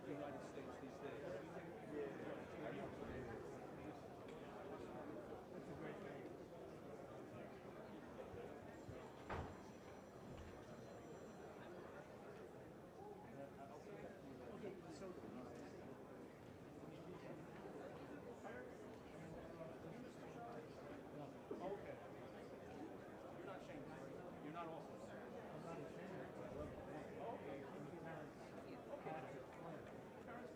the United States these days. That's a great game. Okay, so Okay. You're not Shane, right? You're not also. I'm not ashamed, but I love the game. Okay. I'm Terrence Patrick Flynn. Terrence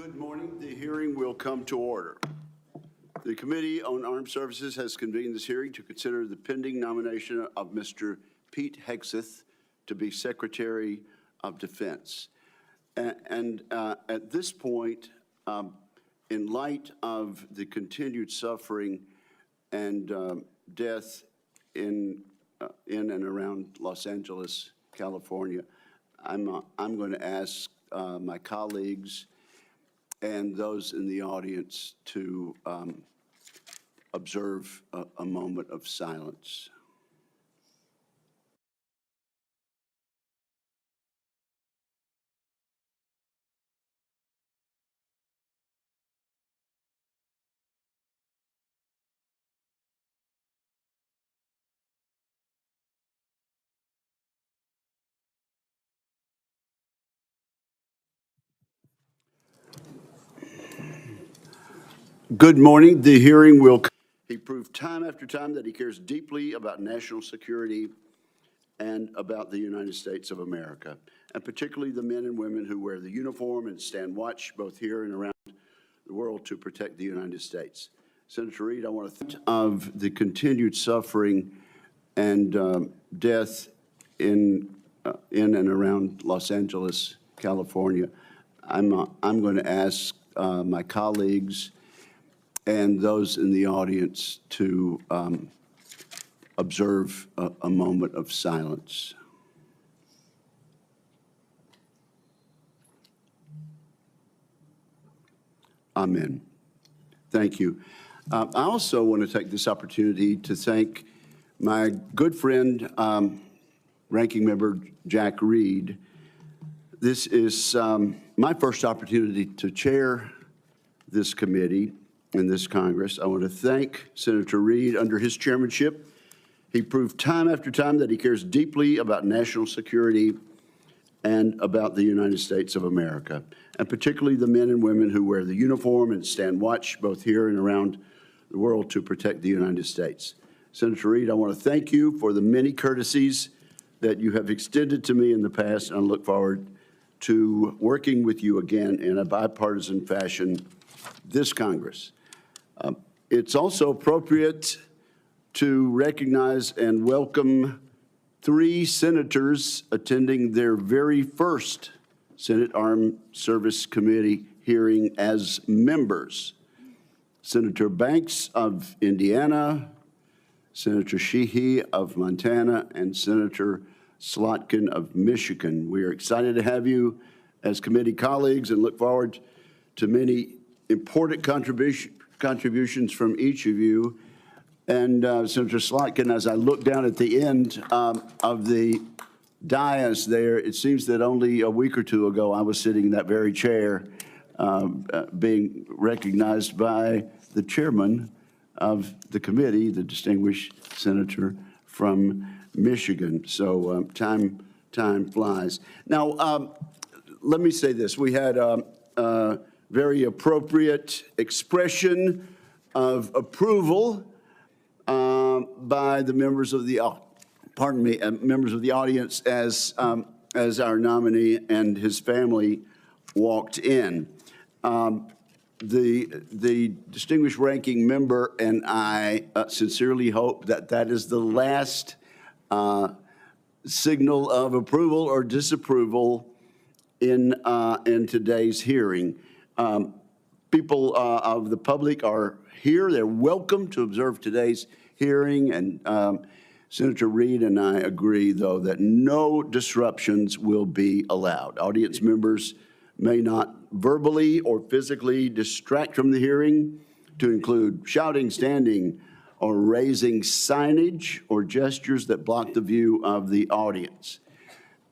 Good morning. The hearing will come to order. The Committee on Armed Services has convened this hearing to consider the pending nomination of Mr. Pete Hegseth to be Secretary of Defense. And at this point, in light of the continued suffering and death in and around Los Angeles, California, I'm going to ask my colleagues and those in the audience to observe a moment of silence. Good morning. The hearing will. He proved time after time that he cares deeply about national security and about the United States of America, and particularly the men and women who wear the uniform and stand watch both here and around the world to protect the United States. Senator Reid, I want to thank you of the continued suffering and death in and around Los Angeles, California. I'm going to ask my colleagues and those in the audience to observe a moment of silence. Amen. Thank you. I also want to take this opportunity to thank my good friend, Ranking Member Jack Reed. This is my first opportunity to chair this committee in this Congress. I want to thank Senator Reid. Under his chairmanship, he proved time after time that he cares deeply about national security and about the United States of America, and particularly the men and women who wear the uniform and stand watch both here and around the world to protect the United States. Senator Reid, I want to thank you for the many courtesies that you have extended to me in the past, and I look forward to working with you again in a bipartisan fashion this Congress. It's also appropriate to recognize and welcome 3 senators attending their very first Senate Armed Service Committee hearing as members. Senator Banks of Indiana, Senator Sheehy of Montana, and Senator Slotkin of Michigan. We are excited to have you as committee colleagues and look forward to many important contributions from each of you. And Senator Slotkin, as I look down at the end of the dais there, it seems that only a week or 2 ago I was sitting in that very chair being recognized by the chairman of the committee, the distinguished senator from Michigan. So time flies. Now, let me say this. We had a very appropriate expression of approval by the members of the members of the audience as our nominee and his family walked in. The distinguished ranking member and I sincerely hope that that is the last signal of approval or disapproval in today's hearing. People of the public are here. They're welcome to observe today's hearing, and Senator Reid and I agree, though, that no disruptions will be allowed. Audience members may not verbally or physically distract from the hearing, to include shouting, standing, or raising signage or gestures that block the view of the audience.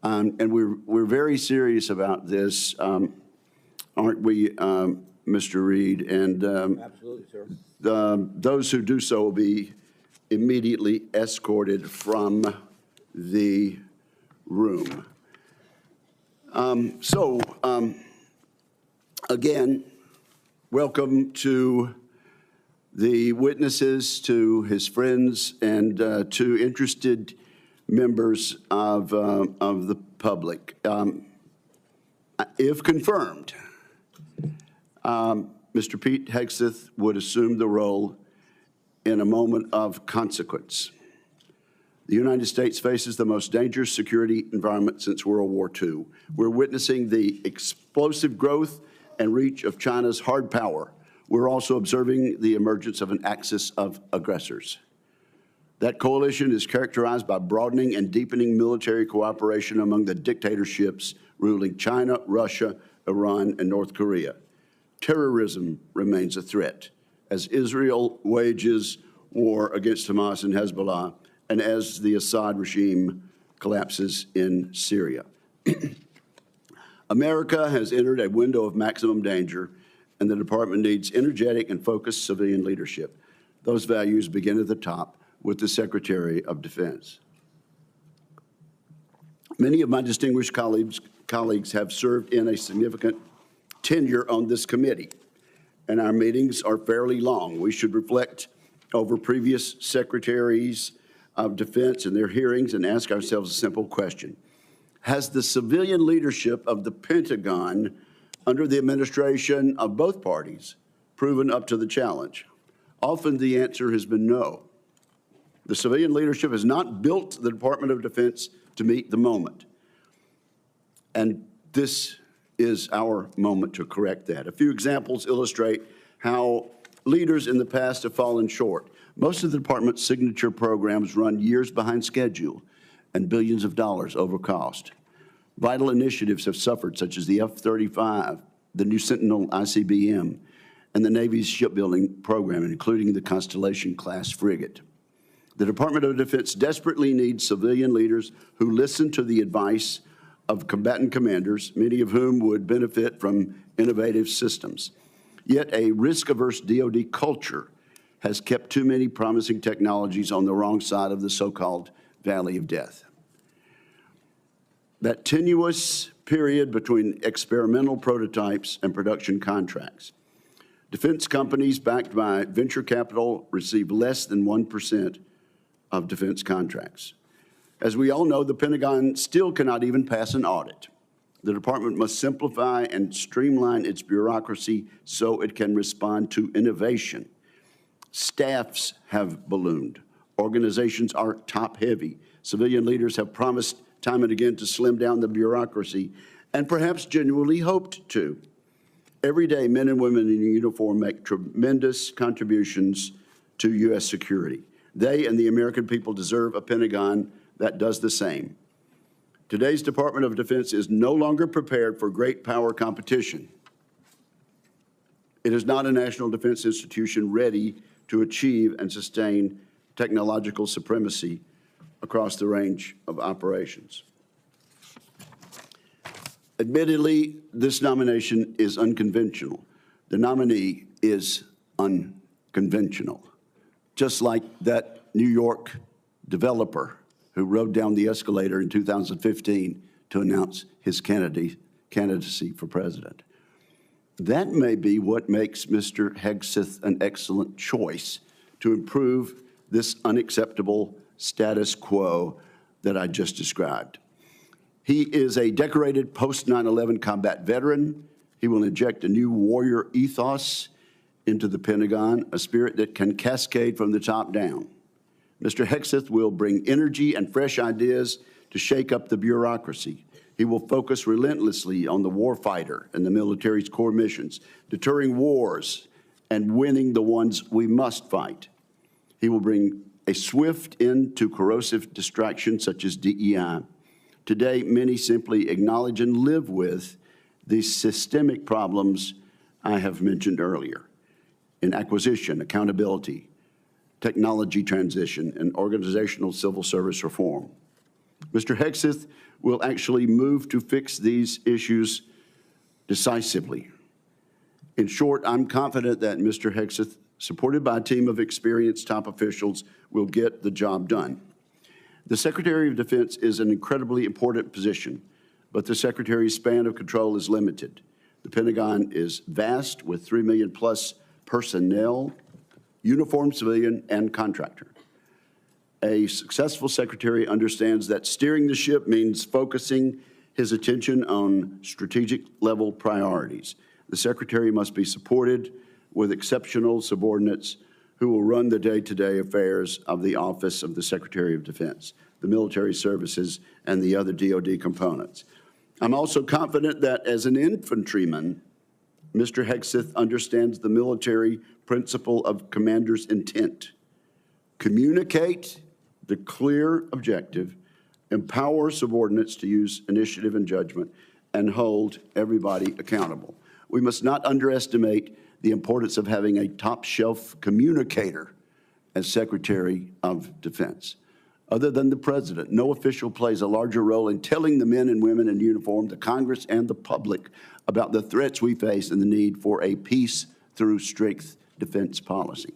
And we're very serious about this, aren't we, Mr. Reid? And absolutely, sir. Those who do so will be immediately escorted from the room. Again, welcome to the witnesses, to his friends, and to interested members of the public. If confirmed, Mr. Pete Hegseth would assume the role in a moment of consequence. The United States faces the most dangerous security environment since World War II. We're witnessing the explosive growth and reach of China's hard power. We're also observing the emergence of an axis of aggressors. That coalition is characterized by broadening and deepening military cooperation among the dictatorships ruling China, Russia, Iran, and North Korea. Terrorism remains a threat as Israel wages war against Hamas and Hezbollah, and as the Assad regime collapses in Syria. America has entered a window of maximum danger, and the department needs energetic and focused civilian leadership. Those values begin at the top with the Secretary of Defense. Many of my distinguished colleagues have served in a significant tenure on this committee, and our meetings are fairly long. We should reflect over previous secretaries of defense and their hearings and ask ourselves a simple question. Has the civilian leadership of the Pentagon under the administration of both parties proven up to the challenge? Often the answer has been no. The civilian leadership has not built the Department of Defense to meet the moment. And this is our moment to correct that. A few examples illustrate how leaders in the past have fallen short. Most of the department's signature programs run years behind schedule and billions of dollars over cost. Vital initiatives have suffered, such as the F-35, the new Sentinel ICBM, and the Navy's shipbuilding program, including the Constellation-class frigate. The Department of Defense desperately needs civilian leaders who listen to the advice of combatant commanders, many of whom would benefit from innovative systems. Yet a risk-averse DoD culture has kept too many promising technologies on the wrong side of the so-called valley of death. That tenuous period between experimental prototypes and production contracts. Defense companies backed by venture capital receive less than 1% of defense contracts. As we all know, the Pentagon still cannot even pass an audit. The department must simplify and streamline its bureaucracy so it can respond to innovation. Staffs have ballooned. Organizations are top-heavy. Civilian leaders have promised time and again to slim down the bureaucracy, and perhaps genuinely hoped to. Every day, men and women in uniform make tremendous contributions to U.S. security. They and the American people deserve a Pentagon that does the same. Today's Department of Defense is no longer prepared for great power competition. It is not a national defense institution ready to achieve and sustain technological supremacy across the range of operations. Admittedly, this nomination is unconventional. The nominee is unconventional, just like that New York developer who rode down the escalator in 2015 to announce his candidacy for president. That may be what makes Mr. Hegseth an excellent choice to improve this unacceptable status quo that I just described. He is a decorated post-9/11 combat veteran. He will inject a new warrior ethos into the Pentagon, a spirit that can cascade from the top down. Mr. Hegseth will bring energy and fresh ideas to shake up the bureaucracy. He will focus relentlessly on the warfighter and the military's core missions, deterring wars and winning the ones we must fight. He will bring a swift end to corrosive distractions such as DEI. Today, many simply acknowledge and live with the systemic problems I have mentioned earlier in acquisition, accountability, technology transition, and organizational civil service reform. Mr. Hegseth will actually move to fix these issues decisively. In short, I'm confident that Mr. Hegseth, supported by a team of experienced top officials, will get the job done. The Secretary of Defense is an incredibly important position, but the Secretary's span of control is limited. The Pentagon is vast, with 3 million plus personnel, uniformed civilian and contractor. A successful secretary understands that steering the ship means focusing his attention on strategic level priorities. The Secretary must be supported with exceptional subordinates who will run the day-to-day affairs of the Office of the Secretary of Defense, the military services, and the other DoD components. I'm also confident that as an infantryman, Mr. Hegseth understands the military principle of commander's intent. Communicate the clear objective, empower subordinates to use initiative and judgment, and hold everybody accountable. We must not underestimate the importance of having a top-shelf communicator as Secretary of Defense. Other than the President, no official plays a larger role in telling the men and women in uniform, the Congress, and the public about the threats we face and the need for a peace through strength defense policy.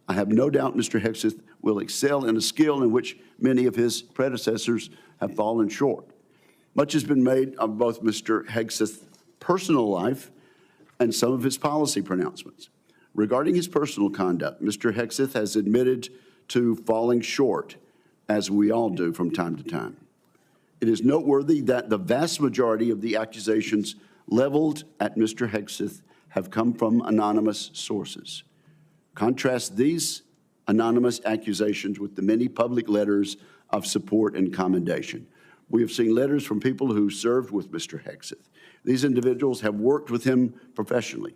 I have no doubt Mr. Hegseth will excel in a skill in which many of his predecessors have fallen short. Much has been made of both Mr. Hegseth's personal life and some of his policy pronouncements. Regarding his personal conduct, Mr. Hegseth has admitted to falling short, as we all do from time to time. It is noteworthy that the vast majority of the accusations leveled at Mr. Hegseth have come from anonymous sources. Contrast these anonymous accusations with the many public letters of support and commendation. We have seen letters from people who served with Mr. Hegseth. These individuals have worked with him professionally.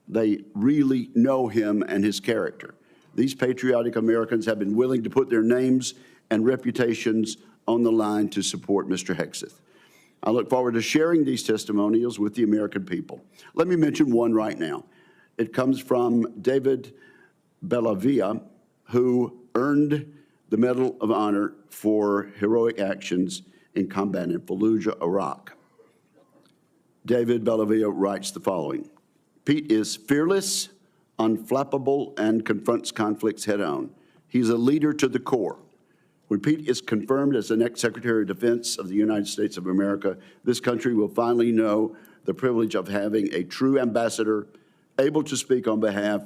They really know him and his character. These patriotic Americans have been willing to put their names and reputations on the line to support Mr. Hegseth. I look forward to sharing these testimonials with the American people. Let me mention one right now. It comes from David Bellavia, who earned the Medal of Honor for heroic actions in combat in Fallujah, Iraq. David Bellavia writes the following: Pete is fearless, unflappable, and confronts conflicts head-on. He's a leader to the core. When Pete is confirmed as the next Secretary of Defense of the United States of America, this country will finally know the privilege of having a true ambassador able to speak on behalf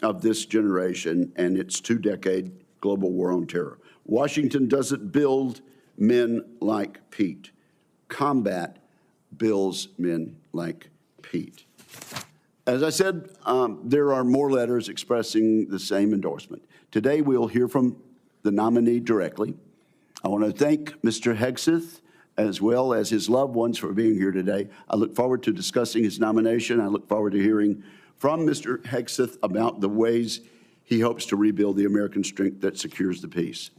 of this generation and its two-decade global war on terror. Washington doesn't build men like Pete. Combat builds men like Pete. As I said, there are more letters expressing the same endorsement. Today, we'll hear from the nominee directly. I want to thank Mr. Hegseth as well as his loved ones for being here today. I look forward to discussing his nomination. I look forward to hearing from Mr. Hegseth about the ways he hopes to rebuild the American strength that secures the peace.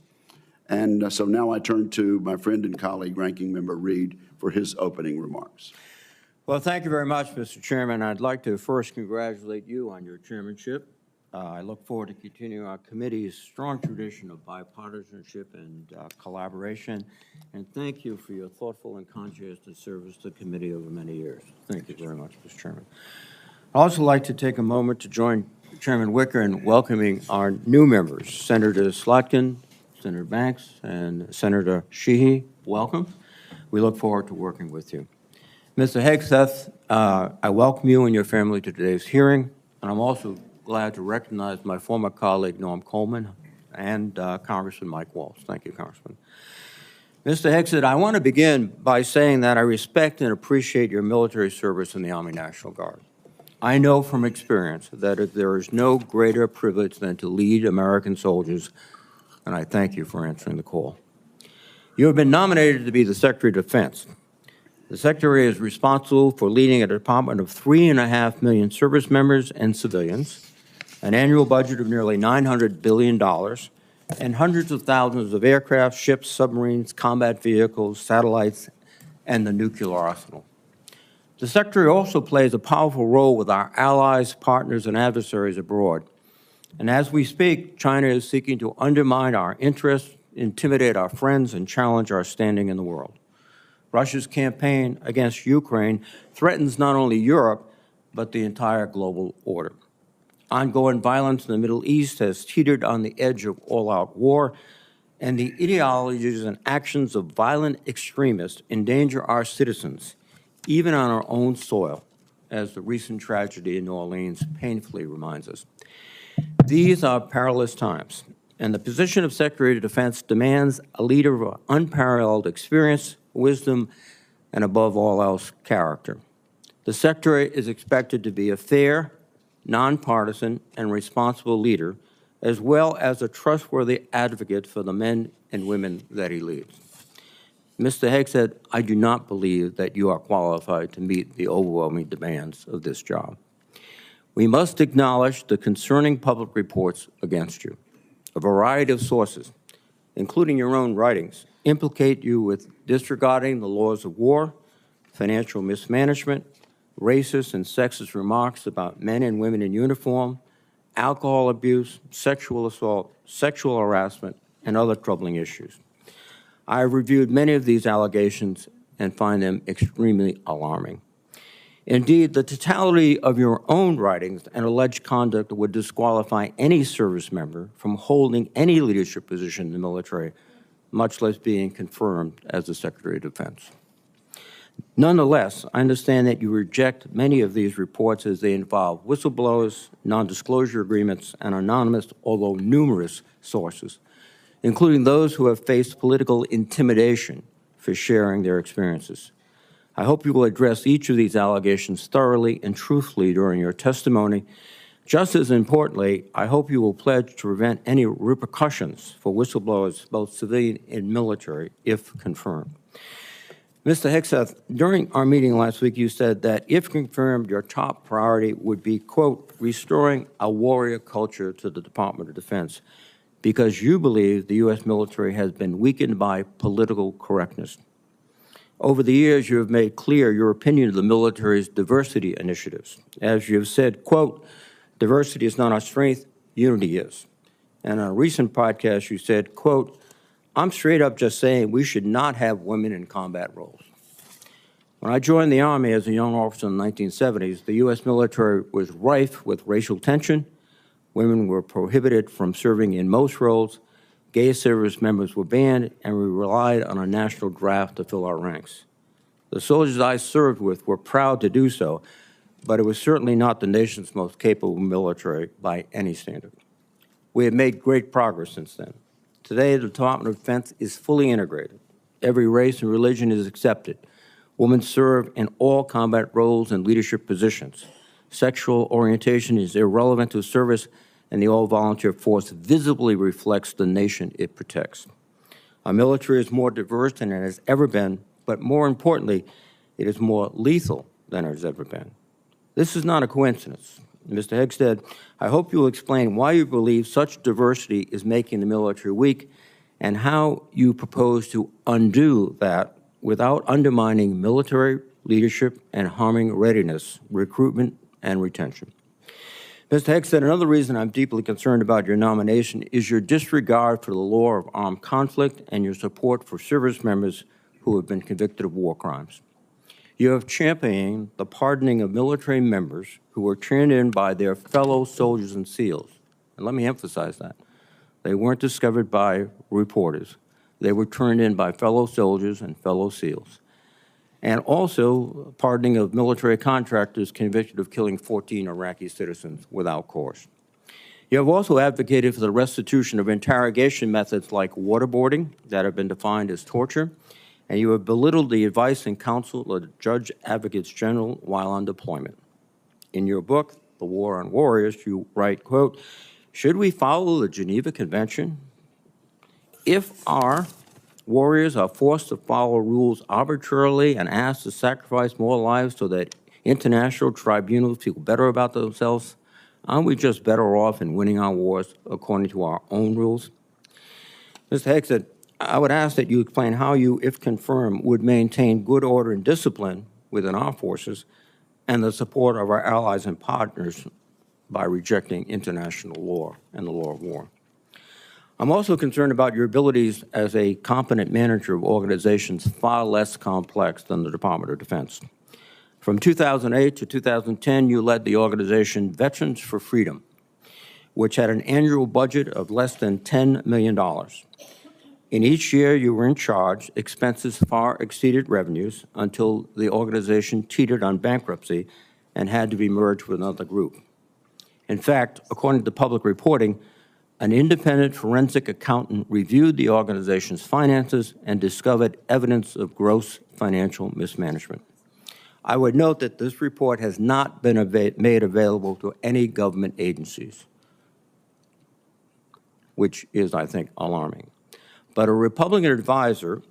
And so now I turn to my friend and colleague, Ranking Member Reed, for his opening remarks. Well, thank you very much, Mr. Chairman. I'd like to first congratulate you on your chairmanship. I look forward to continuing our committee's strong tradition of bipartisanship and collaboration. And thank you for your thoughtful and conscientious service to the committee over many years. Thank you very much, Mr. Chairman. I'd also like to take a moment to join Chairman Wicker in welcoming our new members, Senator Slotkin, Senator Banks, and Senator Sheehy. Welcome. We look forward to working with you. Mr. Hegseth, I welcome you and your family to today's hearing, and I'm also glad to recognize my former colleague, Norm Coleman, and Congressman Mike Waltz. Thank you, Congressman. Mr. Hegseth, I want to begin by saying that I respect and appreciate your military service in the Army National Guard. I know from experience that there is no greater privilege than to lead American soldiers, and I thank you for answering the call. You have been nominated to be the Secretary of Defense. The Secretary is responsible for leading a department of 3.5 million service members and civilians, an annual budget of nearly $900 billion, and hundreds of thousands of aircraft, ships, submarines, combat vehicles, satellites, and the nuclear arsenal. The Secretary also plays a powerful role with our allies, partners, and adversaries abroad. And as we speak, China is seeking to undermine our interests, intimidate our friends, and challenge our standing in the world. Russia's campaign against Ukraine threatens not only Europe, but the entire global order. Ongoing violence in the Middle East has teetered on the edge of all-out war, and the ideologies and actions of violent extremists endanger our citizens, even on our own soil, as the recent tragedy in New Orleans painfully reminds us. These are perilous times, and the position of Secretary of Defense demands a leader of unparalleled experience, wisdom, and above all else, character. The Secretary is expected to be a fair, nonpartisan, and responsible leader, as well as a trustworthy advocate for the men and women that he leads. Mr. Hegseth, I do not believe that you are qualified to meet the overwhelming demands of this job. We must acknowledge the concerning public reports against you. A variety of sources, including your own writings, implicate you with disregarding the laws of war, financial mismanagement, racist and sexist remarks about men and women in uniform, alcohol abuse, sexual assault, sexual harassment, and other troubling issues. I have reviewed many of these allegations and find them extremely alarming. Indeed, the totality of your own writings and alleged conduct would disqualify any service member from holding any leadership position in the military, much less being confirmed as the Secretary of Defense. Nonetheless, I understand that you reject many of these reports as they involve whistleblowers, non-disclosure agreements, and anonymous, although numerous, sources, including those who have faced political intimidation for sharing their experiences. I hope you will address each of these allegations thoroughly and truthfully during your testimony. Just as importantly, I hope you will pledge to prevent any repercussions for whistleblowers, both civilian and military, if confirmed. Mr. Hegseth, during our meeting last week, you said that if confirmed, your top priority would be, quote, restoring a warrior culture to the Department of Defense, because you believe the U.S. military has been weakened by political correctness. Over the years, you have made clear your opinion of the military's diversity initiatives. As you have said, quote, diversity is not our strength, unity is. And on a recent podcast, you said, quote, I'm straight up just saying we should not have women in combat roles. When I joined the Army as a young officer in the 1970s, the U.S. military was rife with racial tension. Women were prohibited from serving in most roles. Gay service members were banned, and we relied on a national draft to fill our ranks. The soldiers I served with were proud to do so, but it was certainly not the nation's most capable military by any standard. We have made great progress since then. Today, the Department of Defense is fully integrated. Every race and religion is accepted. Women serve in all combat roles and leadership positions. Sexual orientation is irrelevant to service, and the all-volunteer force visibly reflects the nation it protects. Our military is more diverse than it has ever been, but more importantly, it is more lethal than it has ever been. This is not a coincidence. Mr. Hegseth, I hope you will explain why you believe such diversity is making the military weak and how you propose to undo that without undermining military leadership and harming readiness, recruitment, and retention. Mr. Hegseth, another reason I'm deeply concerned about your nomination is your disregard for the law of armed conflict and your support for service members who have been convicted of war crimes. You have championed the pardoning of military members who were turned in by their fellow soldiers and SEALs. And let me emphasize that. They weren't discovered by reporters. They were turned in by fellow soldiers and fellow SEALs. And also pardoning of military contractors convicted of killing 14 Iraqi citizens without cause. You have also advocated for the restitution of interrogation methods like waterboarding that have been defined as torture, and you have belittled the advice and counsel of the Judge Advocates General while on deployment. In your book, The War on Warriors, you write, quote, should we follow the Geneva Convention? If our warriors are forced to follow rules arbitrarily and asked to sacrifice more lives so that international tribunals feel better about themselves, aren't we just better off in winning our wars according to our own rules? Mr. Hegseth, I would ask that you explain how you, if confirmed, would maintain good order and discipline within our forces and the support of our allies and partners by rejecting international law and the law of war. I'm also concerned about your abilities as a competent manager of organizations far less complex than the Department of Defense. From 2008 to 2010, you led the organization Veterans for Freedom, which had an annual budget of less than $10 million. In each year you were in charge, expenses far exceeded revenues until the organization teetered on bankruptcy and had to be merged with another group. In fact, according to public reporting, an independent forensic accountant reviewed the organization's finances and discovered evidence of gross financial mismanagement. I would note that this report has not been made available to any government agencies, which is, I think, alarming. But a Republican advisor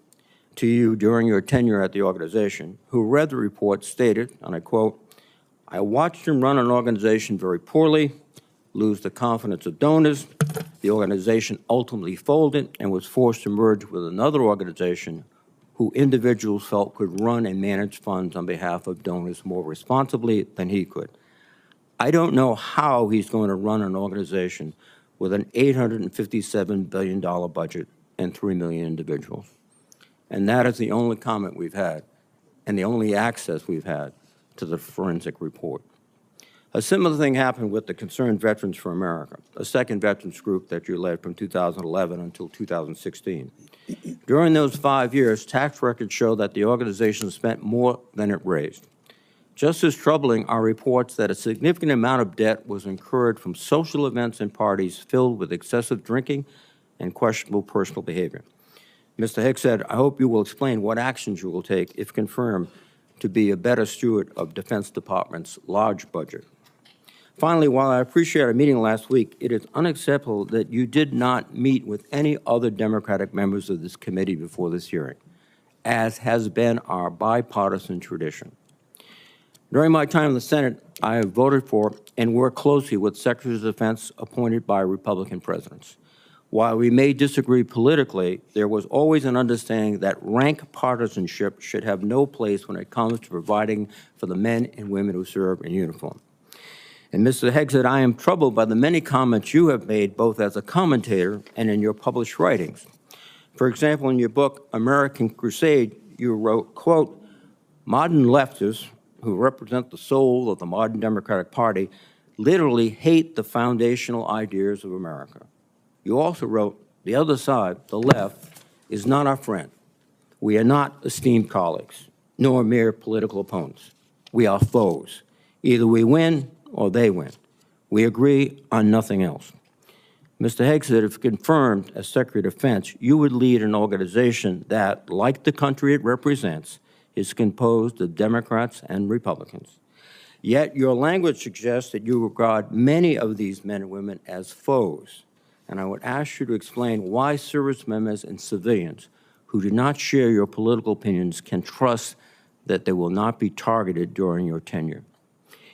to you during your tenure at the organization, who read the report, stated, and I quote, "I watched him run an organization very poorly, lose the confidence of donors. The organization ultimately folded and was forced to merge with another organization who individuals felt could run and manage funds on behalf of donors more responsibly than he could. I don't know how he's going to run an organization with an $857 billion budget and 3 million individuals." And that is the only comment we've had and the only access we've had to the forensic report. A similar thing happened with the Concerned Veterans for America, a second veterans group that you led from 2011 until 2016. During those 5 years, tax records show that the organization spent more than it raised. Just as troubling are reports that a significant amount of debt was incurred from social events and parties filled with excessive drinking and questionable personal behavior. Mr. Hicks said, "I hope you will explain what actions you will take, if confirmed, to be a better steward of Defense Department's large budget." Finally, while I appreciate our meeting last week, it is unacceptable that you did not meet with any other Democratic members of this committee before this hearing, as has been our bipartisan tradition. During my time in the Senate, I have voted for and worked closely with Secretaries of Defense appointed by Republican presidents. While we may disagree politically, there was always an understanding that rank partisanship should have no place when it comes to providing for the men and women who serve in uniform. And Mr. Hegseth, I am troubled by the many comments you have made both as a commentator and in your published writings. For example, in your book, American Crusade, you wrote, quote, "Modern leftists, who represent the soul of the modern Democratic Party, literally hate the foundational ideas of America." You also wrote, "The other side, the left, is not our friend. We are not esteemed colleagues, nor mere political opponents. We are foes. Either we win or they win. We agree on nothing else." Mr. Hegseth, if confirmed as Secretary of Defense, you would lead an organization that, like the country it represents, is composed of Democrats and Republicans. Yet your language suggests that you regard many of these men and women as foes. And I would ask you to explain why service members and civilians who do not share your political opinions can trust that they will not be targeted during your tenure.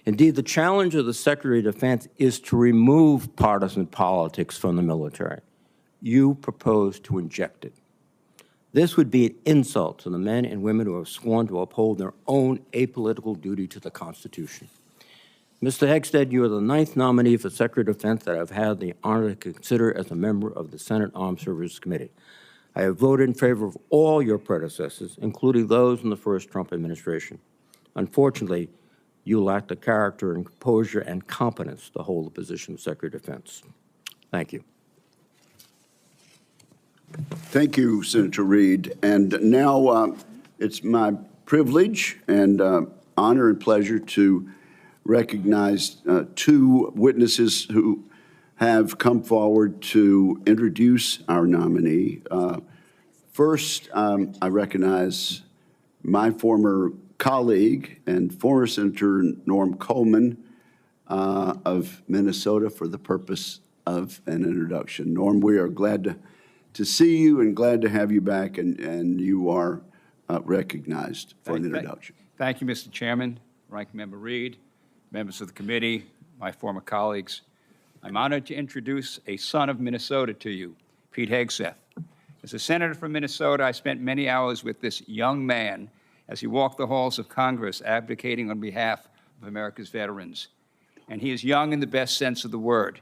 Indeed, the challenge of the Secretary of Defense is to remove partisan politics from the military. You propose to inject it. This would be an insult to the men and women who have sworn to uphold their own apolitical duty to the Constitution. Mr. Hegseth, you are the 9th nominee for Secretary of Defense that I've had the honor to consider as a member of the Senate Armed Services Committee. I have voted in favor of all your predecessors, including those in the first Trump administration. Unfortunately, you lack the character and composure and competence to hold the position of Secretary of Defense. Thank you. Thank you, Senator Reed. And now it's my privilege and honor and pleasure to recognize 2 witnesses who have come forward to introduce our nominee. First, I recognize my former colleague and former Senator Norm Coleman of Minnesota for the purpose of an introduction. Norm, we are glad to see you and glad to have you back, and you are recognized for an introduction. Thank you, Mr. Chairman, Ranking Member Reed, members of the committee, my former colleagues. I'm honored to introduce a son of Minnesota to you, Pete Hegseth. As a senator from Minnesota, I spent many hours with this young man as he walked the halls of Congress advocating on behalf of America's veterans. And he is young in the best sense of the word.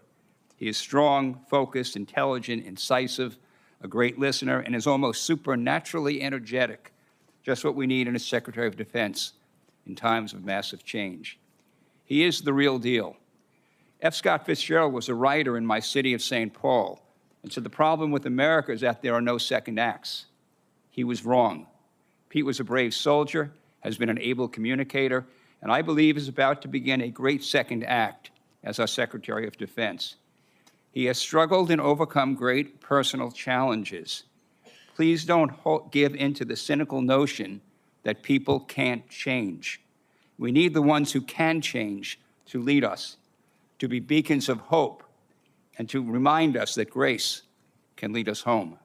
He is strong, focused, intelligent, incisive, a great listener, and is almost supernaturally energetic, just what we need in a Secretary of Defense in times of massive change. He is the real deal. F. Scott Fitzgerald was a writer in my city of St. Paul, and said the problem with America is that there are no second acts. He was wrong. Pete was a brave soldier, has been an able communicator, and I believe is about to begin a great second act as our Secretary of Defense. He has struggled and overcome great personal challenges. Please don't give in to the cynical notion that people can't change. We need the ones who can change to lead us, to be beacons of hope, and to remind us that grace can lead us home.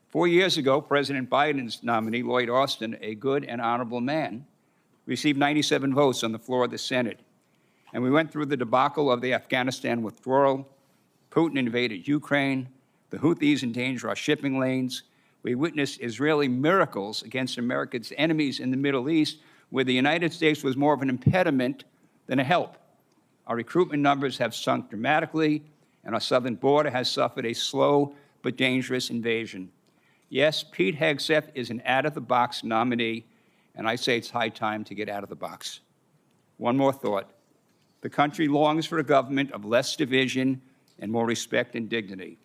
4 years ago, President Biden's nominee, Lloyd Austin, a good and honorable man, received 97 votes on the floor of the Senate. And we went through the debacle of the Afghanistan withdrawal. Putin invaded Ukraine. The Houthis endanger our shipping lanes. We witnessed Israeli miracles against America's enemies in the Middle East, where the United States was more of an impediment than a help. Our recruitment numbers have sunk dramatically, and our southern border has suffered a slow but dangerous invasion. Yes, Pete Hegseth is an out-of-the-box nominee, and I say it's high time to get out of the box. One more thought. The country longs for a government of less division and more respect and dignity.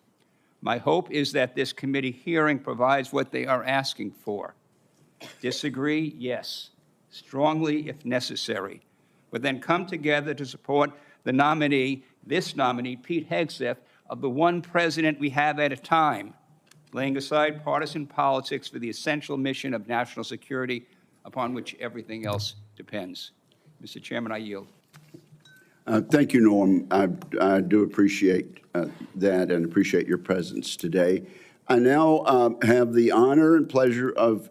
My hope is that this committee hearing provides what they are asking for. Disagree? Yes. Strongly if necessary. But then come together to support the nominee, this nominee, Pete Hegseth, of the one president we have at a time, laying aside partisan politics for the essential mission of national security upon which everything else depends. Mr. Chairman, I yield. Thank you, Norm. I do appreciate that and appreciate your presence today. I now have the honor and pleasure of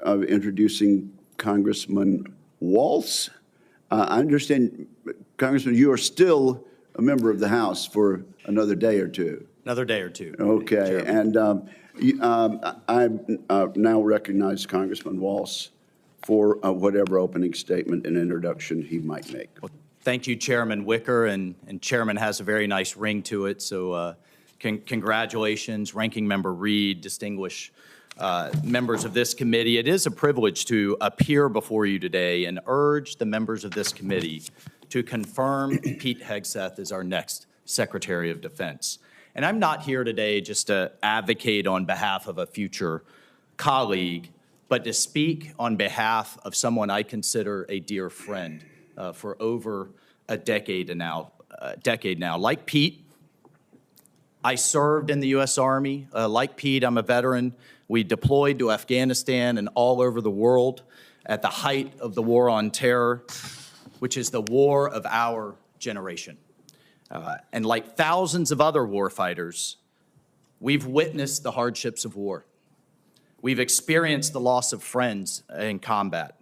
introducing Congressman Waltz. I understand, Congressman, you are still a member of the House for another day or two. Another day or two. Okay, and I now recognize Congressman Waltz for whatever opening statement and introduction he might make. Well, thank you, Chairman Wicker, and Chairman has a very nice ring to it, so congratulations, Ranking Member Reed, distinguished members of this committee. It is a privilege to appear before you today and urge the members of this committee to confirm Pete Hegseth as our next Secretary of Defense. And I'm not here today just to advocate on behalf of a future colleague, but to speak on behalf of someone I consider a dear friend for over a decade now. Like Pete, I served in the U.S. Army. Like Pete, I'm a veteran. We deployed to Afghanistan and all over the world at the height of the war on terror, which is the war of our generation. And like thousands of other warfighters, we've witnessed the hardships of war. We've experienced the loss of friends in combat.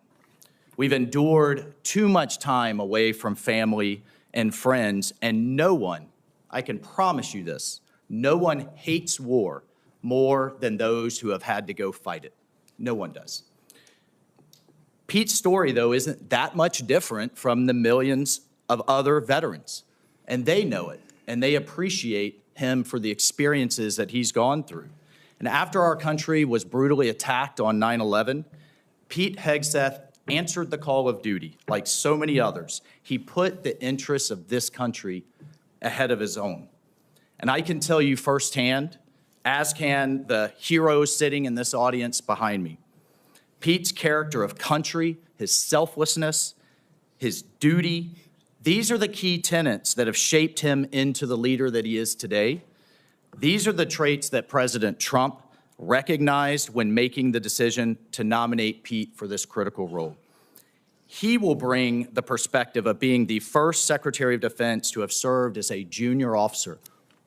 We've endured too much time away from family and friends, and no one, I can promise you this, no one hates war more than those who have had to go fight it. No one does. Pete's story, though, isn't that much different from the millions of other veterans, and they know it, and they appreciate him for the experiences that he's gone through. And after our country was brutally attacked on 9/11, Pete Hegseth answered the call of duty like so many others. He put the interests of this country ahead of his own. And I can tell you firsthand, as can the heroes sitting in this audience behind me, Pete's character of country, his selflessness, his duty, these are the key tenets that have shaped him into the leader that he is today. These are the traits that President Trump recognized when making the decision to nominate Pete for this critical role. He will bring the perspective of being the first Secretary of Defense to have served as a junior officer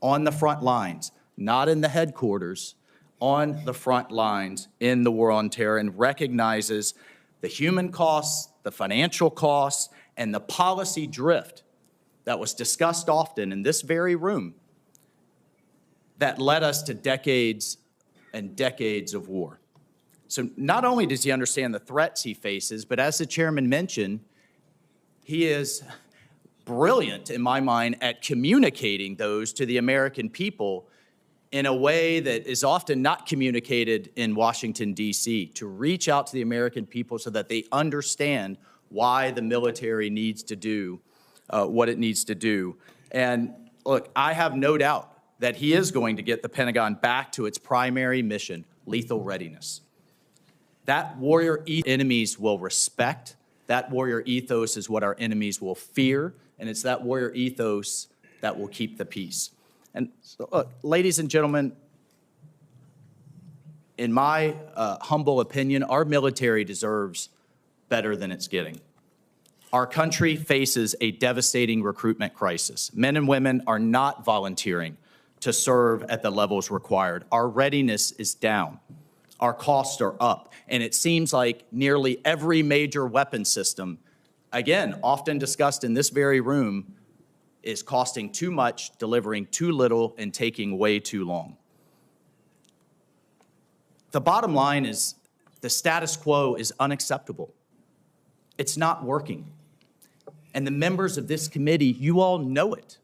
on the front lines, not in the headquarters, on the front lines in the war on terror, and recognizes the human costs, the financial costs, and the policy drift that was discussed often in this very room that led us to decades and decades of war. So not only does he understand the threats he faces, but as the chairman mentioned, he is brilliant, in my mind, at communicating those to the American people in a way that is often not communicated in Washington, D.C., to reach out to the American people so that they understand why the military needs to do what it needs to do. And look, I have no doubt that he is going to get the Pentagon back to its primary mission, lethal readiness. That warrior enemies will respect. That warrior ethos is what our enemies will fear, and it's that warrior ethos that will keep the peace. And so, look, ladies and gentlemen, in my humble opinion, our military deserves better than it's getting. Our country faces a devastating recruitment crisis. Men and women are not volunteering to serve at the levels required. Our readiness is down. Our costs are up. And it seems like nearly every major weapon system, again, often discussed in this very room, is costing too much, delivering too little, and taking way too long. The bottom line is the status quo is unacceptable. It's not working. And the members of this committee, you all know it.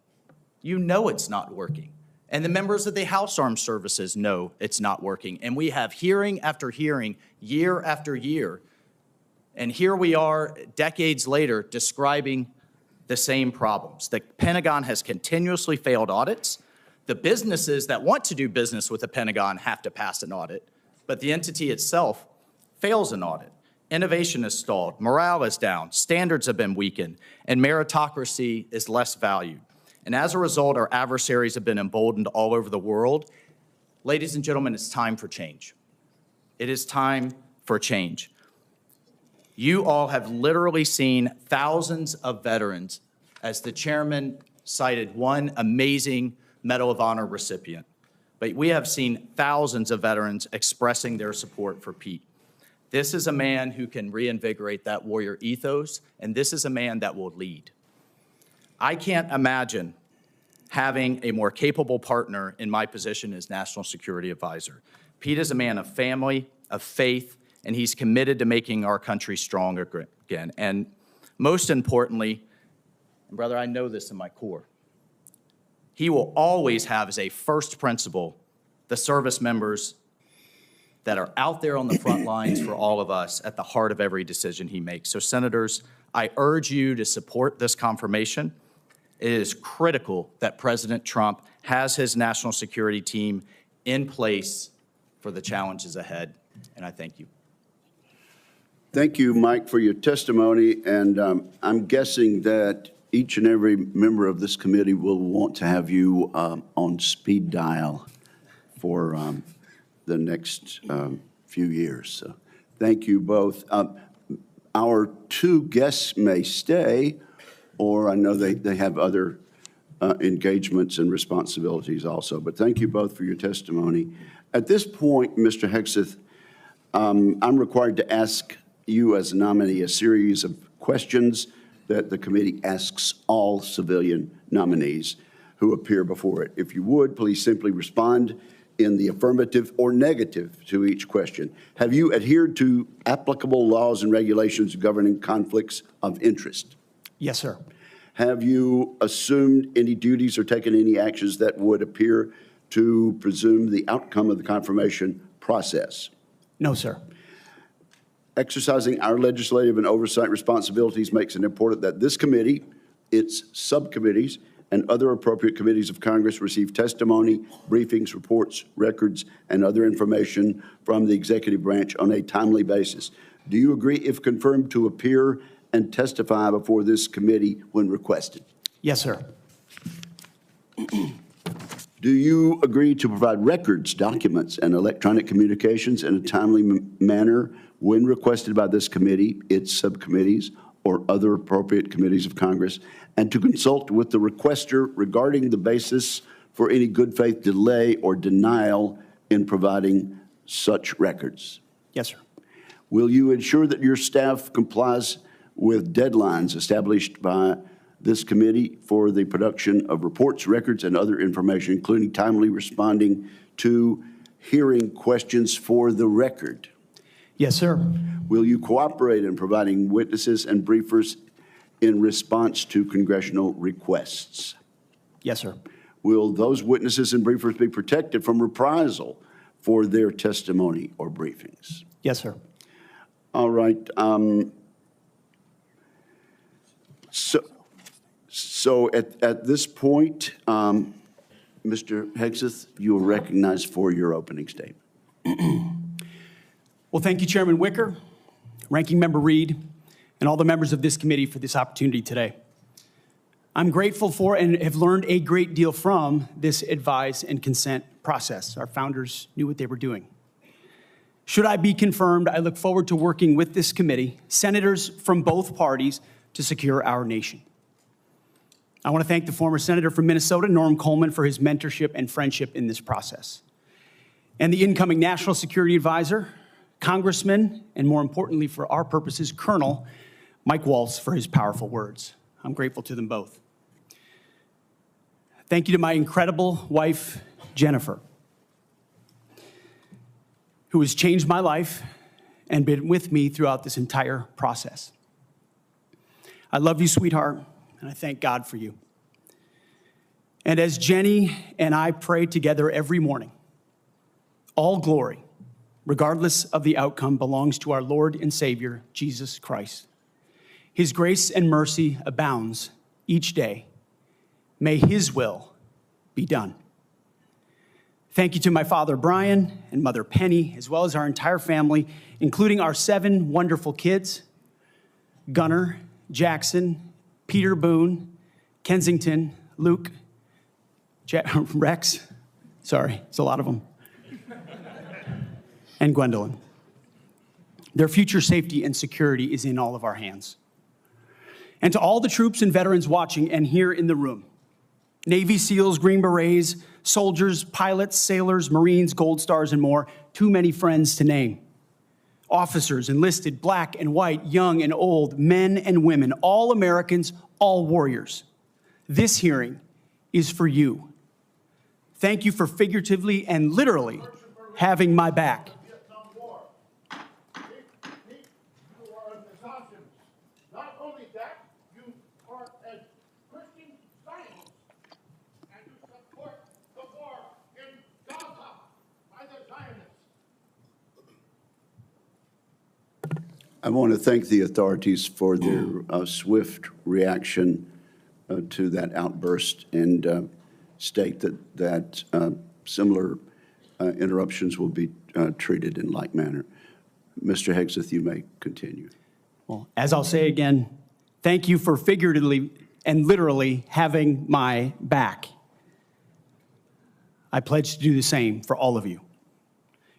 You know it's not working. And the members of the House Armed Services know it's not working. And we have hearing after hearing, year after year. And here we are decades later describing the same problems. The Pentagon has continuously failed audits. The businesses that want to do business with the Pentagon have to pass an audit, but the entity itself fails an audit. Innovation is stalled, morale is down, standards have been weakened, and meritocracy is less valued. And as a result, our adversaries have been emboldened all over the world. Ladies and gentlemen, it's time for change. It is time for change. You all have literally seen thousands of veterans, as the chairman cited one amazing Medal of Honor recipient. But we have seen thousands of veterans expressing their support for Pete. This is a man who can reinvigorate that warrior ethos, and this is a man that will lead. I can't imagine having a more capable partner in my position as National Security Advisor. Pete is a man of family, of faith, and he's committed to making our country strong again. And most importantly, and brother, I know this in my core, he will always have as a first principle the service members that are out there on the front lines for all of us at the heart of every decision he makes. So senators, I urge you to support this confirmation. It is critical that President Trump has his national security team in place for the challenges ahead, and I thank you. Thank you, Mike, for your testimony, and I'm guessing that each and every member of this committee will want to have you on speed dial for the next few years. So thank you both. Our two guests may stay, or I know they have other engagements and responsibilities also, but thank you both for your testimony. At this point, Mr. Hegseth, I'm required to ask you as a nominee a series of questions that the committee asks all civilian nominees who appear before it. If you would, please simply respond in the affirmative or negative to each question. Have you adhered to applicable laws and regulations governing conflicts of interest? Yes, sir. Have you assumed any duties or taken any actions that would appear to presume the outcome of the confirmation process? No, sir. Exercising our legislative and oversight responsibilities makes it important that this committee, its subcommittees, and other appropriate committees of Congress receive testimony, briefings, reports, records, and other information from the executive branch on a timely basis. Do you agree, if confirmed, to appear and testify before this committee when requested? Yes, sir. Do you agree to provide records, documents, and electronic communications in a timely manner when requested by this committee, its subcommittees, or other appropriate committees of Congress, and to consult with the requester regarding the basis for any good faith delay or denial in providing such records? Yes, sir. Will you ensure that your staff complies with deadlines established by this committee for the production of reports, records, and other information, including timely responding to hearing questions for the record? Yes, sir. Will you cooperate in providing witnesses and briefers in response to congressional requests? Yes, sir. Will those witnesses and briefers be protected from reprisal for their testimony or briefings? Yes, sir. All right. So at this point, Mr. Hegseth, you are recognized for your opening statement. Well, thank you, Chairman Wicker, Ranking Member Reed, and all the members of this committee for this opportunity today. I'm grateful for and have learned a great deal from this advise and consent process. Our founders knew what they were doing. Should I be confirmed, I look forward to working with this committee, senators from both parties, to secure our nation. I want to thank the former senator from Minnesota, Norm Coleman, for his mentorship and friendship in this process, and the incoming National Security Advisor, Congressman, and more importantly for our purposes, Colonel Mike Waltz, for his powerful words. I'm grateful to them both. Thank you to my incredible wife, Jennifer, who has changed my life and been with me throughout this entire process. I love you, sweetheart, and I thank God for you. And as Jenny and I pray together every morning, all glory, regardless of the outcome, belongs to our Lord and Savior, Jesus Christ. His grace and mercy abounds each day. May his will be done. Thank you to my father, Brian, and mother, Penny, as well as our entire family, including our 7 wonderful kids, Gunnar, Jackson, Peter Boone, Kensington, Luke, Rex, sorry, it's a lot of them, and Gwendolyn. Their future safety and security is in all of our hands. And to all the troops and veterans watching and here in the room, Navy SEALs, Green Berets, soldiers, pilots, sailors, Marines, Gold Stars, and more, too many friends to name. Officers, enlisted, black and white, young and old, men and women, all Americans, all warriors. This hearing is for you. Thank you for figuratively and literally having my back. Not only that, you are a Christian Zionist, and you support the war in Gaza by the Zionists. I want to thank the authorities for their swift reaction to that outburst and state that similar interruptions will be treated in like manner. Mr. Hegseth, you may continue. Well, as I'll say again, thank you for figuratively and literally having my back. I pledge to do the same for all of you.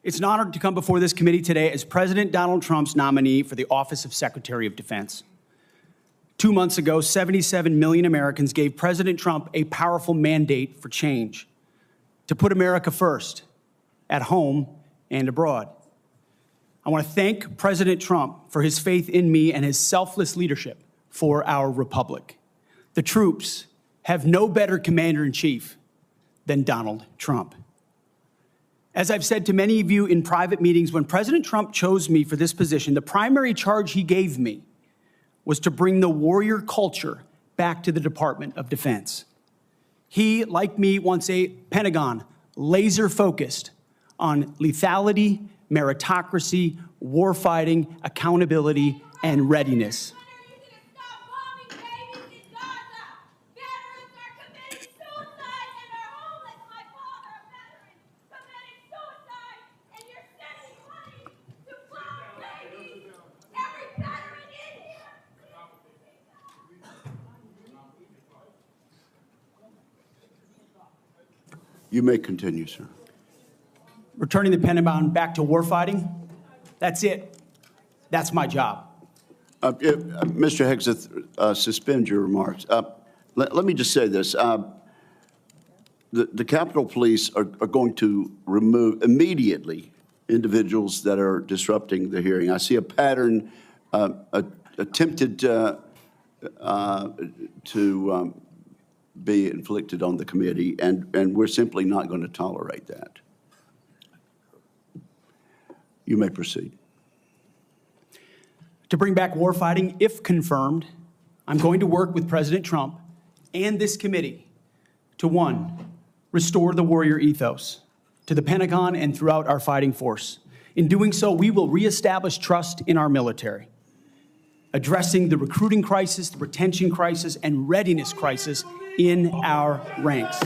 It's an honor to come before this committee today as President Donald Trump's nominee for the office of Secretary of Defense. 2 months ago, 77 million Americans gave President Trump a powerful mandate for change, to put America first, at home and abroad. I want to thank President Trump for his faith in me and his selfless leadership for our republic. The troops have no better commander-in-chief than Donald Trump. As I've said to many of you in private meetings, when President Trump chose me for this position, the primary charge he gave me was to bring the warrior culture back to the Department of Defense. He, like me, wants a Pentagon laser-focused on lethality, meritocracy, warfighting, accountability, and readiness. You may continue, sir. Returning the Pentagon back to warfighting, that's it. That's my job. Mr. Hegseth, suspend your remarks. Let me just say this. The Capitol Police are going to remove immediately individuals that are disrupting the hearing. I see a pattern attempted to be inflicted on the committee, and we're simply not going to tolerate that. You may proceed. To bring back warfighting, if confirmed, I'm going to work with President Trump and this committee to, 1, restore the warrior ethos to the Pentagon and throughout our fighting force. In doing so, we will reestablish trust in our military, addressing the recruiting crisis, the retention crisis, and readiness crisis in our ranks.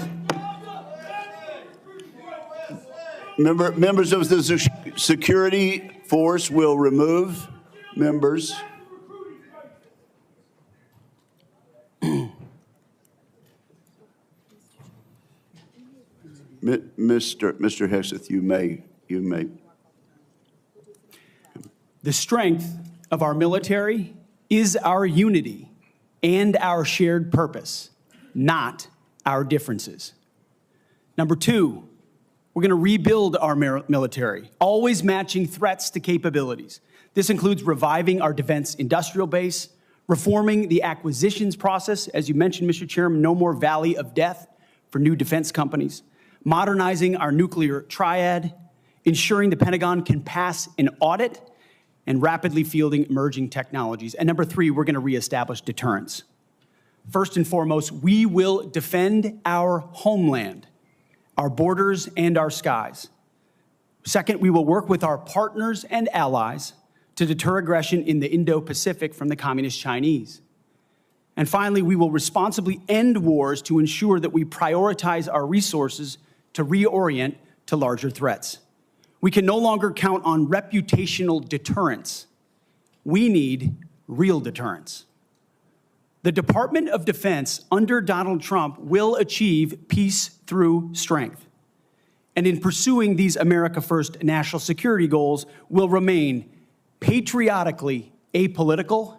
Members of the security force will remove members. Mr. Hegseth, you may. The strength of our military is our unity and our shared purpose, not our differences. Number two, we're going to rebuild our military, always matching threats to capabilities. This includes reviving our defense industrial base, reforming the acquisitions process. As you mentioned, Mr. Chairman, no more valley of death for new defense companies, modernizing our nuclear triad, ensuring the Pentagon can pass an audit, and rapidly fielding emerging technologies. And number three, we're going to reestablish deterrence. First and foremost, we will defend our homeland, our borders, and our skies. Second, we will work with our partners and allies to deter aggression in the Indo-Pacific from the Communist Chinese. And finally, we will responsibly end wars to ensure that we prioritize our resources to reorient to larger threats. We can no longer count on reputational deterrence. We need real deterrence. The Department of Defense under Donald Trump will achieve peace through strength. And in pursuing these America First national security goals, will remain patriotically apolitical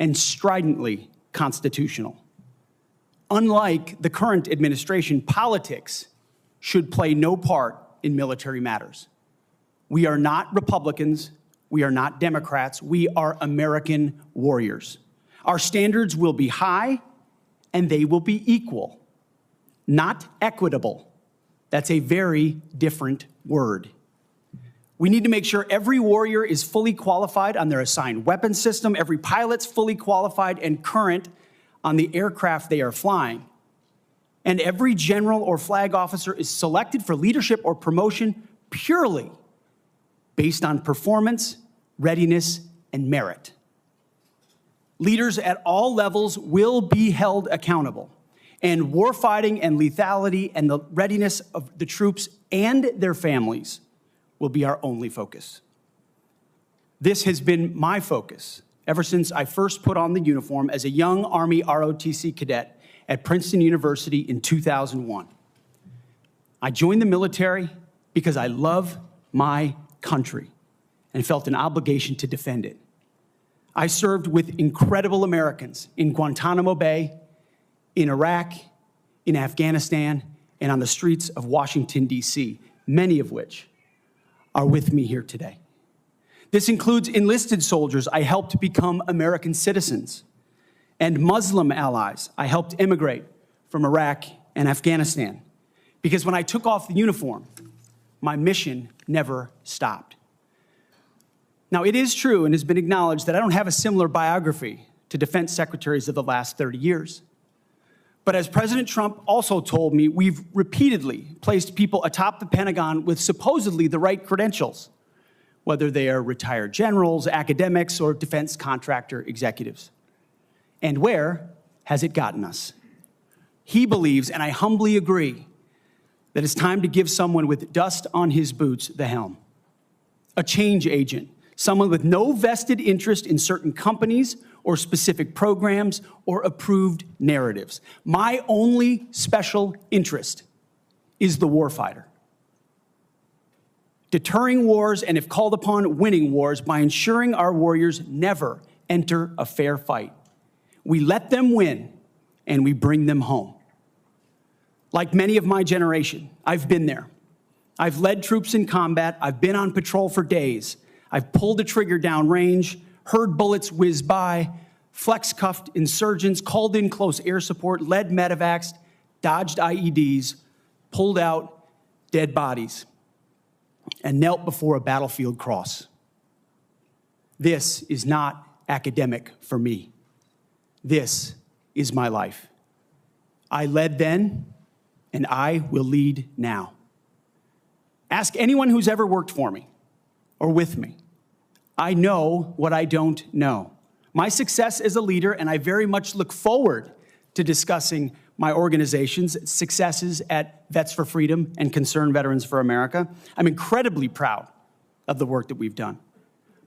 and stridently constitutional. Unlike the current administration, politics should play no part in military matters. We are not Republicans. We are not Democrats. We are American warriors. Our standards will be high and they will be equal, not equitable. That's a very different word. We need to make sure every warrior is fully qualified on their assigned weapons system, every pilot's fully qualified and current on the aircraft they are flying, and every general or flag officer is selected for leadership or promotion purely based on performance, readiness, and merit. Leaders at all levels will be held accountable, and warfighting and lethality and the readiness of the troops and their families will be our only focus. This has been my focus ever since I first put on the uniform as a young Army ROTC cadet at Princeton University in 2001. I joined the military because I love my country and felt an obligation to defend it. I served with incredible Americans in Guantanamo Bay, in Iraq, in Afghanistan, and on the streets of Washington, D.C., many of which are with me here today. This includes enlisted soldiers I helped become American citizens, and Muslim allies I helped immigrate from Iraq and Afghanistan. Because when I took off the uniform, my mission never stopped. Now, it is true and has been acknowledged that I don't have a similar biography to defense secretaries of the last 30 years. But as President Trump also told me, we've repeatedly placed people atop the Pentagon with supposedly the right credentials, whether they are retired generals, academics, or defense contractor executives. And where has it gotten us? He believes, and I humbly agree, that it's time to give someone with dust on his boots the helm. A change agent, someone with no vested interest in certain companies or specific programs or approved narratives. My only special interest is the warfighter. Deterring wars, and if called upon, winning wars by ensuring our warriors never enter a fair fight. We let them win, and we bring them home. Like many of my generation, I've been there. I've led troops in combat. I've been on patrol for days. I've pulled a trigger down range, heard bullets whiz by, flex-cuffed insurgents, called in close air support, led medevacs, dodged IEDs, pulled out dead bodies, and knelt before a battlefield cross. This is not academic for me. This is my life. I led then, and I will lead now. Ask anyone who's ever worked for me or with me. I know what I don't know. My success as a leader, and I very much look forward to discussing my organization's successes at Vets for Freedom and Concerned Veterans for America. I'm incredibly proud of the work that we've done.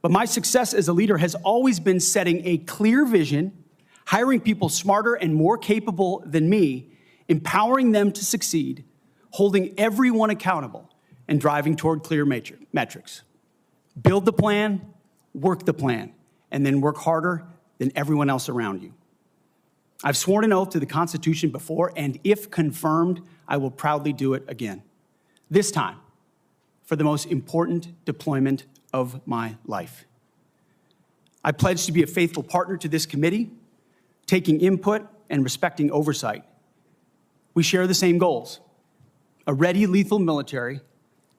But my success as a leader has always been setting a clear vision, hiring people smarter and more capable than me, empowering them to succeed, holding everyone accountable, and driving toward clear metrics. Build the plan, work the plan, and then work harder than everyone else around you. I've sworn an oath to the Constitution before, and if confirmed, I will proudly do it again. This time, for the most important deployment of my life. I pledge to be a faithful partner to this committee, taking input and respecting oversight. We share the same goals: a ready, lethal military,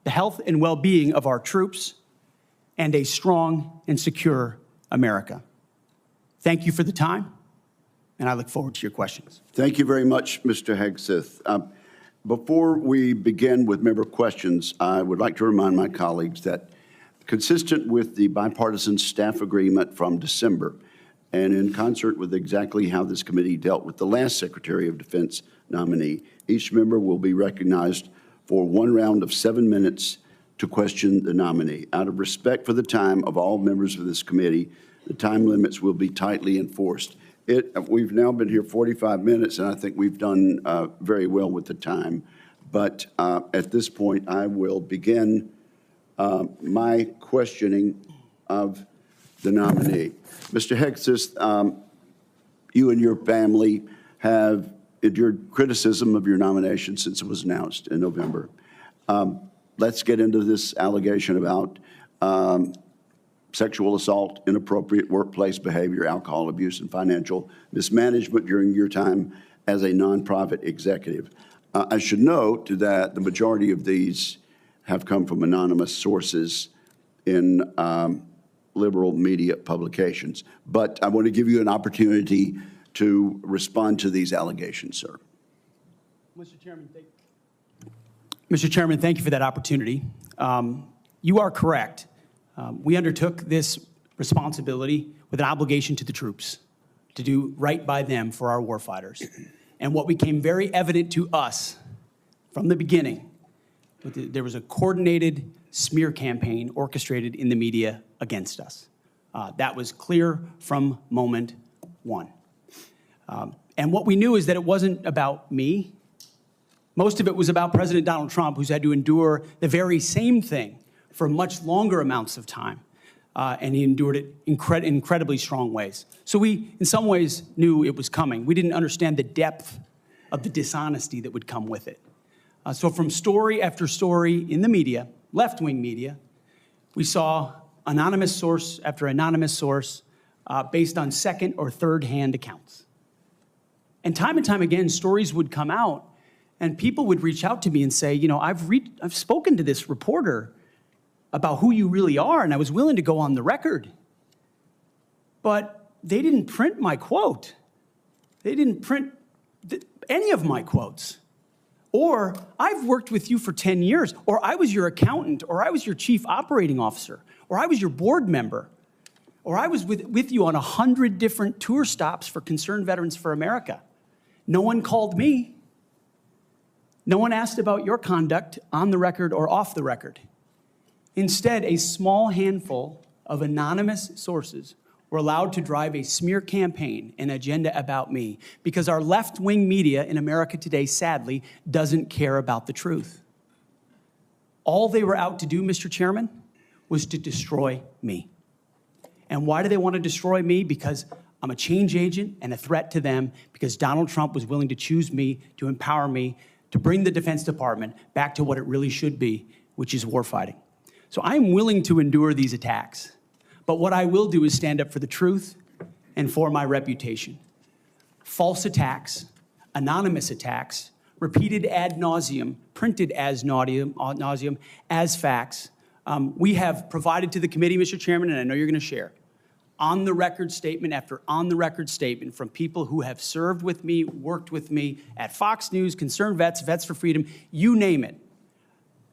the health and well-being of our troops, and a strong and secure America. Thank you for the time, and I look forward to your questions. Thank you very much, Mr. Hegseth. Before we begin with member questions, I would like to remind my colleagues that, consistent with the bipartisan staff agreement from December, and in concert with exactly how this committee dealt with the last Secretary of Defense nominee, each member will be recognized for one round of 7 minutes to question the nominee. Out of respect for the time of all members of this committee, the time limits will be tightly enforced. We've now been here 45 minutes, and I think we've done very well with the time. But at this point, I will begin my questioning of the nominee. Mr. Hegseth, you and your family have endured criticism of your nomination since it was announced in November. Let's get into this allegation about sexual assault, inappropriate workplace behavior, alcohol abuse, and financial mismanagement during your time as a nonprofit executive. I should note that the majority of these have come from anonymous sources in liberal media publications. But I want to give you an opportunity to respond to these allegations, sir. Mr. Chairman, thank you for that opportunity. You are correct. We undertook this responsibility with an obligation to the troops to do right by them for our warfighters. And what became very evident to us from the beginning, there was a coordinated smear campaign orchestrated in the media against us. That was clear from moment one. And what we knew is that it wasn't about me. Most of it was about President Donald Trump, who's had to endure the very same thing for much longer amounts of time, and he endured it in incredibly strong ways. So we, in some ways, knew it was coming. We didn't understand the depth of the dishonesty that would come with it. So from story after story in the media, left-wing media, we saw anonymous source after anonymous source based on second or third-hand accounts. And time again, stories would come out, and people would reach out to me and say, you know, I've spoken to this reporter about who you really are, and I was willing to go on the record. But they didn't print my quote. They didn't print any of my quotes. Or, I've worked with you for 10 years, or I was your accountant, or I was your chief operating officer, or I was your board member, or I was with you on 100 different tour stops for Concerned Veterans for America. No one called me. No one asked about your conduct on the record or off the record. Instead, a small handful of anonymous sources were allowed to drive a smear campaign, an agenda about me, because our left-wing media in America today, sadly, doesn't care about the truth. All they were out to do, Mr. Chairman, was to destroy me. And why do they want to destroy me? Because I'm a change agent and a threat to them, because Donald Trump was willing to choose me, to empower me, to bring the Defense Department back to what it really should be, which is warfighting. So I'm willing to endure these attacks. But what I will do is stand up for the truth and for my reputation. False attacks, anonymous attacks, repeated ad nauseum, printed as nauseum, as facts. We have provided to the committee, Mr. Chairman, and I know you're going to share, on-the-record statement after on-the-record statement from people who have served with me, worked with me at Fox News, Concerned Vets, Vets for Freedom, you name it,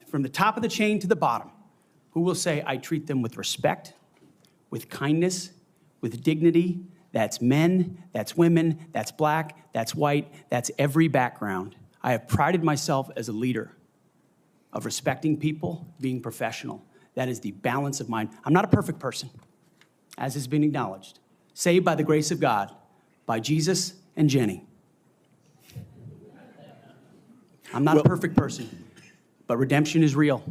from the top of the chain to the bottom, who will say, I treat them with respect, with kindness, with dignity. That's men, that's women, that's black, that's white, that's every background. I have prided myself as a leader of respecting people, being professional. That is the balance of mine. I'm not a perfect person, as has been acknowledged. Saved by the grace of God, by Jesus and Jenny. I'm not a perfect person, but redemption is real.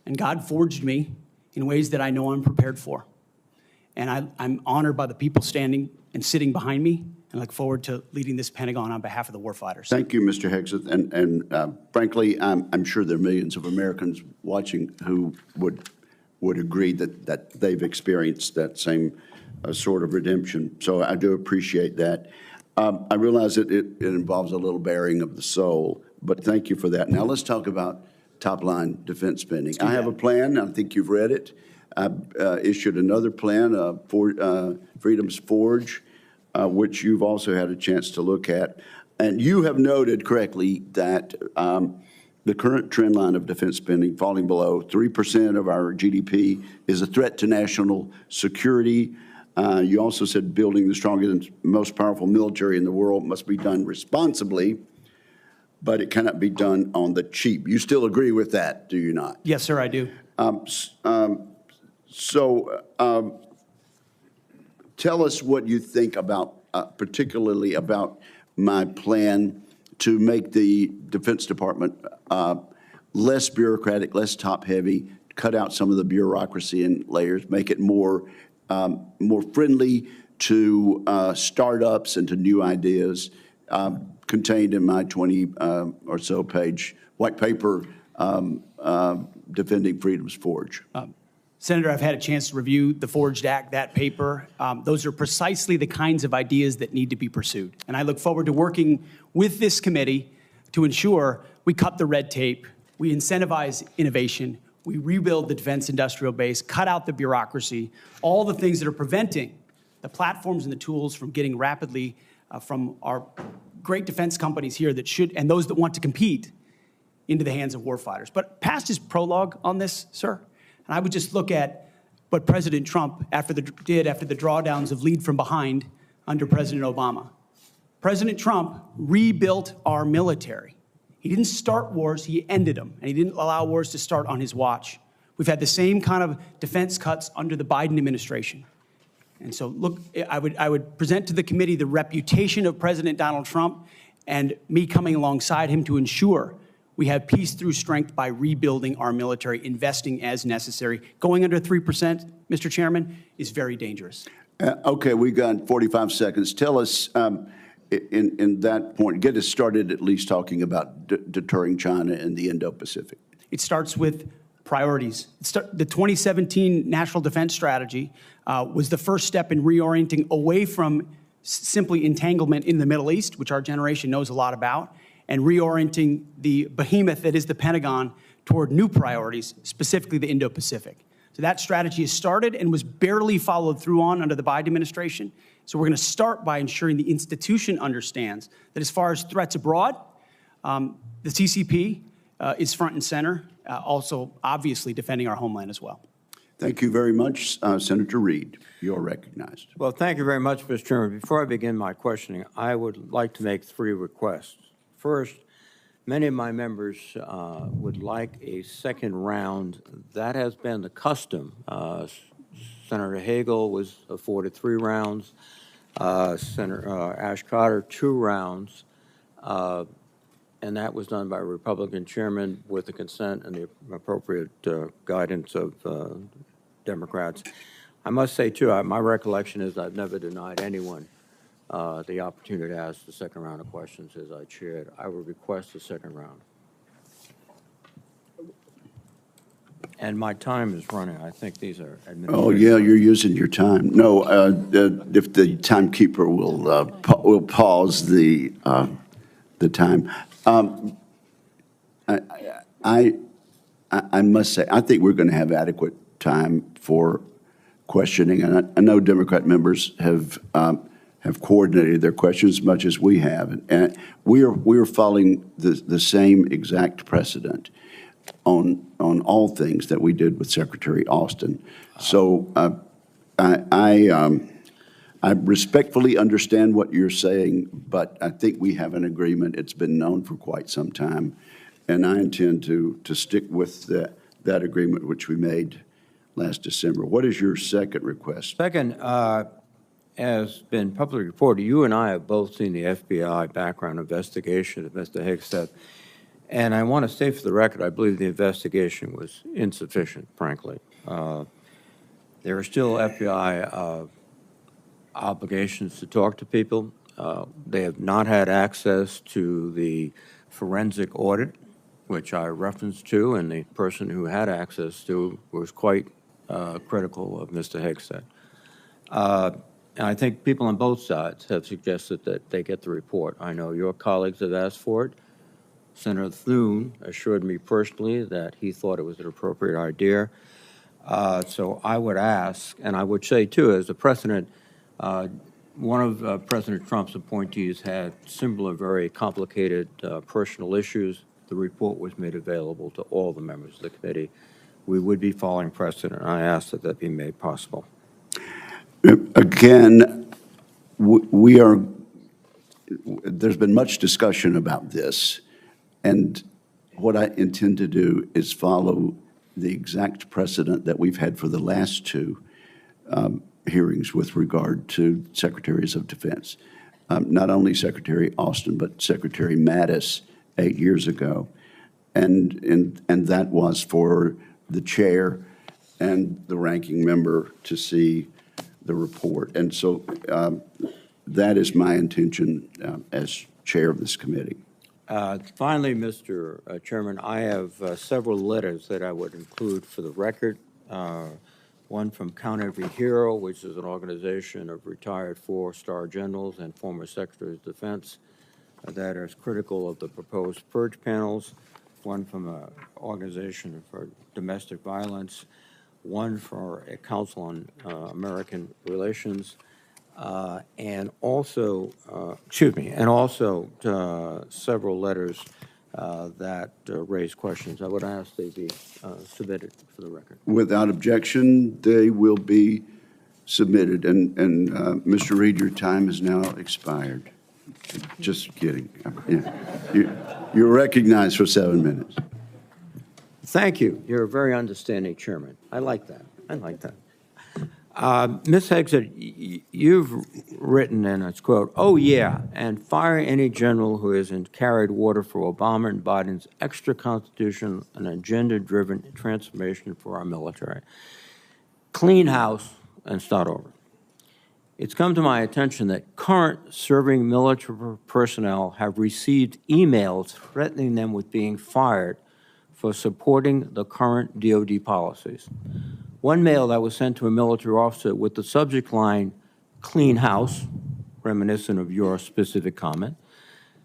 And God forged me in ways that I know I'm prepared for. And I'm honored by the people standing and sitting behind me, and look forward to leading this Pentagon on behalf of the warfighters. Thank you, Mr. Hegseth. And frankly, I'm sure there are millions of Americans watching who would agree that they've experienced that same sort of redemption. So I do appreciate that. I realize that it involves a little bearing of the soul, but thank you for that. Now let's talk about top-line defense spending. I have a plan. I think you've read it. I issued another plan for Freedom's Forge, which you've also had a chance to look at. And you have noted correctly that the current trend line of defense spending falling below 3% of our GDP is a threat to national security. You also said building the strongest and most powerful military in the world must be done responsibly, but it cannot be done on the cheap. You still agree with that, do you not? Yes, sir, I do. Tell us what you think about, particularly about my plan to make the Defense Department less bureaucratic, less top-heavy, cut out some of the bureaucracy and layers, make it more friendly to startups and to new ideas, contained in my 20 or so page white paper, Defending Freedom's Forge. Senator, I've had a chance to review the Forged Act, that paper. Those are precisely the kinds of ideas that need to be pursued. And I look forward to working with this committee to ensure we cut the red tape, we incentivize innovation, we rebuild the defense industrial base, cut out the bureaucracy, all the things that are preventing the platforms and the tools from getting rapidly from our great defense companies here that should, and those that want to compete, into the hands of warfighters. But past his prologue on this, sir, and I would just look at what President Trump did after the drawdowns of Lead from Behind under President Obama. President Trump rebuilt our military. He didn't start wars, he ended them, and he didn't allow wars to start on his watch. We've had the same kind of defense cuts under the Biden administration. And so, look, I would present to the committee the reputation of President Donald Trump and me coming alongside him to ensure we have peace through strength by rebuilding our military, investing as necessary. Going under 3%, Mr. Chairman, is very dangerous. Okay, we got 45 seconds. Tell us, in that point, get us started at least talking about deterring China and the Indo-Pacific. It starts with priorities. The 2017 National Defense Strategy was the first step in reorienting away from simply entanglement in the Middle East, which our generation knows a lot about, and reorienting the behemoth that is the Pentagon toward new priorities, specifically the Indo-Pacific. So that strategy has started and was barely followed through on under the Biden administration. So we're going to start by ensuring the institution understands that as far as threats abroad, the CCP is front and center, also obviously defending our homeland as well. Thank you very much, Senator Reed. You're recognized. Well, thank you very much, Mr. Chairman. Before I begin my questioning, I would like to make 3 requests. First, many of my members would like a second round. That has been the custom. Senator Hagel was afforded 3 rounds. Senator Ash Carter, 2 rounds. And that was done by a Republican chairman with the consent and the appropriate guidance of Democrats. I must say, too, my recollection is I've never denied anyone the opportunity to ask the second round of questions as I chaired. I would request the second round. And my time is running. I think these are administrative. Oh, yeah, you're using your time. No, if the timekeeper will pause the time. I must say, I think we're going to have adequate time for questioning, and I know Democrat members have coordinated their questions as much as we have, and we are following the same exact precedent on all things that we did with Secretary Austin. So I respectfully understand what you're saying, but I think we have an agreement. It's been known for quite some time, and I intend to stick with that agreement which we made last December. What is your second request? Second, as been publicly reported, you and I have both seen the FBI background investigation of Mr. Hegseth, and I want to say for the record, I believe the investigation was insufficient, frankly. There are still FBI obligations to talk to people. They have not had access to the forensic audit, which I referenced to, and the person who had access to was quite critical of Mr. Hegseth. And I think people on both sides have suggested that they get the report. I know your colleagues have asked for it. Senator Thune assured me personally that he thought it was an appropriate idea. So I would ask, and I would say too, as a precedent, one of President Trump's appointees had similar very complicated personal issues. The report was made available to all the members of the committee. We would be following precedent, and I ask that that be made possible. Again, there's been much discussion about this, and what I intend to do is follow the exact precedent that we've had for the last two hearings with regard to secretaries of defense. Not only Secretary Austin, but Secretary Mattis 8 years ago. And that was for the chair and the ranking member to see the report. And so that is my intention as chair of this committee. Finally, Mr. Chairman, I have several letters that I would include for the record. One from Count Every Hero, which is an organization of retired four-star generals and former secretaries of defense that is critical of the proposed purge panels. One from an organization for domestic violence. One for a Council on American Relations. And also several letters that raise questions. I would ask they be submitted for the record. Without objection, they will be submitted. And Mr. Reed, your time has now expired. Just kidding. Yeah. You're recognized for 7 minutes. Thank you. You're a very understanding chairman. I like that. I like that. Ms. Hegseth, you've written, and it's quote, "Oh yeah, and fire any general who hasn't carried water for Obama and Biden's extra constitutional and agenda-driven transformation for our military. Clean house and start over." It's come to my attention that current serving military personnel have received emails threatening them with being fired for supporting the current DOD policies. One mail that was sent to a military officer with the subject line, "Clean house," reminiscent of your specific comment,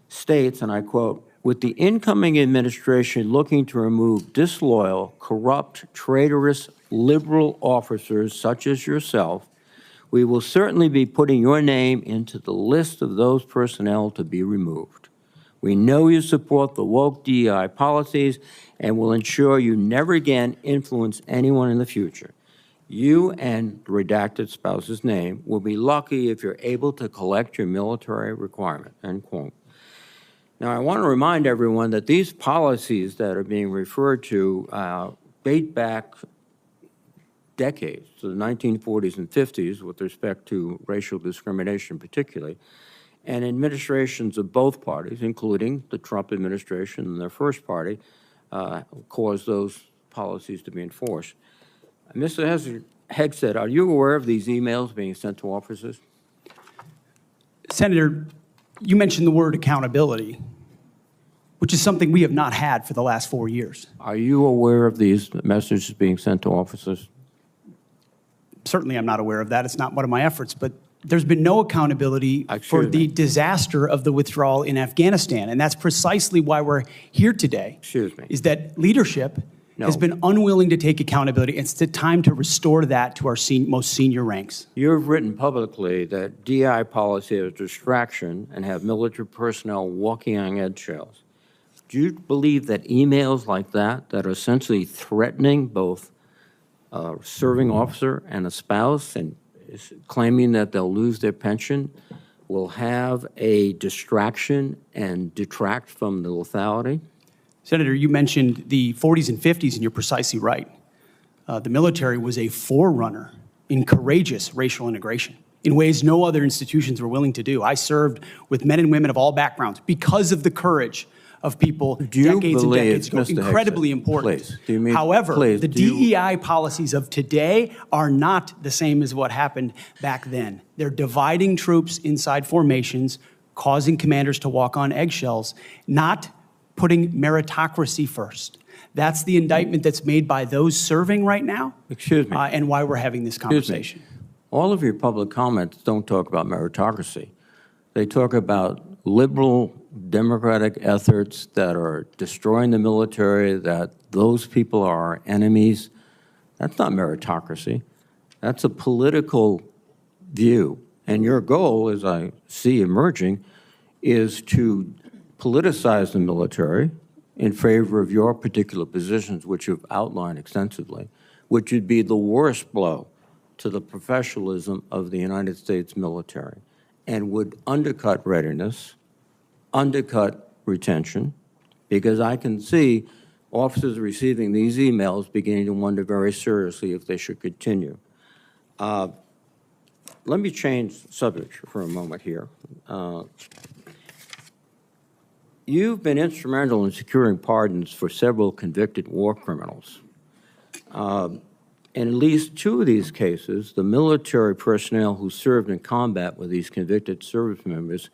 states, and I quote, "With the incoming administration looking to remove disloyal, corrupt, traitorous, liberal officers such as yourself, we will certainly be putting your name into the list of those personnel to be removed. We know you support the woke DEI policies and will ensure you never again influence anyone in the future. You and the redacted spouse's name will be lucky if you're able to collect your military requirement," end quote. Now, I want to remind everyone that these policies that are being referred to date back decades, to the 1940s and 50s with respect to racial discrimination particularly, and administrations of both parties, including the Trump administration and their first party, caused those policies to be enforced. Mr. Hegseth, are you aware of these emails being sent to officers? Senator, you mentioned the word accountability, which is something we have not had for the last 4 years. Are you aware of these messages being sent to officers? Certainly, I'm not aware of that. It's not one of my efforts, but there's been no accountability for Excuse the me. disaster of the withdrawal in Afghanistan, and that's precisely why we're here today. Excuse me. Is that leadership has No. been unwilling to take accountability. It's the time to restore that to our most senior ranks. You've written publicly that DI policy is a distraction and have military personnel walking on eggshells. Do you believe that emails like that are essentially threatening both a serving officer and a spouse and claiming that they'll lose their pension will have a distraction and detract from the lethality? Senator, you mentioned the 40s and 50s, and you're precisely right. The military was a forerunner in courageous racial integration in ways no other institutions were willing to do. I served with men and women of all backgrounds because of the courage of people Do you decades and believe, decades ago. Mr. Incredibly Hegseth, important. please, do you mean- However, please, the do you- DEI policies of today are not the same as what happened back then. They're dividing troops inside formations, causing commanders to walk on eggshells, not putting meritocracy first. That's the indictment that's made by those serving right now. Excuse me. And why we're having this Excuse me. conversation. All of your public comments don't talk about meritocracy. They talk about liberal democratic efforts that are destroying the military, that those people are our enemies. That's not meritocracy. That's a political view. And your goal, as I see emerging, is to politicize the military in favor of your particular positions, which you've outlined extensively, which would be the worst blow to the professionalism of the United States military and would undercut readiness, undercut retention, because I can see officers receiving these emails beginning to wonder very seriously if they should continue. Let me change subject for a moment here. You've been instrumental in securing pardons for several convicted war criminals. In at least two of these cases, the military personnel who served in combat with these convicted service members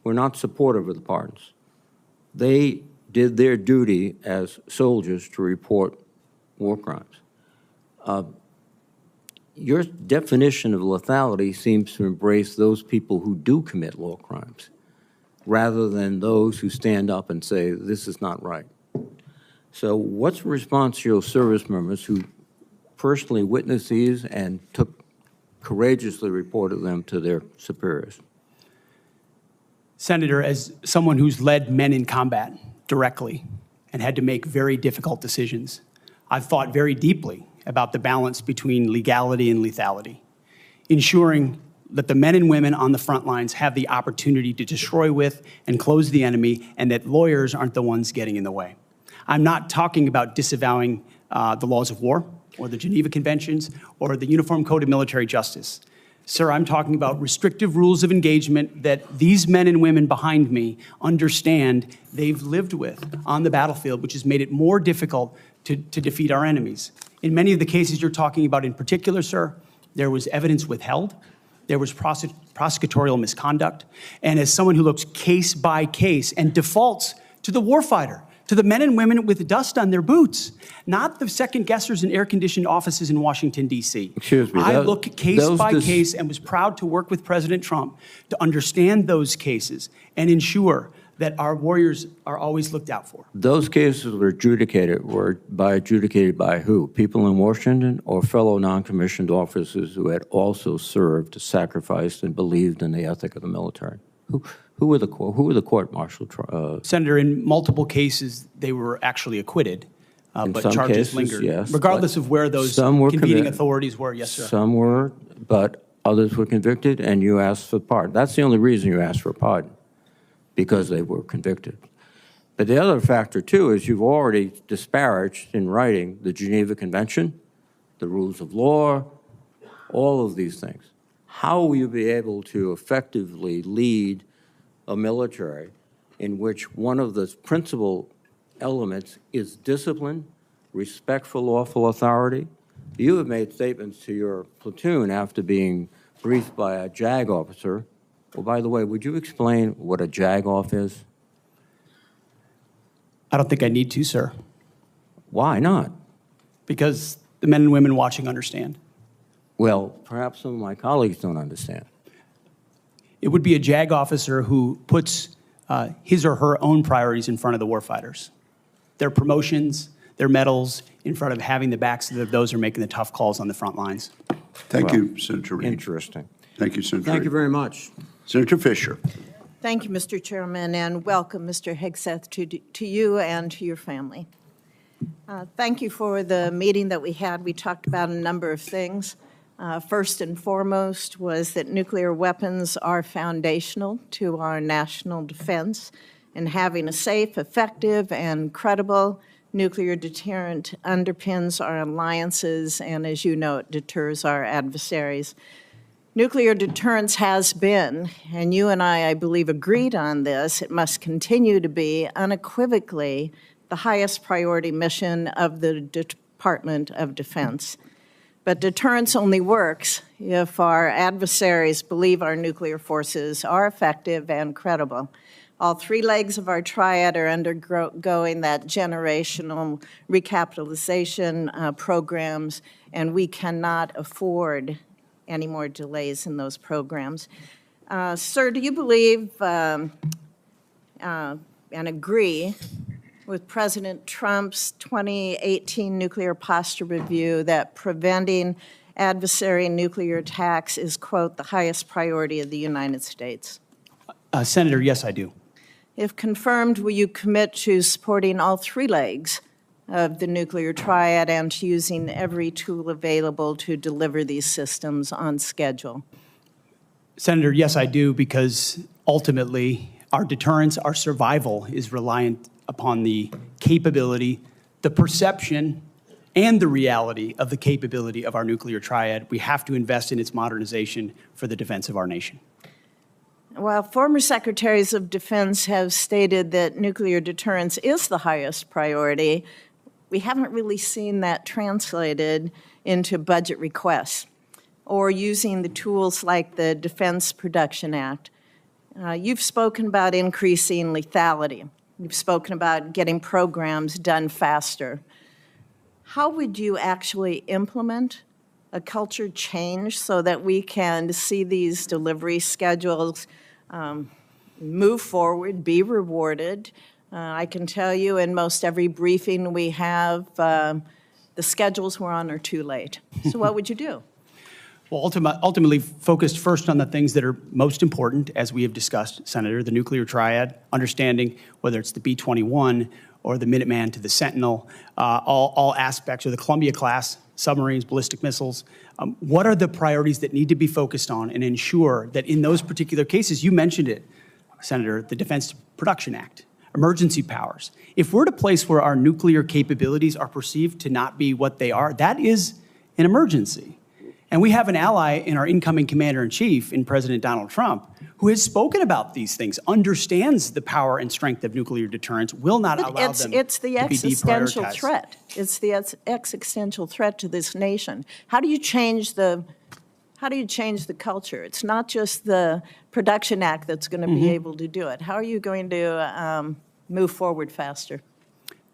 were not supportive of the pardons. They did their duty as soldiers to report war crimes. Your definition of lethality seems to embrace those people who do commit war crimes, rather than those who stand up and say, this is not right. So what's the response to your service members who personally witnessed these and courageously reported them to their superiors? Senator, as someone who's led men in combat directly and had to make very difficult decisions, I've thought very deeply about the balance between legality and lethality, ensuring that the men and women on the front lines have the opportunity to destroy with and close the enemy, and that lawyers aren't the ones getting in the way. I'm not talking about disavowing the laws of war or the Geneva Conventions or the Uniform Code of Military Justice. Sir, I'm talking about restrictive rules of engagement that these men and women behind me understand they've lived with on the battlefield, which has made it more difficult to defeat our enemies. In many of the cases you're talking about in particular, sir, there was evidence withheld, there was prosecutorial misconduct, and as someone who looks case by case and defaults to the warfighter, to the men and women with dust on their boots, not the second guessers in air-conditioned offices in Washington, D.C. Excuse me. I look case by case and was proud to work with President Trump to understand those cases and ensure that our warriors are always looked out for. Those cases were adjudicated by who? People in Washington or fellow non-commissioned officers who had also served, sacrificed, and believed in the ethic of the military? Who were the court-martial? Senator, in multiple cases, they were actually acquitted, but some charges cases, lingered. yes, Regardless but of where those some were convening convic- authorities were, yes, sir. Some were, but others were convicted, and you asked for pardon. That's the only reason you asked for pardon, because they were convicted. But the other factor, too, is you've already disparaged in writing the Geneva Convention, the rules of law, all of these things. How will you be able to effectively lead a military in which one of the principal elements is discipline, respect for lawful authority? You have made statements to your platoon after being briefed by a JAG officer. Well, by the way, would you explain what a JAG-off is? I don't think I need to, sir, Why not? because the men and women watching understand. Well, perhaps some of my colleagues don't understand. It would be a JAG officer who puts his or her own priorities in front of the warfighters. Their promotions, their medals, in front of having the backs of those who are making the tough calls on the front lines. Thank you, Senator Reed. Interesting. Thank you, Senator Thank you Reed. very much. Senator Fisher. Thank you, Mr. Chairman, and welcome, Mr. Hegseth, to you and to your family. Thank you for the meeting that we had. We talked about a number of things. First and foremost was that nuclear weapons are foundational to our national defense, and having a safe, effective, and credible nuclear deterrent underpins our alliances, and as you know, it deters our adversaries. Nuclear deterrence has been, and you and I believe, agreed on this, it must continue to be unequivocally the highest priority mission of the Department of Defense. But deterrence only works if our adversaries believe our nuclear forces are effective and credible. All three legs of our triad are undergoing that generational recapitalization programs, and we cannot afford any more delays in those programs. Sir, do you believe and agree with President Trump's 2018 nuclear posture review that preventing adversary nuclear attacks is, quote, the highest priority of the United States? Senator, yes, I do. If confirmed, will you commit to supporting all three legs of the nuclear triad and to using every tool available to deliver these systems on schedule? Senator, yes, I do, because ultimately our deterrence, our survival is reliant upon the capability, the perception, and the reality of the capability of our nuclear triad. We have to invest in its modernization for the defense of our nation. While former secretaries of defense have stated that nuclear deterrence is the highest priority, we haven't really seen that translated into budget requests or using the tools like the Defense Production Act. You've spoken about increasing lethality. You've spoken about getting programs done faster. How would you actually implement a culture change so that we can see these delivery schedules move forward, be rewarded? I can tell you in most every briefing we have, the schedules we're on are too late. So what would you do? Well, ultimately focused first on the things that are most important, as we have discussed, Senator, the nuclear triad, understanding whether it's the B-21 or the Minuteman to the Sentinel, all aspects, or the Columbia-class submarines, ballistic missiles. What are the priorities that need to be focused on and ensure that in those particular cases, you mentioned it, Senator, the Defense Production Act, emergency powers. If we're at a place where our nuclear capabilities are perceived to not be what they are, that is an emergency. And we have an ally in our incoming commander-in-chief, in President Donald Trump, who has spoken about these things, understands the power and strength of nuclear deterrence, will not allow them It's the to be existential deprioritized. threat. It's the existential threat to this nation. How do you change the culture? It's not just the Production Act that's going to be able to do it. How are you going to move forward faster?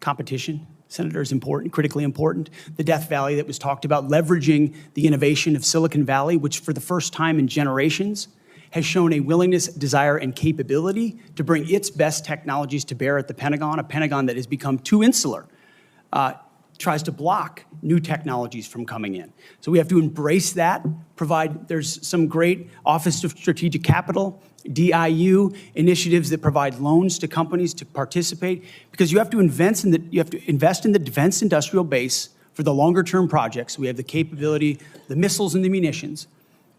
Competition, Senator, is important, critically important. The Death Valley that was talked about, leveraging the innovation of Silicon Valley, which for the first time in generations has shown a willingness, desire, and capability to bring its best technologies to bear at the Pentagon, a Pentagon that has become too insular, tries to block new technologies from coming in. So we have to embrace that, there's some great Office of Strategic Capital, DIU initiatives that provide loans to companies to participate, because you have to invest in the defense industrial base for the longer term projects. We have the capability, the missiles and the munitions,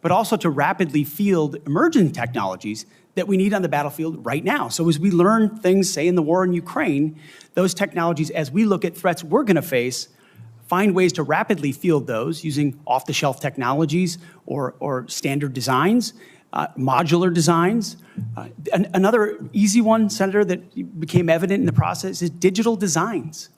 but also to rapidly field emerging technologies that we need on the battlefield right now. So as we learn things, say in the war in Ukraine, those technologies, as we look at threats we're going to face, find ways to rapidly field those using off-the-shelf technologies or standard designs, modular designs. Another easy one, Senator, that became evident in the process is digital designs.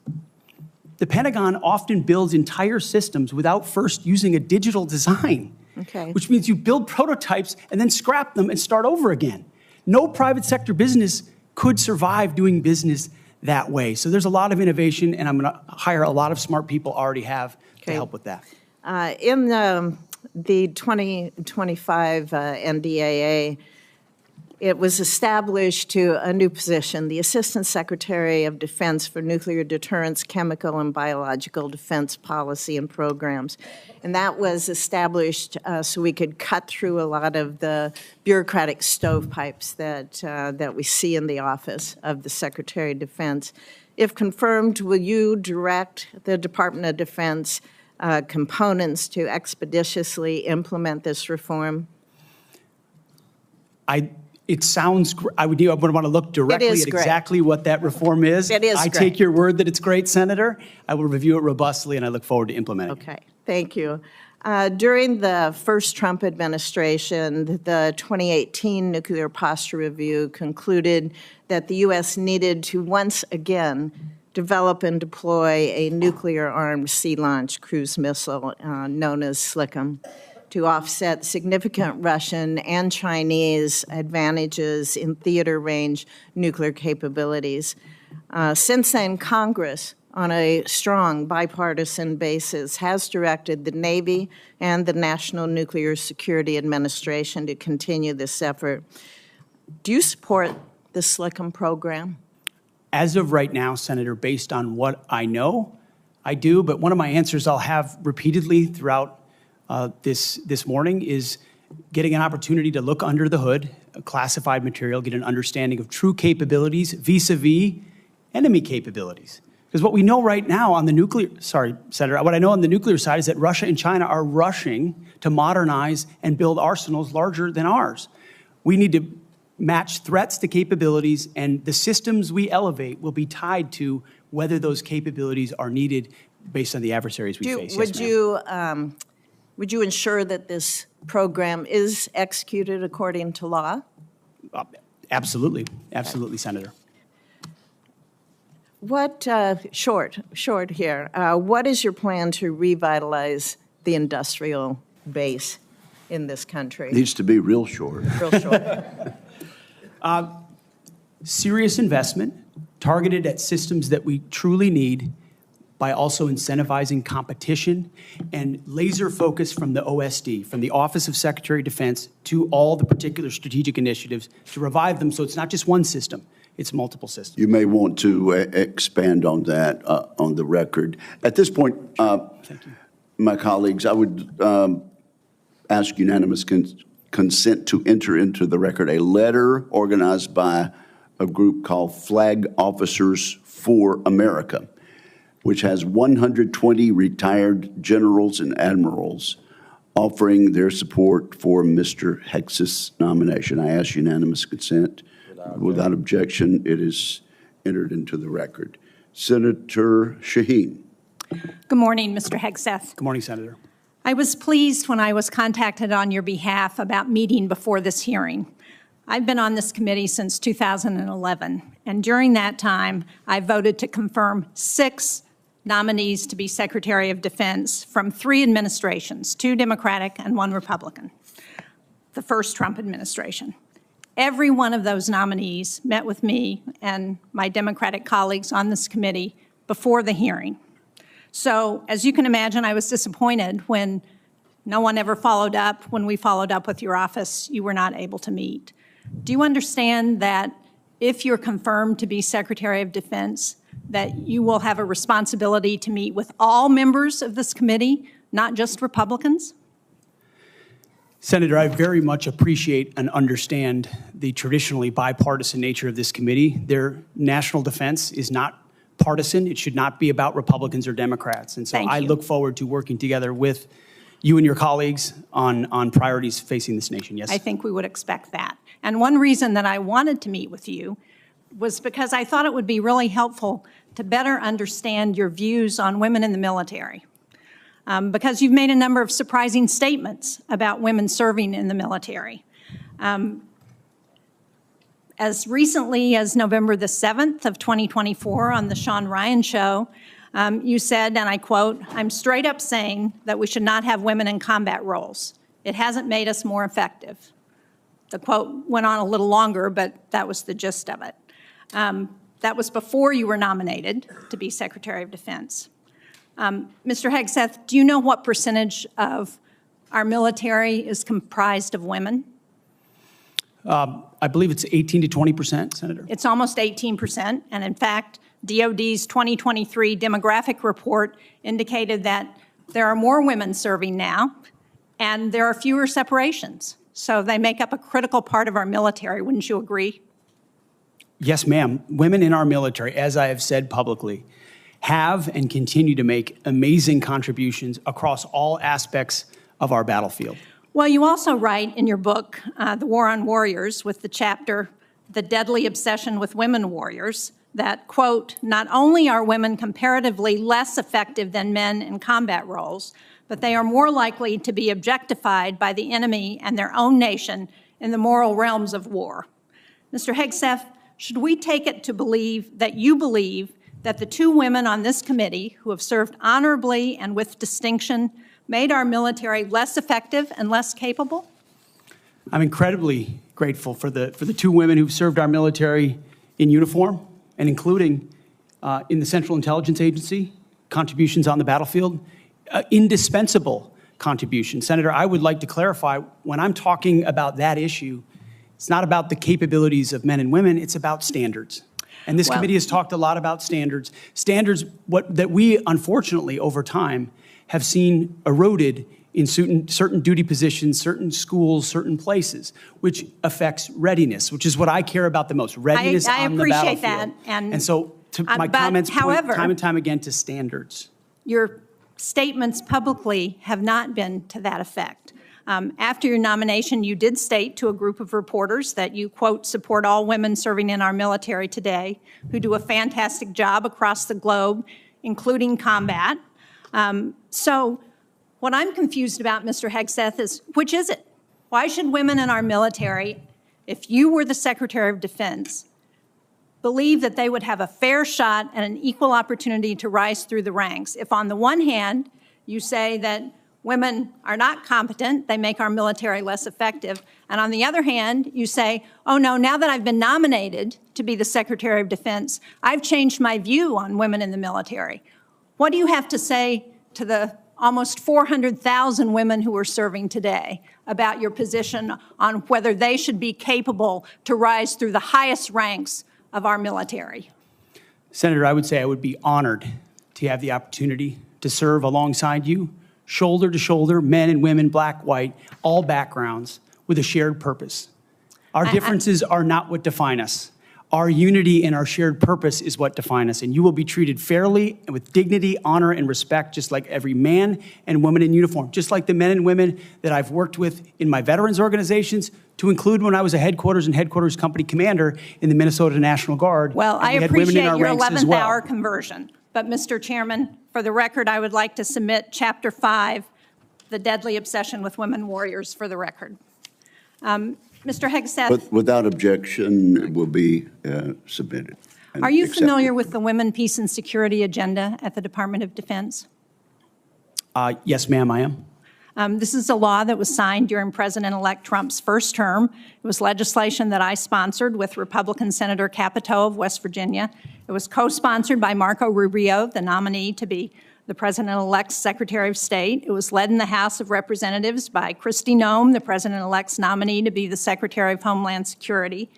The Pentagon often builds entire systems without first using a digital design. Okay. Which means you build prototypes and then scrap them and start over again. No private sector business could survive doing business that way. So there's a lot of innovation, and I'm going to hire a lot of smart people already have to help with that. In the 2025 NDAA, it was established to a new position, the Assistant Secretary of Defense for Nuclear Deterrence, Chemical and Biological Defense Policy and Programs. And that was established so we could cut through a lot of the bureaucratic stovepipes that we see in the office of the Secretary of Defense. If confirmed, will you direct the Department of Defense components to expeditiously implement this reform? It sounds, I would want to look directly at exactly what that reform is. It is I great. take your word that it's great, Senator. I will review it robustly, and I look forward to implementing it. Okay, thank you. During the first Trump administration, the 2018 Nuclear Posture Review concluded that the U.S. needed to once again develop and deploy a nuclear-armed sea-launched cruise missile known as SLICM to offset significant Russian and Chinese advantages in theater-range nuclear capabilities. Since then, Congress, on a strong bipartisan basis, has directed the Navy and the National Nuclear Security Administration to continue this effort. Do you support the SLICM program? As of right now, Senator, based on what I know, I do, but one of my answers I'll have repeatedly throughout this morning is getting an opportunity to look under the hood, classified material, get an understanding of true capabilities vis-a-vis enemy capabilities. Because what we know right now on the nuclear, Senator, what I know on the nuclear side is that Russia and China are rushing to modernize and build arsenals larger than ours. We need to match threats to capabilities, and the systems we elevate will be tied to whether those capabilities are needed based on the adversaries we face. Yes, ma'am. Would you ensure that this program is executed according to law? Absolutely. Absolutely, Senator. What, short here, what is your plan to revitalize the industrial base in this country? Needs to be real short. Real short. Serious investment targeted at systems that we truly need by also incentivizing competition and laser focus from the OSD, from the Office of Secretary of Defense, to all the particular strategic initiatives to revive them so it's not just one system, it's multiple systems. You may want to expand on that on the record. At this point, my colleagues, I would ask unanimous consent to enter into the record a letter organized by a group called Flag Officers for America, which has 120 retired generals and admirals offering their support for Mr. Hegseth's nomination. I ask unanimous consent. Without objection, it is entered into the record. Senator Shaheen. Good morning, Mr. Hegseth. Good morning, Senator. I was pleased when I was contacted on your behalf about meeting before this hearing. I've been on this committee since 2011, and during that time, I voted to confirm 6 nominees to be Secretary of Defense from 3 administrations, 2 Democratic and 1 Republican, the first Trump administration. Every one of those nominees met with me and my Democratic colleagues on this committee before the hearing. So, as you can imagine, I was disappointed when no one ever followed up. When we followed up with your office, you were not able to meet. Do you understand that if you're confirmed to be Secretary of Defense, that you will have a responsibility to meet with all members of this committee, not just Republicans? Senator, I very much appreciate and understand the traditionally bipartisan nature of this committee. Their national defense is not partisan. It should not be about Republicans or Democrats. And so I look forward to working together with you and your colleagues on priorities facing this nation. Yes. I think we would expect that. And one reason that I wanted to meet with you was because I thought it would be really helpful to better understand your views on women in the military. Because you've made a number of surprising statements about women serving in the military. As recently as November the 7th of 2024 on the Sean Ryan Show, you said, and I quote, "I'm straight up saying that we should not have women in combat roles. It hasn't made us more effective." The quote went on a little longer, but that was the gist of it. That was before you were nominated to be Secretary of Defense. Mr. Hegseth, do you know what percentage of our military is comprised of women? I believe it's 18 to 20%, Senator. It's almost 18%, and in fact, DOD's 2023 demographic report indicated that there are more women serving now, and there are fewer separations. So they make up a critical part of our military, wouldn't you agree? Yes, ma'am. Women in our military, as I have said publicly, have and continue to make amazing contributions across all aspects of our battlefield. Well, you also write in your book, The War on Warriors, with the chapter, The Deadly Obsession with Women Warriors, that, quote, "Not only are women comparatively less effective than men in combat roles, but they are more likely to be objectified by the enemy and their own nation in the moral realms of war. Mr. Hegseth, should we take it to believe that you believe that the two women on this committee who have served honorably and with distinction made our military less effective and less capable? I'm incredibly grateful for the two women who've served our military in uniform and including in the Central Intelligence Agency, contributions on the battlefield, indispensable contributions. Senator, I would like to clarify, when I'm talking about that issue, it's not about the capabilities of men and women, it's about standards. And this committee has talked a lot about standards. Standards that we, unfortunately, over time, have seen eroded in certain duty positions, certain schools, certain places, which affects readiness, which is what I care about the most, readiness on the battlefield. I appreciate that. And so my comments point time and time again to standards. Your statements publicly have not been to that effect. After your nomination, you did state to a group of reporters that you, quote, support all women serving in our military today who do a fantastic job across the globe, including combat. So what I'm confused about, Mr. Hegseth, is which is it? Why should women in our military, if you were the Secretary of Defense, believe that they would have a fair shot and an equal opportunity to rise through the ranks if on the one hand you say that women are not competent, they make our military less effective, and on the other hand you say, oh no, now that I've been nominated to be the Secretary of Defense, I've changed my view on women in the military. What do you have to say to the almost 400,000 women who are serving today about your position on whether they should be capable to rise through the highest ranks of our military? Senator, I would say I would be honored to have the opportunity to serve alongside you, shoulder to shoulder, men and women, black, white, all backgrounds, with a shared purpose. Our differences are not what define us. Our unity and our shared purpose is what define us, and you will be treated fairly and with dignity, honor, and respect, just like every man and woman in uniform, just like the men and women that I've worked with in my veterans organizations, to include when I was a headquarters and headquarters company commander in the Minnesota National Guard. Well, I appreciate your 11th well. hour conversion, but Mr. Chairman, for the record, I would like to submit Chapter 5, The Deadly Obsession with Women Warriors, for the record. Mr. Hegseth, Without objection, it will be submitted. and are you accepted. familiar with the Women, Peace, and Security agenda at the Department of Defense? Yes, ma'am, I am. This is a law that was signed during President-elect Trump's first term. It was legislation that I sponsored with Republican Senator Capito of West Virginia. It was co-sponsored by Marco Rubio, the nominee to be the President-elect's Secretary of State. It was led in the House of Representatives by Kristi Noem, the President-elect's nominee to be the Secretary of Homeland Security.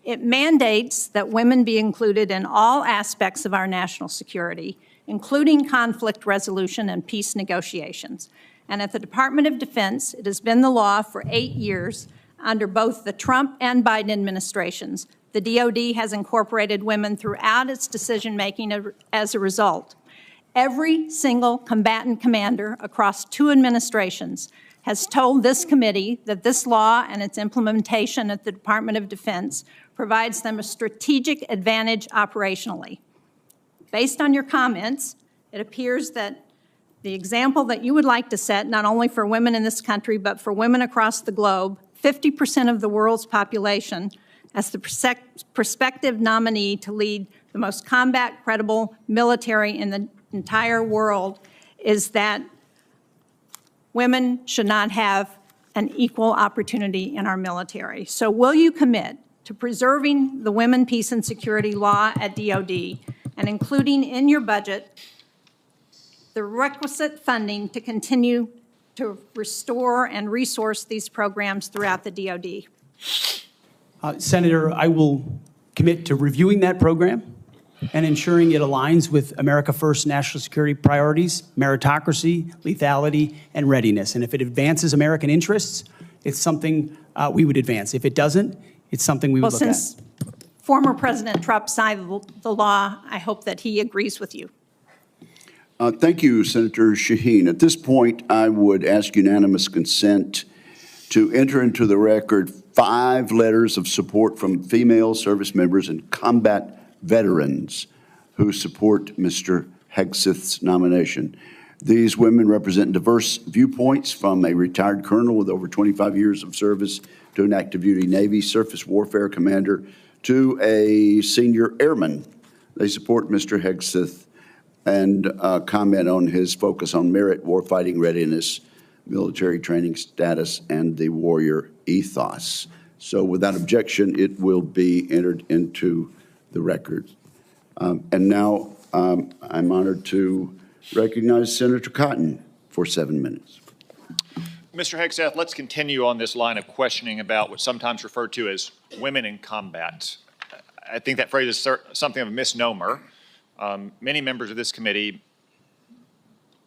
It mandates that women be included in all aspects of our national security, including conflict resolution and peace negotiations. And at the Department of Defense, it has been the law for 8 years under both the Trump and Biden administrations. The DoD has incorporated women throughout its decision-making as a result. Every single combatant commander across 2 administrations has told this committee that this law and its implementation at the Department of Defense provides them a strategic advantage operationally. Based on your comments, it appears that the example that you would like to set, not only for women in this country, but for women across the globe, 50% of the world's population, as the prospective nominee to lead the most combat-credible military in the entire world, is that women should not have an equal opportunity in our military. So will you commit to preserving the Women, Peace, and Security law at DoD and including in your budget the requisite funding to continue to restore and resource these programs throughout the DoD? Senator, I will commit to reviewing that program and ensuring it aligns with America First national security priorities, meritocracy, lethality, and readiness. And if it advances American interests, it's something we would advance. If it doesn't, it's something we would look at. Well, since former President Trump signed the law, I hope that he agrees with you. Thank you, Senator Shaheen. At this point, I would ask unanimous consent to enter into the record 5 letters of support from female service members and combat veterans who support Mr. Hegseth's nomination. These women represent diverse viewpoints, from a retired colonel with over 25 years of service to an active duty Navy surface warfare commander to a senior airman. They support Mr. Hegseth and comment on his focus on merit, warfighting readiness, military training status, and the warrior ethos. So without objection, it will be entered into the record. And now I'm honored to recognize Senator Cotton for 7 minutes. Mr. Hegseth, let's continue on this line of questioning about what's sometimes referred to as women in combat. I think that phrase is something of a misnomer. Many members of this committee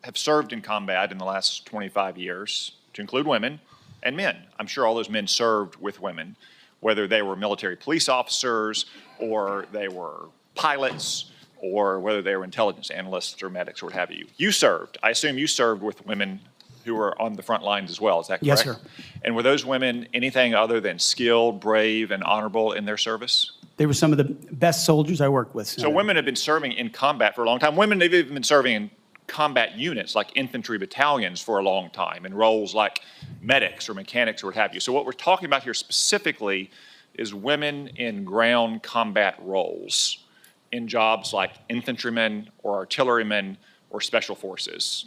have served in combat in the last 25 years, to include women and men. I'm sure all those men served with women, whether they were military police officers or they were pilots or whether they were intelligence analysts or medics or what have you. You served. I assume you served with women who were on the front lines as well. Is that correct? Yes, sir. And were those women anything other than skilled, brave, and honorable in their service? They were some of the best soldiers I worked with. So women have been serving in combat for a long time. Women have even been serving in combat units like infantry battalions for a long time in roles like medics or mechanics or what have you. So what we're talking about here specifically is women in ground combat roles in jobs like infantrymen or artillerymen or special forces.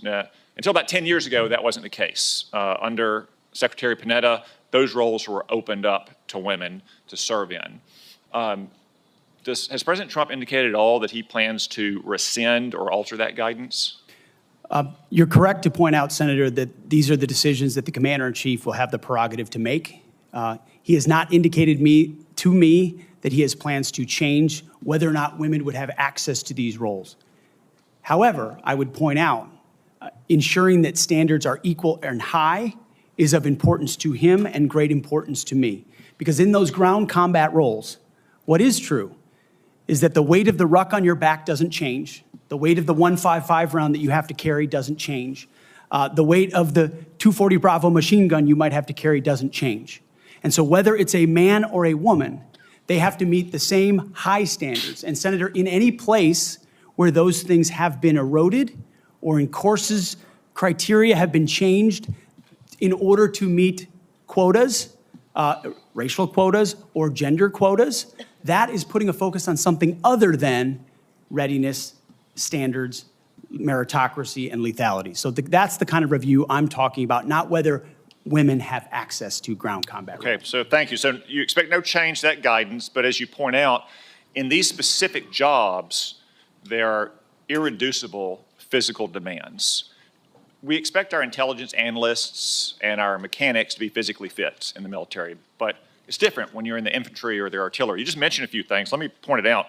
Until about 10 years ago, that wasn't the case. Under Secretary Panetta, those roles were opened up to women to serve in. Has President Trump indicated at all that he plans to rescind or alter that guidance? You're correct to point out, Senator, that these are the decisions that the Commander-in-Chief will have the prerogative to make. He has not indicated to me that he has plans to change whether or not women would have access to these roles. However, I would point out, ensuring that standards are equal and high is of importance to him and great importance to me. Because in those ground combat roles, what is true is that the weight of the ruck on your back doesn't change. The weight of the .155 round that you have to carry doesn't change. The weight of the .240 Bravo machine gun you might have to carry doesn't change. And so whether it's a man or a woman, they have to meet the same high standards. And Senator, in any place where those things have been eroded or in courses, criteria have been changed in order to meet quotas, racial quotas or gender quotas, that is putting a focus on something other than readiness, standards, meritocracy, and lethality. So that's the kind of review I'm talking about, not whether women have access to ground combat. Okay, so thank you. So you expect no change to that guidance, but as you point out, in these specific jobs, there are irreducible physical demands. We expect our intelligence analysts and our mechanics to be physically fit in the military, but it's different when you're in the infantry or the artillery. You just mentioned a few things. Let me point it out.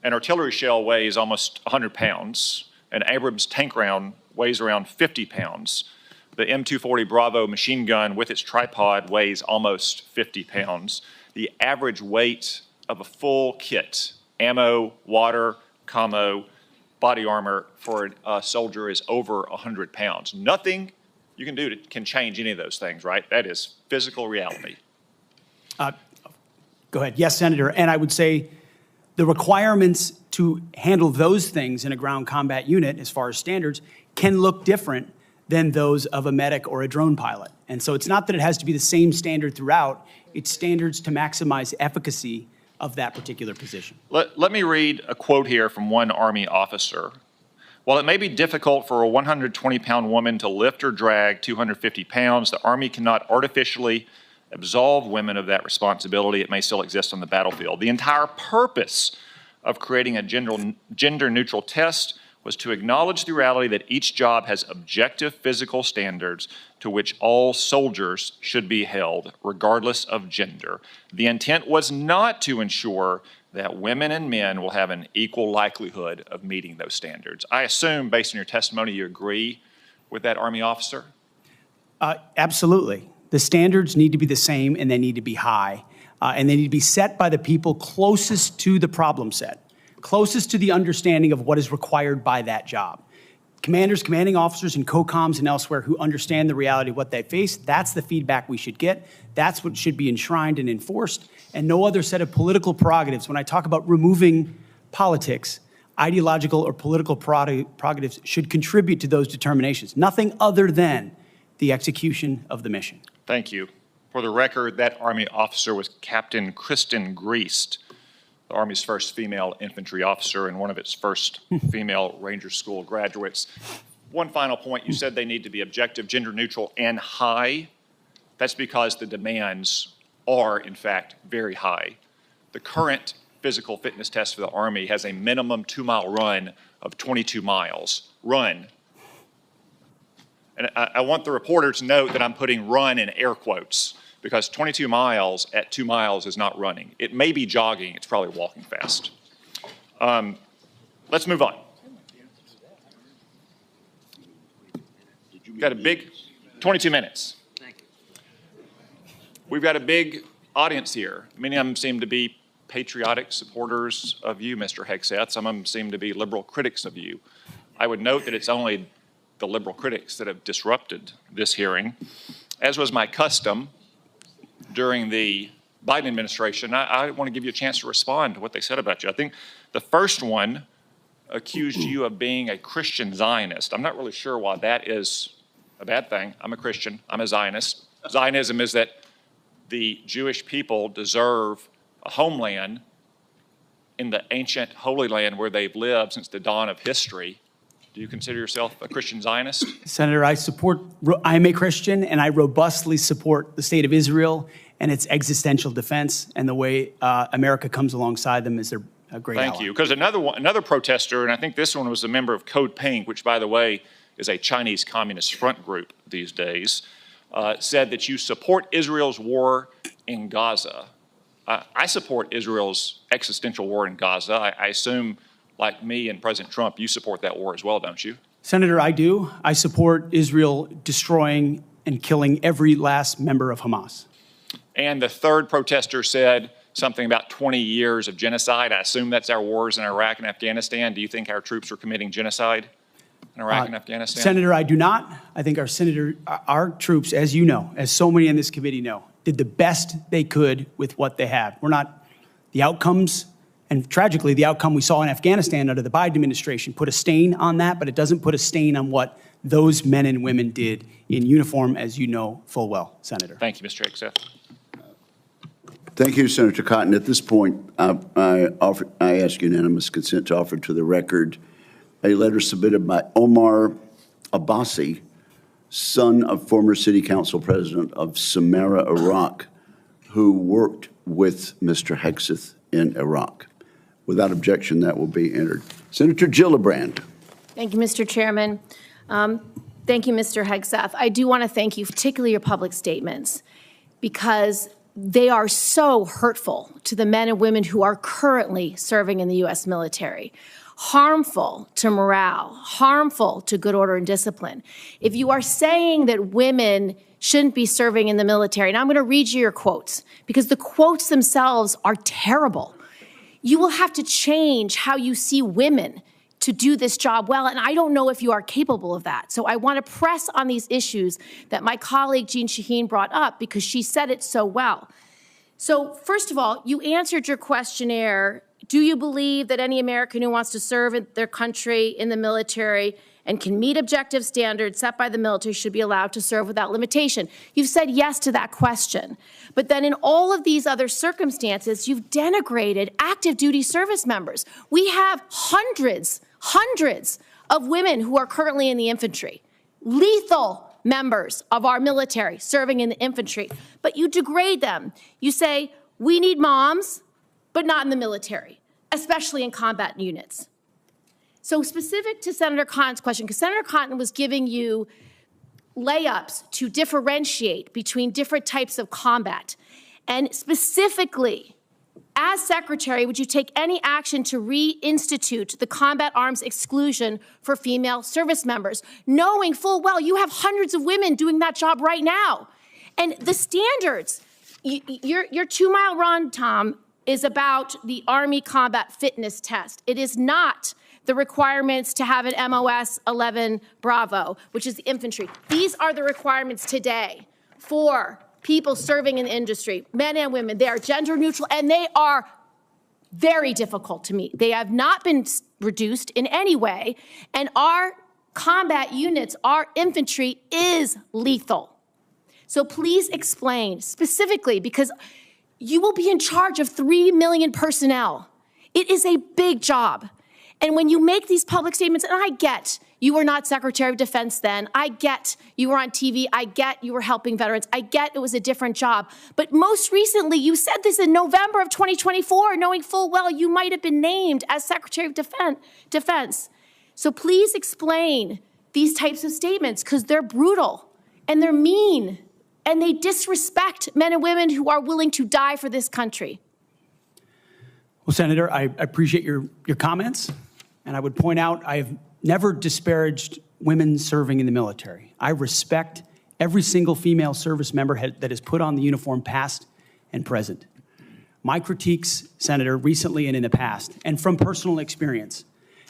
An artillery shell weighs almost 100 pounds. An Abrams tank round weighs around 50 pounds. The M240 Bravo machine gun with its tripod weighs almost 50 pounds. The average weight of a full kit, ammo, water, commo, body armor for a soldier is over 100 pounds. Nothing you can do can change any of those things, right? That is physical reality. Go ahead. Yes, Senator. And I would say the requirements to handle those things in a ground combat unit, as far as standards, can look different than those of a medic or a drone pilot. And so it's not that it has to be the same standard throughout, it's standards to maximize efficacy of that particular position. Let me read a quote here from one Army officer. While it may be difficult for a 120-pound woman to lift or drag 250 pounds, the Army cannot artificially absolve women of that responsibility. It may still exist on the battlefield. The entire purpose of creating a gender-neutral test was to acknowledge the reality that each job has objective physical standards to which all soldiers should be held, regardless of gender. The intent was not to ensure that women and men will have an equal likelihood of meeting those standards. I assume, based on your testimony, you agree with that Army officer? Absolutely. The standards need to be the same and they need to be high. And they need to be set by the people closest to the problem set, closest to the understanding of what is required by that job. Commanders, commanding officers, and COCOMs and elsewhere who understand the reality of what they face, that's the feedback we should get. That's what should be enshrined and enforced, and no other set of political prerogatives. When I talk about removing politics, ideological or political prerogatives should contribute to those determinations, nothing other than the execution of the mission. Thank you. For the record, that Army officer was Captain Kristen Griest, the Army's first female infantry officer and one of its first female Ranger School graduates. One final point, you said they need to be objective, gender neutral, and high. That's because the demands are, in fact, very high. The current physical fitness test for the Army has a minimum 2-mile run of 22 miles. Run. And I want the reporter to note that I'm putting run in air quotes, because 22 miles at 2 miles is not running. It may be jogging, it's probably walking fast. Let's move on. Got a big, 22 minutes. We've got a big audience here. Many of them seem to be patriotic supporters of you, Mr. Hegseth. Some of them seem to be liberal critics of you. I would note that it's only the liberal critics that have disrupted this hearing. As was my custom during the Biden administration, I want to give you a chance to respond to what they said about you. I think the first one accused you of being a Christian Zionist. I'm not really sure why that is a bad thing. I'm a Christian. I'm a Zionist. Zionism is that the Jewish people deserve a homeland in the ancient Holy Land where they've lived since the dawn of history. Do you consider yourself a Christian Zionist? Senator, I'm a Christian, and I robustly support the state of Israel and its existential defense, and the way America comes alongside them is their great ally. Thank you. Because another protester, and I think this one was a member of Code Pink, which, by the way, is a Chinese Communist front group these days, said that you support Israel's war in Gaza. I support Israel's existential war in Gaza. I assume, like me and President Trump, you support that war as well, don't you? Senator, I do. I support Israel destroying and killing every last member of Hamas. And the third protester said something about 20 years of genocide. I assume that's our wars in Iraq and Afghanistan. Do you think our troops are committing genocide in Iraq and Afghanistan? Senator, I do not. I think our troops, as you know, as so many in this committee know, did the best they could with what they had. We're not, the outcomes, and tragically, the outcome we saw in Afghanistan under the Biden administration put a stain on that, but it doesn't put a stain on what those men and women did in uniform, as you know full well, Senator. Thank you, Mr. Hegseth. Thank you, Senator Cotton. At this point, I ask unanimous consent to offer to the record a letter submitted by Omar Abbasi, son of former city council president of Samarra, Iraq, who worked with Mr. Hegseth in Iraq. Without objection, that will be entered. Senator Gillibrand. Thank you, Mr. Chairman. Thank you, Mr. Hegseth. I do want to thank you, particularly your public statements, because they are so hurtful to the men and women who are currently serving in the U.S. military, harmful to morale, harmful to good order and discipline. If you are saying that women shouldn't be serving in the military, and I'm going to read you your quotes, because the quotes themselves are terrible. You will have to change how you see women to do this job well, and I don't know if you are capable of that. So I want to press on these issues that my colleague Jeanne Shaheen brought up, because she said it so well. So first of all, you answered your questionnaire. Do you believe that any American who wants to serve in their country in the military and can meet objective standards set by the military should be allowed to serve without limitation? You've said yes to that question. But then in all of these other circumstances, you've denigrated active duty service members. We have hundreds of women who are currently in the infantry, lethal members of our military serving in the infantry, but you degrade them. You say, we need moms, but not in the military, especially in combat units. So specific to Senator Cotton's question, because Senator Cotton was giving you layups to differentiate between different types of combat. And specifically, as Secretary, would you take any action to reinstitute the combat arms exclusion for female service members, knowing full well you have hundreds of women doing that job right now? And the standards, your 2-mile run, Tom, is about the Army Combat Fitness Test. It is not the requirements to have an MOS 11 Bravo, which is the infantry. These are the requirements today for people serving in the industry, men and women. They are gender neutral, and they are very difficult to meet. They have not been reduced in any way, and our combat units, our infantry is lethal. So please explain specifically, because you will be in charge of 3 million personnel. It is a big job. And when you make these public statements, and I get you were not Secretary of Defense then, I get you were on TV, I get you were helping veterans, I get it was a different job. But most recently, you said this in November of 2024, knowing full well you might have been named as Secretary of Defense. So please explain these types of statements, because they're brutal and they're mean and they disrespect men and women who are willing to die for this country. Well, Senator, I appreciate your comments, and I would point out I've never disparaged women serving in the military. I respect every single female service member that has put on the uniform, past and present. My critiques, Senator, recently and in the past, and from personal experience,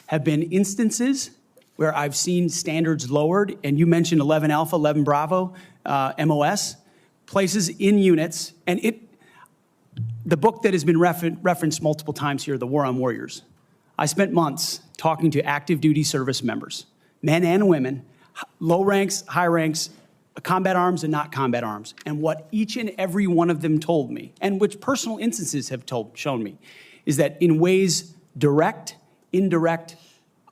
have been instances where I've seen standards lowered, and you mentioned 11 Alpha, 11 Bravo, MOS, places in units, and the book that has been referenced multiple times here, The War on Warriors. I spent months talking to active duty service members, men and women, low ranks, high ranks, combat arms and not combat arms. And what each and every one of them told me, and which personal instances have shown me, is that in ways direct, indirect,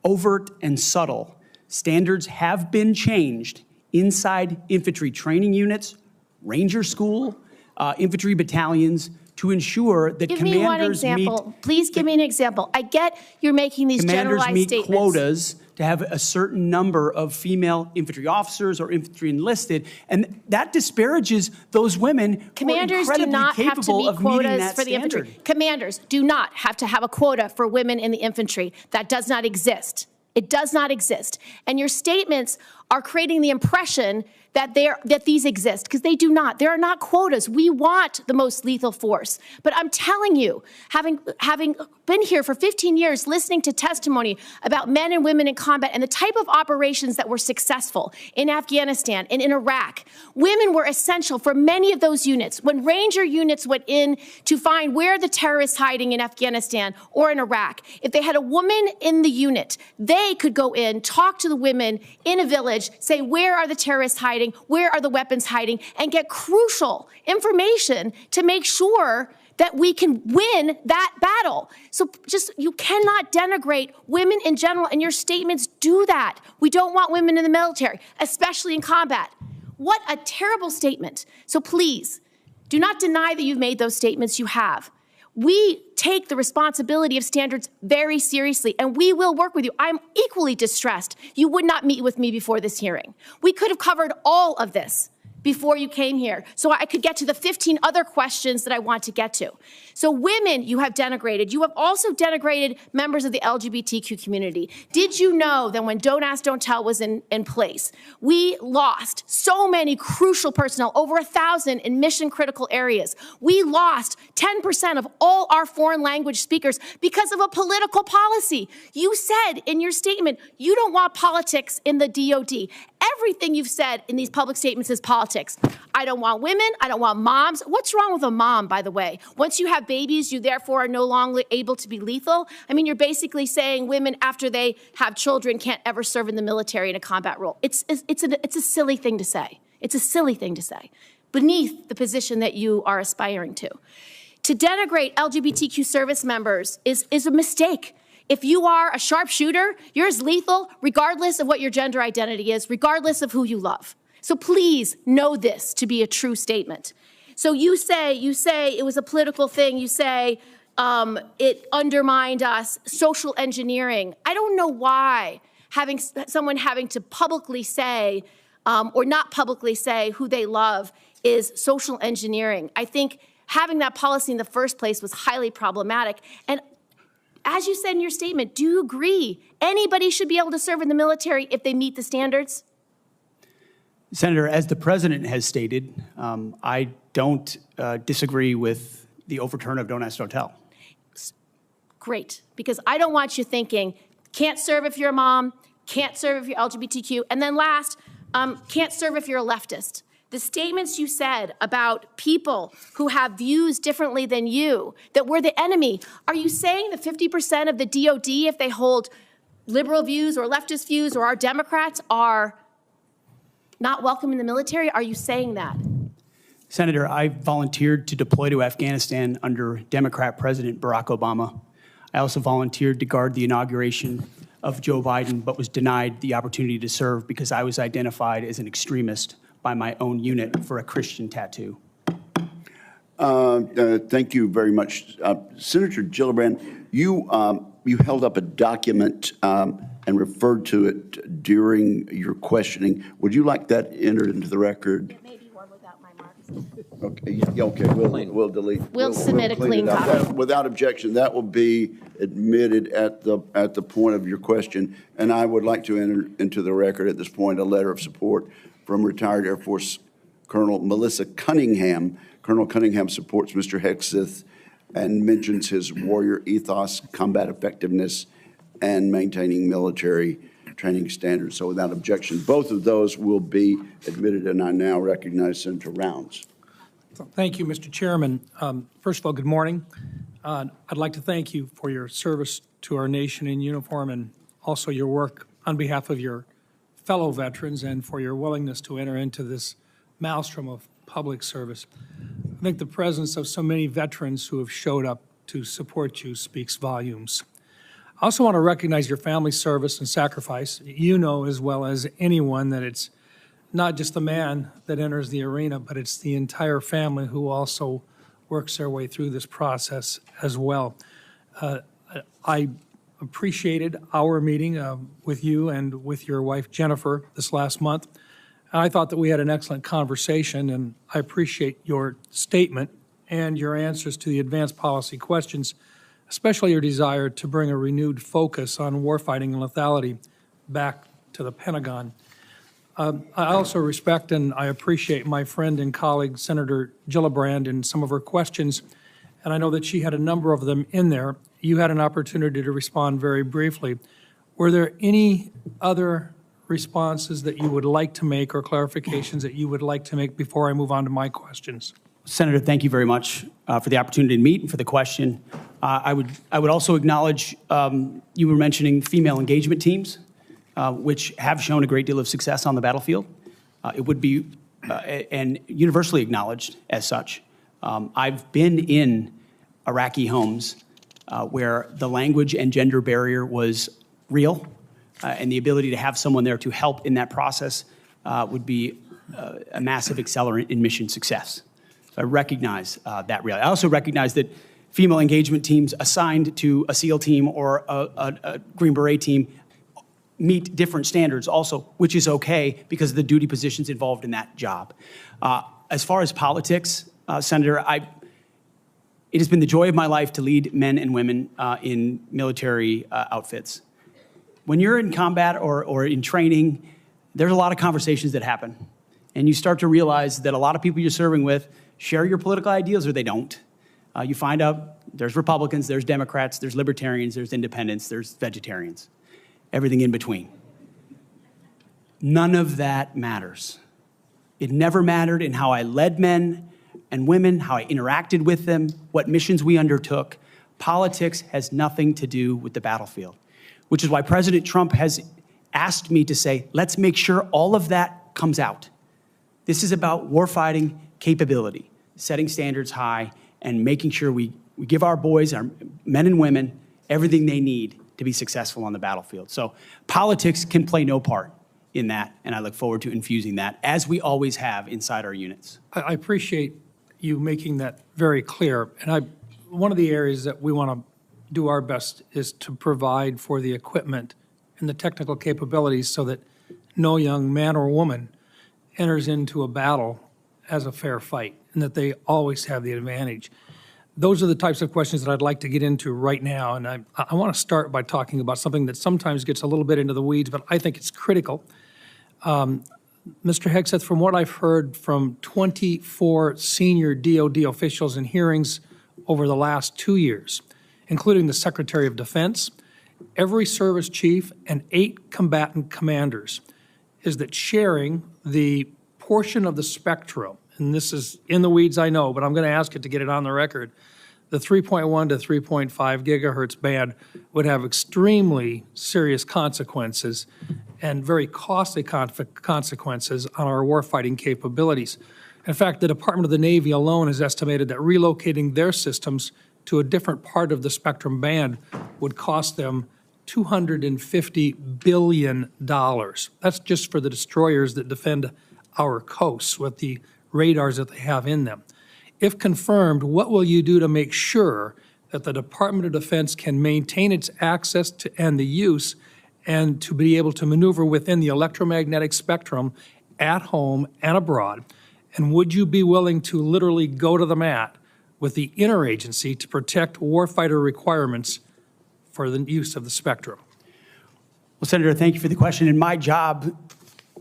overt, and subtle, standards have been changed inside infantry training units, ranger school, infantry battalions, to ensure that Give me one example. Please give me an example. I get you're making these generalized statements. Quotas to have a certain number of female infantry officers or infantry enlisted, and that disparages those women Commanders who are do incredibly not have to capable meet of meeting quotas that for the standard. infantry. Commanders do not have to have a quota for women in the infantry. That does not exist. It does not exist. And your statements are creating the impression that these exist, because they do not. There are not quotas. We want the most lethal force. But I'm telling you, having been here for 15 years, listening to testimony about men and women in combat and the type of operations that were successful in Afghanistan and in Iraq, women were essential for many of those units. When Ranger units went in to find where the terrorists hiding in Afghanistan or in Iraq, if they had a woman in the unit, they could go in, talk to the women in a village, say, where are the terrorists hiding? Where are the weapons hiding? And get crucial information to make sure that we can win that battle. So you cannot denigrate women in general, and your statements do that. We don't want women in the military, especially in combat. What a terrible statement. So please, do not deny that you've made those statements. You have. We take the responsibility of standards very seriously, and we will work with you. I'm equally distressed you would not meet with me before this hearing. We could have covered all of this before you came here, so I could get to the 15 other questions that I want to get to. So women you have denigrated. You have also denigrated members of the LGBTQ community. Did you know that when Don't Ask, Don't Tell was in place, we lost so many crucial personnel, over 1,000 in mission-critical areas. We lost 10% of all our foreign language speakers because of a political policy. You said in your statement, you don't want politics in the DOD. Everything you've said in these public statements is politics. I don't want women. I don't want moms. What's wrong with a mom, by the way? Once you have babies, you therefore are no longer able to be lethal. I mean, you're basically saying women, after they have children, can't ever serve in the military in a combat role. It's a silly thing to say. It's a silly thing to say, beneath the position that you are aspiring to. To denigrate LGBTQ service members is a mistake. If you are a sharpshooter, you're as lethal regardless of what your gender identity is, regardless of who you love. So please know this to be a true statement. So you say it was a political thing. You say it undermined us, social engineering. I don't know why someone having to publicly say or not publicly say who they love is social engineering. I think having that policy in the first place was highly problematic. And as you said in your statement, do you agree anybody should be able to serve in the military if they meet the standards? Senator, as the president has stated, I don't disagree with the overturn of Don't Ask, Don't Tell. Great, because I don't want you thinking, can't serve if you're a mom, can't serve if you're LGBTQ, and then last, can't serve if you're a leftist. the statements you said about people who have views differently than you, that we're the enemy, are you saying that 50% of the DOD, if they hold liberal views or leftist views or our Democrats, are not welcome in the military? Are you saying that? Senator, I volunteered to deploy to Afghanistan under Democrat President Barack Obama. I also volunteered to guard the inauguration of Joe Biden, but was denied the opportunity to serve because I was identified as an extremist by my own unit for a Christian tattoo. Thank you very much. Senator Gillibrand, you held up a document and referred to it during your questioning. Would you like that entered into the record? Maybe one without my marks. Okay, yeah, okay, we'll delete. We'll submit a clean clean it up. copy. Without objection, that will be admitted at the point of your question. And I would like to enter into the record at this point a letter of support from retired Air Force Colonel Melissa Cunningham. Colonel Cunningham supports Mr. Hegseth and mentions his warrior ethos, combat effectiveness, and maintaining military training standards. So without objection, both of those will be admitted, and I now recognize Senator Rounds. Thank you, Mr. Chairman. First of all, good morning. I'd like to thank you for your service to our nation in uniform and also your work on behalf of your fellow veterans and for your willingness to enter into this maelstrom of public service. I think the presence of so many veterans who have showed up to support you speaks volumes. I also want to recognize your family service and sacrifice. You know as well as anyone that it's not just the man that enters the arena, but it's the entire family who also works their way through this process as well. I appreciated our meeting with you and with your wife Jennifer this last month. I thought that we had an excellent conversation, and I appreciate your statement and your answers to the advanced policy questions, especially your desire to bring a renewed focus on warfighting and lethality back to the Pentagon. I also respect and I appreciate my friend and colleague, Senator Gillibrand, and some of her questions, and I know that she had a number of them in there. You had an opportunity to respond very briefly. Were there any other responses that you would like to make or clarifications that you would like to make before I move on to my questions? Senator, thank you very much for the opportunity to meet and for the question. I would also acknowledge you were mentioning female engagement teams, which have shown a great deal of success on the battlefield. It would be and universally acknowledged as such. I've been in Iraqi homes where the language and gender barrier was real, and the ability to have someone there to help in that process would be a massive accelerant in mission success. So I recognize that reality. I also recognize that female engagement teams assigned to a SEAL team or a Green Beret team meet different standards also, which is okay because of the duty positions involved in that job. As far as politics, Senator, it has been the joy of my life to lead men and women in military outfits. When you're in combat or in training, there's a lot of conversations that happen. And you start to realize that a lot of people you're serving with share your political ideals or they don't. You find out there's Republicans, there's Democrats, there's libertarians, there's independents, there's vegetarians, everything in between. None of that matters. It never mattered in how I led men and women, how I interacted with them, what missions we undertook. Politics has nothing to do with the battlefield, which is why President Trump has asked me to say, let's make sure all of that comes out. This is about warfighting capability, setting standards high, and making sure we give our boys, our men and women, everything they need to be successful on the battlefield. So politics can play no part in that, and I look forward to infusing that, as we always have inside our units. I appreciate you making that very clear. And one of the areas that we want to do our best is to provide for the equipment and the technical capabilities so that no young man or woman enters into a battle as a fair fight, and that they always have the advantage. Those are the types of questions that I'd like to get into right now, and I want to start by talking about something that sometimes gets a little bit into the weeds, but I think it's critical. Mr. Hegseth, from what I've heard from 24 senior DOD officials in hearings over the last 2 years, including the Secretary of Defense, every service chief, and 8 combatant commanders, is that sharing the portion of the spectrum, and this is in the weeds, I know, but I'm going to ask it to get it on the record, the 3.1 to 3.5 gigahertz band would have extremely serious consequences and very costly consequences on our warfighting capabilities. In fact, the Department of the Navy alone has estimated that relocating their systems to a different part of the spectrum band would cost them $250 billion. That's just for the destroyers that defend our coasts with the radars that they have in them. If confirmed, what will you do to make sure that the Department of Defense can maintain its access to and the use and to be able to maneuver within the electromagnetic spectrum at home and abroad? And would you be willing to literally go to the mat with the interagency to protect warfighter requirements for the use of the spectrum? Well, Senator, thank you for the question. And my job,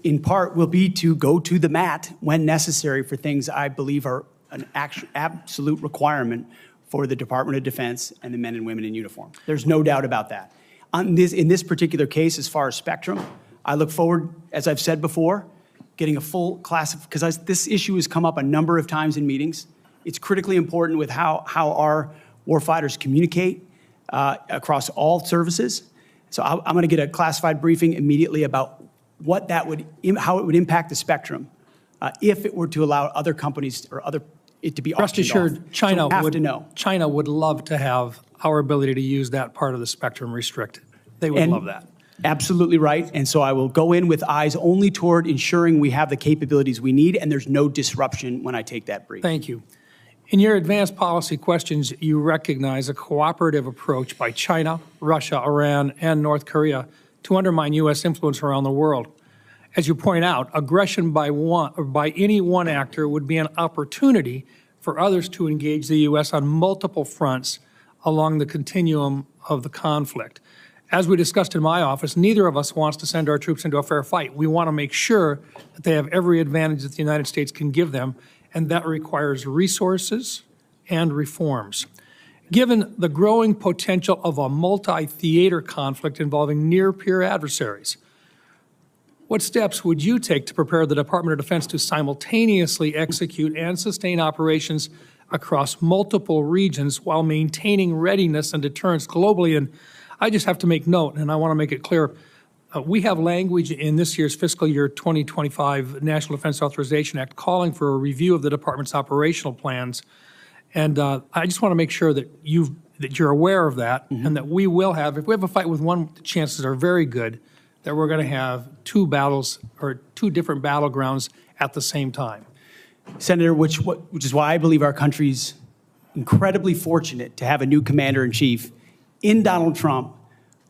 in part, will be to go to the mat when necessary for things I believe are an absolute requirement for the Department of Defense and the men and women in uniform. There's no doubt about that. In this particular case, as far as spectrum, I look forward, as I've said before, getting a full class of, because this issue has come up a number of times in meetings. It's critically important with how our warfighters communicate across all services. So I'm going to get a classified briefing immediately about what that would, how it would impact the spectrum if it were to allow other companies or it to be Rest auctioned assured, off. China So we have would to know. China would love to have our ability to use that part of the spectrum restricted. They would And love that. Absolutely right. And so I will go in with eyes only toward ensuring we have the capabilities we need and there's no disruption when I take that brief. Thank you. In your advanced policy questions, you recognize a cooperative approach by China, Russia, Iran, and North Korea to undermine U.S. influence around the world. As you point out, aggression by any one actor would be an opportunity for others to engage the U.S. on multiple fronts along the continuum of the conflict. As we discussed in my office, neither of us wants to send our troops into a fair fight. We want to make sure that they have every advantage that the United States can give them, and that requires resources and reforms. Given the growing potential of a multi-theater conflict involving near-peer adversaries, what steps would you take to prepare the Department of Defense to simultaneously execute and sustain operations across multiple regions while maintaining readiness and deterrence globally? And I just have to make note, and I want to make it clear, we have language in this year's fiscal year 2025 National Defense Authorization Act calling for a review of the department's operational plans. And I just want to make sure that you're aware of that, and that we will have, if we have a fight with one, the chances are very good that we're going to have two battles or two different battlegrounds at the same time. Senator, which is why I believe our country's incredibly fortunate to have a new commander-in-chief in Donald Trump,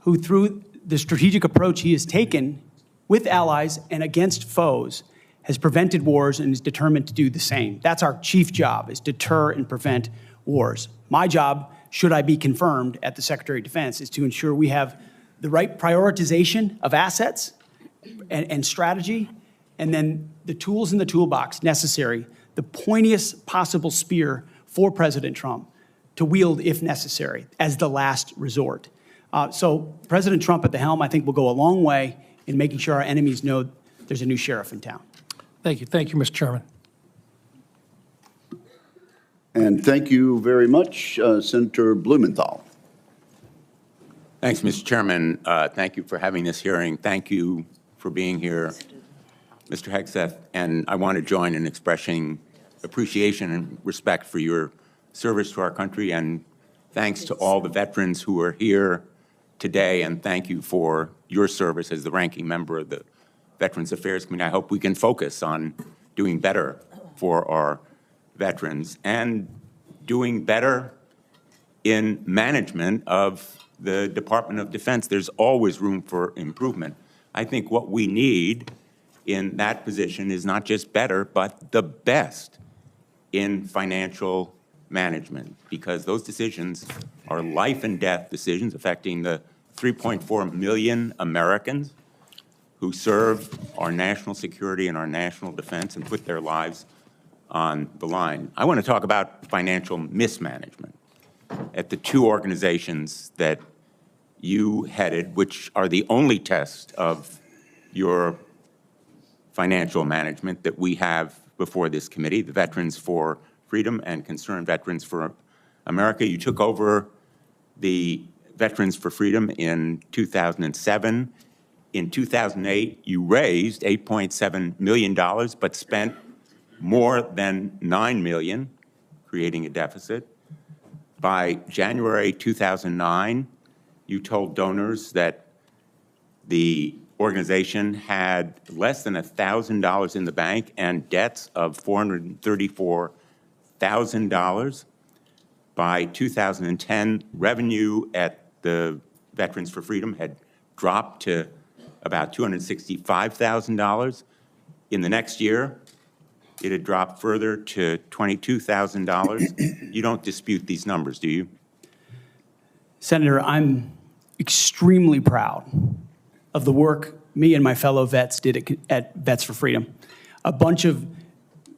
who through the strategic approach he has taken with allies and against foes has prevented wars and is determined to do the same. That's our chief job, is deter and prevent wars. My job, should I be confirmed at the Secretary of Defense, is to ensure we have the right prioritization of assets and strategy, and then the tools in the toolbox necessary, the pointiest possible spear for President Trump to wield if necessary as the last resort. So President Trump at the helm, I think, will go a long way in making sure our enemies know there's a new sheriff in town. Thank you. Thank you, Mr. Chairman. And thank you very much, Senator Blumenthal. Thanks, Mr. Chairman. Thank you for having this hearing. Thank you for being here, Mr. Hegseth. And I want to join in expressing appreciation and respect for your service to our country, and thanks to all the veterans who are here today, and thank you for your service as the ranking member of the Veterans Affairs Committee. I hope we can focus on doing better for our veterans and doing better in management of the Department of Defense. There's always room for improvement. I think what we need in that position is not just better, but the best in financial management, because those decisions are life and death decisions affecting the 3.4 million Americans who serve our national security and our national defense and put their lives on the line. I want to talk about financial mismanagement at the two organizations that you headed, which are the only test of your financial management that we have before this committee, the Veterans for Freedom and Concerned Veterans for America. You took over the Veterans for Freedom in 2007. In 2008, you raised $8.7 million, but spent more than $9 million, creating a deficit. By January 2009, you told donors that the organization had less than $1,000 in the bank and debts of $434,000. By 2010, revenue at the Veterans for Freedom had dropped to about $265,000. In the next year, it had dropped further to $22,000. You don't dispute these numbers, do you? Senator, I'm extremely proud of the work me and my fellow vets did at Vets for Freedom. A bunch of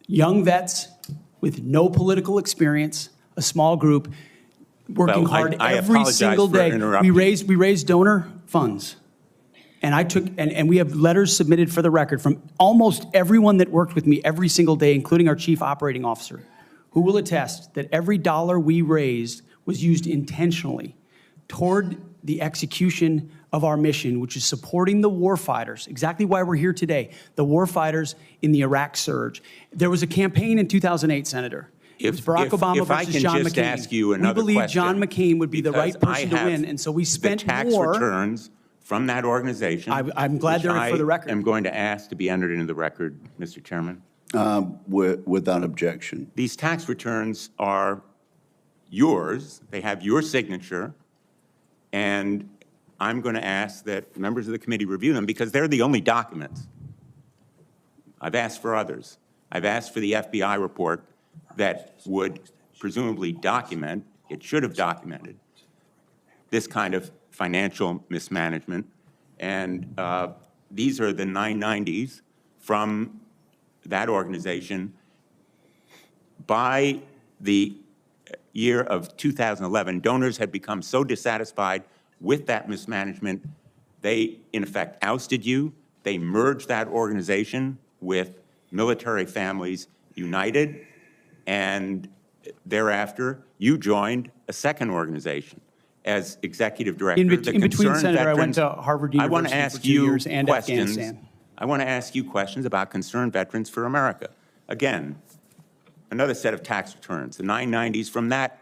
young vets with no political experience, a small group, working hard I every single apologize for day. interrupting. We raised donor funds. And and we have letters submitted for the record from almost everyone that worked with me every single day, including our chief operating officer, who will attest that every dollar we raised was used intentionally toward the execution of our mission, which is supporting the warfighters, exactly why we're here today, the warfighters in the Iraq surge. There was a campaign in 2008, Senator. It was Barack Obama versus John McCain. If I can just ask you another we believed question, John McCain would be the right because person to I win, have and so we spent the tax more. returns from that organization. I'm glad they're for the record. I am going to ask to be entered into the record, Mr. Chairman. Without objection. These tax returns are yours. They have your signature. And I'm going to ask that members of the committee review them because they're the only documents. I've asked for others. I've asked for the FBI report that would presumably document, it should have documented, this kind of financial mismanagement. And these are the 990s from that organization. By the year of 2011, donors had become so dissatisfied with that mismanagement, they, in effect, ousted you. They merged that organization with Military Families United, and thereafter, you joined a second organization as executive director. In the between, Concerned Senator, I went Veterans- to Harvard I want to University ask for 2 you years and questions. Afghanistan. I want to ask you questions about Concerned Veterans for America. Again, another set of tax returns, the 990s from that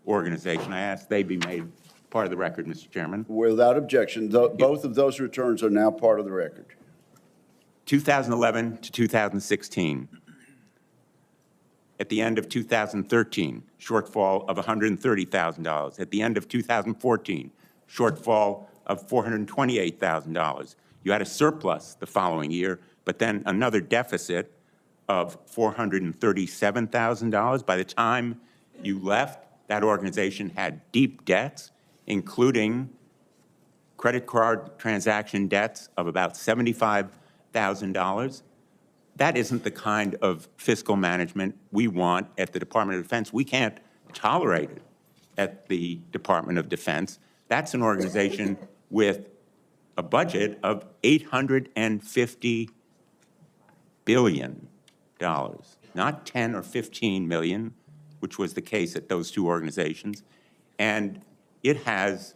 organization. I ask they be made part of the record, Mr. Chairman. Without objection, both of those returns are now part of the record. 2011 to 2016. At the end of 2013, shortfall of $130,000. At the end of 2014, shortfall of $428,000. You had a surplus the following year, but then another deficit of $437,000. By the time you left, that organization had deep debts, including credit card transaction debts of about $75,000. That isn't the kind of fiscal management we want at the Department of Defense. We can't tolerate it at the Department of Defense. That's an organization with a budget of $850 billion, not 10 or 15 million, which was the case at those two organizations. And it has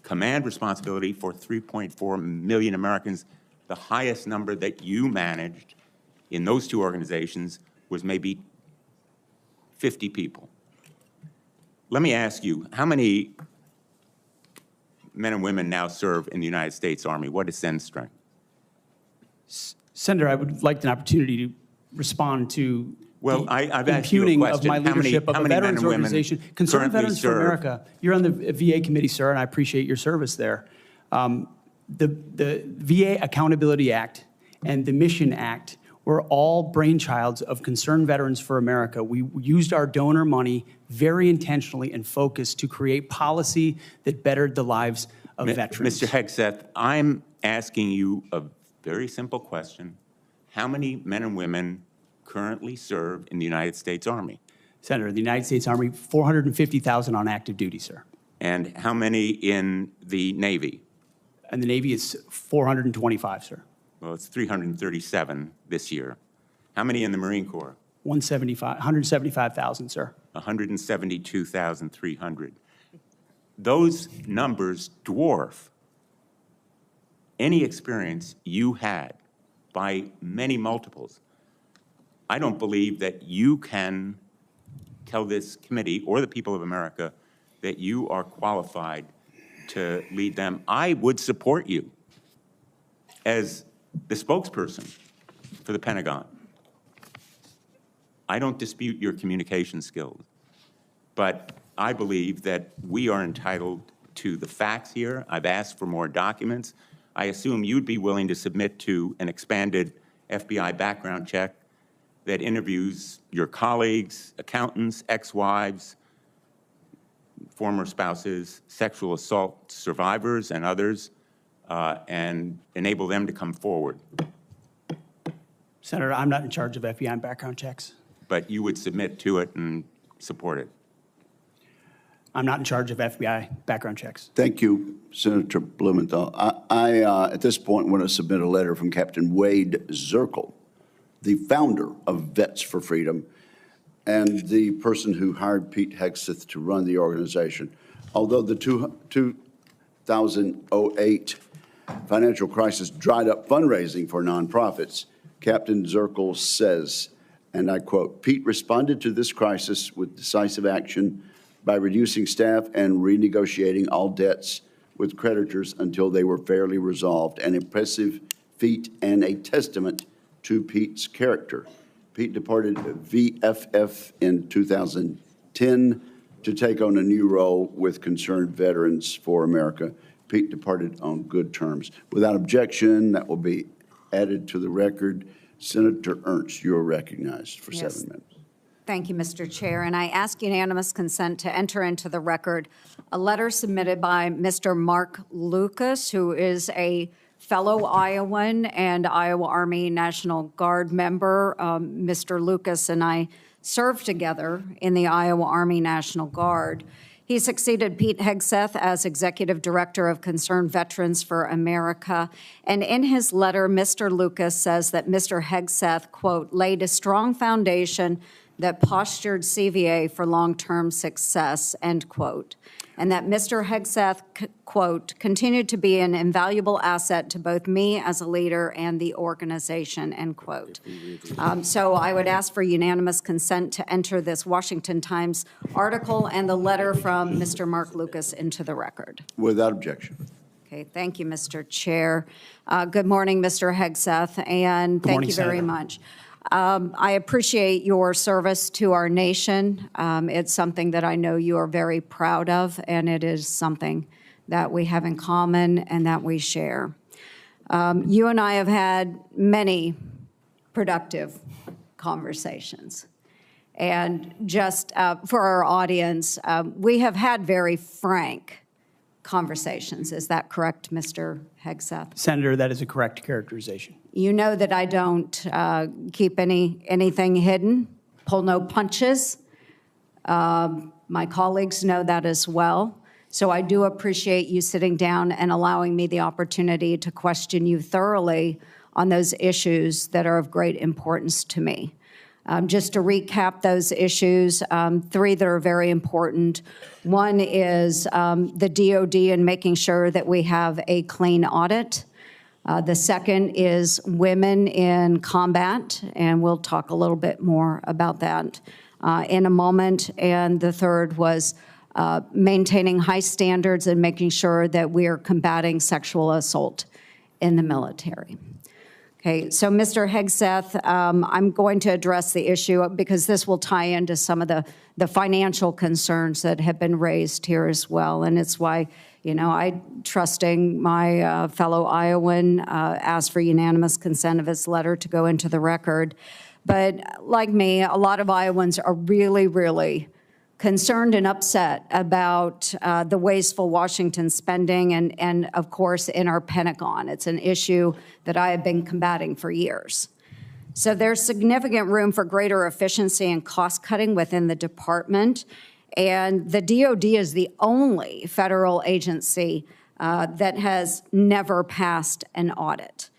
command responsibility for 3.4 million Americans. The highest number that you managed in those two organizations was maybe 50 people. Let me ask you, how many men and women now serve in the United States Army? What is Sen's strength? Senator, I would like an opportunity to respond to Well, the I've asked you a impugning of question. my How many- leadership of how a many men veterans and women organization. Concerned currently Veterans for serve? America, you're on the VA committee, sir, and I appreciate your service there. The VA Accountability Act and the Mission Act were all brainchilds of Concerned Veterans for America. We used our donor money very intentionally and focused to create policy that bettered the lives of veterans. Mr. Hegseth, I'm asking you a very simple question. How many men and women currently serve in the United States Army? Senator, the United States Army, 450,000 on active duty, sir. And how many in the Navy? And the Navy is 425, sir. Well, it's 337 this year. How many in the Marine Corps? 175,000, sir. 172,300. Those numbers dwarf any experience you had by many multiples. I don't believe that you can tell this committee or the people of America that you are qualified to lead them. I would support you as the spokesperson for the Pentagon. I don't dispute your communication skills, but I believe that we are entitled to the facts here. I've asked for more documents. I assume you'd be willing to submit to an expanded FBI background check that interviews your colleagues, accountants, ex-wives, former spouses, sexual assault survivors, and others, and enable them to come forward. Senator, I'm not in charge of FBI background checks. But you would submit to it and support it. I'm not in charge of FBI background checks. Thank you, Senator Blumenthal. I at this point, want to submit a letter from Captain Wade Zirkle, the founder of Vets for Freedom and the person who hired Pete Hegseth to run the organization. Although the 2008 financial crisis dried up fundraising for nonprofits, Captain Zirkle says, and I quote, "Pete responded to this crisis with decisive action by reducing staff and renegotiating all debts with creditors until they were fairly resolved, an impressive feat and a testament to Pete's character." Pete departed VFF in 2010 to take on a new role with Concerned Veterans for America. Pete departed on good terms. Without objection, that will be added to the record. Senator Ernst, you are recognized for 7 minutes. Thank you, Mr. Chair. And I ask unanimous consent to enter into the record a letter submitted by Mr. Mark Lucas, who is a fellow Iowan and Iowa Army National Guard member. Mr. Lucas and I served together in the Iowa Army National Guard. He succeeded Pete Hegseth as Executive Director of Concerned Veterans for America. And in his letter, Mr. Lucas says that Mr. Hegseth, quote, laid a strong foundation that postured CVA for long-term success, end quote. And that Mr. Hegseth, quote, continued to be an invaluable asset to both me as a leader and the organization, end quote. So I would ask for unanimous consent to enter this Washington Times article and the letter from Mr. Mark Lucas into the record. Without objection. Okay, thank you, Mr. Chair. Good morning, Mr. Hegseth, and thank you very much. I appreciate your service to our nation. It's something that I know you are very proud of, and it is something that we have in common and that we share. You and I have had many productive conversations. And just for our audience, we have had very frank conversations. Is that correct, Mr. Hegseth? Senator, that is a correct characterization. You know that I don't keep anything hidden, pull no punches. My colleagues know that as well. So I do appreciate you sitting down and allowing me the opportunity to question you thoroughly on those issues that are of great importance to me. Just to recap those issues, 3 that are very important. One is the DOD and making sure that we have a clean audit. The second is women in combat, and we'll talk a little bit more about that in a moment. And the third was maintaining high standards and making sure that we are combating sexual assault in the military. Okay, so Mr. Hegseth, I'm going to address the issue because this will tie into some of the financial concerns that have been raised here as well. And it's why, you know, I, trusting my fellow Iowan, asked for unanimous consent of his letter to go into the record. But like me, a lot of Iowans are really, really concerned and upset about the wasteful Washington spending and, of course, in our Pentagon. It's an issue that I have been combating for years. So there's significant room for greater efficiency and cost cutting within the department. And the DOD is the only federal agency that has never passed an audit.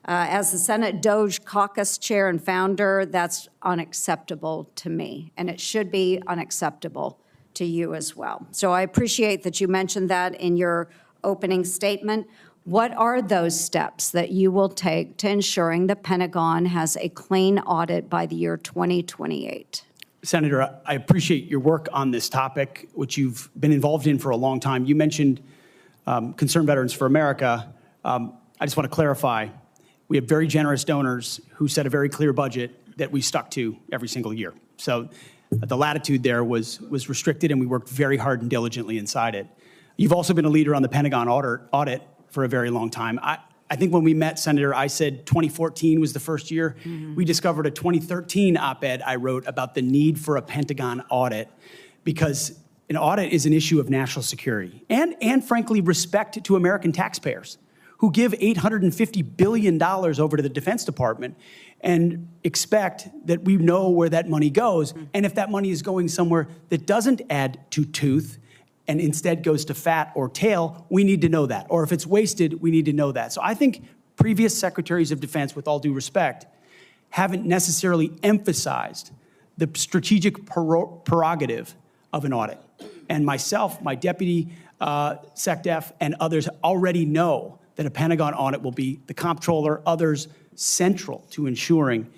As the Senate Doge Caucus Chair and founder, that's unacceptable to me, and it should be unacceptable to you as well. So I appreciate that you mentioned that in your opening statement. What are those steps that you will take to ensuring the Pentagon has a clean audit by the year 2028? Senator, I appreciate your work on this topic, which you've been involved in for a long time. You mentioned Concerned Veterans for America. I just want to clarify, we have very generous donors who set a very clear budget that we stuck to every single year. So the latitude there was restricted, and we worked very hard and diligently inside it. You've also been a leader on the Pentagon audit for a very long time. I think when we met, Senator, I said 2014 was the first year. We discovered a 2013 op-ed I wrote about the need for a Pentagon audit, because an audit is an issue of national security and frankly, respect to American taxpayers who give $850 billion over to the Defense Department and expect that we know where that money goes. And if that money is going somewhere that doesn't add to tooth and instead goes to fat or tail, we need to know that. Or if it's wasted, we need to know that. So I think previous secretaries of defense, with all due respect, haven't necessarily emphasized the strategic prerogative of an audit. And myself, my deputy SecDef, and others already know that a Pentagon audit will be the comptroller, others central to ensuring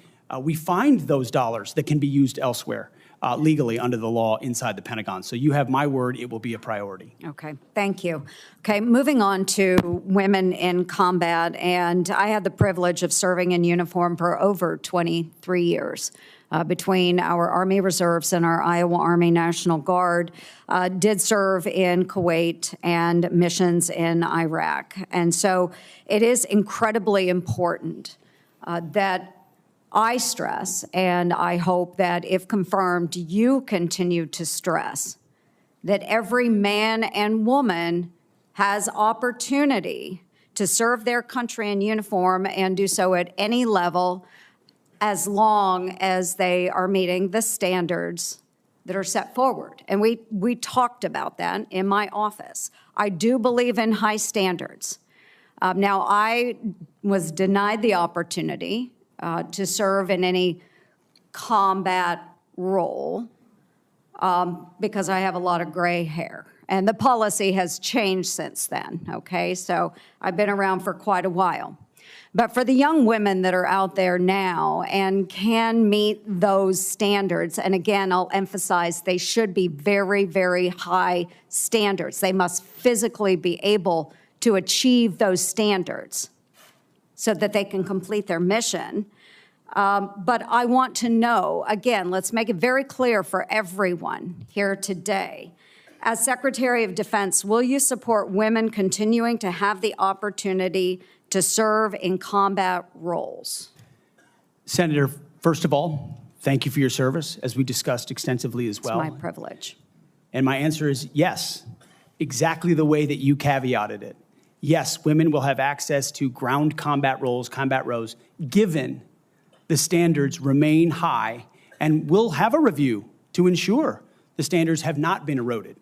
we find those dollars that can be used elsewhere legally under the law inside the Pentagon. So you have my word, it will be a priority. Okay, thank you. Okay, moving on to women in combat, and I had the privilege of serving in uniform for over 23 years. Between our Army Reserves and our Iowa Army National Guard, did serve in Kuwait and missions in Iraq. And so it is incredibly important that I stress, and I hope that if confirmed, you continue to stress, that every man and woman has opportunity to serve their country in uniform and do so at any level, as long as they are meeting the standards that are set forward. And we talked about that in my office. I do believe in high standards. Now, I was denied the opportunity to serve in any combat role because I have a lot of gray hair. And the policy has changed since then, okay? So I've been around for quite a while. But for the young women that are out there now and can meet those standards, and again, I'll emphasize they should be very, very high standards. They must physically be able to achieve those standards so that they can complete their mission. But I want to know, again, let's make it very clear for everyone here today. As Secretary of Defense, will you support women continuing to have the opportunity to serve in combat roles? Senator, first of all, thank you for your service, as we discussed extensively as well. It's my privilege. And my answer is yes, exactly the way that you caveated it. Yes, women will have access to ground combat roles, given the standards remain high, and we'll have a review to ensure the standards have not been eroded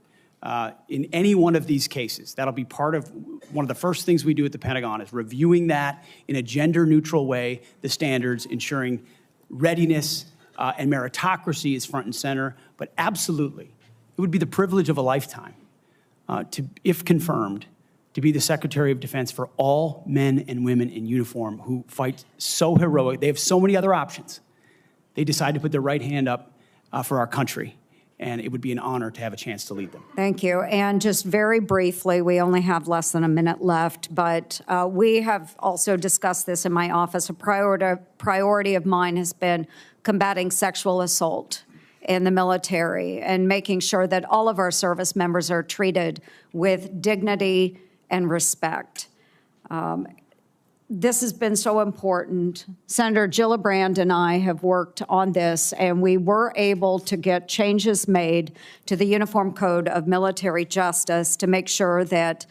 in any one of these cases. That'll be part of one of the first things we do at the Pentagon, is reviewing that in a gender-neutral way, the standards, ensuring readiness and meritocracy is front and center. But absolutely, it would be the privilege of a lifetime to, if confirmed, to be the Secretary of Defense for all men and women in uniform who fight so heroic. They have so many other options. They decide to put their right hand up for our country, and it would be an honor to have a chance to lead them. Thank you. And just very briefly, we only have less than a minute left, but we have also discussed this in my office. A priority of mine has been combating sexual assault in the military and making sure that all of our service members are treated with dignity and respect. This has been so important. Senator Gillibrand and I have worked on this, and we were able to get changes made to the Uniform Code of Military Justice to make sure that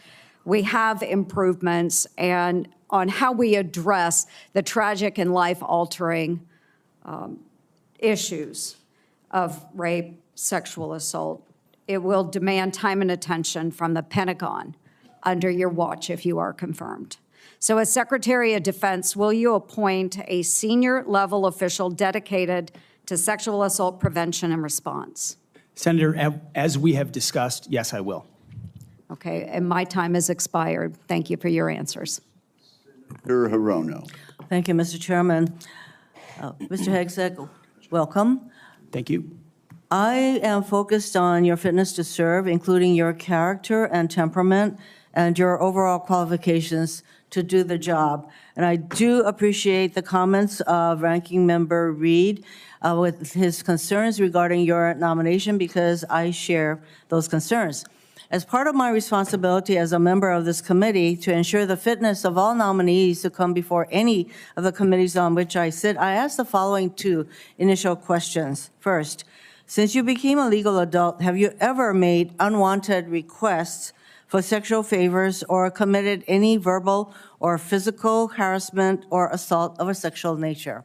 we have improvements and on how we address the tragic and life-altering issues of rape, sexual assault. It will demand time and attention from the Pentagon under your watch if you are confirmed. So as Secretary of Defense, will you appoint a senior-level official dedicated to sexual assault prevention and response? Senator, as we have discussed, yes, I will. Okay, and my time has expired. Thank you for your answers. Senator Hirono. Thank you, Mr. Chairman. Mr. Hegseth, welcome. Thank you. I am focused on your fitness to serve, including your character and temperament and your overall qualifications to do the job. And I do appreciate the comments of Ranking Member Reed with his concerns regarding your nomination, because I share those concerns. As part of my responsibility as a member of this committee to ensure the fitness of all nominees to come before any of the committees on which I sit, I ask the following two initial questions. First, since you became a legal adult, have you ever made unwanted requests for sexual favors or committed any verbal or physical harassment or assault of a sexual nature?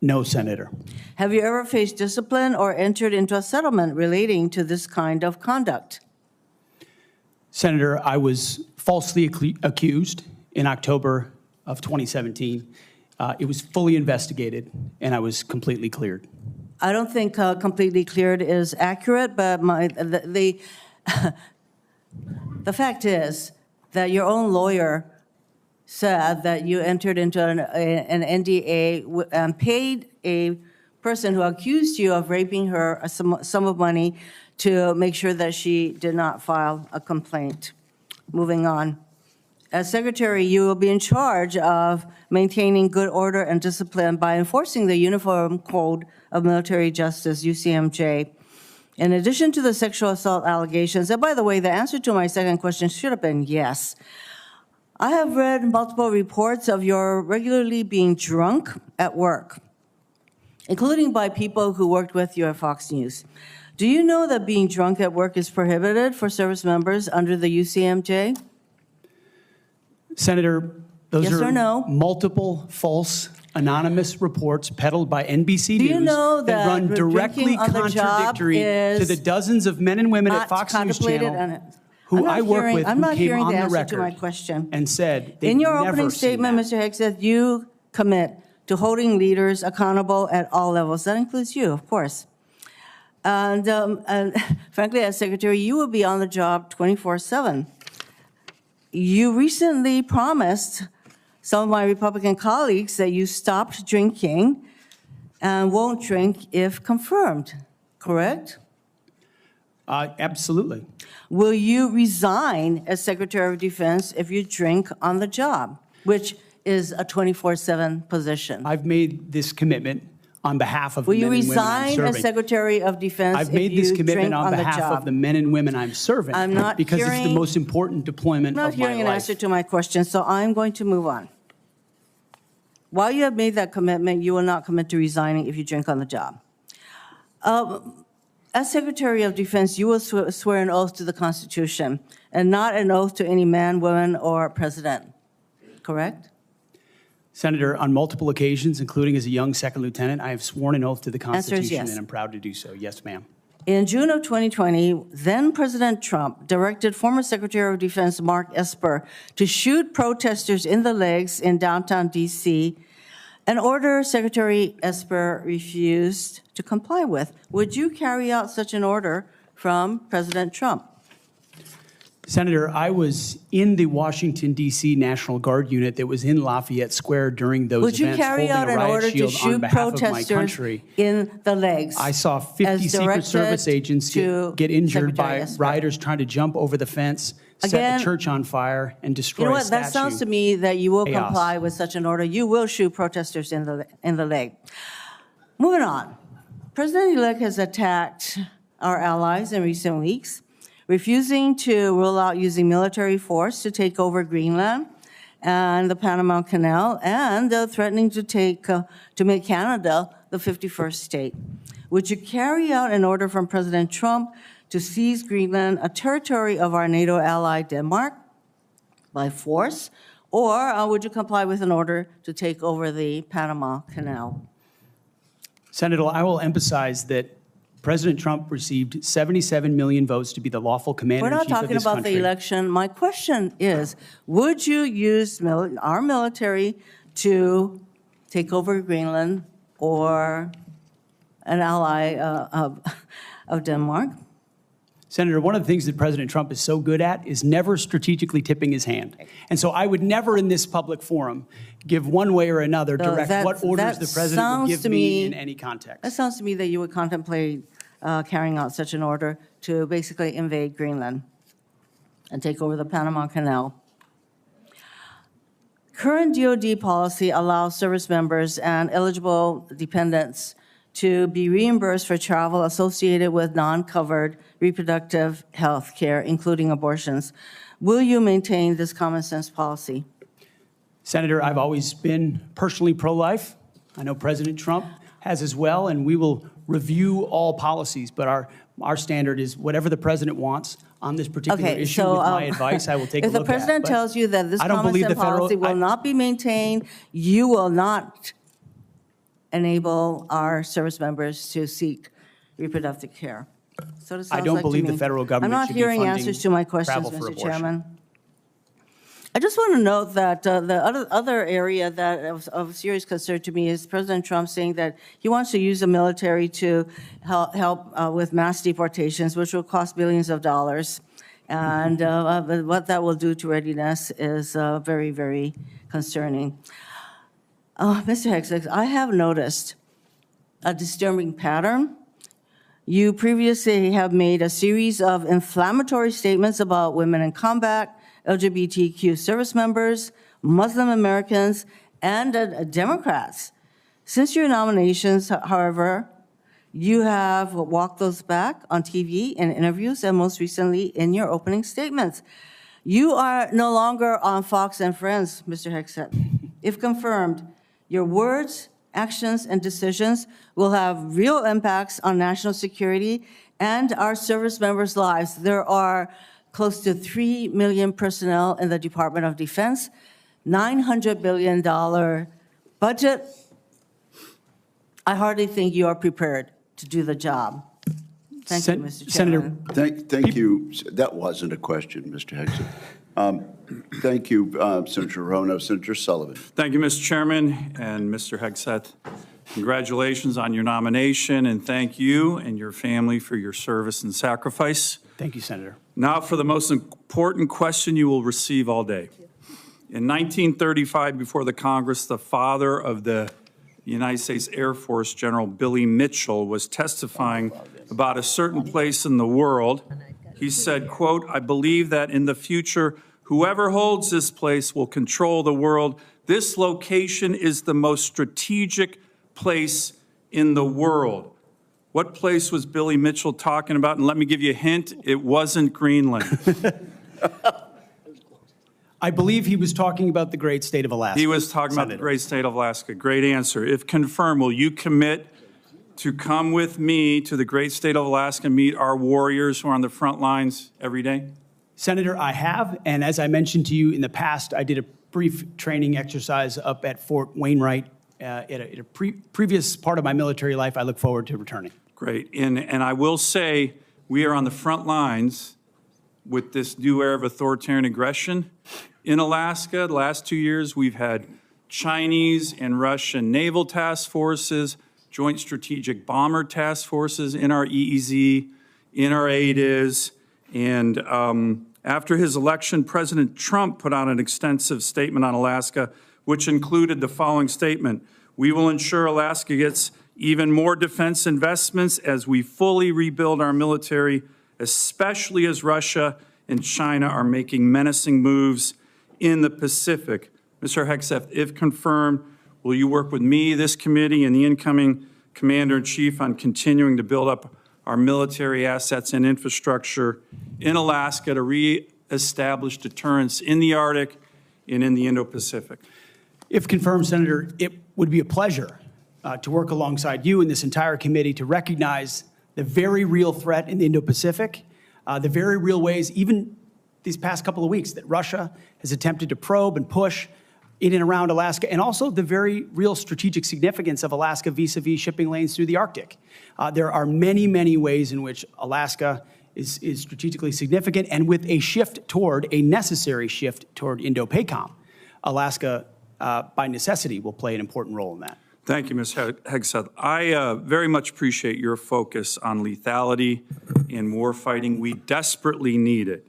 No, Senator. Have you ever faced discipline or entered into a settlement relating to this kind of conduct? Senator, I was falsely accused in October of 2017. It was fully investigated, and I was completely cleared. I don't think completely cleared is accurate, but the fact is that your own lawyer said that you entered into an NDA and paid a person who accused you of raping her a sum of money to make sure that she did not file a complaint. Moving on. As Secretary, you will be in charge of maintaining good order and discipline by enforcing the Uniform Code of Military Justice, UCMJ. In addition to the sexual assault allegations, and by the way, the answer to my second question should have been yes. I have read multiple reports of your regularly being drunk at work, including by people who worked with you at Fox News. Do you know that being drunk at work is prohibited for service members under the UCMJ? Senator, those Yes are or no? multiple false anonymous reports peddled by NBC Do you News know that run that directly drinking on the job contradictory to is the dozens of men and women at not Fox News contemplated Channel and- who I'm not I work hearing- with I'm who not came hearing on the the answer to my record question. and said they've In your never opening seen statement, that. Mr. Hegseth, you commit to holding leaders accountable at all levels. That includes you, of course. And frankly, as Secretary, you will be on the job 24/7. You recently promised some of my Republican colleagues that you stopped drinking and won't drink if confirmed, correct? Absolutely. Will you resign as Secretary of Defense if you drink on the job, which is a 24/7 position? I've made this commitment on behalf of Will the you men and women I'm resign as serving. Secretary of Defense I've if made this you commitment drink on the behalf of job? the men and women I'm serving. I'm not because it's the hearing- most important deployment I'm not of my hearing an life. answer to my question, so I'm going to move on. While you have made that commitment, you will not commit to resigning if you drink on the job. As Secretary of Defense, you will swear an oath to the Constitution and not an oath to any man, woman, or president, correct? Senator, on multiple occasions, including as a young second lieutenant, I have sworn an oath to the Answer is Constitution, yes. and I'm proud to do so. Yes, ma'am. In June of 2020, then President Trump directed former Secretary of Defense Mark Esper to shoot protesters in the legs in downtown D.C., an order Secretary Esper refused to comply with. Would you carry out such an order from President Trump? Senator, I was in the Washington, D.C. National Guard unit that was in Lafayette Square during those Would you events, carry holding out a an riot order to shield on shoot behalf of my protesters country. in the legs? I saw 50 as Secret directed Service agents to get injured Secretary by Esper? rioters trying to jump over the fence, set Again, the church on fire, and destroy You know a what, statue. that sounds to me that you will Chaos. comply with such an order. You will shoot protesters in the leg. Moving on. President-elect has attacked our allies in recent weeks, refusing to rule out using military force to take over Greenland and the Panama Canal, and threatening to make Canada the 51st state. Would you carry out an order from President Trump to seize Greenland, a territory of our NATO ally Denmark, by force, or would you comply with an order to take over the Panama Canal? Senator, I will emphasize that President Trump received 77 million votes to be the lawful We're commander-in-chief not of this talking country. about the election. My question is, would you use our military to take over Greenland or an ally of Denmark? Senator, one of the things that President Trump is so good at is never strategically tipping his hand. And so I would never in this public forum give one way or another So direct what orders the president would give me in any That context. sounds to me that you would contemplate carrying out such an order to basically invade Greenland and take over the Panama Canal. Current DoD policy allows service members and eligible dependents to be reimbursed for travel associated with non-covered reproductive health care, including abortions. Will you maintain this common sense policy? Senator, I've always been personally pro-life. I know President Trump has as well, and we will review all policies. But our standard is whatever the president wants on this particular Okay, issue so with my advice, I will take a if look at. the president But tells you that this I don't common believe sense the federal- policy will not be maintained, you will not enable our service members to seek reproductive care. So it I sounds don't like to believe the me. federal government should be I'm not hearing funding answers to my questions, travel for Mr. abortion. Chairman. I just want to note that the other area that of serious concern to me is President Trump saying that he wants to use the military to help with mass deportations, which will cost billions of dollars. And what that will do to readiness is very, very concerning. Mr. Hegseth, I have noticed a disturbing pattern. You previously have made a series of inflammatory statements about women in combat, LGBTQ service members, Muslim Americans, and Democrats. Since your nominations, however, you have walked those back on TV in interviews and most recently in your opening statements. You are no longer on Fox and Friends, Mr. Hegseth. If confirmed, your words, actions, and decisions will have real impacts on national security and our service members' lives. There are close to 3 million personnel in the Department of Defense, $900 billion budget. I hardly think you are prepared to do the job. Thank you, Mr. Chairman. Thank you. That wasn't a question, Mr. Hegseth. Thank you, Senator Rono. Senator Sullivan. Thank you, Mr. Chairman and Mr. Hegseth. Congratulations on your nomination, and thank you and your family for your service and sacrifice. Thank you, Senator. Now for the most important question you will receive all day. In 1935, before the Congress, the father of the United States Air Force, General Billy Mitchell, was testifying about a certain place in the world. He said, quote, "I believe that in the future, whoever holds this place will control the world. This location is the most strategic place in the world." What place was Billy Mitchell talking about? And let me give you a hint, it wasn't Greenland. I believe he was talking about the great state of Alaska. He was talking about the great state of Alaska. Great answer. If confirmed, will you commit to come with me to the great state of Alaska and meet our warriors who are on the front lines every day? Senator, I have, and as I mentioned to you in the past, I did a brief training exercise up at Fort Wainwright at a previous part of my military life. I look forward to returning. Great. And I will say, we are on the front lines with this new era of authoritarian aggression. In Alaska, the last 2 years, we've had Chinese and Russian naval task forces, joint strategic bomber task forces in our EEZ, in our ADIZ, and after his election, President Trump put out an extensive statement on Alaska, which included the following statement: "We will ensure Alaska gets even more defense investments as we fully rebuild our military, especially as Russia and China are making menacing moves in the Pacific." Mr. Hegseth, if confirmed, will you work with me, this committee, and the incoming Commander-in-Chief on continuing to build up our military assets and infrastructure in Alaska to reestablish deterrence in the Arctic and in the Indo-Pacific? If confirmed, Senator, it would be a pleasure to work alongside you and this entire committee to recognize the very real threat in the Indo-Pacific, the very real ways, even these past couple of weeks, that Russia has attempted to probe and push in and around Alaska, and also the very real strategic significance of Alaska vis-a-vis shipping lanes through the Arctic. There are many, many ways in which Alaska is strategically significant, and with a necessary shift toward Indo-PACOM, Alaska, by necessity, will play an important role in that. Thank you, Ms. Hegseth. I very much appreciate your focus on lethality and warfighting. We desperately need it.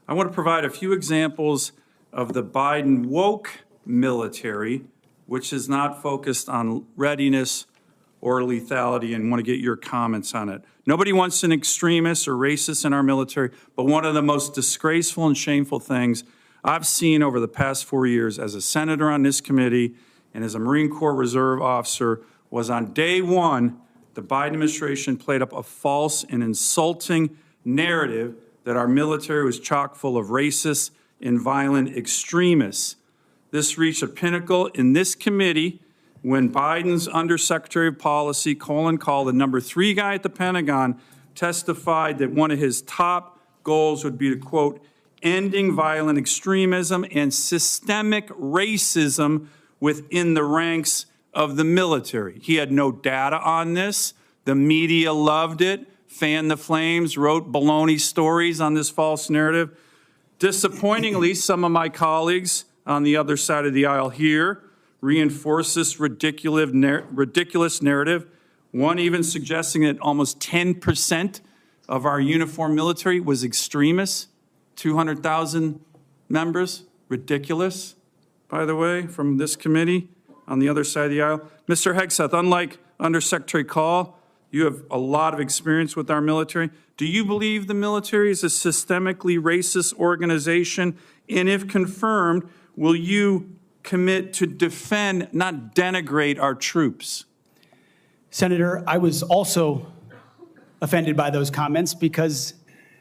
I want to provide a few examples of the Biden woke military, which is not focused on readiness or lethality, and want to get your comments on it. Nobody wants an extremist or racist in our military, but one of the most disgraceful and shameful things I've seen over the past 4 years as a senator on this committee and as a Marine Corps Reserve officer was on day one, the Biden administration played up a false and insulting narrative that our military was chock full of racist and violent extremists. This reached a pinnacle in this committee when Biden's Undersecretary of Policy, Colin Kahl, the number 3 guy at the Pentagon, testified that one of his top goals would be to, quote, ending violent extremism and systemic racism within the ranks of the military. He had no data on this. The media loved it, fanned the flames, wrote baloney stories on this false narrative. Disappointingly, some of my colleagues on the other side of the aisle here reinforce this ridiculous narrative, one even suggesting that almost 10% of our uniformed military was extremists, 200,000 members. Ridiculous, by the way, from this committee on the other side of the aisle. Mr. Hegseth, unlike Undersecretary Kahl, you have a lot of experience with our military. Do you believe the military is a systemically racist organization? And if confirmed, will you commit to defend, not denigrate our troops? Senator, I was also offended by those comments because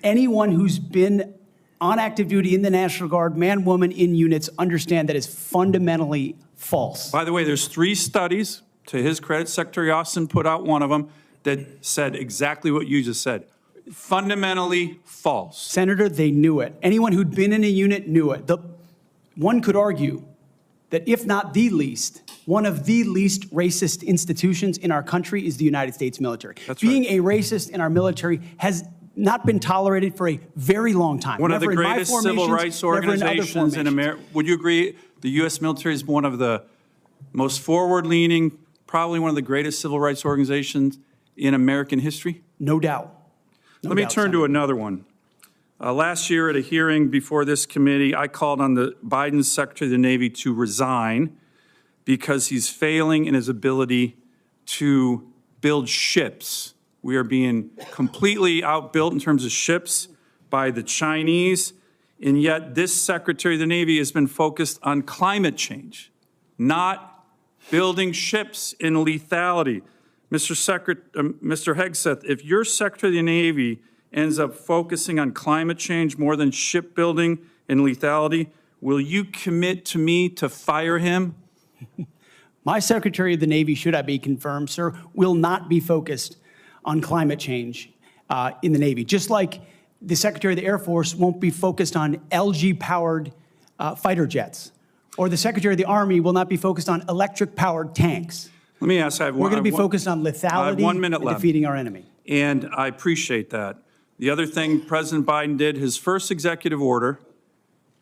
anyone who's been on active duty in the National Guard, man, woman, in units, understand that is fundamentally false. By the way, there's 3 studies, to his credit, Secretary Austin put out one of them, that said exactly what you just said. Fundamentally false. Senator, they knew it. Anyone who'd been in a unit knew it. One could argue that if not the least, one of the least racist institutions in our country is the United States military. That's Being right. a racist in our military has not been tolerated for a very long time. One of the Never in my greatest civil formations, rights never in other organizations in formations. America. Would you agree the U.S. military is one of the most forward-leaning, probably one of the greatest civil rights organizations in American history? No doubt. Let me turn to another one. Last year at a hearing before this committee, I called on the Biden Secretary of the Navy to resign because he's failing in his ability to build ships. We are being completely outbuilt in terms of ships by the Chinese, and yet this Secretary of the Navy has been focused on climate change, not building ships in lethality. Mr. Hegseth, if your Secretary of the Navy ends up focusing on climate change more than shipbuilding and lethality, will you commit to me to fire him? My Secretary of the Navy, should I be confirmed, sir, will not be focused on climate change in the Navy, just like the Secretary of the Air Force won't be focused on LG-powered fighter jets, or the Secretary of the Army will not be focused on electric-powered tanks. Let me ask, We're going to be focused on lethality and defeating our enemy. And I appreciate that. The other thing President Biden did, his first executive order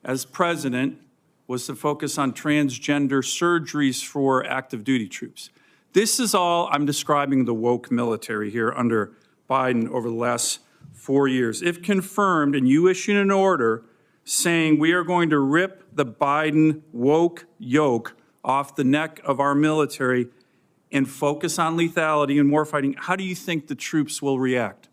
as president, was to focus on transgender surgeries for active duty troops. This is all, I'm describing the woke military here under Biden over the last 4 years. If confirmed and you issue an order saying we are going to rip the Biden woke yoke off the neck of our military and focus on lethality and warfighting, how do you think the troops will react?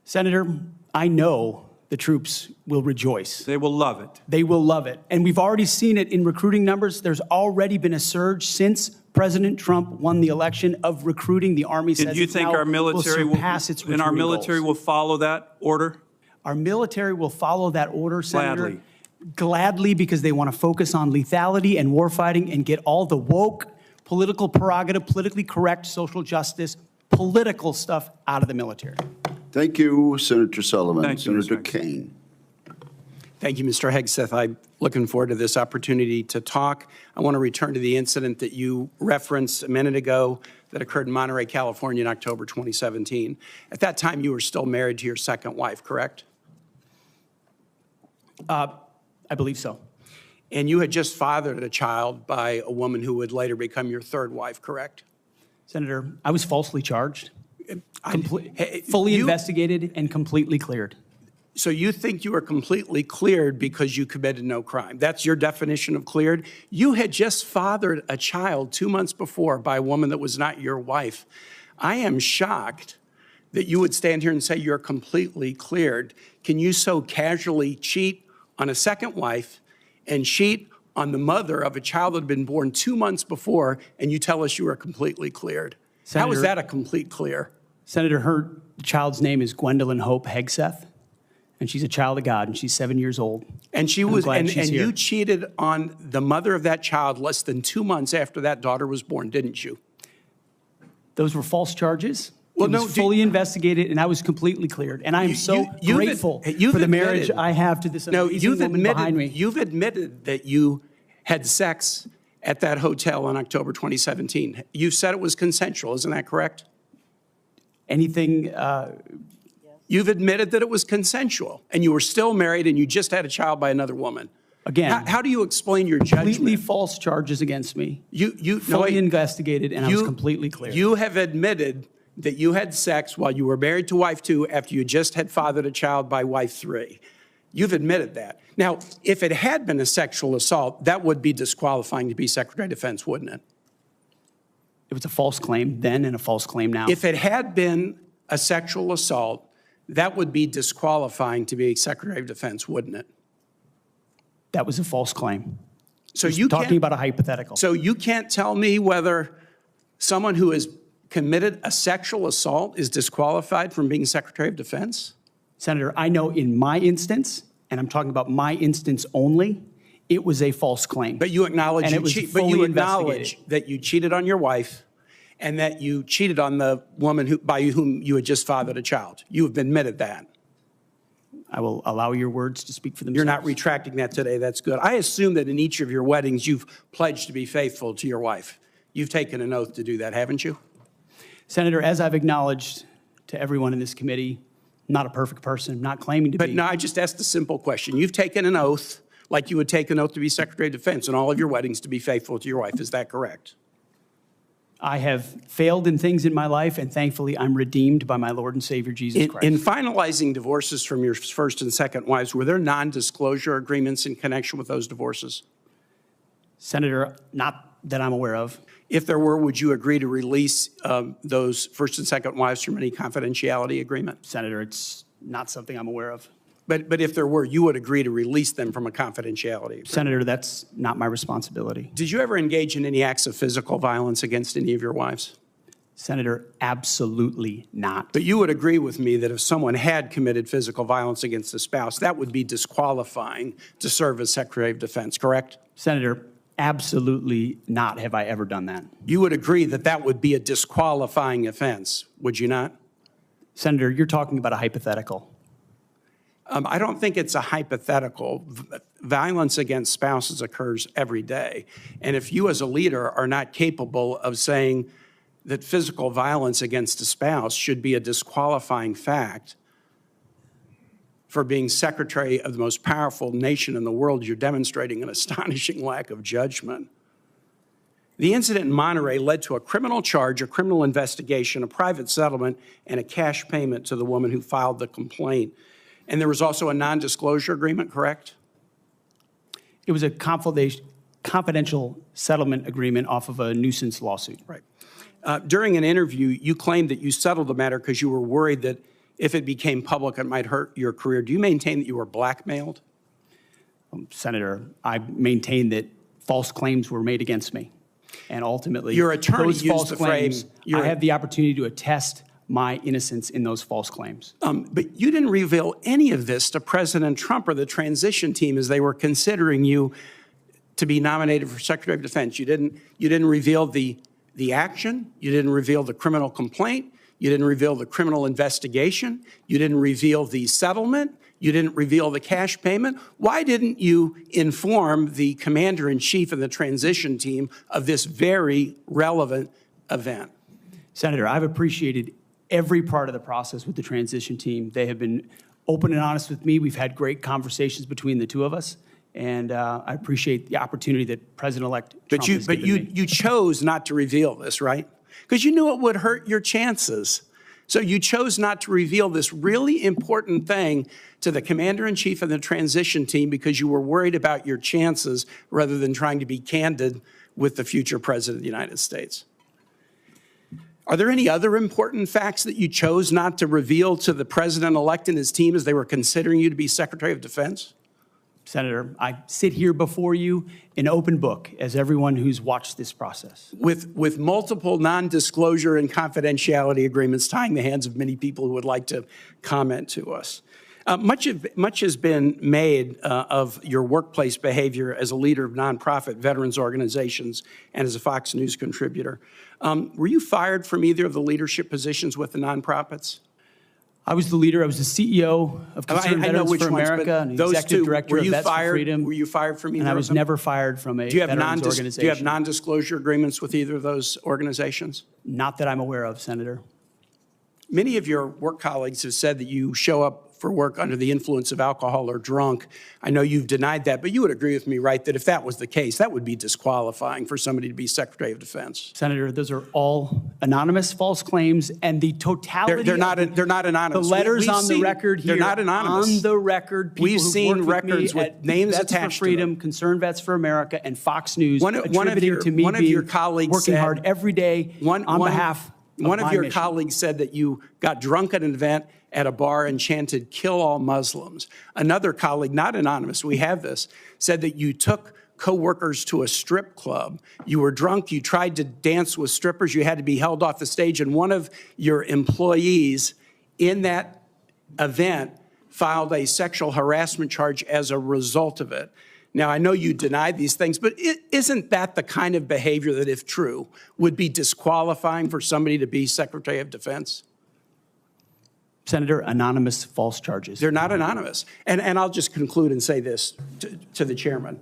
Senator, I know the troops will rejoice. They will love it. They will love it. And we've already seen it in recruiting numbers. There's already been a surge since President Trump won the election of recruiting. The Army says Do you think our military will surpass its and our recruiting military goals. will follow that order? Our military will follow that order, Senator. Gladly. Gladly, because they want to focus on lethality and warfighting and get all the woke, political prerogative, politically correct, social justice, political stuff out of the military. Thank you, Senator Sullivan. Thank you, Senator Mr. Kane. Thank you, Mr. Hegseth. I'm looking forward to this opportunity to talk. I want to return to the incident that you referenced a minute ago that occurred in Monterey, California in October 2017. At that time, you were still married to your second wife, correct? I believe so. And you had just fathered a child by a woman who would later become your third wife, correct? Senator, I was falsely charged, fully investigated, and completely cleared. So you think you were completely cleared because you committed no crime? That's your definition of cleared? You had just fathered a child 2 months before by a woman that was not your wife. I am shocked that you would stand here and say you're completely cleared. Can you so casually cheat on a second wife and cheat on the mother of a child that had been born 2 months before, and you tell us you are completely cleared? Senator, how is that a complete clear? Senator, her child's name is Gwendolyn Hope Hegseth, and she's a child of God, and she's 7 years old. And she was, and you cheated on the mother of that child less than 2 months after that daughter was born, didn't you? Those were false charges. Well, it was fully investigated, and I was completely cleared. And I am so grateful for the marriage I have to this amazing woman behind me. You've admitted that you had sex at that hotel in October 2017. You said it was consensual, isn't that correct? Anything? You've admitted that it was consensual, and you were still married, and you just had a child by another woman. Again, how do you explain your judgment? Completely false charges against me. You fully investigated, and I was completely cleared. You have admitted that you had sex while you were married to wife 2 after you just had fathered a child by wife 3. You've admitted that. Now, if it had been a sexual assault, that would be disqualifying to be Secretary of Defense, wouldn't it? It was a false claim then and a false claim now. If it had been a sexual assault, that would be disqualifying to be Secretary of Defense, wouldn't it? That was a false claim. So you talking about a hypothetical. So you can't tell me whether someone who has committed a sexual assault is disqualified from being Secretary of Defense? Senator, I know in my instance, and I'm talking about my instance only, it was a false claim. But you acknowledge that you cheated on your wife and that you cheated on the woman by whom you had just fathered a child. You have admitted that. I will allow your words to speak for themselves. You're not retracting that today. That's good. I assume that in each of your weddings, you've pledged to be faithful to your wife. You've taken an oath to do that, haven't you? Senator, as I've acknowledged to everyone in this committee, I'm not a perfect person, not claiming to be. But no, I just asked a simple question. You've taken an oath, like you would take an oath to be Secretary of Defense in all of your weddings to be faithful to your wife. Is that correct? I have failed in things in my life, and thankfully I'm redeemed by my Lord and Savior, Jesus Christ. In finalizing divorces from your first and second wives, were there non-disclosure agreements in connection with those divorces? Senator, not that I'm aware of. If there were, would you agree to release those first and second wives from any confidentiality agreement? Senator, it's not something I'm aware of. But if there were, you would agree to release them from a confidentiality agreement? Senator, that's not my responsibility. Did you ever engage in any acts of physical violence against any of your wives? Senator, absolutely not. But you would agree with me that if someone had committed physical violence against a spouse, that would be disqualifying to serve as Secretary of Defense, correct? Senator, absolutely not have I ever done that. You would agree that that would be a disqualifying offense, would you not? Senator, you're talking about a hypothetical. I don't think it's a hypothetical. Violence against spouses occurs every day. And if you as a leader are not capable of saying that physical violence against a spouse should be a disqualifying fact for being secretary of the most powerful nation in the world, you're demonstrating an astonishing lack of judgment. The incident in Monterey led to a criminal charge, a criminal investigation, a private settlement, and a cash payment to the woman who filed the complaint. And there was also a non-disclosure agreement, correct? It was a confidential settlement agreement off of a nuisance lawsuit. Right. During an interview, you claimed that you settled the matter because you were worried that if it became public, it might hurt your career. Do you maintain that you were blackmailed? Senator, I maintain that false claims were made against me. And ultimately, your attorney those used false the claims, phrase, I have the opportunity to attest my innocence in those false claims. But you didn't reveal any of this to President Trump or the transition team as they were considering you to be nominated for Secretary of Defense. You didn't reveal the action. You didn't reveal the criminal complaint. You didn't reveal the criminal investigation. You didn't reveal the settlement. You didn't reveal the cash payment. Why didn't you inform the commander-in-chief and the transition team of this very relevant event? Senator, I've appreciated every part of the process with the transition team. They have been open and honest with me. We've had great conversations between the two of us, and I appreciate the opportunity that President-elect Trump has given me. You chose not to reveal this, right? Because you knew it would hurt your chances. So you chose not to reveal this really important thing to the commander-in-chief and the transition team because you were worried about your chances rather than trying to be candid with the future president of the United States. Are there any other important facts that you chose not to reveal to the president-elect and his team as they were considering you to be Secretary of Defense? Senator, I sit here before you an open book, as everyone who's watched this process. With multiple non-disclosure and confidentiality agreements tying the hands of many people who would like to comment to us. Much has been made of your workplace behavior as a leader of nonprofit veterans organizations and as a Fox News contributor. Were you fired from either of the leadership positions with the nonprofits? I was the leader. I was the CEO of Concerned Veterans for America and the executive director of Vets for Freedom. Were you fired from either And I of was them? never fired from a veterans organization. Do you have non-disclosure agreements with either of those organizations? Not that I'm aware of, Senator. Many of your work colleagues have said that you show up for work under the influence of alcohol or drunk. I know you've denied that, but you would agree with me, right, that if that was the case, that would be disqualifying for somebody to be Secretary of Defense. Senator, those are all anonymous false claims, and the totality They're not anonymous. The letters We've on the seen- record here. They're not anonymous. On the record, people We've who've seen worked records me with at names Vets attached for to Freedom, them. Concerned Vets for America, and Fox News One of attributing your- to me one of your being colleagues working said- hard every day on behalf of One of my your mission. colleagues said that you got drunk at an event at a bar and chanted, "Kill all Muslims." Another colleague, not anonymous, we have this, said that you took coworkers to a strip club. You were drunk, you tried to dance with strippers, you had to be held off the stage, and one of your employees in that event filed a sexual harassment charge as a result of it. Now, I know you denied these things, but isn't that the kind of behavior that, if true, would be disqualifying for somebody to be Secretary of Defense? Senator, anonymous false charges. They're not anonymous. And I'll just conclude and say this to the chairman.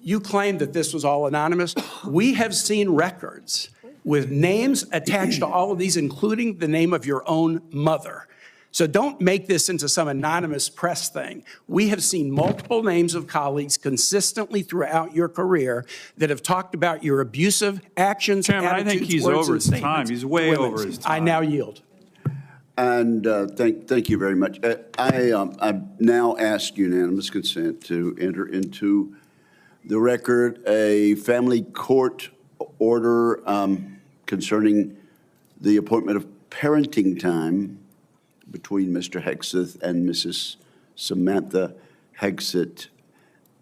You claim that this was all anonymous. We have seen records with names attached to all of these, including the name of your own mother. So don't make this into some anonymous press thing. We have seen multiple names of colleagues consistently throughout your career that have talked about your abusive actions, Chairman, I think attitudes, he's words, over and his time. statements He's way to women. over his time. I now yield. And thank you very much. I now ask unanimous consent to enter into the record a family court order concerning the appointment of parenting time between Mr. Hegseth and Mrs. Samantha Hegseth.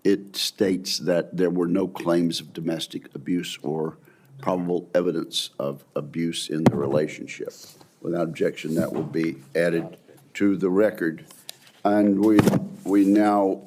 It states that there were no claims of domestic abuse or probable evidence of abuse in the relationship. Without objection, that will be added to the record. And we now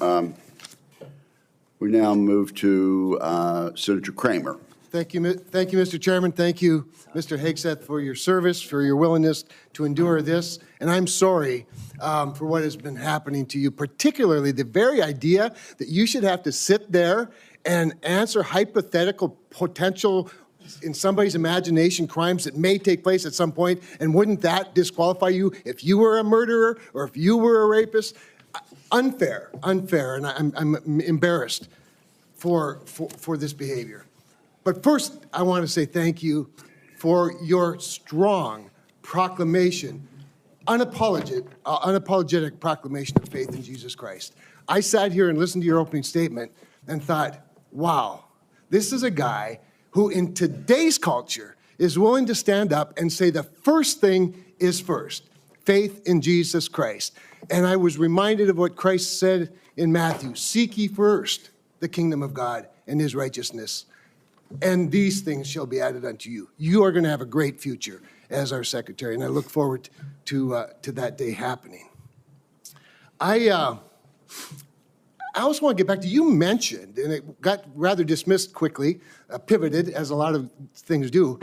move to Senator Kramer. Thank you, Mr. Chairman. Thank you, Mr. Hegseth, for your service, for your willingness to endure this. And I'm sorry for what has been happening to you, particularly the very idea that you should have to sit there and answer hypothetical potential in somebody's imagination crimes that may take place at some point, and wouldn't that disqualify you if you were a murderer or if you were a rapist? Unfair, and I'm embarrassed for this behavior. But first, I want to say thank you for your strong proclamation, unapologetic proclamation of faith in Jesus Christ. I sat here and listened to your opening statement and thought, wow, this is a guy who in today's culture is willing to stand up and say the first thing is first, faith in Jesus Christ. And I was reminded of what Christ said in Matthew, seek ye first the kingdom of God and his righteousness, and these things shall be added unto you. You are going to have a great future as our secretary, and I look forward to that day happening. I also want to get back to, you mentioned, and it got rather dismissed quickly, pivoted, as a lot of things do.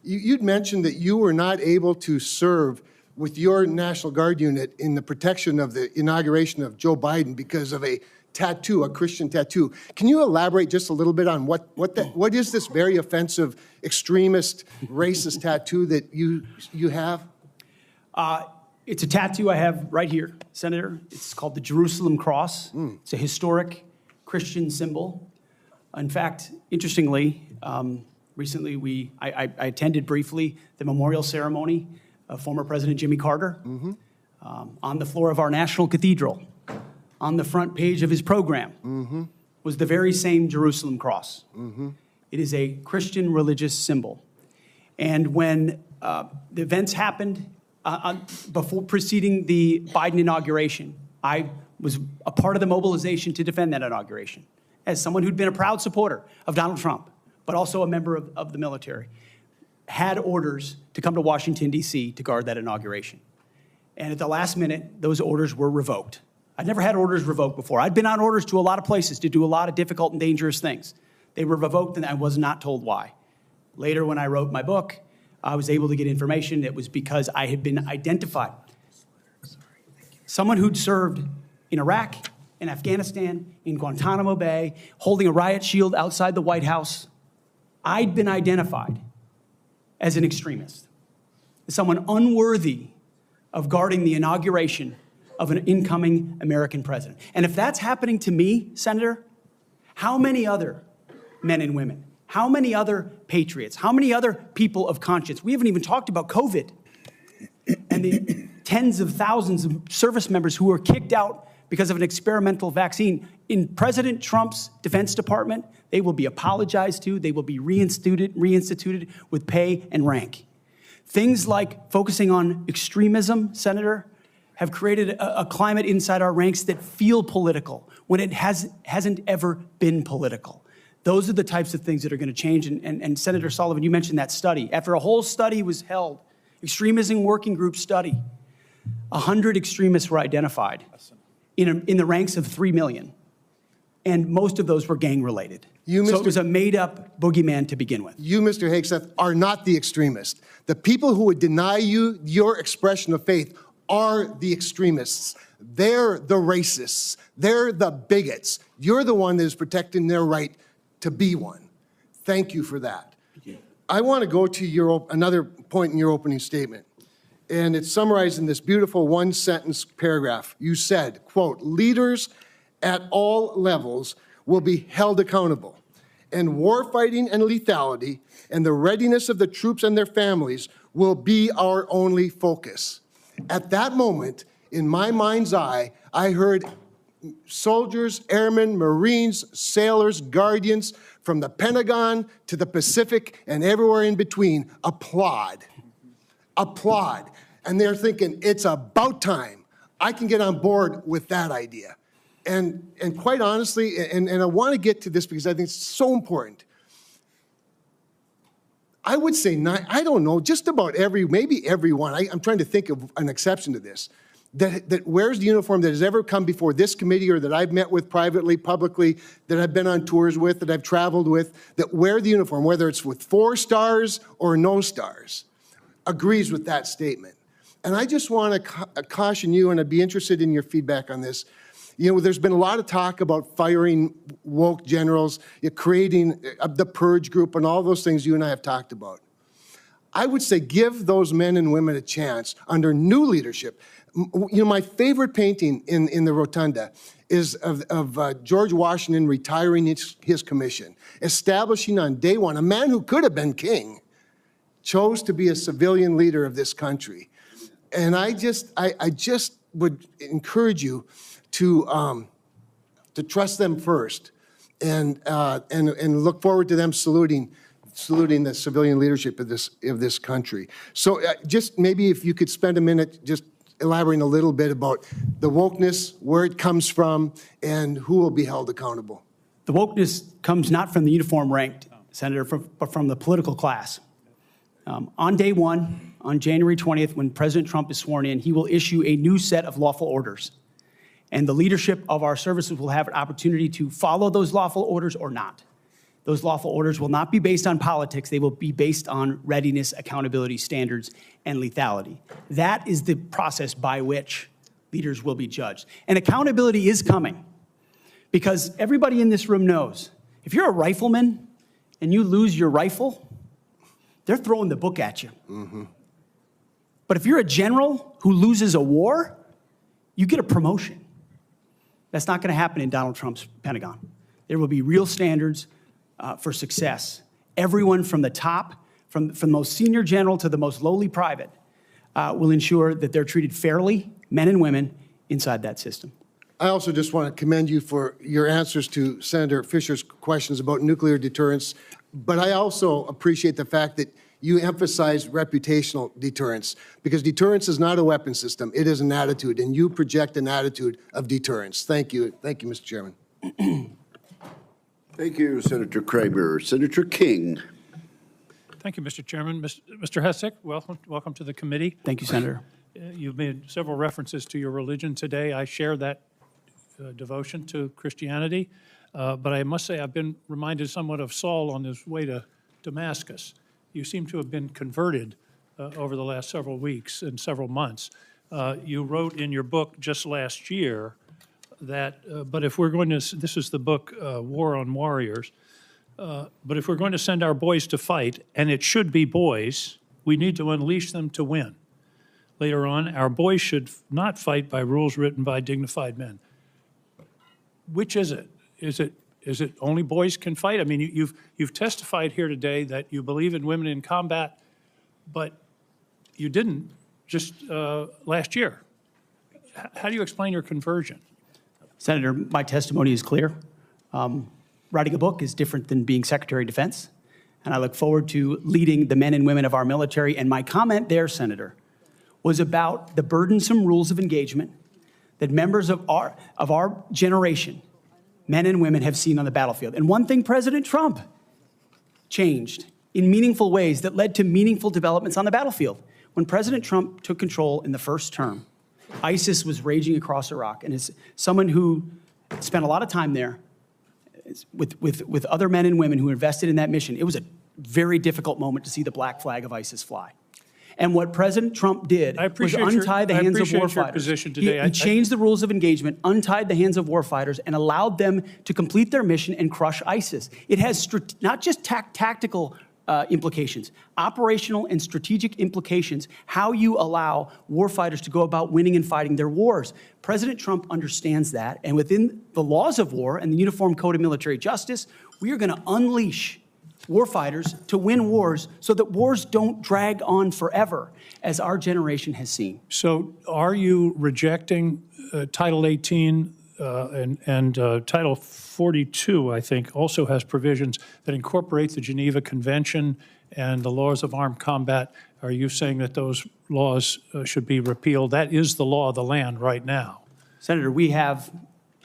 You'd mentioned that you were not able to serve with your National Guard unit in the protection of the inauguration of Joe Biden because of a tattoo, a Christian tattoo. Can you elaborate just a little bit on what is this very offensive, extremist, racist tattoo that you have? It's a tattoo I have right here, Senator. It's called the Jerusalem Cross. It's a historic Christian symbol. In fact, interestingly, recently I attended briefly the memorial ceremony of former President Jimmy Carter on the floor of our National Cathedral. On the front page of his program was the very same Jerusalem Cross. It is a Christian religious symbol. And when the events happened before preceding the Biden inauguration, I was a part of the mobilization to defend that inauguration as someone who'd been a proud supporter of Donald Trump, but also a member of the military, had orders to come to Washington, D.C. to guard that inauguration. And at the last minute, those orders were revoked. I'd never had orders revoked before. I'd been on orders to a lot of places to do a lot of difficult and dangerous things. They were revoked, and I was not told why. Later, when I wrote my book, I was able to get information. It was because I had been identified. Someone who'd served in Iraq, in Afghanistan, in Guantanamo Bay, holding a riot shield outside the White House. I'd been identified as an extremist, as someone unworthy of guarding the inauguration of an incoming American president. And if that's happening to me, Senator, how many other men and women, how many other patriots, how many other people of conscience? We haven't even talked about COVID and the tens of thousands of service members who were kicked out because of an experimental vaccine. In President Trump's Defense Department, they will be apologized to, they will be reinstituted with pay and rank. Things like focusing on extremism, Senator, have created a climate inside our ranks that feel political when it hasn't ever been political. Those are the types of things that are going to change. And Senator Sullivan, you mentioned that study. After a whole study was held, extremism working group study, 100 extremists were identified in the ranks of 3 million. And most of those were gang-related. So it was a made-up boogeyman to begin with. You, Mr. Hegseth, are not the extremist. The people who would deny you your expression of faith are the extremists. They're the racists. They're the bigots. You're the one that is protecting their right to be one. Thank you for that. I want to go to another point in your opening statement, and it's summarized in this beautiful one-sentence paragraph. You said, quote, "Leaders at all levels will be held accountable, and warfighting and lethality and the readiness of the troops and their families will be our only focus." At that moment, in my mind's eye, I heard soldiers, airmen, Marines, sailors, guardians from the Pentagon to the Pacific and everywhere in between applaud. Applaud. And they're thinking, it's about time. I can get on board with that idea. And quite honestly, and I want to get to this because I think it's so important. I would say, I don't know, just about maybe everyone, I'm trying to think of an exception to this, that wears the uniform that has ever come before this committee or that I've met with privately, publicly, that I've been on tours with, that I've traveled with, that wear the uniform, whether it's with 4 stars or no stars, agrees with that statement. And I just want to caution you, and I'd be interested in your feedback on this. You know, there's been a lot of talk about firing woke generals, creating the purge group, and all those things you and I have talked about. I would say give those men and women a chance under new leadership. You know, my favorite painting in the Rotunda is of George Washington retiring his commission, establishing on day one, a man who could have been king, chose to be a civilian leader of this country. And I just would encourage you to trust them first, and look forward to them saluting the civilian leadership of this country. So just maybe if you could spend a minute just elaborating a little bit about the wokeness, where it comes from, and who will be held accountable. The wokeness comes not from the uniform ranked, Senator, but from the political class. On day one, on January 20th, when President Trump is sworn in, he will issue a new set of lawful orders. And the leadership of our services will have an opportunity to follow those lawful orders or not. Those lawful orders will not be based on politics. They will be based on readiness, accountability, standards, and lethality. That is the process by which leaders will be judged. And accountability is coming because everybody in this room knows if you're a rifleman and you lose your rifle, they're throwing the book at you. But if you're a general who loses a war, you get a promotion. That's not going to happen in Donald Trump's Pentagon. There will be real standards for success. Everyone from the top, from the most senior general to the most lowly private, will ensure that they're treated fairly, men and women, inside that system. I also just want to commend you for your answers to Senator Fisher's questions about nuclear deterrence, but I also appreciate the fact that you emphasize reputational deterrence, because deterrence is not a weapon system, it is an attitude, and you project an attitude of deterrence. Thank you. Thank you, Mr. Chairman. Thank you, Senator Kramer. Senator King. Thank you, Mr. Chairman. Mr. Hessek, welcome to the committee. Thank you, Senator. You've made several references to your religion today. I share that devotion to Christianity, but I must say I've been reminded somewhat of Saul on his way to Damascus. You seem to have been converted over the last several weeks and several months. You wrote in your book just last year that, but if we're going to, this is the book, War on Warriors, but if we're going to send our boys to fight, and it should be boys, we need to unleash them to win. Later on, our boys should not fight by rules written by dignified men. Which is it? Is it only boys can fight? I mean, you've testified here today that you believe in women in combat, but you didn't just last year. How do you explain your conversion? Senator, my testimony is clear. Writing a book is different than being Secretary of Defense, and I look forward to leading the men and women of our military. And my comment there, Senator, was about the burdensome rules of engagement that members of our generation, men and women, have seen on the battlefield. And one thing President Trump changed in meaningful ways that led to meaningful developments on the battlefield. When President Trump took control in the first term, ISIS was raging across Iraq. And as someone who spent a lot of time there with other men and women who invested in that mission, it was a very difficult moment to see the black flag of ISIS fly. And what President Trump did was untie the hands of warfighters. He changed the rules of engagement, untied the hands of warfighters, and allowed them to complete their mission and crush ISIS. It has not just tactical implications, operational and strategic implications, how you allow warfighters to go about winning and fighting their wars. President Trump understands that, and within the laws of war and the Uniform Code of Military Justice, we are going to unleash warfighters to win wars so that wars don't drag on forever, as our generation has seen. So are you rejecting Title 18 and Title 42, I think, also has provisions that incorporate the Geneva Convention and the laws of armed combat? Are you saying that those laws should be repealed? That is the law of the land right now. Senator, we have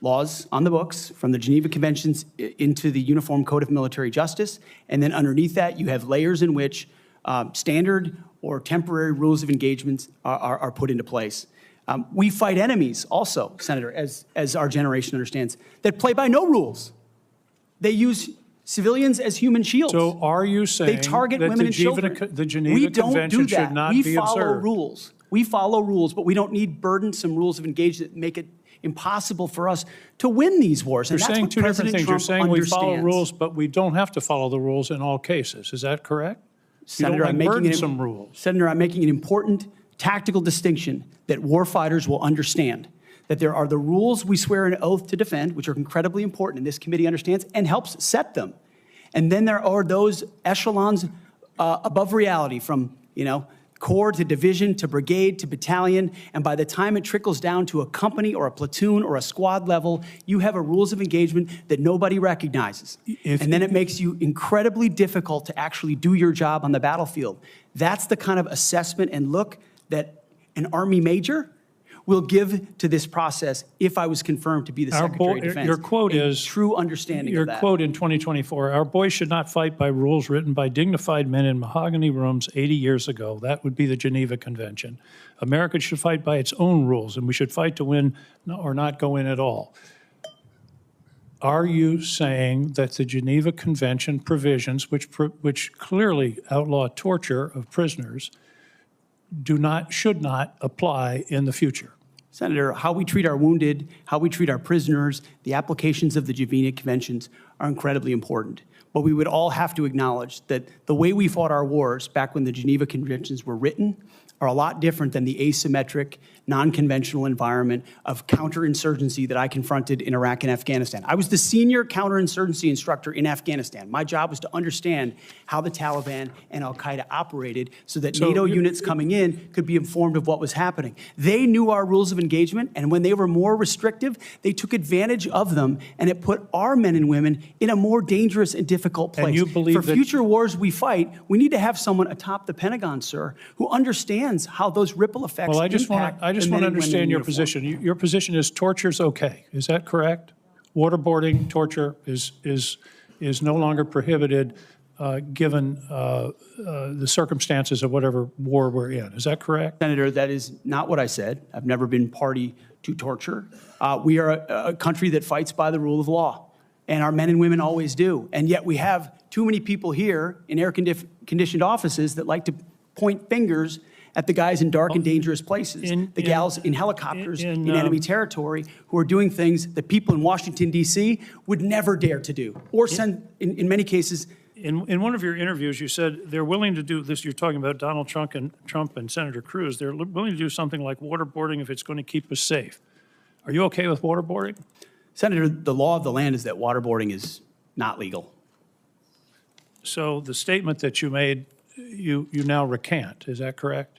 laws on the books from the Geneva Conventions into the Uniform Code of Military Justice, and then underneath that you have layers in which standard or temporary rules of engagement are put into place. We fight enemies also, Senator, as our generation understands, that play by no rules. They use civilians as human shields. So are you saying they target that women and children? The Geneva Convention should not be observed? We follow rules. We follow rules, but we don't need burdensome rules of engagement that make it impossible for us to win these wars. You're saying two different things. You're saying we follow rules, but we don't have to follow the rules in all cases. Is that correct? Senator, I'm making an important tactical distinction that warfighters will understand, that there are the rules we swear an oath to defend, which are incredibly important, and this committee understands and helps set them. And then there are those echelons above reality, from, corps to division to brigade to battalion, and by the time it trickles down to a company or a platoon or a squad level, you have a rules of engagement that nobody recognizes. And then it makes you incredibly difficult to actually do your job on the battlefield. That's the kind of assessment and look that an Army major will give to this process if I was confirmed to be the Secretary of Defense. Your quote is true understanding of that. Your quote in 2024, our boys should not fight by rules written by dignified men in mahogany rooms 80 years ago. That would be the Geneva Convention. America should fight by its own rules, and we should fight to win or not go in at all. are you saying that the Geneva Convention provisions, which clearly outlaw torture of prisoners, should not apply in the future? Senator, how we treat our wounded, how we treat our prisoners, the applications of the Geneva Conventions are incredibly important. But we would all have to acknowledge that the way we fought our wars back when the Geneva Conventions were written are a lot different than the asymmetric, non-conventional environment of counterinsurgency that I confronted in Iraq and Afghanistan. I was the senior counterinsurgency instructor in Afghanistan. My job was to understand how the Taliban and al-Qaeda operated so that NATO units coming in could be informed of what was happening. They knew our rules of engagement, and when they were more restrictive, they took advantage of them, and it put our men and women in a more dangerous and difficult place. And you believe For that future wars we fight, we need to have someone atop the Pentagon, sir, who understands how those ripple effects Well, I just want impact to the men and women understand in your uniform. position. Your position is torture's okay. Is that correct? Waterboarding, torture is no longer prohibited given the circumstances of whatever war we're in. Is that correct? Senator, that is not what I said. I've never been party to torture. We are a country that fights by the rule of law, and our men and women always do. And yet we have too many people here in air-conditioned offices that like to point fingers at the guys in dark and dangerous places, the gals in helicopters in enemy territory who are doing things that people in Washington, D.C. would never dare to do, or send, in many cases. In one of your interviews, you said they're willing to do this. You're talking about Donald Trump and Senator Cruz. They're willing to do something like waterboarding if it's going to keep us safe. Are you okay with waterboarding? Senator, the law of the land is that waterboarding is not legal. So the statement that you made, you now recant. Is that correct?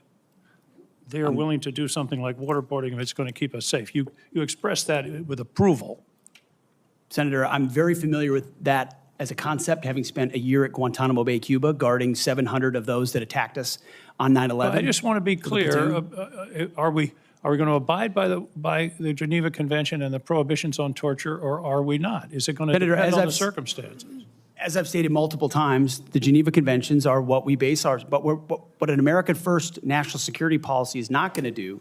They are willing to do something like waterboarding if it's going to keep us safe. You expressed that with approval. Senator, I'm very familiar with that as a concept, having spent a year at Guantanamo Bay, Cuba, guarding 700 of those that attacked us on 9/11. I just want to be clear. Are we going to abide by the Geneva Convention and the prohibitions on torture, or are we not? Is it going to depend on the circumstances? As I've stated multiple times, the Geneva Conventions are what we base ours. But what an American first national security policy is not going to do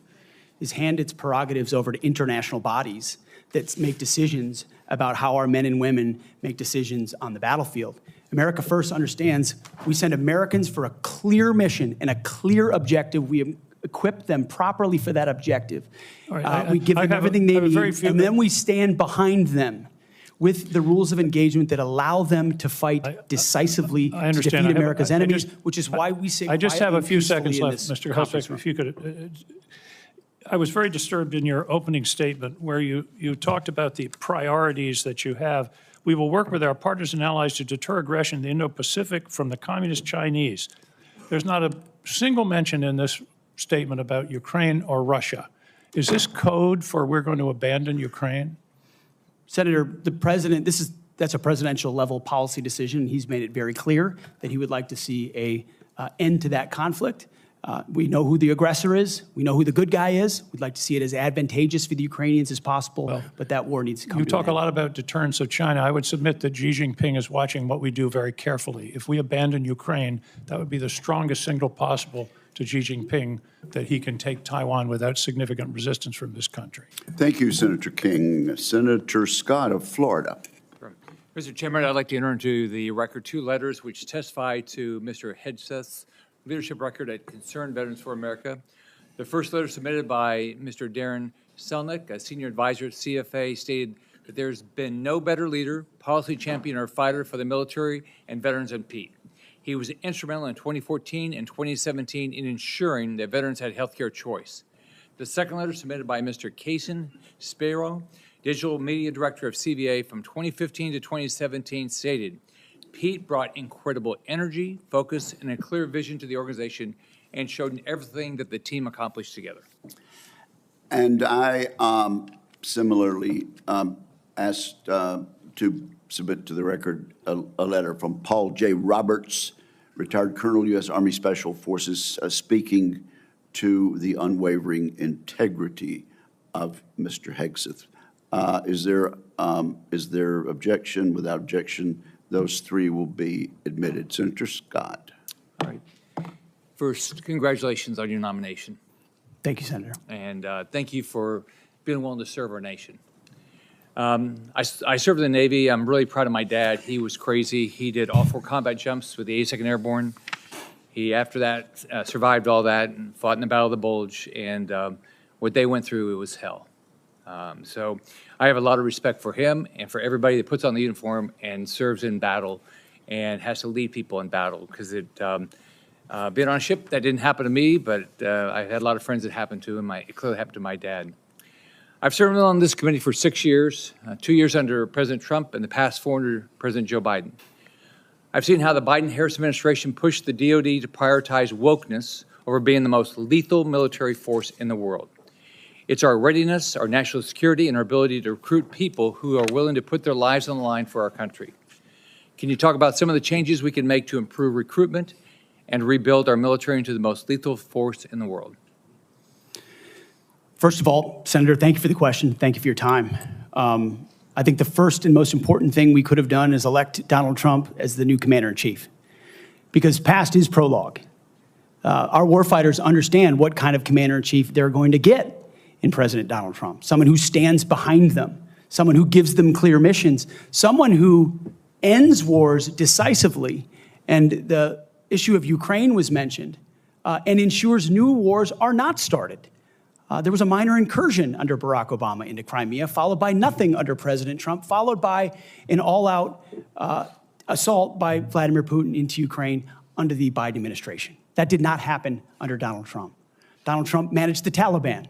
is hand its prerogatives over to international bodies that make decisions about how our men and women make decisions on the battlefield. America First understands we send Americans for a clear mission and a clear objective. We equip them properly for that objective. We give them everything they need, and then we stand behind them with the rules of engagement that allow them to fight decisively to defeat America's enemies, which is why we say I just have a few quietly and seconds left, peacefully Mr. in this Husbeck, if you could. I was very disturbed in your opening statement where you talked about the priorities that you have. We will work with our partners and allies to deter aggression in the Indo-Pacific from the Communist Chinese. There's not a single mention in this statement about Ukraine or Russia. Is this code for we're going to abandon Ukraine? Senator, the president, that's a presidential level policy decision. He's made it very clear that he would like to see a end to that conflict. We know who the aggressor is. We know who the good guy is. We'd like to see it as advantageous for the Ukrainians as possible, but that war needs to come to an end. You talk a lot about deterrence of China. I would submit that Xi Jinping is watching what we do very carefully. If we abandon Ukraine, that would be the strongest signal possible to Xi Jinping that he can take Taiwan without significant resistance from this country. Thank you, Senator King. Senator Scott of Florida. Mr. Chairman, I'd like to enter into the record two letters which testify to Mr. Hegseth's leadership record at Concerned Veterans for America. The first letter submitted by Mr. Darren Selnick, a senior advisor at CFA, stated that there's been no better leader, policy champion, or fighter for the military and veterans than Pete. He was instrumental in 2014 and 2017 in ensuring that veterans had health care choice. The second letter submitted by Mr. Kaysen Spiro, Digital Media Director of CVA from 2015 to 2017, stated, Pete brought incredible energy, focus, and a clear vision to the organization and showed everything that the team accomplished together. And I similarly asked to submit to the record a letter from Paul J. Roberts, retired Colonel, U.S. Army Special Forces, speaking to the unwavering integrity of Mr. Hegseth. Is there objection? Without objection, those three will be admitted. Senator Scott. All right. First, congratulations on your nomination. Thank you, Senator. And thank you for being willing to serve our nation. I served in the Navy. I'm really proud of my dad. He was crazy. He did all 4 combat jumps with the 82nd Airborne. He, after that, survived all that and fought in the Battle of the Bulge. And what they went through, it was hell. So I have a lot of respect for him and for everybody that puts on the uniform and serves in battle and has to lead people in battle. Because being on a ship, that didn't happen to me, but I had a lot of friends that happened to, and it clearly happened to my dad. I've served on this committee for 6 years, 2 years under President Trump and the past 4 under President Joe Biden. I've seen how the Biden-Harris administration pushed the DoD to prioritize wokeness over being the most lethal military force in the world. It's our readiness, our national security, and our ability to recruit people who are willing to put their lives on the line for our country. Can you talk about some of the changes we can make to improve recruitment and rebuild our military into the most lethal force in the world? First of all, Senator, thank you for the question. Thank you for your time. I think the first and most important thing we could have done is elect Donald Trump as the new commander-in-chief, because past is prologue. Our warfighters understand what kind of commander-in-chief they're going to get in President Donald Trump, someone who stands behind them, someone who gives them clear missions, someone who ends wars decisively, and the issue of Ukraine was mentioned, and ensures new wars are not started. There was a minor incursion under Barack Obama into Crimea, followed by nothing under President Trump, followed by an all-out assault by Vladimir Putin into Ukraine under the Biden administration. That did not happen under Donald Trump. Donald Trump managed the Taliban.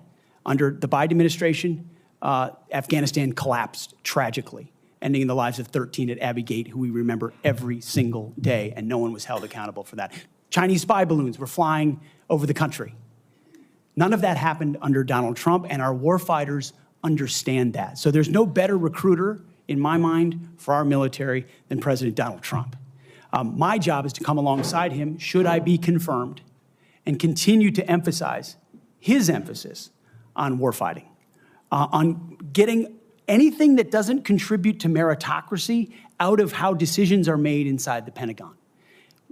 Under the Biden administration, Afghanistan collapsed tragically, ending in the lives of 13 at Abbey Gate, who we remember every single day, and no one was held accountable for that. Chinese spy balloons were flying over the country. None of that happened under Donald Trump, and our warfighters understand that. So there's no better recruiter, in my mind, for our military than President Donald Trump. My job is to come alongside him, should I be confirmed, and continue to emphasize his emphasis on warfighting, on getting anything that doesn't contribute to meritocracy out of how decisions are made inside the Pentagon.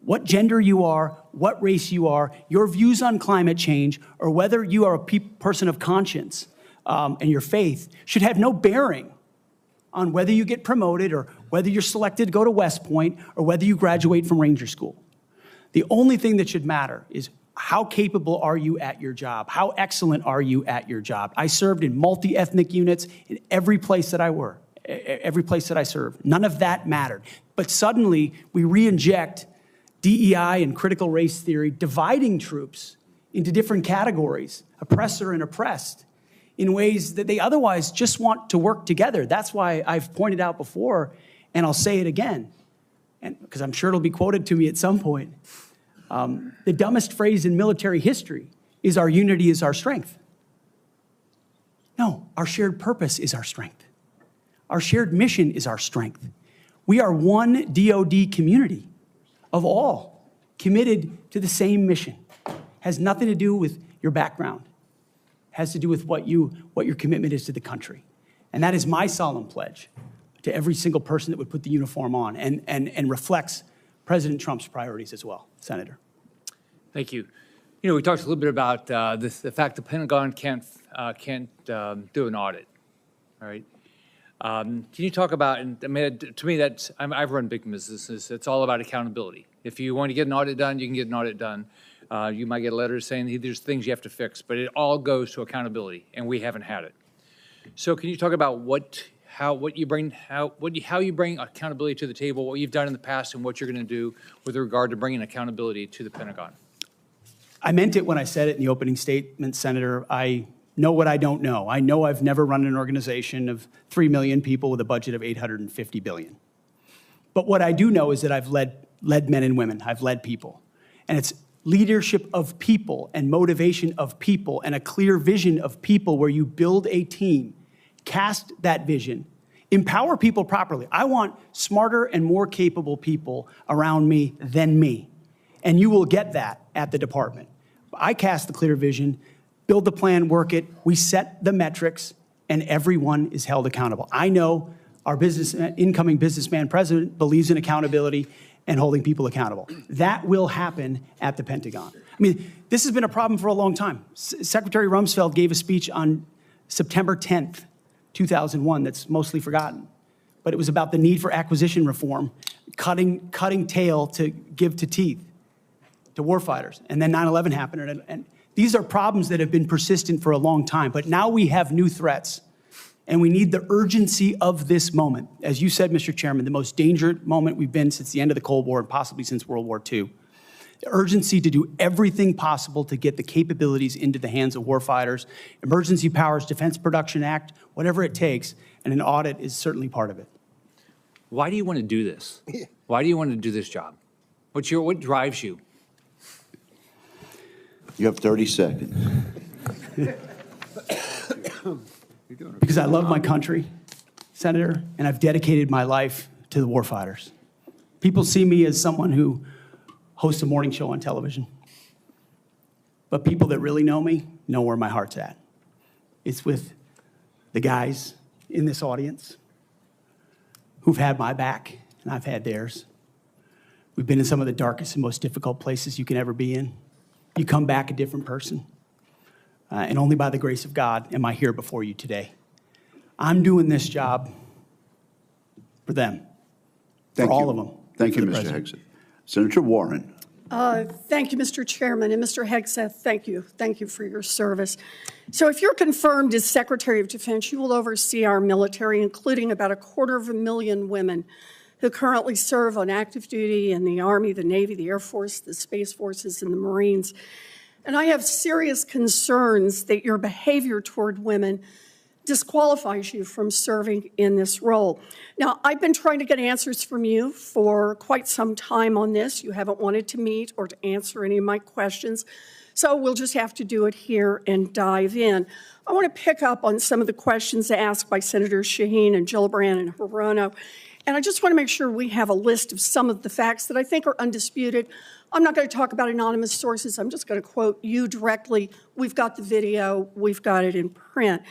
What gender you are, what race you are, your views on climate change, or whether you are a person of conscience and your faith should have no bearing on whether you get promoted or whether you're selected to go to West Point or whether you graduate from Ranger School. The only thing that should matter is how capable are you at your job? How excellent are you at your job? I served in multi-ethnic units in every place that I served. None of that mattered. But suddenly we re-inject DEI and critical race theory, dividing troops into different categories, oppressor and oppressed, in ways that they otherwise just want to work together. That's why I've pointed out before, and I'll say it again, and because I'm sure it'll be quoted to me at some point. The dumbest phrase in military history is our unity is our strength. No, our shared purpose is our strength. Our shared mission is our strength. We are one DoD community of all committed to the same mission. Has nothing to do with your background. Has to do with what your commitment is to the country. And that is my solemn pledge to every single person that would put the uniform on and reflects President Trump's priorities as well. Senator. Thank you. You know, we talked a little bit about the fact the Pentagon can't do an audit, all right? Can you talk about, and I mean, to me, I've run big businesses. It's all about accountability. If you want to get an audit done, you can get an audit done. You might get a letter saying there's things you have to fix, but it all goes to accountability, and we haven't had it. So can you talk about how you bring accountability to the table, what you've done in the past, and what you're going to do with regard to bringing accountability to the Pentagon? I meant it when I said it in the opening statement, Senator. I know what I don't know. I know I've never run an organization of 3 million people with a budget of $850 billion. But what I do know is that I've led men and women. I've led people. And it's leadership of people and motivation of people and a clear vision of people where you build a team, cast that vision, empower people properly. I want smarter and more capable people around me than me. And you will get that at the department. I cast the clear vision, build the plan, work it, we set the metrics, and everyone is held accountable. I know our incoming businessman president believes in accountability and holding people accountable. That will happen at the Pentagon. I mean, this has been a problem for a long time. Secretary Rumsfeld gave a speech on September 10th, 2001 that's mostly forgotten. But it was about the need for acquisition reform, cutting tail to give to teeth to warfighters. And then 9/11 happened. And these are problems that have been persistent for a long time. But now we have new threats. And we need the urgency of this moment. As you said, Mr. Chairman, the most dangerous moment we've been since the end of the Cold War and possibly since World War II. The urgency to do everything possible to get the capabilities into the hands of warfighters, Emergency Powers Defense Production Act, whatever it takes, and an audit is certainly part of it. Why do you want to do this? Why do you want to do this job? What drives you? You have 30 seconds. Because I love my country, Senator, and I've dedicated my life to the warfighters. People see me as someone who hosts a morning show on television. But people that really know me know where my heart's at. It's with the guys in this audience who've had my back, and I've had theirs. We've been in some of the darkest and most difficult places you can ever be in. You come back a different person. And only by the grace of God am I here before you today. I'm doing this job for them, for all of them. Thank you, for the Mr. president. Hegseth. Senator Warren. Thank you, Mr. Chairman. And Mr. Hegseth, thank you. Thank you for your service. So if you're confirmed as Secretary of Defense, you will oversee our military, including about 250,000 women who currently serve on active duty in the Army, the Navy, the Air Force, the Space Forces, and the Marines. And I have serious concerns that your behavior toward women disqualifies you from serving in this role. Now, I've been trying to get answers from you for quite some time on this. You haven't wanted to meet or to answer any of my questions, so we'll just have to do it here and dive in. I want to pick up on some of the questions asked by Senators Shaheen and Gillibrand and Hirono, and I just want to make sure we have a list of some of the facts that I think are undisputed. I'm not going to talk about anonymous sources. I'm just going to quote you directly. We've got the video. We've got it in print.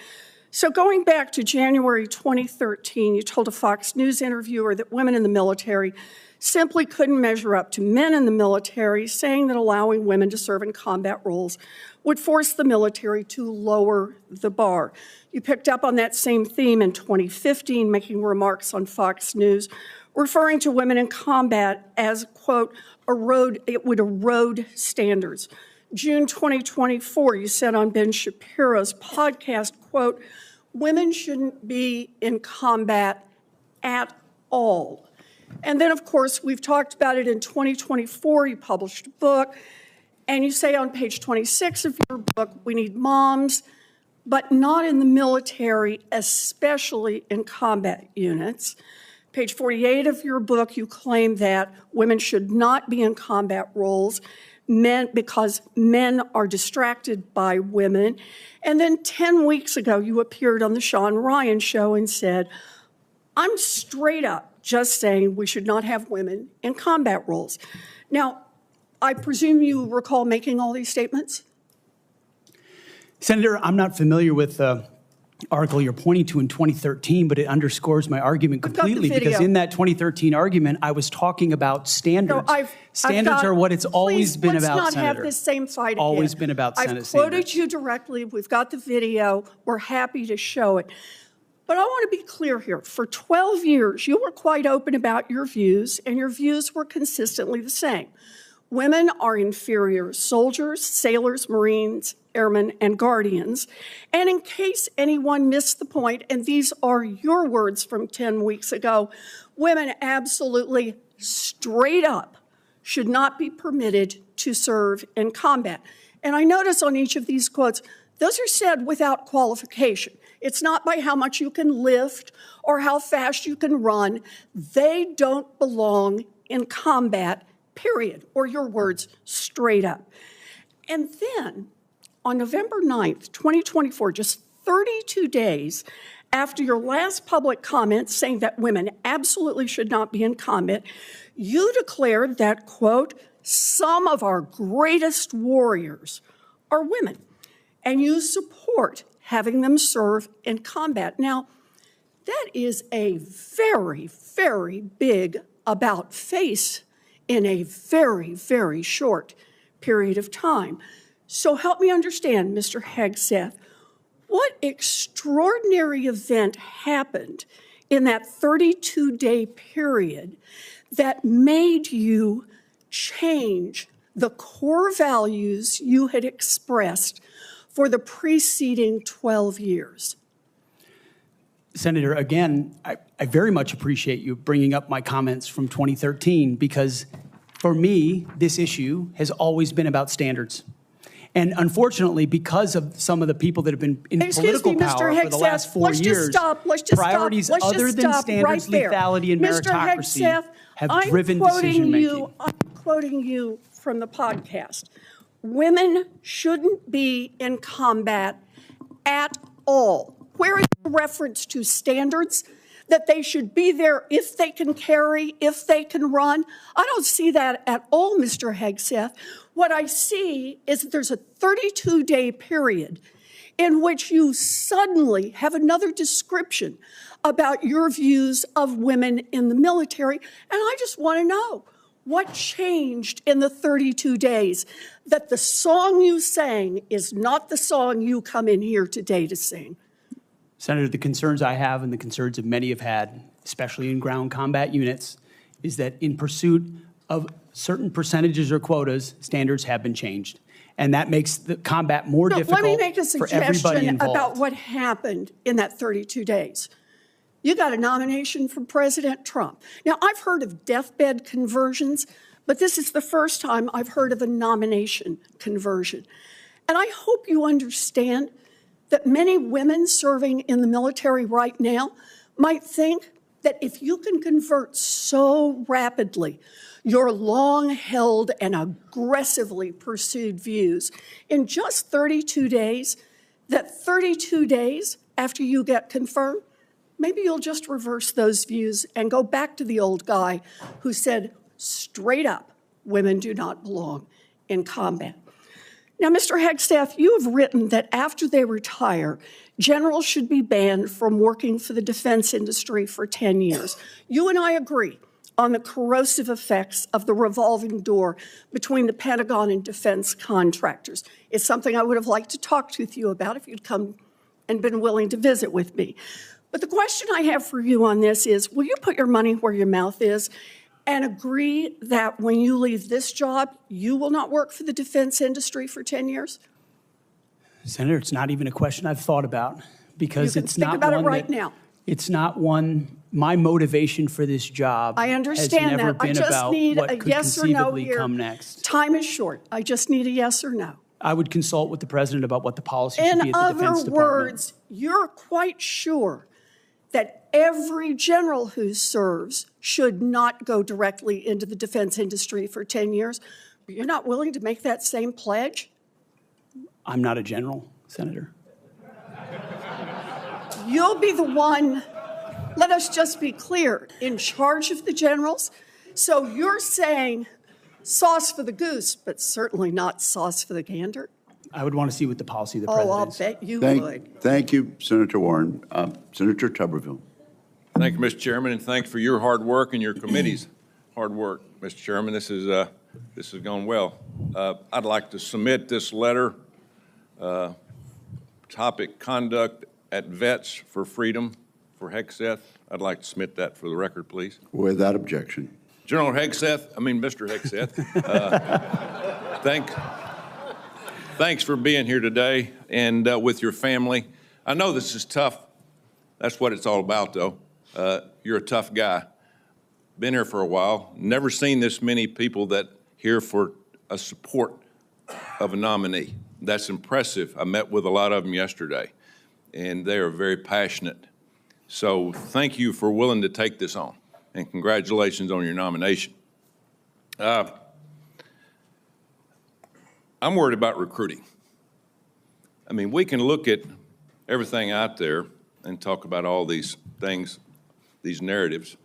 So going back to January 2013, you told a Fox News interviewer that women in the military simply couldn't measure up to men in the military, saying that allowing women to serve in combat roles would force the military to lower the bar. You picked up on that same theme in 2015, making remarks on Fox News, referring to women in combat as, quote, it would erode standards. June 2024, you said on Ben Shapiro's podcast, quote, women shouldn't be in combat at all. And then, of course, we've talked about it in 2024. You published a book, and you say on page 26 of your book, we need moms, but not in the military, especially in combat units. Page 48 of your book, you claim that women should not be in combat roles because men are distracted by women. And then 10 weeks ago, you appeared on the Sean Ryan Show and said, I'm straight up just saying we should not have women in combat roles. Now, I presume you recall making all these statements? Senator, I'm not familiar with the article you're pointing to in 2013, but it underscores my argument completely because in that 2013 argument, I was talking about standards. Standards are what it's always been about, let's not Senator. have this same fight again. Always been about Senate I've quoted standards. you directly. We've got the video. We're happy to show it. But I want to be clear here. For 12 years, you were quite open about your views, and your views were consistently the same. Women are inferior soldiers, sailors, Marines, airmen, and guardians. And in case anyone missed the point, and these are your words from 10 weeks ago, women absolutely straight up should not be permitted to serve in combat. And I notice on each of these quotes, those are said without qualification. It's not by how much you can lift or how fast you can run. They don't belong in combat, period, or your words, straight up. And then on November 9th, 2024, just 32 days after your last public comment saying that women absolutely should not be in combat, you declared that, quote, some of our greatest warriors are women, and you support having them serve in combat. Now, that is a very, very big about face in a very, very short period of time. So help me understand, Mr. Hegseth, What extraordinary event happened in that 32-day period that made you change the core values you had expressed for the preceding 12 years? Senator, again, I very much appreciate you bringing up my comments from 2013 because for me, this issue has always been about standards. And unfortunately, because of some of the people that have been in political power for the last 4 years, priorities other than standards, lethality, and meritocracy have driven decision-making. I'm quoting you from the podcast. Women shouldn't be in combat at all. Where is the reference to standards? That they should be there if they can carry, if they can run? I don't see that at all, Mr. Hegseth. What I see is that there's a 32-day period in which you suddenly have another description about your views of women in the military. And I just want to know, what changed in the 32 days that the song you sang is not the song you come in here today to sing? Senator, the concerns I have and the concerns that many have had, especially in ground combat units, is that in pursuit of certain percentages or quotas, standards have been changed. And that makes the combat more difficult let me make a for everybody suggestion involved. about what happened in that 32 days. You got a nomination from President Trump. Now, I've heard of deathbed conversions, but this is the first time I've heard of a nomination conversion. And I hope you understand that many women serving in the military right now might think that if you can convert so rapidly your long-held and aggressively pursued views in just 32 days, that 32 days after you get confirmed, maybe you'll just reverse those views and go back to the old guy who said straight up, women do not belong in combat. Now, Mr. Hegseth, you have written that after they retire, generals should be banned from working for the defense industry for 10 years. You and I agree on the corrosive effects of the revolving door between the Pentagon and defense contractors. It's something I would have liked to talk with you about if you'd come and been willing to visit with me. But the question I have for you on this is, will you put your money where your mouth is and agree that when you leave this job, you will not work for the defense industry for 10 years? Senator, it's not even a question I've thought about because it's not think about one it right that, now. It's not one, my motivation for this job I understand has never that. I been just about need what a could yes or no conceivably here. come next. Time is short. I just need a yes or no. I would consult with the president about what the policy should be In at the Defense other Department. words, you're quite sure that every general who serves should not go directly into the defense industry for 10 years, but you're not willing to make that same pledge? I'm not a general, Senator. You'll be the one, let us just be clear, in charge of the generals. So you're saying sauce for the goose, but certainly not sauce for the gander? I would want to see what the policy of the Oh, president I'll is. bet you would. Thank you, Senator Warren. Senator Tuberville. Thank you, Mr. Chairman, and thanks for your hard work and your committee's hard work, Mr. Chairman. This has gone well. I'd like to submit this letter, topic conduct at Vets for Freedom for Hegseth. I'd like to submit that for the record, please. Without objection. General Hegseth, Mr. Hegseth, thanks for being here today and with your family. I know this is tough. That's what it's all about, though. You're a tough guy. Been here for a while. Never seen this many people that here for a support of a nominee. That's impressive. I met with a lot of them yesterday, and they are very passionate. So thank you for willing to take this on, and congratulations on your nomination. I'm worried about recruiting. I mean, we can look at everything out there and talk about all these things, these narratives,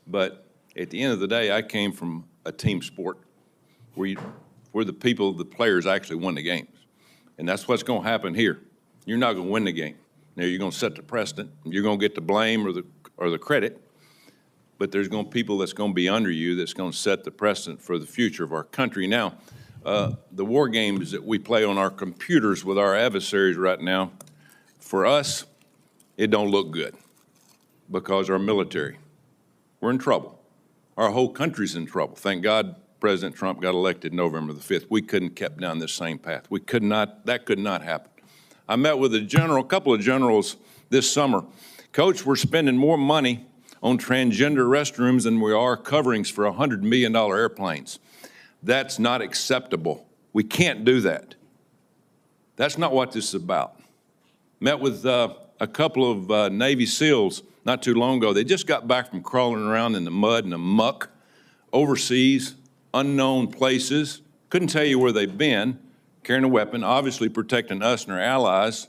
but at the end of the day, I came from a team sport where the players actually won the games. And that's what's going to happen here. You're not going to win the game. Now, you're going to set the precedent. You're going to get the blame or the credit, but there's going to be people that's going to be under you that's going to set the precedent for the future of our country. Now, the war games that we play on our computers with our adversaries right now, For us, it don't look good because our military, we're in trouble. Our whole country's in trouble. Thank God President Trump got elected November the 5th. We couldn't have kept down this same path. That could not happen. I met with a couple of generals this summer. Coach, we're spending more money on transgender restrooms than we are coverings for $100 million airplanes. That's not acceptable. We can't do that. That's not what this is about. Met with a couple of Navy SEALs not too long ago. They just got back from crawling around in the mud and the muck overseas, unknown places. Couldn't tell you where they've been, carrying a weapon, obviously protecting us and our allies.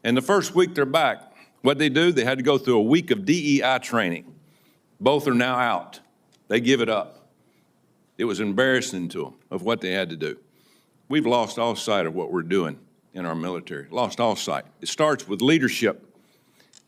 And the first week they're back, what'd they do? They had to go through a week of DEI training. Both are now out. They give it up. It was embarrassing to them of what they had to do. We've lost all sight of what we're doing in our military, lost all sight. It starts with leadership,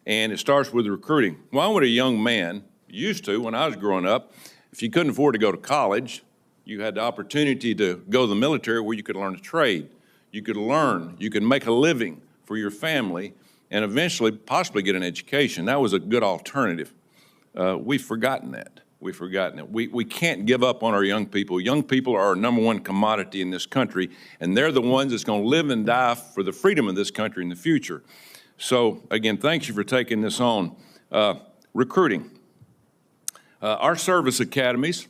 and it starts with recruiting. Why would a young man, used to when I was growing up, if you couldn't afford to go to college, you had the opportunity to go to the military where you could learn a trade. You could learn, you could make a living for your family, and eventually possibly get an education. That was a good alternative. We've forgotten that. We've forgotten it. We can't give up on our young people. Young people are our number one commodity in this country, and they're the ones that's going to live and die for the freedom of this country in the future. So, again, thank you for taking this on. Recruiting. Our service academies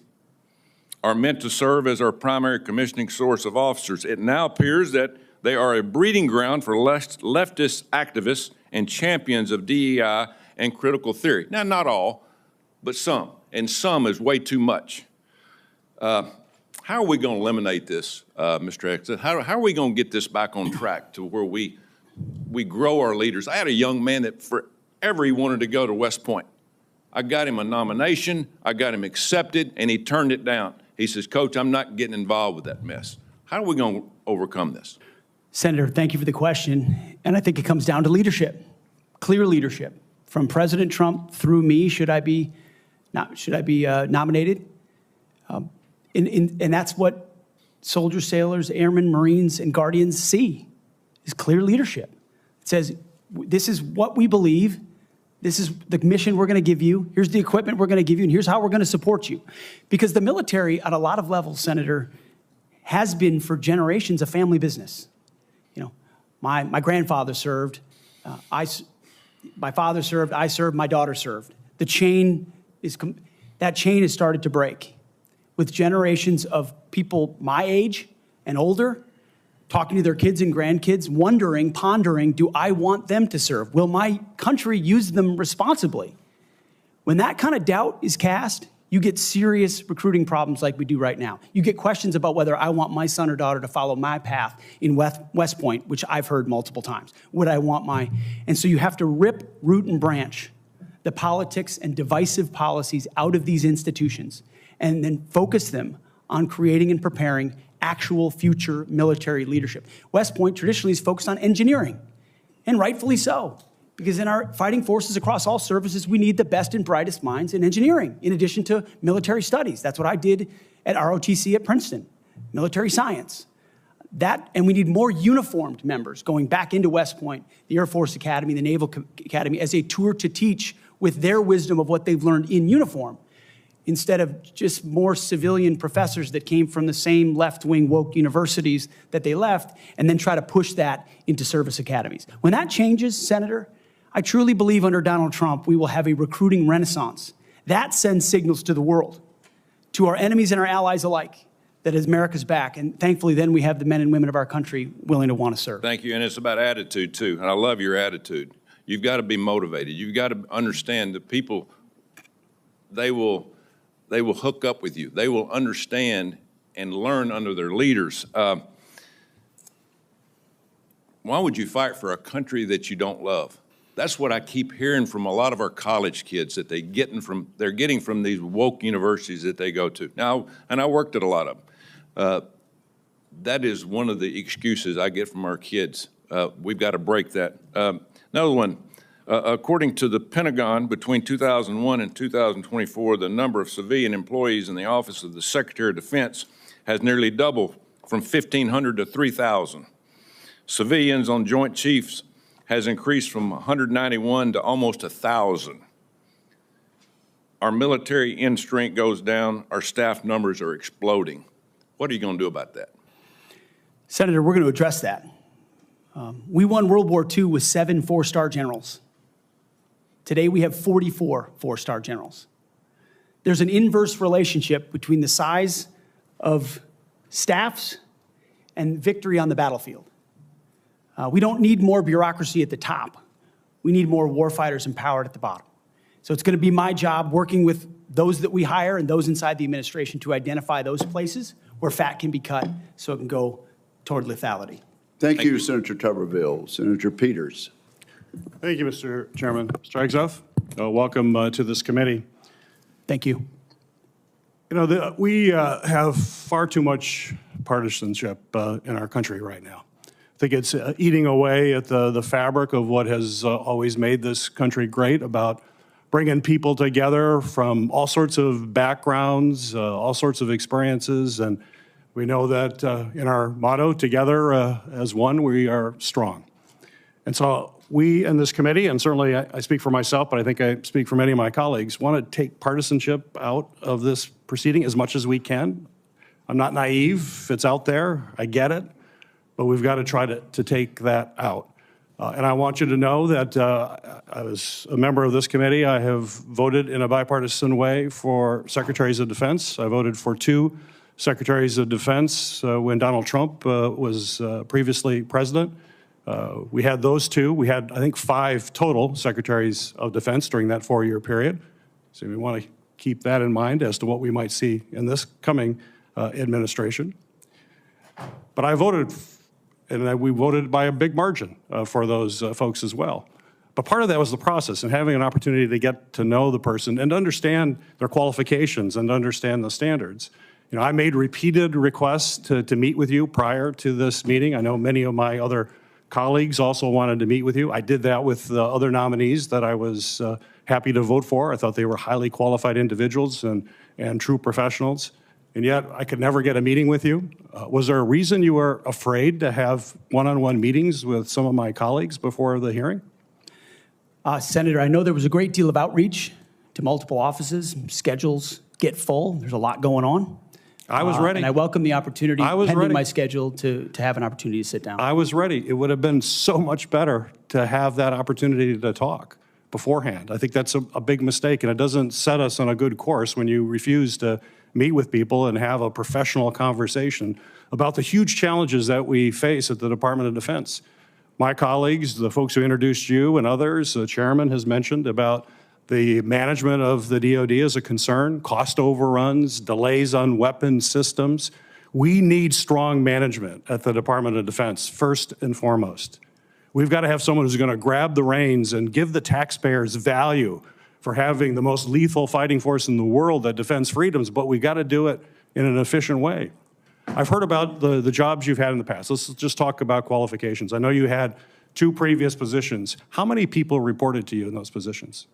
are meant to serve as our primary commissioning source of officers. It now appears that they are a breeding ground for leftist activists and champions of DEI and critical theory. Now, not all, but some, and some is way too much. How are we going to eliminate this, Mr. Exton? How are we going to get this back on track to where we grow our leaders? I had a young man that forever he wanted to go to West Point. I got him a nomination, I got him accepted, and he turned it down. He says, Coach, I'm not getting involved with that mess. How are we going to overcome this? Senator, thank you for the question. And I think it comes down to leadership, clear leadership. From President Trump through me, should I be nominated? And that's what soldiers, sailors, airmen, Marines, and Guardians see, is clear leadership. It says, this is what we believe. This is the mission we're going to give you. Here's the equipment we're going to give you, and here's how we're going to support you. Because the military, at a lot of levels, Senator, has been for generations a family business. You know, my grandfather served, my father served, I served, my daughter served. That chain has started to break with generations of people my age and older talking to their kids and grandkids, wondering, pondering, do I want them to serve? Will my country use them responsibly? When that kind of doubt is cast, you get serious recruiting problems like we do right now. You get questions about whether I want my son or daughter to follow my path in West Point, which I've heard multiple times. Would I want my... And so you have to rip, root, and branch the politics and divisive policies out of these institutions and then focus them on creating and preparing actual future military leadership. West Point traditionally is focused on engineering, and rightfully so, because in our fighting forces across all services, we need the best and brightest minds in engineering, in addition to military studies. That's what I did at ROTC at Princeton, military science. And we need more uniformed members going back into West Point, the Air Force Academy, the Naval Academy, as a tour to teach with their wisdom of what they've learned in uniform, instead of just more civilian professors that came from the same left-wing woke universities that they left, and then try to push that into service academies. When that changes, Senator, I truly believe under Donald Trump, we will have a recruiting renaissance. That sends signals to the world, to our enemies and our allies alike, that America's back. And thankfully, then we have the men and women of our country willing to want to serve. Thank you, and it's about attitude, too, and I love your attitude. You've got to be motivated. You've got to understand that people, they will hook up with you. They will understand and learn under their leaders. Why would you fight for a country that you don't love? That's what I keep hearing from a lot of our college kids that they're getting from these woke universities that they go to. Now, and I worked at a lot of them. That is one of the excuses I get from our kids. We've got to break that. Another one. According to the Pentagon, between 2001 and 2024, the number of civilian employees in the Office of the Secretary of Defense has nearly doubled from 1,500 to 3,000. Civilians on Joint Chiefs has increased from 191 to almost 1,000. Our military end strength goes down, our staff numbers are exploding. What are you going to do about that? Senator, we're going to address that. We won World War II with 7 four-star generals. Today, we have 44 four-star generals. There's an inverse relationship between the size of staffs and victory on the battlefield. We don't need more bureaucracy at the top. We need more warfighters empowered at the bottom. So it's going to be my job working with those that we hire and those inside the administration to identify those places where fat can be cut so it can go toward lethality. Thank you, Senator Tuberville. Senator Peters. Thank you, Mr. Chairman. Mr. Hegseth, welcome to this committee. Thank you. You know, we have far too much partisanship in our country right now. I think it's eating away at the fabric of what has always made this country great, about bringing people together from all sorts of backgrounds, all sorts of experiences. And we know that in our motto, together as one, we are strong. And so we in this committee, and certainly I speak for myself, but I think I speak for many of my colleagues, want to take partisanship out of this proceeding as much as we can. I'm not naive. It's out there. I get it. But we've got to try to take that out. And I want you to know that as a member of this committee, I have voted in a bipartisan way for Secretaries of Defense. I voted for 2 Secretaries of Defense when Donald Trump was previously president. We had those 2. We had, I think, 5 total Secretaries of Defense during that 4-year period. So we want to keep that in mind as to what we might see in this coming administration. But I voted, and we voted by a big margin for those folks as well. But part of that was the process and having an opportunity to get to know the person and understand their qualifications and understand the standards. You know, I made repeated requests to meet with you prior to this meeting. I know many of my other colleagues also wanted to meet with you. I did that with the other nominees that I was happy to vote for. I thought they were highly qualified individuals and true professionals. And yet I could never get a meeting with you. Was there a reason you were afraid to have one-on-one meetings with some of my colleagues before the hearing? Senator, I know there was a great deal of outreach to multiple offices. Schedules get full. There's a lot going on. I was ready. And I welcome the opportunity, pending ready. my schedule, to have an opportunity to sit down. I was ready. It would have been so much better to have that opportunity to talk beforehand. I think that's a big mistake, and it doesn't set us on a good course when you refuse to meet with people and have a professional conversation about the huge challenges that we face at the Department of Defense. My colleagues, the folks who introduced you and others, the chairman has mentioned about the management of the DoD is a concern, cost overruns, delays on weapon systems. We need strong management at the Department of Defense, first and foremost. We've got to have someone who's going to grab the reins and give the taxpayers value for having the most lethal fighting force in the world that defends freedoms, but we've got to do it in an efficient way. I've heard about the jobs you've had in the past. Let's just talk about qualifications. I know you had 2 previous positions. How many people reported to you in those positions?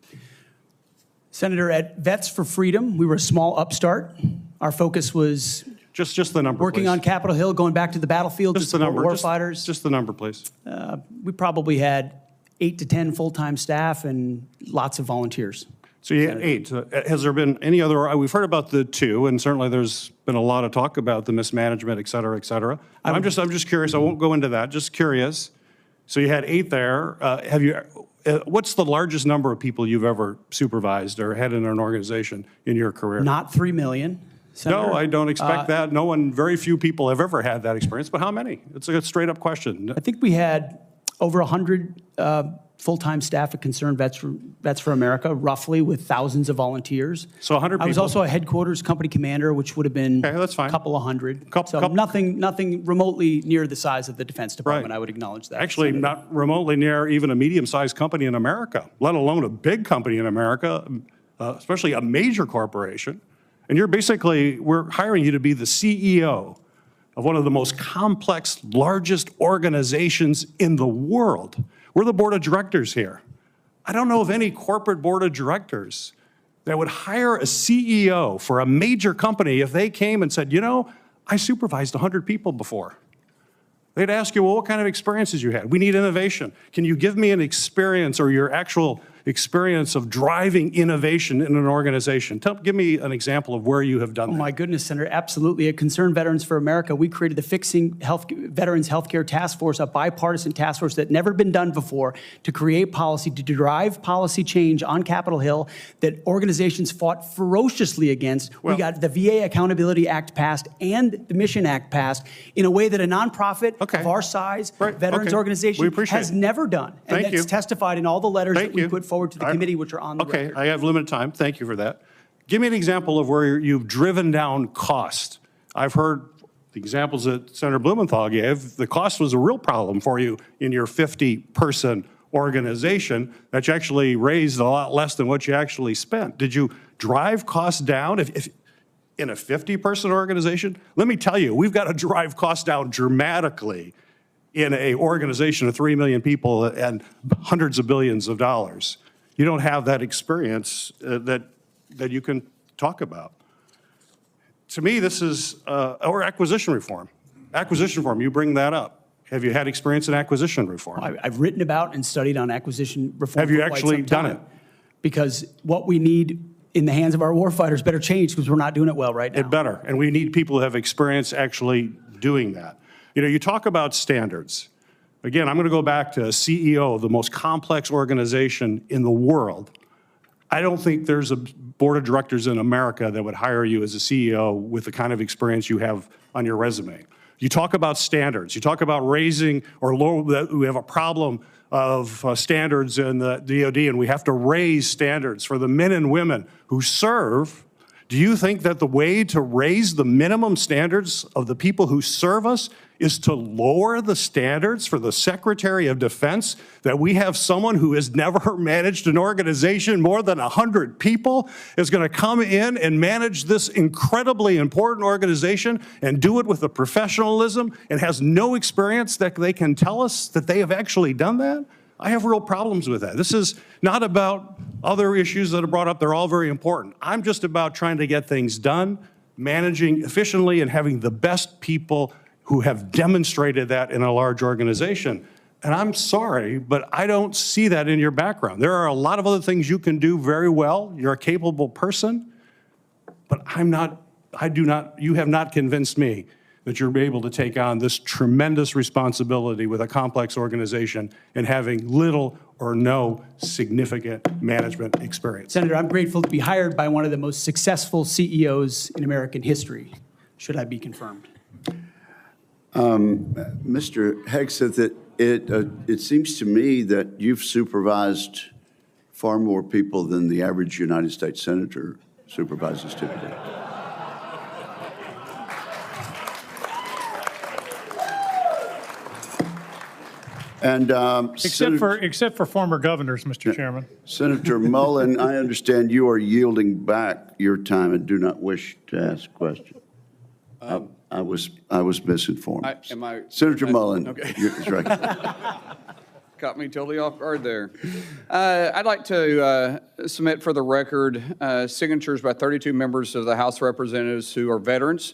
Senator, at Vets for Freedom, we were a small upstart. Our focus was just the number, working please. On Capitol Hill, going back to the battlefield Just to the support number. warfighters. Just the number, please. We probably had 8 to 10 full-time staff and lots of volunteers. So you had 8. Has there been any other? We've heard about the 2, and certainly there's been a lot of talk about the mismanagement, et cetera, et cetera. I'm just curious. I won't go into that. Just curious. So you had 8 there. What's the largest number of people you've ever supervised or had in an organization in your career? Not 3 million. Senator. No, I don't expect that. Very few people have ever had that experience. But how many? It's a straight up question. I think we had over 100 full-time staff at Concerned Vets for America, roughly, with thousands of volunteers. So 100 people. I was also a headquarters company commander, which would have been a couple of hundred. Nothing remotely near the size of the Defense Department, right. I would acknowledge that. Actually, Senator. Not remotely near even a medium-sized company in America, let alone a big company in America, especially a major corporation. And we're hiring you to be the CEO of one of the most complex, largest organizations in the world. We're the board of directors here. I don't know of any corporate board of directors that would hire a CEO for a major company if they came and said, you know, I supervised 100 people before. They'd ask you, well, what kind of experiences you had? We need innovation. Can you give me an experience or your actual experience of driving innovation in an organization? Give me an example of where you have done that. Oh, my goodness, Senator, absolutely. At Concerned Veterans for America, we created the Fixing Veterans Healthcare Task Force, a bipartisan task force that never been done before, to create policy, to drive policy change on Capitol Hill that organizations fought ferociously against. We got the VA Accountability Act passed and the Mission Act passed in a way that a nonprofit of our size, veterans organization, has never done. And that's testified in all the letters that we put forward to the committee, which are on the record. Okay, I have limited time. Thank you for that. Give me an example of where you've driven down cost. I've heard the examples that Senator Blumenthal gave. The cost was a real problem for you in your 50-person organization that you actually raised a lot less than what you actually spent. Did you drive costs down if in a 50-person organization? Let me tell you, we've got to drive costs down dramatically in an organization of 3 million people and hundreds of billions of dollars. You don't have that experience that you can talk about. To me, this is, or acquisition reform. Acquisition reform, you bring that up. Have you had experience in acquisition reform? I've written about and studied on acquisition reform. Have you for quite actually some done time. it? Because what we need in the hands of our warfighters better change because we're not doing it well right now. It better, and we need people who have experience actually doing that. You know, you talk about standards. Again, I'm going to go back to CEO of the most complex organization in the world. I don't think there's a board of directors in America that would hire you as a CEO with the kind of experience you have on your resume. You talk about standards. You talk about raising or low, that we have a problem of standards in the DOD, and we have to raise standards for the men and women who serve. Do you think that the way to raise the minimum standards of the people who serve us is to lower the standards for the Secretary of Defense? That we have someone who has never managed an organization more than 100 people is going to come in and manage this incredibly important organization and do it with a professionalism and has no experience that they can tell us that they have actually done that? I have real problems with that. This is not about other issues that are brought up. They're all very important. I'm just about trying to get things done, managing efficiently, and having the best people who have demonstrated that in a large organization. And I'm sorry, but I don't see that in your background. There are a lot of other things you can do very well. You're a capable person, but you have not convinced me that you're able to take on this tremendous responsibility with a complex organization and having little or no significant management experience. Senator, I'm grateful to be hired by one of the most successful CEOs in American history, should I be confirmed. Mr. Hegseth, it seems to me that you've supervised far more people than the average United States senator supervises typically. And except for former governors, Mr. Chairman. Senator Mullen, I understand you are yielding back your time and do not wish to ask a question. I was misinformed. Senator Mullen, okay. that's right. Caught me totally off guard there. I'd like to submit for the record signatures by 32 members of the House of Representatives who are veterans.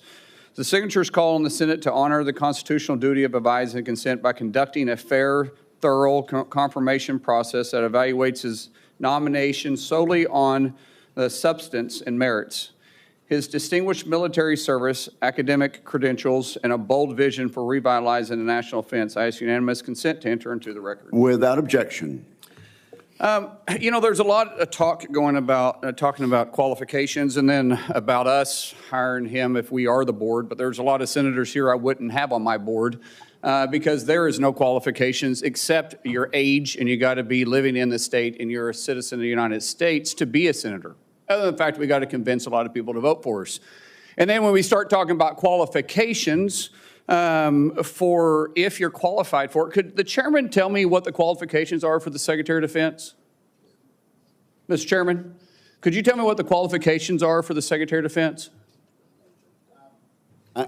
The signatures call on the Senate to honor the constitutional duty of advise and consent by conducting a fair, thorough confirmation process that evaluates his nomination solely on the substance and merits. His distinguished military service, academic credentials, and a bold vision for revitalizing the national defense. I ask unanimous consent to enter into the record. Without objection. You know, there's a lot of talk going about talking about qualifications and then about us hiring him if we are the board. But there's a lot of senators here I wouldn't have on my board because there is no qualifications except your age, and you got to be living in the state and you're a citizen of the United States to be a senator. Other than the fact we got to convince a lot of people to vote for us. And then when we start talking about qualifications for if you're qualified for it, could the chairman tell me what the qualifications are for the Secretary of Defense? Mr. Chairman, could you tell me what the qualifications are for the Secretary of Defense?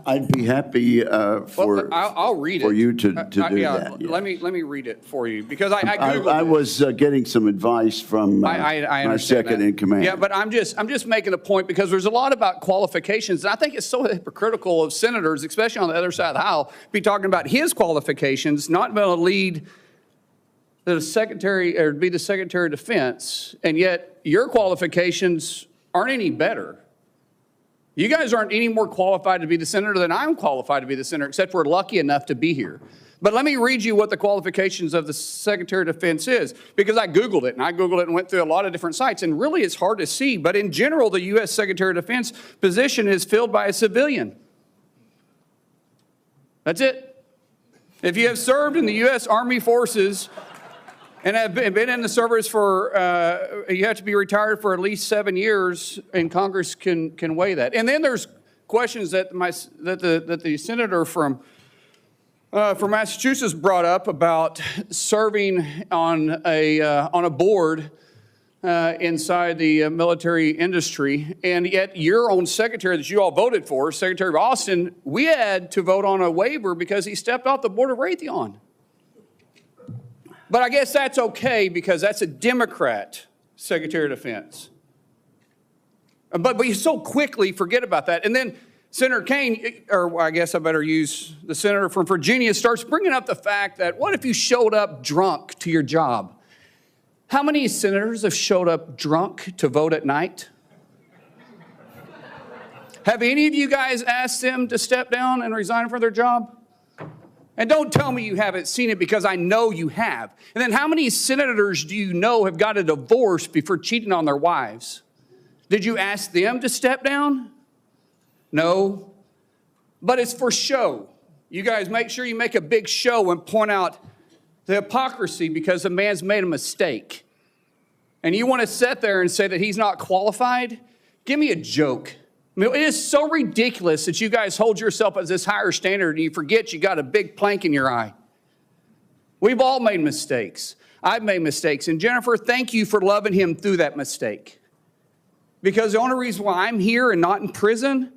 I'd be happy for I'll read it. for you to do yeah, that. yeah. Let me read it for you because I Googled I it. was getting some advice from I my understand second that. in command. Yeah, but I'm just making a point because there's a lot about qualifications, and I think it's so hypocritical of senators, especially on the other side of the aisle, be talking about his qualifications, not being able to lead the secretary or be the Secretary of Defense, and yet your qualifications aren't any better. You guys aren't any more qualified to be the senator than I'm qualified to be the senator, except we're lucky enough to be here. But let me read you what the qualifications of the Secretary of Defense is, because I Googled it, and went through a lot of different sites, and really it's hard to see. But in general, the U.S. Secretary of Defense position is filled by a civilian. That's it. If you have served in the U.S. Army Forces and have been in the service for, you have to be retired for at least 7 years, and Congress can weigh that. And then there's questions that the senator from Massachusetts brought up about serving on a board inside the military industry, and yet your own secretary that you all voted for, Secretary Austin, we had to vote on a waiver because he stepped off the board of Raytheon. But I guess that's okay because that's a Democrat Secretary of Defense. But you so quickly forget about that. And then Senator Kaine, or I guess I better use the senator from Virginia, starts bringing up the fact that what if you showed up drunk to your job? How many senators have showed up drunk to vote at night? Have any of you guys asked them to step down and resign from their job? And don't tell me you haven't seen it because I know you have. And then how many senators do you know have got a divorce before cheating on their wives? Did you ask them to step down? No. But it's for show. You guys make sure you make a big show and point out the hypocrisy because the man's made a mistake. And you want to sit there and say that he's not qualified? Give me a joke. I mean, it is so ridiculous that you guys hold yourself as this higher standard and you forget you got a big plank in your eye. We've all made mistakes. I've made mistakes. And Jennifer, thank you for loving him through that mistake. Because the only reason why I'm here and not in prison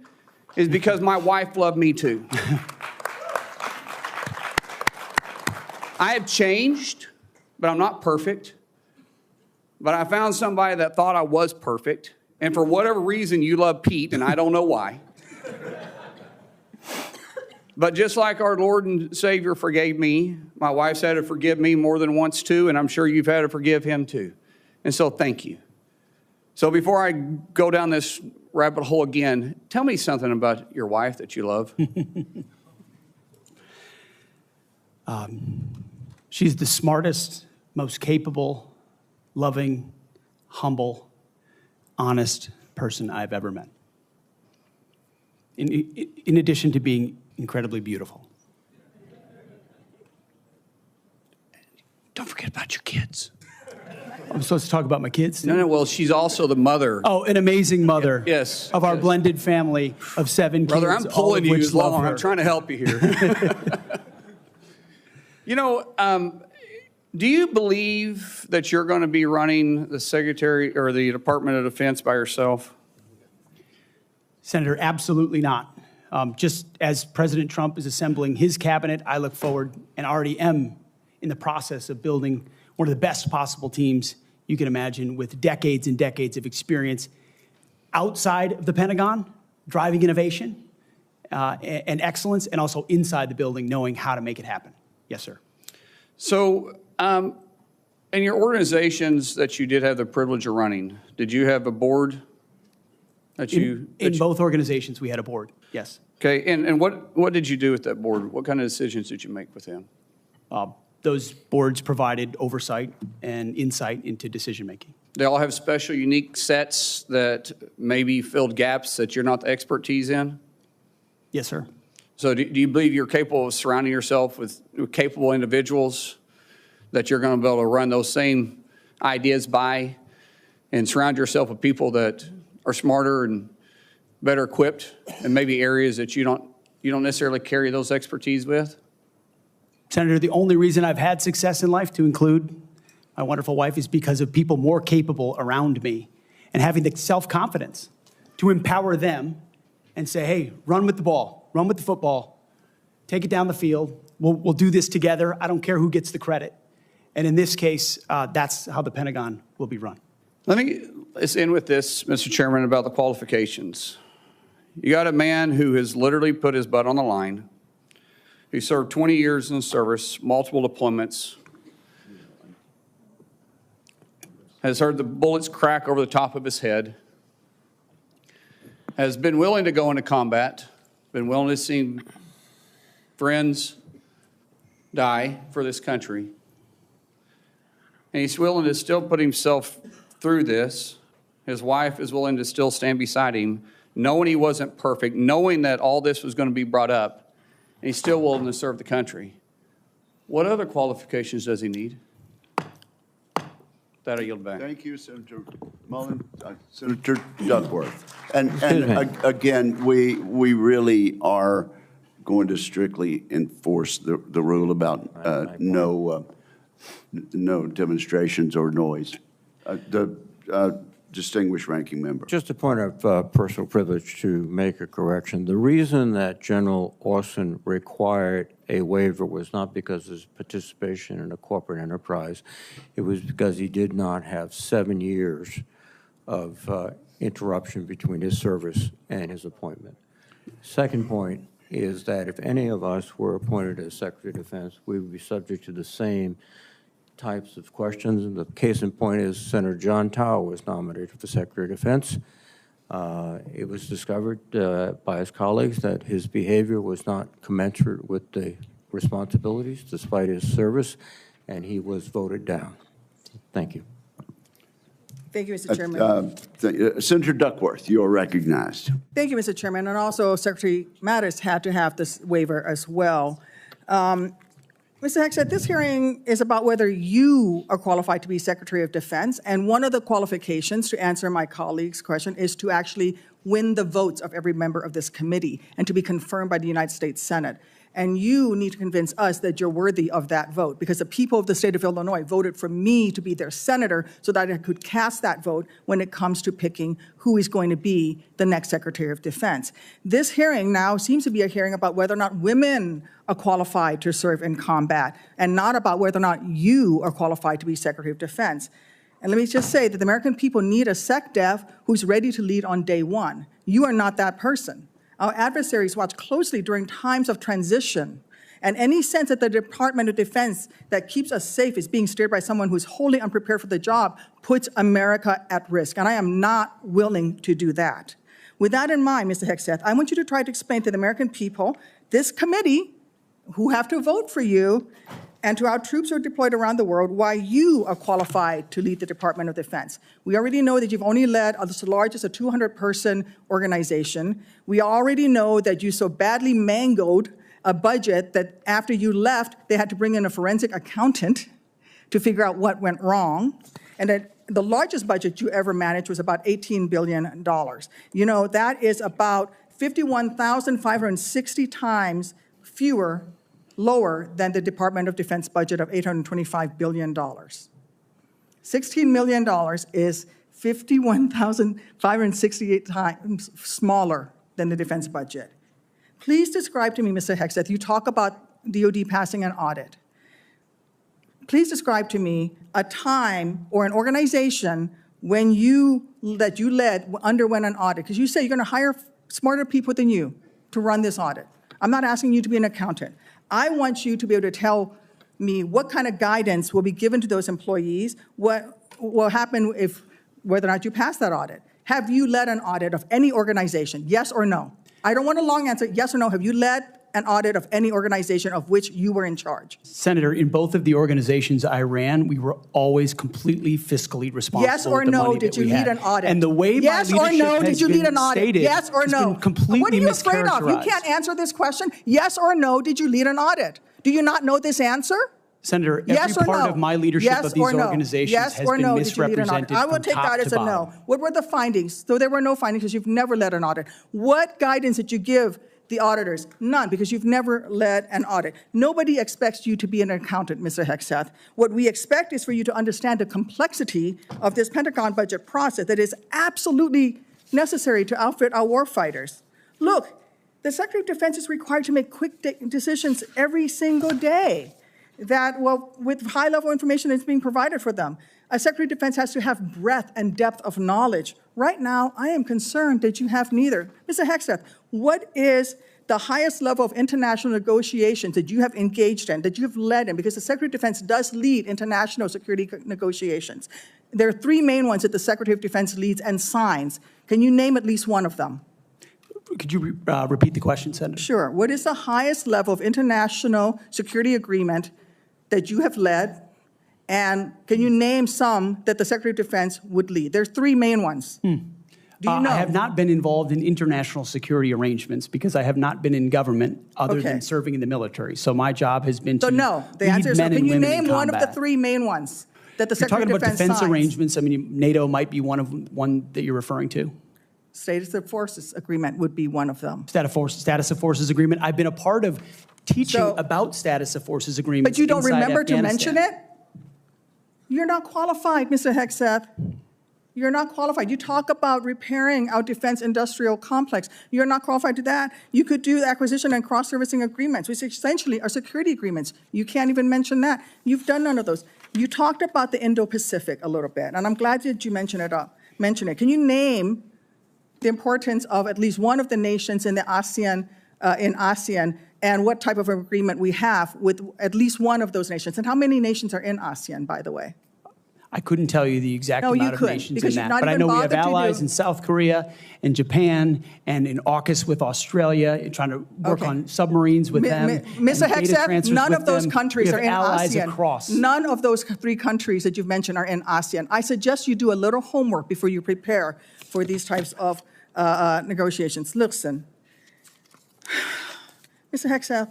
is because my wife loved me too. I have changed, but I'm not perfect. But I found somebody that thought I was perfect. And for whatever reason, you love Pete, and I don't know why. But just like our Lord and Savior forgave me, my wife's had to forgive me more than once too, and I'm sure you've had to forgive him too. And so thank you. So before I go down this rabbit hole again, tell me something about your wife that you love. She's the smartest, most capable, loving, humble, honest person I've ever met. In addition to being incredibly beautiful. Don't forget about your kids. I'm supposed to talk about my kids? No, well, she's also the mother. Oh, an amazing mother. Yes. Of our blended family of 7 Brother, kids. I'm pulling you love along. her. I'm trying to help you here. You know, do you believe that you're going to be running the Secretary or the Department of Defense by yourself? Senator, absolutely not. Just as President Trump is assembling his cabinet, I look forward and already am in the process of building one of the best possible teams you can imagine with decades and decades of experience outside of the Pentagon, driving innovation and excellence, and also inside the building, knowing how to make it happen. Yes, sir. So, in your organizations that you did have the privilege of running, did you have a board that you... In both organizations, we had a board, yes. Okay, and what did you do with that board? What kind of decisions did you make with them? Those boards provided oversight and insight into decision-making. They all have special, unique sets that maybe filled gaps that you're not the expertise in? Yes, sir. So do you believe you're capable of surrounding yourself with capable individuals that you're going to be able to run those same ideas by and surround yourself with people that are smarter and better equipped in maybe areas that you don't necessarily carry those expertise with? Senator, the only reason I've had success in life, to include my wonderful wife, is because of people more capable around me and having the self-confidence to empower them and say, hey, run with the ball. run with the football, take it down the field. We'll do this together. I don't care who gets the credit. And in this case, that's how the Pentagon will be run. Let's end with this, Mr. Chairman, about the qualifications. You got a man who has literally put his butt on the line, who served 20 years in service, multiple deployments, has heard the bullets crack over the top of his head, has been willing to go into combat, been willing to see friends die for this country. And he's willing to still put himself through this. His wife is willing to still stand beside him, knowing he wasn't perfect, knowing that all this was going to be brought up, and he's still willing to serve the country. What other qualifications does he need? That I yield back. Thank you, Senator Mullen. Senator Duckworth. And again, we really are going to strictly enforce the rule about no demonstrations or noise. The distinguished ranking member. Just a point of personal privilege to make a correction. The reason that General Austin required a waiver was not because of his participation in a corporate enterprise. It was because he did not have 7 years of interruption between his service and his appointment. Second point is that if any of us were appointed as Secretary of Defense, we would be subject to the same types of questions. And the case in point is Senator John Tower was nominated for Secretary of Defense. It was discovered by his colleagues that his behavior was not commensurate with the responsibilities despite his service, and he was voted down. Thank you. Thank you, Mr. Chairman. Senator Duckworth, you are recognized. Thank you, Mr. Chairman. And also, Secretary Mattis had to have this waiver as well. Mr. Hegseth, this hearing is about whether you are qualified to be Secretary of Defense, and one of the qualifications, to answer my colleague's question, is to actually win the votes of every member of this committee and to be confirmed by the United States Senate. And you need to convince us that you're worthy of that vote, because the people of the state of Illinois voted for me to be their senator so that I could cast that vote when it comes to picking who is going to be the next Secretary of Defense. This hearing now seems to be a hearing about whether or not women are qualified to serve in combat, and not about whether or not you are qualified to be Secretary of Defense. And let me just say that the American people need a SecDef who's ready to lead on day one. You are not that person. Our adversaries watch closely during times of transition, and any sense that the Department of Defense that keeps us safe is being steered by someone who's wholly unprepared for the job puts America at risk, and I am not willing to do that. With that in mind, Mr. Hegseth, I want you to try to explain to the American people, this committee, who have to vote for you, and to our troops who are deployed around the world, why you are qualified to lead the Department of Defense. We already know that you've only led as large as a 200-person organization. We already know that you so badly mangled a budget that after you left, they had to bring in a forensic accountant to figure out what went wrong, and that the largest budget you ever managed was about $18 billion. You know, that is about 51,560 times lower than the Department of Defense budget of $825 billion. $16 million is 51,568 times smaller than the defense budget. Please describe to me, Mr. Hegseth, you talk about DOD passing an audit. Please describe to me a time or an organization when that you led underwent an audit, because you say you're going to hire smarter people than you to run this audit. I'm not asking you to be an accountant. I want you to be able to tell me what kind of guidance will be given to those employees, what will happen whether or not you pass that audit. Have you led an audit of any organization, yes or no? I don't want a long answer, yes or no. Have you led an audit of any organization of which you were in charge? Senator, in both of the organizations I ran, we were always completely fiscally responsible. Yes or no, did you lead an audit? And the way yes my leadership or no, did you lead an audit? Stated, yes or no? Been completely what are you afraid of? You mischaracterized. can't answer this question. Yes or no, did you lead an audit? Do you not know this answer? Senator, every yes or part no? of my leadership yes of these no? organizations yes has or been no, did you lead an audit? misrepresented I will from take top that as to a no. bottom. What were the findings? So there were no findings because you've never led an audit. What guidance did you give the auditors? None, because you've never led an audit. Nobody expects you to be an accountant, Mr. Hegseth. What we expect is for you to understand the complexity of this Pentagon budget process that is absolutely necessary to outfit our warfighters. Look, The Secretary of Defense is required to make quick decisions every single day that, well, with high-level information that's being provided for them. A Secretary of Defense has to have breadth and depth of knowledge. Right now, I am concerned that you have neither. Mr. Hegseth, what is the highest level of international negotiations that you have engaged in, that you have led in? Because the Secretary of Defense does lead international security negotiations. There are three main ones that the Secretary of Defense leads and signs. Can you name at least one of them? Could you repeat the question, Senator? Sure. What is the highest level of international security agreement that you have led? And can you name some that the Secretary of Defense would lead? There's three main ones. Do you know? I have not been involved in international security arrangements because I have not been in government other than serving in the military. So my job has been to no. The lead answer is no. men and Can you women in name one of the combat. three main ones that the You're Secretary talking of about Defense defense signs? arrangements. I mean, NATO might be one that you're referring to. Status of Forces Agreement would be one of them. Status of Forces Agreement. I've been a part of teaching about Status of Forces Agreements. But you don't inside remember to Afghanistan. mention it? You're not qualified, Mr. Hegseth. You're not qualified. You talk about repairing our defense industrial complex. You're not qualified to that. You could do acquisition and cross-servicing agreements, which essentially are security agreements. You can't even mention that. You've done none of those. You talked about the Indo-Pacific a little bit, and I'm glad that you mentioned it. Can you name the importance of at least one of the nations in the ASEAN, and what type of agreement we have with at least one of those nations? And how many nations are in ASEAN, by the way? I couldn't tell you the exact amount of nations because in you're that, not but I even know we have bothered to allies do- in South Korea and Japan and in AUKUS with Australia, trying to work on submarines with them. Mr. and data Hegseth, transfers none with of those them. countries We are have in allies ASEAN. across. None of those three countries that you've mentioned are in ASEAN. I suggest you do a little homework before you prepare for these types of negotiations. Listen, Mr. Hegseth,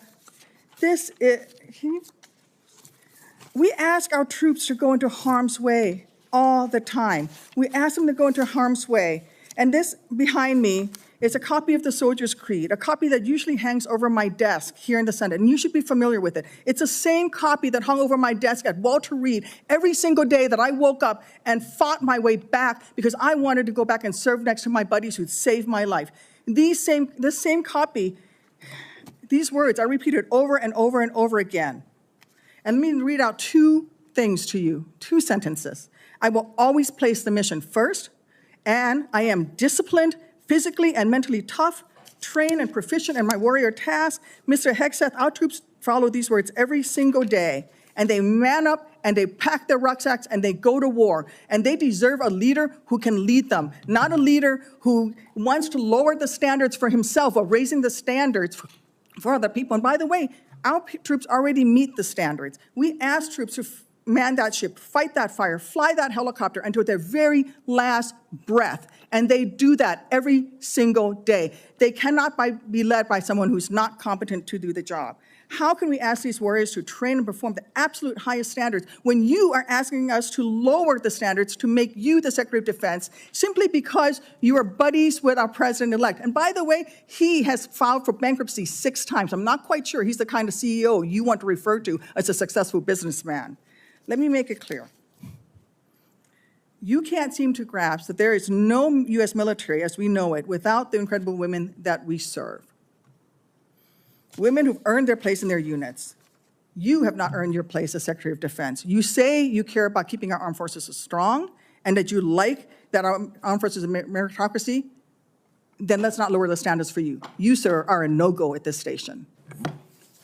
we ask our troops to go into harm's way all the time. We ask them to go into harm's way. And this behind me is a copy of the Soldier's Creed, a copy that usually hangs over my desk here in the Senate, and you should be familiar with it. It's the same copy that hung over my desk at Walter Reed every single day that I woke up and fought my way back because I wanted to go back and serve next to my buddies who'd saved my life. This same copy, these words are repeated over and over and over again. And let me read out two things to you, two sentences. I will always place the mission first, and I am disciplined, physically and mentally tough, trained and proficient in my warrior task. Mr. Hegseth, our troops follow these words every single day, and they man up and they pack their rucksacks and they go to war. And they deserve a leader who can lead them, not a leader who wants to lower the standards for himself or raising the standards for other people. And by the way, our troops already meet the standards. We ask troops to man that ship, fight that fire, fly that helicopter until their very last breath. And they do that every single day. They cannot be led by someone who's not competent to do the job. How can we ask these warriors to train and perform the absolute highest standards when you are asking us to lower the standards to make you the Secretary of Defense simply because you are buddies with our president-elect? And by the way, he has filed for bankruptcy 6 times. I'm not quite sure he's the kind of CEO you want to refer to as a successful businessman. Let me make it clear. You can't seem to grasp that there is no U.S. military as we know it without the incredible women that we serve. Women who've earned their place in their units. You have not earned your place as Secretary of Defense. You say you care about keeping our armed forces strong and that you like that our armed forces are meritocracy, then let's not lower the standards for you. You, sir, are a no-go at this station.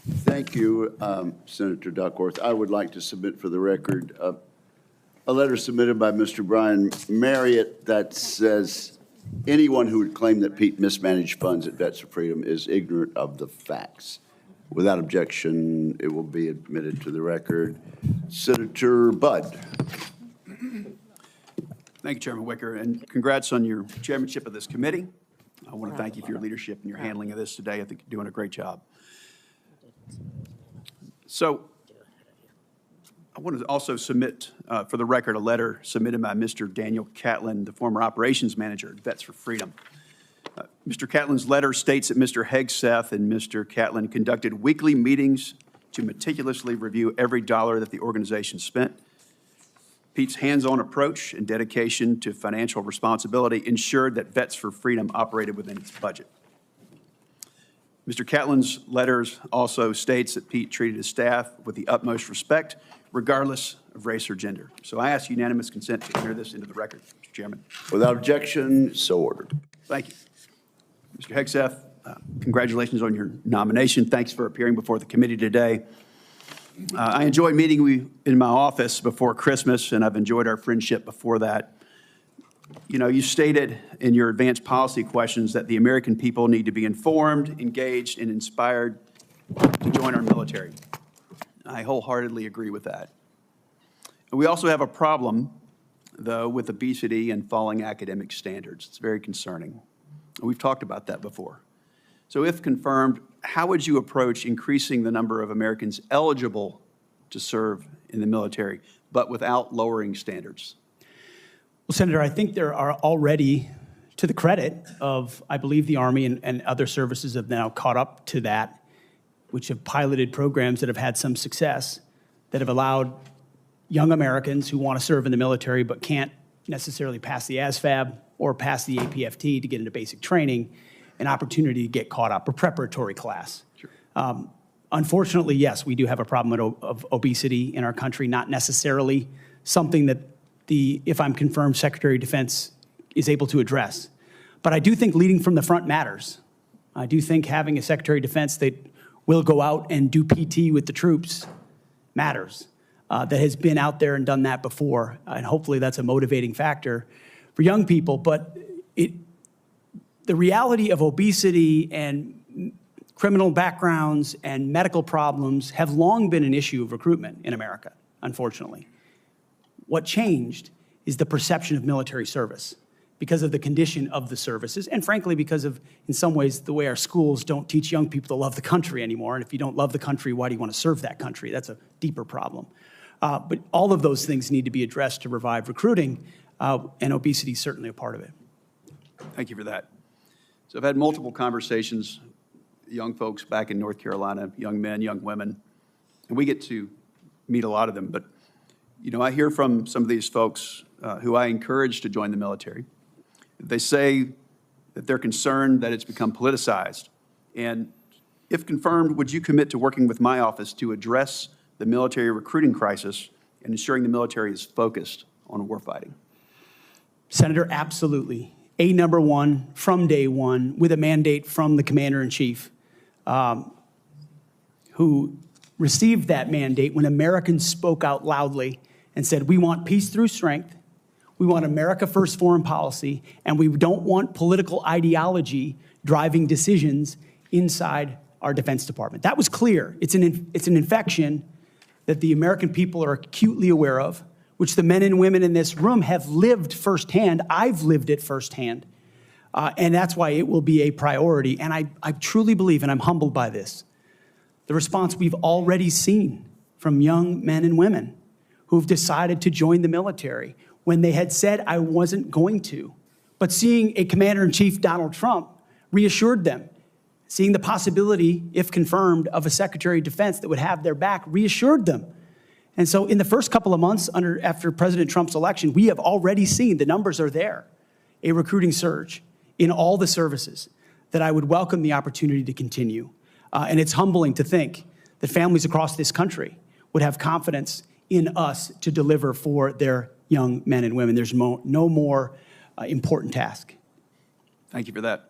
Thank you, Senator Duckworth. I would like to submit for the record a letter submitted by Mr. Brian Marriott that says anyone who would claim that Pete mismanaged funds at Vets for Freedom is ignorant of the facts. Without objection, it will be admitted to the record. Senator Budd. Thank you, Chairman Wicker, and congrats on your chairmanship of this committee. I want to thank you for your leadership and your handling of this today. I think you're doing a great job. So I want to also submit for the record a letter submitted by Mr. Daniel Catlin, the former operations manager at Vets for Freedom. Mr. Catlin's letter states that Mr. Hegseth and Mr. Catlin conducted weekly meetings to meticulously review every dollar that the organization spent. Pete's hands-on approach and dedication to financial responsibility ensured that Vets for Freedom operated within its budget. Mr. Catlin's letters also states that Pete treated his staff with the utmost respect, regardless of race or gender. So I ask unanimous consent to enter this into the record, Mr. Chairman. Without objection, so ordered. Thank you. Mr. Hegseth, congratulations on your nomination. Thanks for appearing before the committee today. I enjoyed meeting you in my office before Christmas, and I've enjoyed our friendship before that. You know, you stated in your advanced policy questions that the American people need to be informed, engaged, and inspired to join our military. I wholeheartedly agree with that. We also have a problem, though, with obesity and falling academic standards. It's very concerning. We've talked about that before. So if confirmed, how would you approach increasing the number of Americans eligible to serve in the military, but without lowering standards? Well, Senator, I think there are already, to the credit of, I believe, the Army and other services have now caught up to that, which have piloted programs that have had some success, that have allowed young Americans who want to serve in the military but can't necessarily pass the ASVAB or pass the APFT to get into basic training, an opportunity to get caught up, a preparatory class. Sure. Unfortunately, yes, we do have a problem of obesity in our country, not necessarily something that if I'm confirmed, Secretary of Defense is able to address. But I do think leading from the front matters. I do think having a Secretary of Defense that will go out and do PT with the troops matters, that has been out there and done that before. And hopefully that's a motivating factor for young people. But the reality of obesity and criminal backgrounds and medical problems have long been an issue of recruitment in America, unfortunately. What changed is the perception of military service because of the condition of the services, and frankly, because of, in some ways, the way our schools don't teach young people to love the country anymore. And if you don't love the country, why do you want to serve that country? That's a deeper problem. But all of those things need to be addressed to revive recruiting, and obesity is certainly a part of it. Thank you for that. So I've had multiple conversations with young folks back in North Carolina, young men, young women, and we get to meet a lot of them. But, you know, I hear from some of these folks who I encourage to join the military. They say that they're concerned that it's become politicized. And if confirmed, would you commit to working with my office to address the military recruiting crisis and ensuring the military is focused on warfighting? Senator, absolutely. Number one, from day one, with a mandate from the Commander-in-Chief, who received that mandate when Americans spoke out loudly and said, we want peace through strength, we want America first foreign policy, and we don't want political ideology driving decisions inside our Defense Department. That was clear. It's an infection that the American people are acutely aware of, which the men and women in this room have lived firsthand. I've lived it firsthand. And that's why it will be a priority. And I truly believe, and I'm humbled by this, the response we've already seen from young men and women who've decided to join the military when they had said, I wasn't going to. But seeing a Commander-in-Chief, Donald Trump, reassured them. Seeing the possibility, if confirmed, of a Secretary of Defense that would have their back reassured them. And so in the first couple of months after President Trump's election, we have already seen, the numbers are there, a recruiting surge in all the services that I would welcome the opportunity to continue. And it's humbling to think that families across this country would have confidence in us to deliver for their young men and women. There's no more important task. Thank you for that.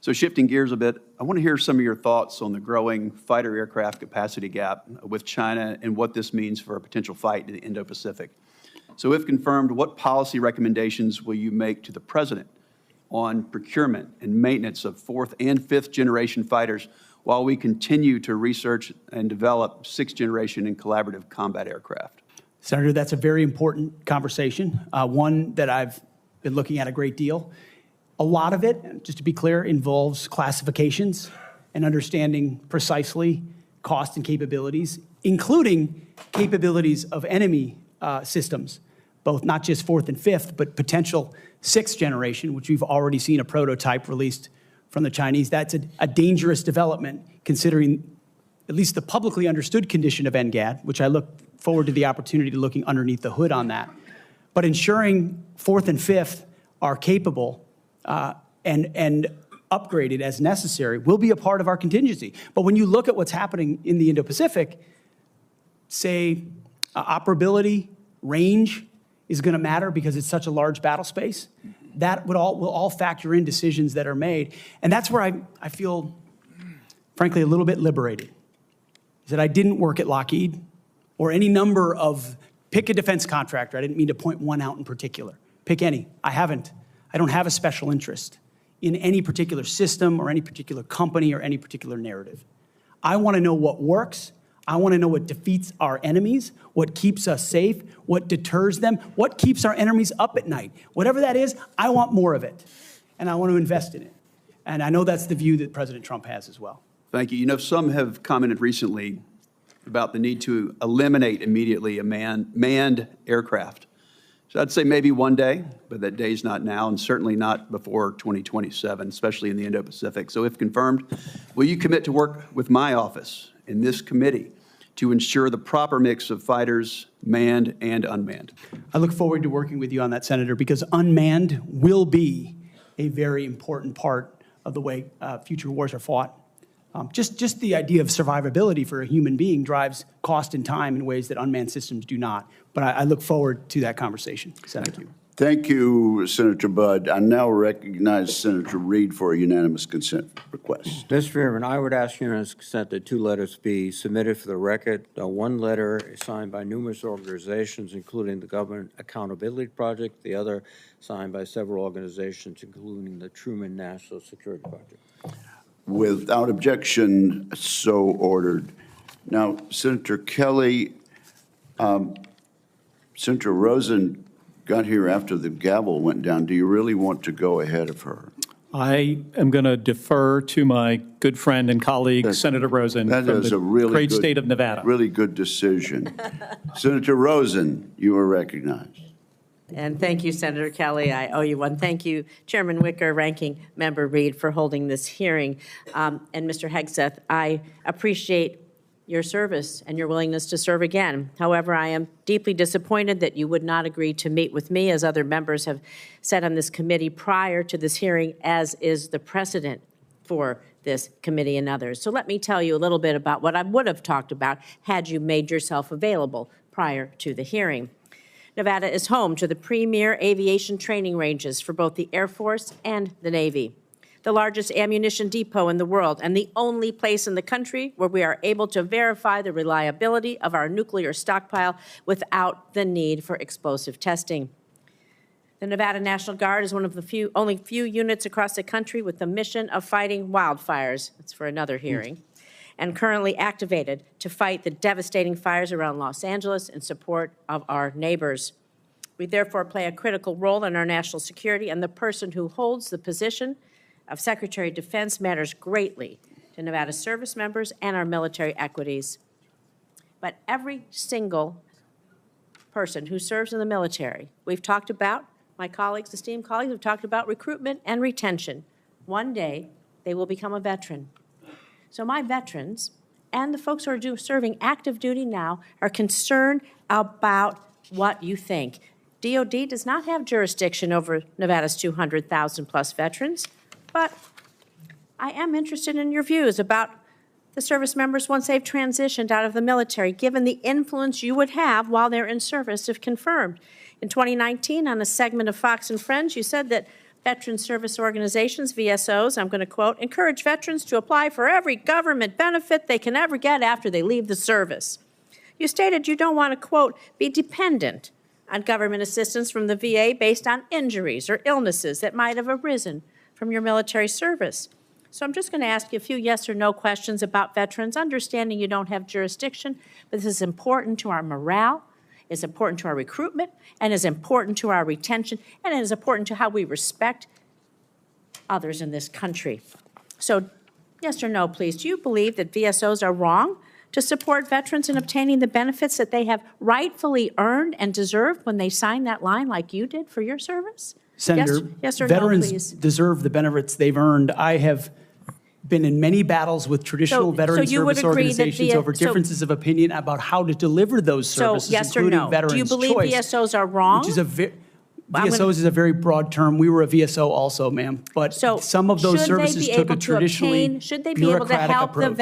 So shifting gears a bit, I want to hear some of your thoughts on the growing fighter aircraft capacity gap with China and what this means for a potential fight in the Indo-Pacific. So if confirmed, what policy recommendations will you make to the President on procurement and maintenance of fourth and fifth generation fighters while we continue to research and develop sixth generation and collaborative combat aircraft? Senator, that's a very important conversation, one that I've been looking at a great deal. A lot of it, just to be clear, involves classifications and understanding precisely cost and capabilities, including capabilities of enemy systems, both not just fourth and fifth, but potential sixth generation, which we've already seen a prototype released from the Chinese. That's a dangerous development, considering at least the publicly understood condition of NGAD, which I look forward to the opportunity to looking underneath the hood on that. But ensuring fourth and fifth are capable and upgraded as necessary, will be a part of our contingency. But when you look at what's happening in the Indo-Pacific, say operability, range is going to matter because it's such a large battle space. That will all factor in decisions that are made. And that's where I feel, frankly, a little bit liberated, is that I didn't work at Lockheed or any number of, pick a defense contractor. I didn't mean to point one out in particular. Pick any. I haven't. I don't have a special interest in any particular system or any particular company or any particular narrative. I want to know what works. I want to know what defeats our enemies, what keeps us safe, what deters them, what keeps our enemies up at night. Whatever that is, I want more of it, and I want to invest in it. And I know that's the view that President Trump has as well. Thank you. You know, some have commented recently about the need to eliminate immediately a manned aircraft. So I'd say maybe one day, but that day's not now, and certainly not before 2027, especially in the Indo-Pacific. So if confirmed, will you commit to work with my office in this committee to ensure the proper mix of fighters, manned and unmanned? I look forward to working with you on that, Senator, because unmanned will be a very important part of the way future wars are fought. Just the idea of survivability for a human being drives cost and time in ways that unmanned systems do not. But I look forward to that conversation. Thank you. Thank you, Senator Budd. I now recognize Senator Reed for a unanimous consent request. Mr. Chairman, I would ask unanimous consent that 2 letters be submitted for the record. One letter is signed by numerous organizations, including the Government Accountability Project, the other signed by several organizations, including the Truman National Security Project. Without objection, so ordered. Now, Senator Kelly, Senator Rosen got here after the gavel went down. Do you really want to go ahead of her? I am going to defer to my good friend and colleague, Senator Rosen, That from is the a really great good, state of Nevada. Really good decision. Senator Rosen, you are recognized. And thank you, Senator Kelly. I owe you one. Thank you, Chairman Wicker, Ranking Member Reed, for holding this hearing. And Mr. Hegseth, I appreciate your service and your willingness to serve again. However, I am deeply disappointed that you would not agree to meet with me, as other members have said on this committee prior to this hearing, as is the precedent for this committee and others. So let me tell you a little bit about what I would have talked about had you made yourself available prior to the hearing. Nevada is home to the premier aviation training ranges for both the Air Force and the Navy, the largest ammunition depot in the world, and the only place in the country where we are able to verify the reliability of our nuclear stockpile without the need for explosive testing. The Nevada National Guard is one of the only few units across the country with the mission of fighting wildfires. That's for another hearing. And currently activated to fight the devastating fires around Los Angeles in support of our neighbors. We therefore play a critical role in our national security, and the person who holds the position of Secretary of Defense matters greatly to Nevada service members and our military equities. But every single person who serves in the military, we've talked about, my colleagues, esteemed colleagues, have talked about recruitment and retention. One day, they will become a veteran. So my veterans and the folks who are serving active duty now are concerned about what you think. DOD does not have jurisdiction over Nevada's 200,000 plus veterans, but I am interested in your views about the service members once they've transitioned out of the military, given the influence you would have while they're in service if confirmed. In 2019, on a segment of Fox and Friends, you said that veteran service organizations, VSOs, I'm going to quote, encourage veterans to apply for every government benefit they can ever get after they leave the service. You stated you don't want to, quote, be dependent on government assistance from the VA based on injuries or illnesses that might have arisen from your military service. So I'm just going to ask you a few yes or no questions about veterans, understanding you don't have jurisdiction, but this is important to our morale, it's important to our recruitment, and is important to our retention, and it is important to how we respect others in this country. So yes or no, please, do you believe that VSOs are wrong to support veterans in obtaining the benefits that they have rightfully earned and deserved when they signed that line like you did for your service? Senator, yes or veterans no, please? deserve the benefits they've earned. I have been in many battles with traditional veteran service organizations over differences of opinion about how to deliver those services, so yes or including no? Veterans Do you believe Choice, VSOs are wrong? Which is VSOs is a very broad term. We were a VSO also, ma'am. But some of those services took a traditionally should they be able to bureaucratic help approach.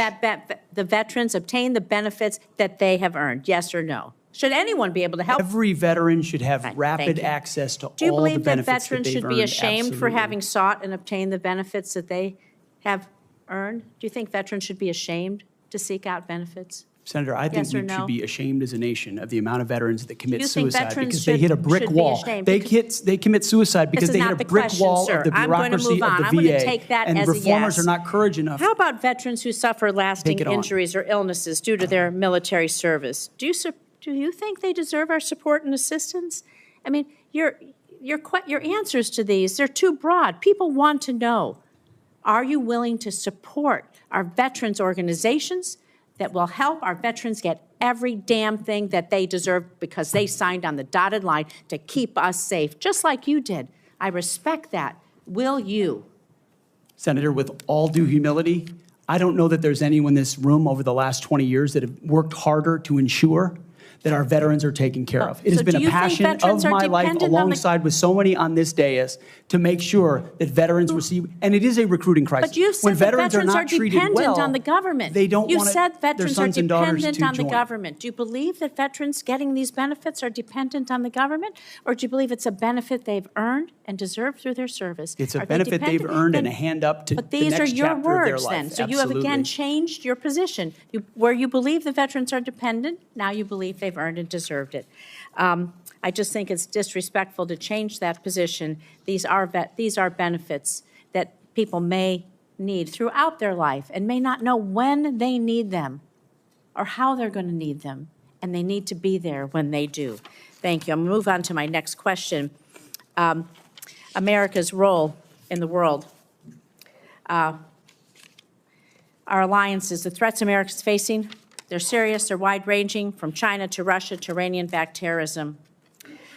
the veterans obtain the benefits that they have earned? Yes or no? Should anyone be able to help? Every veteran should have Thank rapid you. access to Do you all the believe that benefits that veterans they've should be earned. ashamed for Absolutely. having sought and obtained the benefits that they have earned? Do you think veterans should be ashamed to seek out benefits? Senator, I think Yes or we no? should be ashamed as a nation of the amount of veterans that commit You think suicide veterans because they hit a brick should be wall. ashamed? They commit suicide because This is they hit not a the brick question, wall sir. of the I'm going to bureaucracy move on. of the I'm going to VA. take that And as a reformers yes. are not courage enough. How about veterans who suffer lasting Take it on. injuries or illnesses due to their military service? Do you think they deserve our support and assistance? I mean, your answers to these, they're too broad. People want to know, are you willing to support our veterans organizations that will help our veterans get every damn thing that they deserve because they signed on the dotted line to keep us safe, just like you did? I respect that. Will you? Senator, with all due humility, I don't know that there's anyone in this room over the last 20 years that have worked harder to ensure that our veterans are taken care of. It has So been do a you think passion veterans of are my life, dependent on the- alongside with so many on this dais, to make sure that veterans receive, and it is a recruiting crisis. But you When said that veterans veterans are not treated dependent well, on the government. they don't You want said their veterans are sons and daughters dependent to on the join. government. Do you believe that veterans getting these benefits are dependent on the government? Or do you believe it's a benefit they've earned and deserved through their service? It's a Are they benefit they've dependent? earned and a Then- hand up to But the these are next your chapter of their words then. life. So you have again Absolutely. changed your position. Where you believe the veterans are dependent, now you believe they've earned and deserved it. I just think it's disrespectful to change that position. These are benefits that people may need throughout their life and may not know when they need them or how they're going to need them, and they need to be there when they do. Thank you. I'm going to move on to my next question. America's role in the world. Our alliances, the threats America's facing, they're serious, they're wide-ranging, from China to Russia to Iranian-backed terrorism.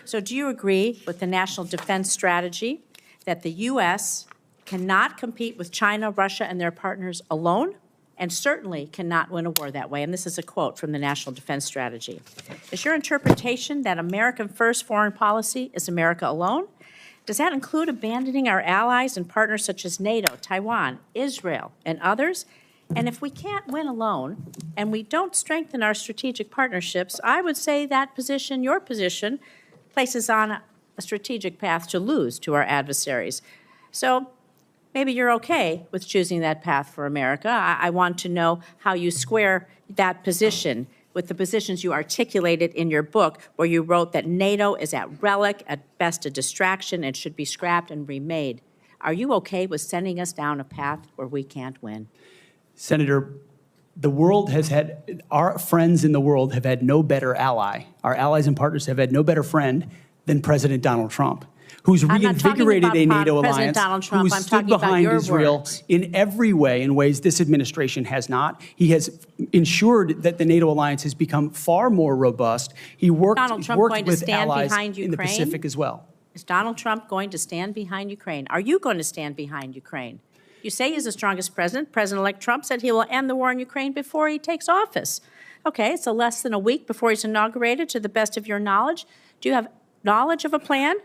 So do you agree with the National Defense Strategy that the U.S. cannot compete with China, Russia, and their partners alone, and certainly cannot win a war that way? And this is a quote from the National Defense Strategy. Is your interpretation that American first foreign policy is America alone? Does that include abandoning our allies and partners such as NATO, Taiwan, Israel, and others? And if we can't win alone and we don't strengthen our strategic partnerships, I would say that position, your position, places on a strategic path to lose to our adversaries. So maybe you're okay with choosing that path for America. I want to know how you square that position with the positions you articulated in your book, where you wrote that NATO is at relic, at best a distraction, and should be scrapped and remade. Are you okay with sending us down a path where we can't win? Senator, the world has had, our friends in the world have had no better ally. Our allies and partners have had no better friend than President Donald Trump, who's I'm not talking reinvigorated about a NATO President alliance, Donald Trump. who's I'm stood talking about behind your Israel words. in every way, in ways this administration has not. He has ensured that the NATO alliance has become far more robust. He worked, Donald Trump worked going to with stand allies behind in the Ukraine? Pacific as well. Is Donald Trump going to stand behind Ukraine? Are you going to stand behind Ukraine? You say he's the strongest president. President-elect Trump said he will end the war in Ukraine before he takes office. Okay, it's less than a week before he's inaugurated, to the best of your knowledge. Do you have knowledge of a plan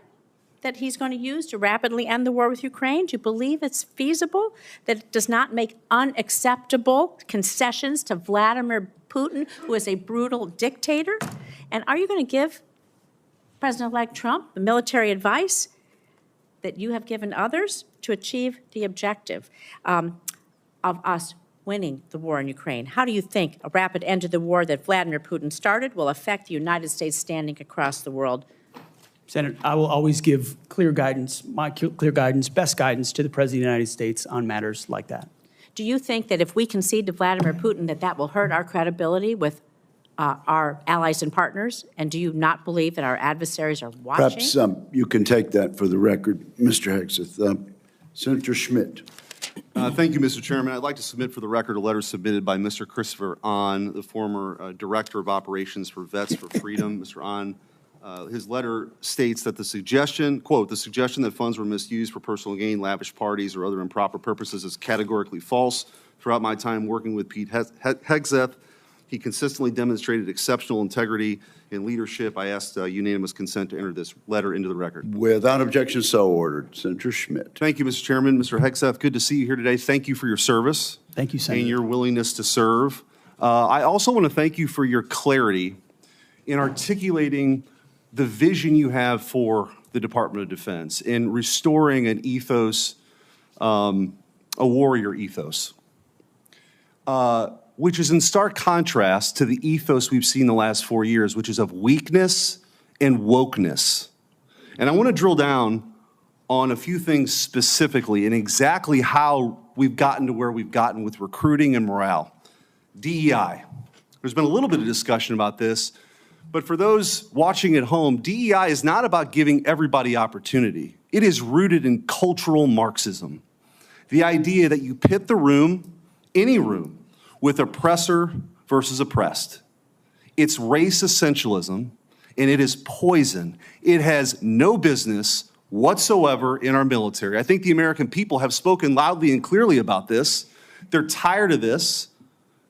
that he's going to use to rapidly end the war with Ukraine? Do you believe it's feasible, that it does not make unacceptable concessions to Vladimir Putin, who is a brutal dictator? And are you going to give President-elect Trump the military advice that you have given others to achieve the objective of us winning the war in Ukraine? How do you think a rapid end to the war that Vladimir Putin started will affect the United States standing across the world? Senator, I will always give clear guidance, my clear guidance, best guidance to the President of the United States on matters like that. Do you think that if we concede to Vladimir Putin that will hurt our credibility with our allies and partners? And do you not believe that our adversaries are watching? Perhaps you can take that for the record, Mr. Hegseth. Senator Schmidt. Thank you, Mr. Chairman. I'd like to submit for the record a letter submitted by Mr. Christopher Ahn, the former Director of Operations for Vets for Freedom. Mr. Ahn, his letter states that the suggestion, quote, the suggestion that funds were misused for personal gain, lavish parties, or other improper purposes is categorically false. Throughout my time working with Pete Hegseth, He consistently demonstrated exceptional integrity and leadership. I asked unanimous consent to enter this letter into the record. Without objection, so ordered. Senator Schmidt. Thank you, Mr. Chairman. Mr. Hegseth, good to see you here today. Thank you for your service. Thank you, Senator. And your willingness to serve. I also want to thank you for your clarity in articulating the vision you have for the Department of Defense in restoring an ethos, a warrior ethos, which is in stark contrast to the ethos we've seen the last 4 years, which is of weakness and wokeness. And I want to drill down on a few things specifically and exactly how we've gotten to where we've gotten with recruiting and morale. DEI. There's been a little bit of discussion about this, but for those watching at home, DEI is not about giving everybody opportunity. It is rooted in cultural Marxism. The idea that you pit the room, any room, with oppressor versus oppressed. It's race essentialism, and it is poison. It has no business whatsoever in our military. I think the American people have spoken loudly and clearly about this. They're tired of this.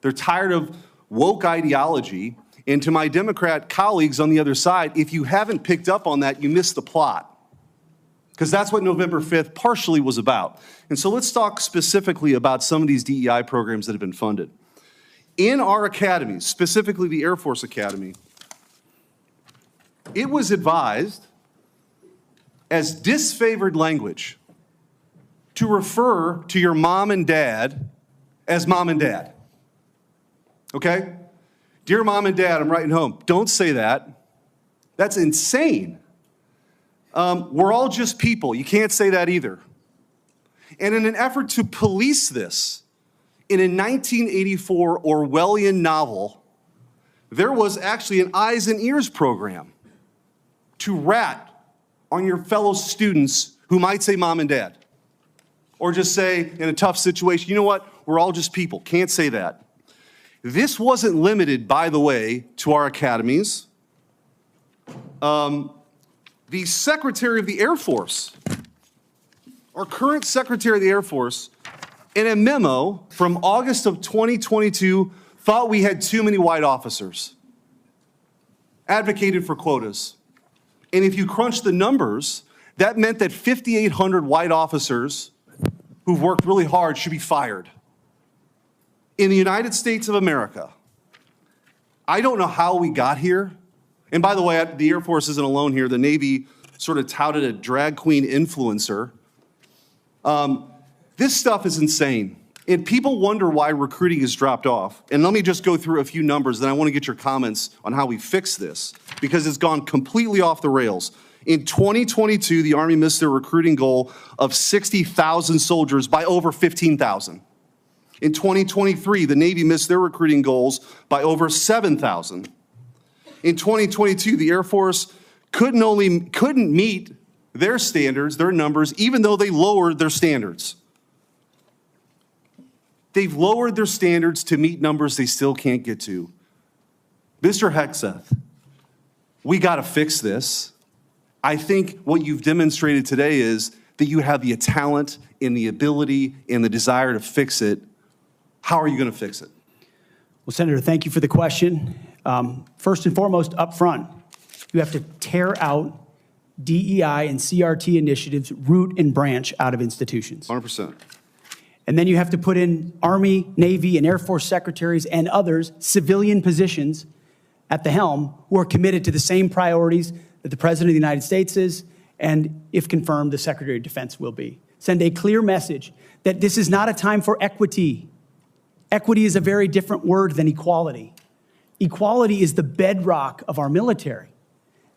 They're tired of woke ideology. And to my Democrat colleagues on the other side, if you haven't picked up on that, you missed the plot. Because that's what November 5th partially was about. And so let's talk specifically about some of these DEI programs that have been funded. In our academies, specifically the Air Force Academy, it was advised as disfavored language to refer to your mom and dad as mom and dad. Okay? Dear mom and dad, I'm writing home. Don't say that. That's insane. We're all just people. You can't say that either. And in an effort to police this, in a 1984 Orwellian novel, there was actually an eyes and ears program to rat on your fellow students who might say mom and dad. Or just say, in a tough situation, you know what, we're all just people. Can't say that. This wasn't limited, by the way, to our academies. The Secretary of the Air Force, our current Secretary of the Air Force, in a memo from August of 2022, thought we had too many white officers, advocated for quotas. And if you crunch the numbers, that meant that 5,800 white officers who've worked really hard should be fired. In the United States of America, I don't know how we got here. And by the way, the Air Force isn't alone here. The Navy sort of touted a drag queen influencer. This stuff is insane. And people wonder why recruiting has dropped off. And let me just go through a few numbers, then I want to get your comments on how we fix this, because it's gone completely off the rails. In 2022, the Army missed their recruiting goal of 60,000 soldiers by over 15,000. In 2023, the Navy missed their recruiting goals by over 7,000. In 2022, the Air Force couldn't meet their standards, their numbers, even though they lowered their standards. They've lowered their standards to meet numbers they still can't get to. Mr. Hegseth, we got to fix this. I think what you've demonstrated today is that you have the talent and the ability and the desire to fix it. How are you going to fix it? Well, Senator, thank you for the question. First and foremost, up front, you have to tear out DEI and CRT initiatives, root and branch out of institutions. 100%. And then you have to put in Army, Navy, and Air Force secretaries and others, civilian positions at the helm, who are committed to the same priorities that the President of the United States is, and if confirmed, the Secretary of Defense will be. Send a clear message that this is not a time for equity. Equity is a very different word than equality. Equality is the bedrock of our military.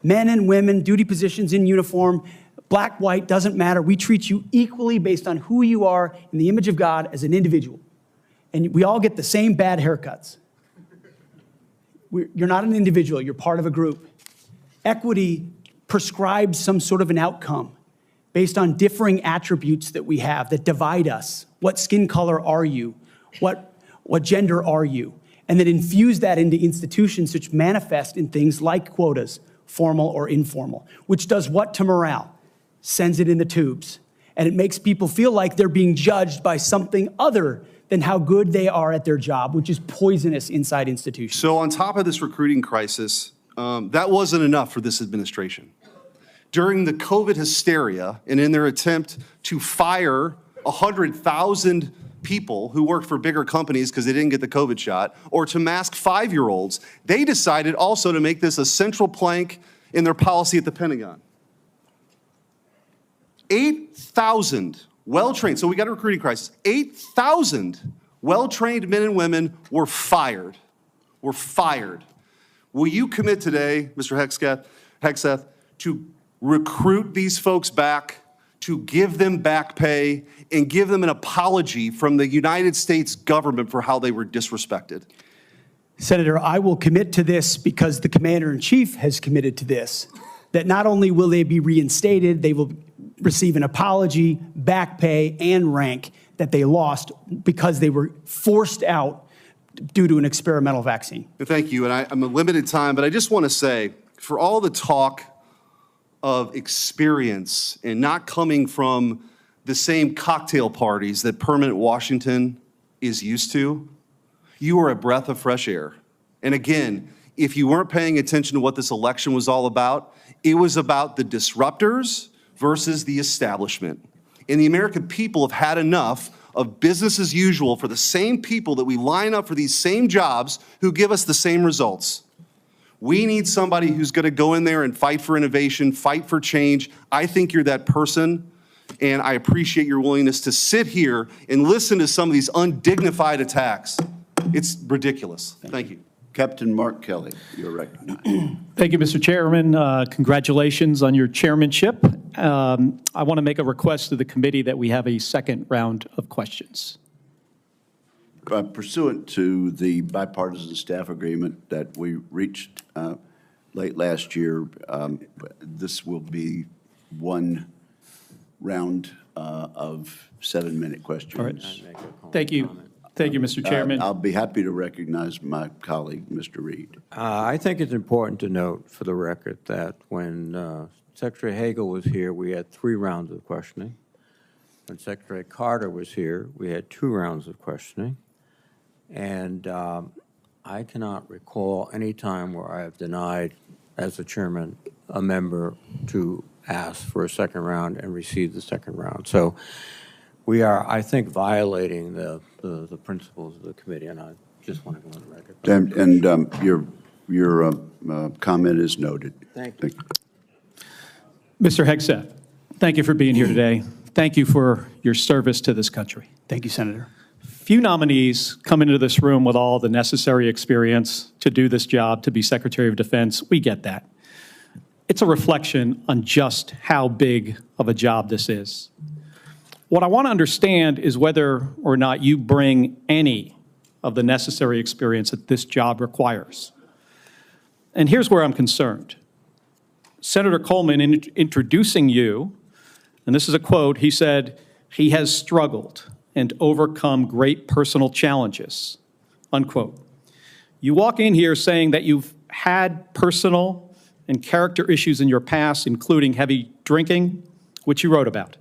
Men and women, duty positions in uniform, black, white, doesn't matter. We treat you equally based on who you are in the image of God as an individual. And we all get the same bad haircuts. You're not an individual, you're part of a group. Equity prescribes some sort of an outcome based on differing attributes that we have that divide us. What skin color are you? What gender are you? And then infuse that into institutions which manifest in things like quotas, formal or informal, which does what to morale? Sends it in the tubes. and it makes people feel like they're being judged by something other than how good they are at their job, which is poisonous inside institutions. So on top of this recruiting crisis, that wasn't enough for this administration. During the COVID hysteria and in their attempt to fire 100,000 people who worked for bigger companies because they didn't get the COVID shot, or to mask 5-year-olds, they decided also to make this a central plank in their policy at the Pentagon. 8,000 well-trained, so we got a recruiting crisis, 8,000 well-trained men and women were fired. Will you commit today, Mr. Hegseth, to recruit these folks back, to give them back pay, and give them an apology from the United States government for how they were disrespected? Senator, I will commit to this because the Commander-in-Chief has committed to this, that not only will they be reinstated, they will receive an apology, back pay, and rank that they lost because they were forced out due to an experimental vaccine. Thank you, and I'm a limited time, but I just want to say, for all the talk of experience and not coming from the same cocktail parties that Permanent Washington is used to, you are a breath of fresh air. And again, if you weren't paying attention to what this election was all about, it was about the disruptors versus the establishment. And the American people have had enough of business as usual for the same people that we line up for these same jobs who give us the same results. We need somebody who's going to go in there and fight for innovation, fight for change. I think you're that person, and I appreciate your willingness to sit here and listen to some of these undignified attacks. It's ridiculous. Thank you. Captain Mark Kelly, you're recognized. Thank you, Mr. Chairman. Congratulations on your chairmanship. I want to make a request to the committee that we have a second round of questions. Pursuant to the bipartisan staff agreement that we reached late last year, this will be one round of 7-minute questions. All right. Thank you. Thank you, Mr. Chairman. I'll be happy to recognize my colleague, Mr. Reed. I think it's important to note for the record that when Secretary Hagel was here, we had 3 rounds of questioning. When Secretary Carter was here, we had 2 rounds of questioning. And I cannot recall any time where I have denied, as the chairman, a member to ask for a second round and receive the second round. So we are, I think, violating the principles of the committee, and I just want to go on the record. And your comment is noted. Thank you. Mr. Hegseth, thank you for being here today. Thank you for your service to this country. Thank you, Senator. Few nominees come into this room with all the necessary experience to do this job, to be Secretary of Defense. We get that. It's a reflection on just how big of a job this is. What I want to understand is whether or not you bring any of the necessary experience that this job requires. And here's where I'm concerned. Senator Coleman, in introducing you, and this is a quote, he said, "He has struggled and overcome great personal challenges," unquote. You walk in here saying that you've had personal and character issues in your past, including heavy drinking, which you wrote about.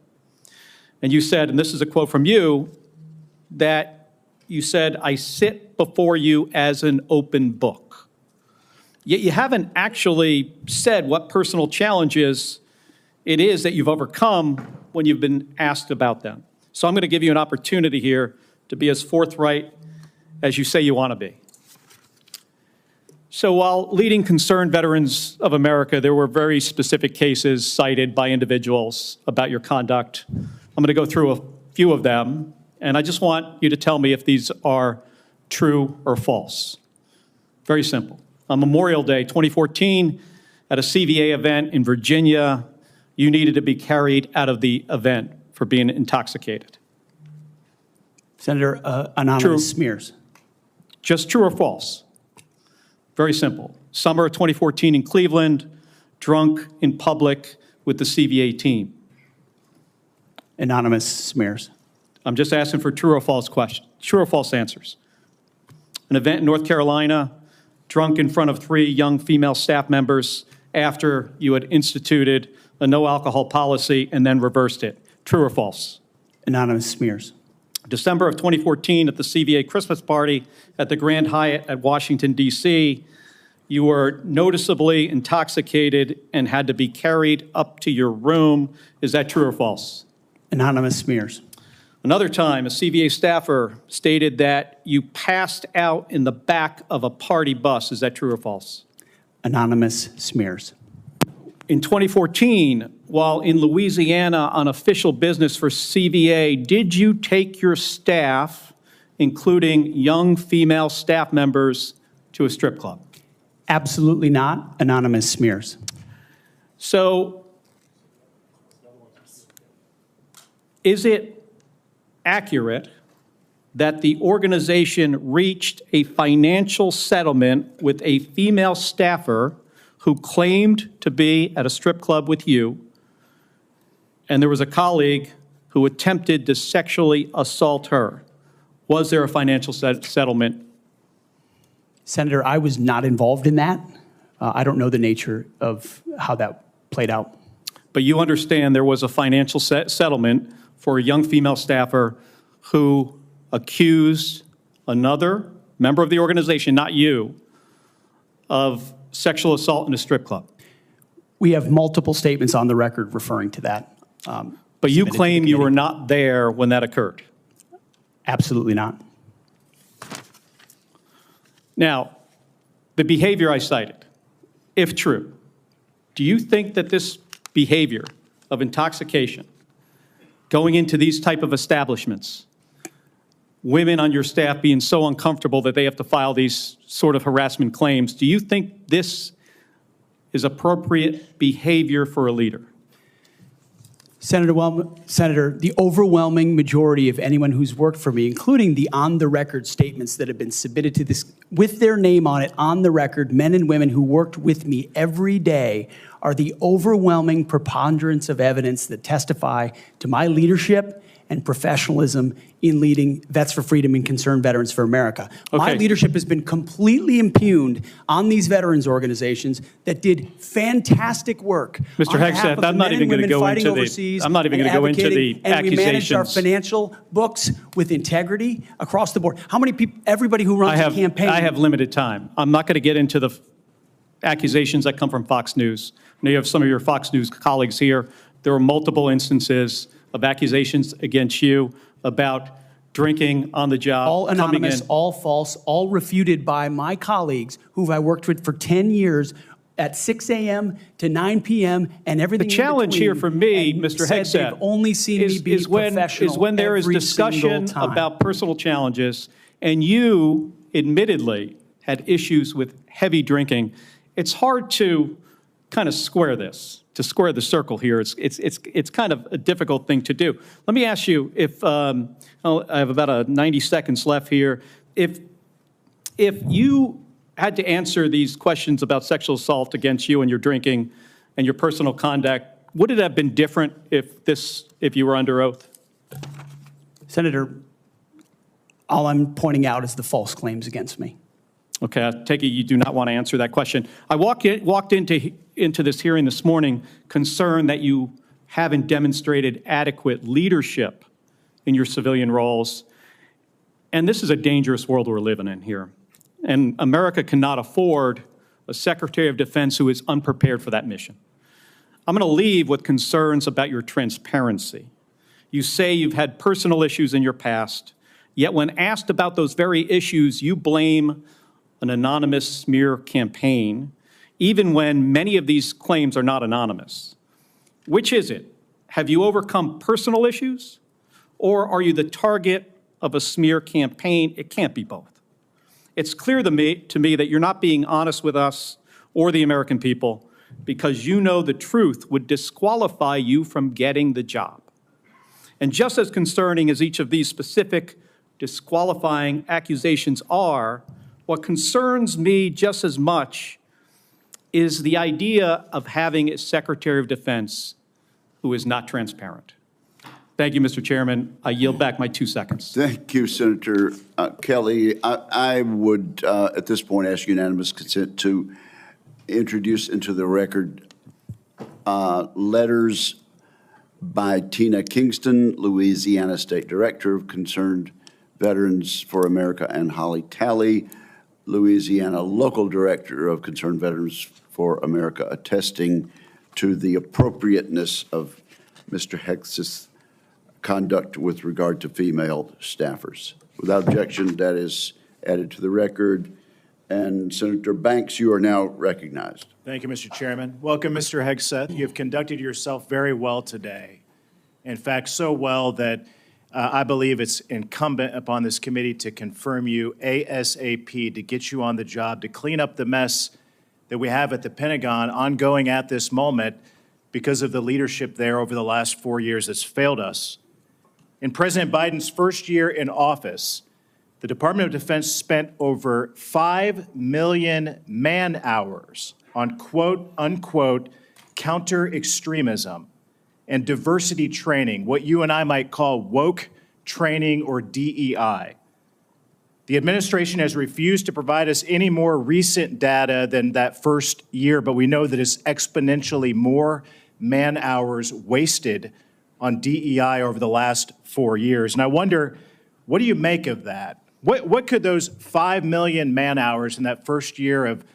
And you said, and this is a quote from you, that you said, "I sit before you as an open book." Yet you haven't actually said what personal challenges it is that you've overcome when you've been asked about them. So I'm going to give you an opportunity here to be as forthright as you say you want to be. So while leading Concerned Veterans of America, there were very specific cases cited by individuals about your conduct. I'm going to go through a few of them, and I just want you to tell me if these are true or false. Very simple. On Memorial Day 2014, at a CVA event in Virginia, you needed to be carried out of the event for being intoxicated. Senator, anonymous smears. Just true or false? Very simple. Summer of 2014 in Cleveland, drunk in public with the CVA team. Anonymous smears. I'm just asking for true or false questions. True or false answers. An event in North Carolina, drunk in front of 3 young female staff members after you had instituted a no alcohol policy and then reversed it. True or false? Anonymous smears. December of 2014 at the CVA Christmas party at the Grand Hyatt at Washington, D.C., you were noticeably intoxicated and had to be carried up to your room. Is that true or false? Anonymous smears. Another time, a CVA staffer stated that you passed out in the back of a party bus. Is that true or false? Anonymous smears. In 2014, while in Louisiana on official business for CVA, did you take your staff, including young female staff members, to a strip club? Absolutely not. Anonymous smears. So, is it accurate that the organization reached a financial settlement with a female staffer who claimed to be at a strip club with you, and there was a colleague who attempted to sexually assault her? Was there a financial settlement? Senator, I was not involved in that. I don't know the nature of how that played out. But you understand there was a financial settlement for a young female staffer who accused another member of the organization, not you, of sexual assault in a strip club. We have multiple statements on the record referring to that. But you claim you were not there when that occurred. Absolutely not. Now, the behavior I cited, if true, do you think that this behavior of intoxication, going into these type of establishments, women on your staff being so uncomfortable that they have to file these sort of harassment claims, do you think this is appropriate behavior for a leader? Senator, the overwhelming majority of anyone who's worked for me, including the on-the-record statements that have been submitted to this, with their name on it, on the record, men and women who worked with me every day, are the overwhelming preponderance of evidence that testify to my leadership and professionalism in leading Vets for Freedom and Concerned Veterans for America. My leadership has been completely impugned on these veterans organizations that did fantastic work. Mr. Hegseth, I'm not even going to go into the accusations. And we managed our financial books with integrity across the board. How many people, everybody who runs a campaign. I have limited time. I'm not going to get into the accusations that come from Fox News. I know you have some of your Fox News colleagues here. There were multiple instances of accusations against you about drinking on the job. All anonymous, all false, all refuted by my colleagues who I worked with for 10 years at 6 a.m. to 9 p.m. and everything The challenge here for me, Mr. Hegseth, only seen me be professional is when there is discussion about personal challenges and you admittedly had issues with heavy drinking. It's hard to kind of square this, to square the circle here. It's kind of a difficult thing to do. Let me ask you, if I have about 90 seconds left here, if you had to answer these questions about sexual assault against you and your drinking and your personal conduct, would it have been different if you were under oath? Senator, all I'm pointing out is the false claims against me. Okay, I take it you do not want to answer that question. I walked into this hearing this morning concerned that you haven't demonstrated adequate leadership in your civilian roles. And this is a dangerous world we're living in here. And America cannot afford a Secretary of Defense who is unprepared for that mission. I'm going to leave with concerns about your transparency. You say you've had personal issues in your past, yet when asked about those very issues, you blame an anonymous smear campaign, even when many of these claims are not anonymous. Which is it? Have you overcome personal issues, or are you the target of a smear campaign? It can't be both. It's clear to me that you're not being honest with us or the American people because you know the truth would disqualify you from getting the job. And just as concerning as each of these specific disqualifying accusations are, what concerns me just as much is the idea of having a Secretary of Defense who is not transparent. Thank you, Mr. Chairman. I yield back my 2 seconds. Thank you, Senator Kelly. I would, at this point, ask unanimous consent to introduce into the record letters by Tina Kingston, Louisiana State Director of Concerned Veterans for America, and Holly Talley, Louisiana Local Director of Concerned Veterans for America, attesting to the appropriateness of Mr. Hegseth's conduct with regard to female staffers. Without objection, that is added to the record. And Senator Banks, you are now recognized. Thank you, Mr. Chairman. Welcome, Mr. Hegseth. You have conducted yourself very well today. In fact, so well that I believe it's incumbent upon this committee to confirm you ASAP, to get you on the job, to clean up the mess that we have at the Pentagon ongoing at this moment because of the leadership there over the last 4 years that's failed us. In President Biden's first year in office, the Department of Defense spent over 5 million man-hours on quote-unquote counter-extremism and diversity training, what you and I might call woke training or DEI. The administration has refused to provide us any more recent data than that first year, but we know that it's exponentially more man-hours wasted on DEI over the last 4 years. And I wonder, what do you make of that? What could those 5 million man-hours in that first year of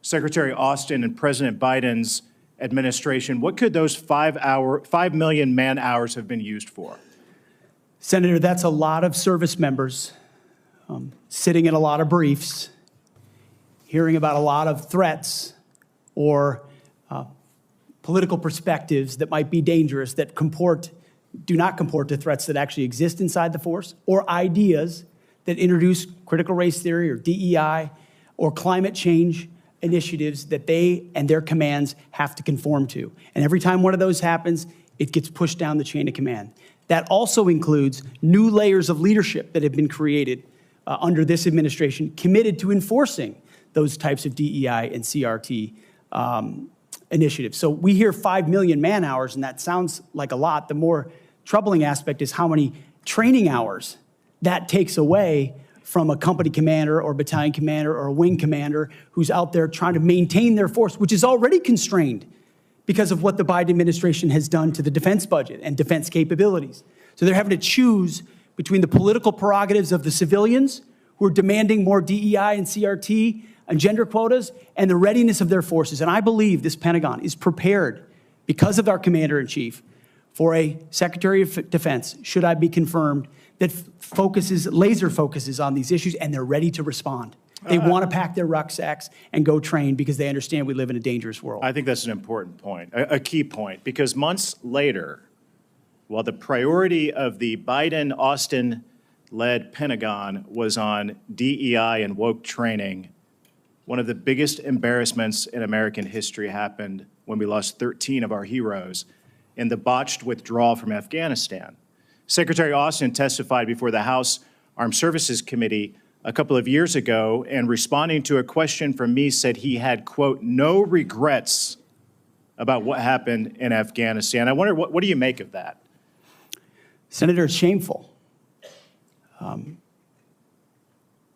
Secretary Austin and President Biden's administration, what could those 5 million man-hours have been used for? Senator, that's a lot of service members sitting in a lot of briefs, hearing about a lot of threats or political perspectives that might be dangerous, that do not comport to threats that actually exist inside the force, or ideas that introduce critical race theory or DEI or climate change initiatives that they and their commands have to conform to. And every time one of those happens, it gets pushed down the chain of command. That also includes new layers of leadership that have been created under this administration, committed to enforcing those types of DEI and CRT initiatives. So we hear 5 million man-hours, and that sounds like a lot. The more troubling aspect is how many training hours that takes away from a company commander or battalion commander or a wing commander who's out there trying to maintain their force, which is already constrained because of what the Biden administration has done to the defense budget and defense capabilities. So they're having to choose between the political prerogatives of the civilians who are demanding more DEI and CRT and gender quotas and the readiness of their forces. And I believe this Pentagon is prepared, because of our commander-in-chief, for a Secretary of Defense, should I be confirmed, that laser focuses on these issues, and they're ready to respond. They want to pack their rucksacks and go train because they understand we live in a dangerous world. I think that's an important point, a key point, because months later, while the priority of the Biden-Austin-led Pentagon was on DEI and woke training, one of the biggest embarrassments in American history happened when we lost 13 of our heroes in the botched withdrawal from Afghanistan. Secretary Austin testified before the House Armed Services Committee a couple of years ago, and responding to a question from me said he had, quote, no regrets about what happened in Afghanistan. I wonder, what do you make of that? Senator, it's shameful.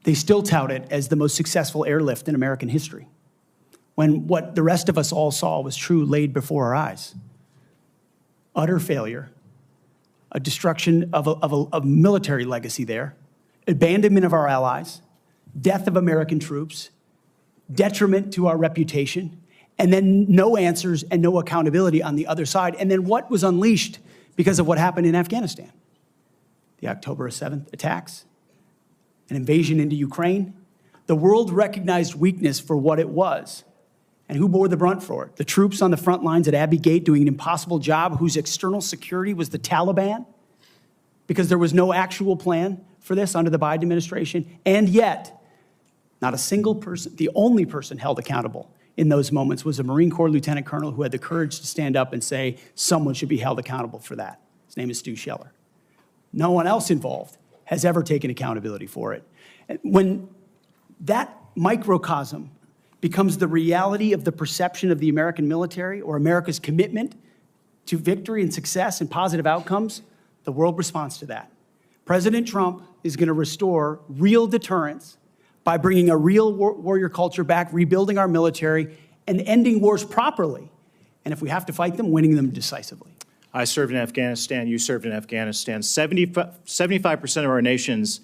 They still tout it as the most successful airlift in American history, when what the rest of us all saw was true laid before our eyes. Utter failure, a destruction of a military legacy there, abandonment of our allies, death of American troops, detriment to our reputation, and then no answers and no accountability on the other side. And then what was unleashed because of what happened in Afghanistan? The October 7th attacks, an invasion into Ukraine. The world recognized weakness for what it was. And who bore the brunt for it? The troops on the front lines at Abbey Gate doing an impossible job, whose external security was the Taliban, because there was no actual plan for this under the Biden administration. And yet, not a single person, the only person held accountable in those moments was a Marine Corps lieutenant colonel who had the courage to stand up and say someone should be held accountable for that. His name is Stu Scheller. No one else involved has ever taken accountability for it. And when that microcosm becomes the reality of the perception of the American military or America's commitment to victory and success and positive outcomes, the world responds to that. President Trump is going to restore real deterrence by bringing a real warrior culture back, rebuilding our military, and ending wars properly. And if we have to fight them, winning them decisively. I served in Afghanistan, you served in Afghanistan. 75% of our nation's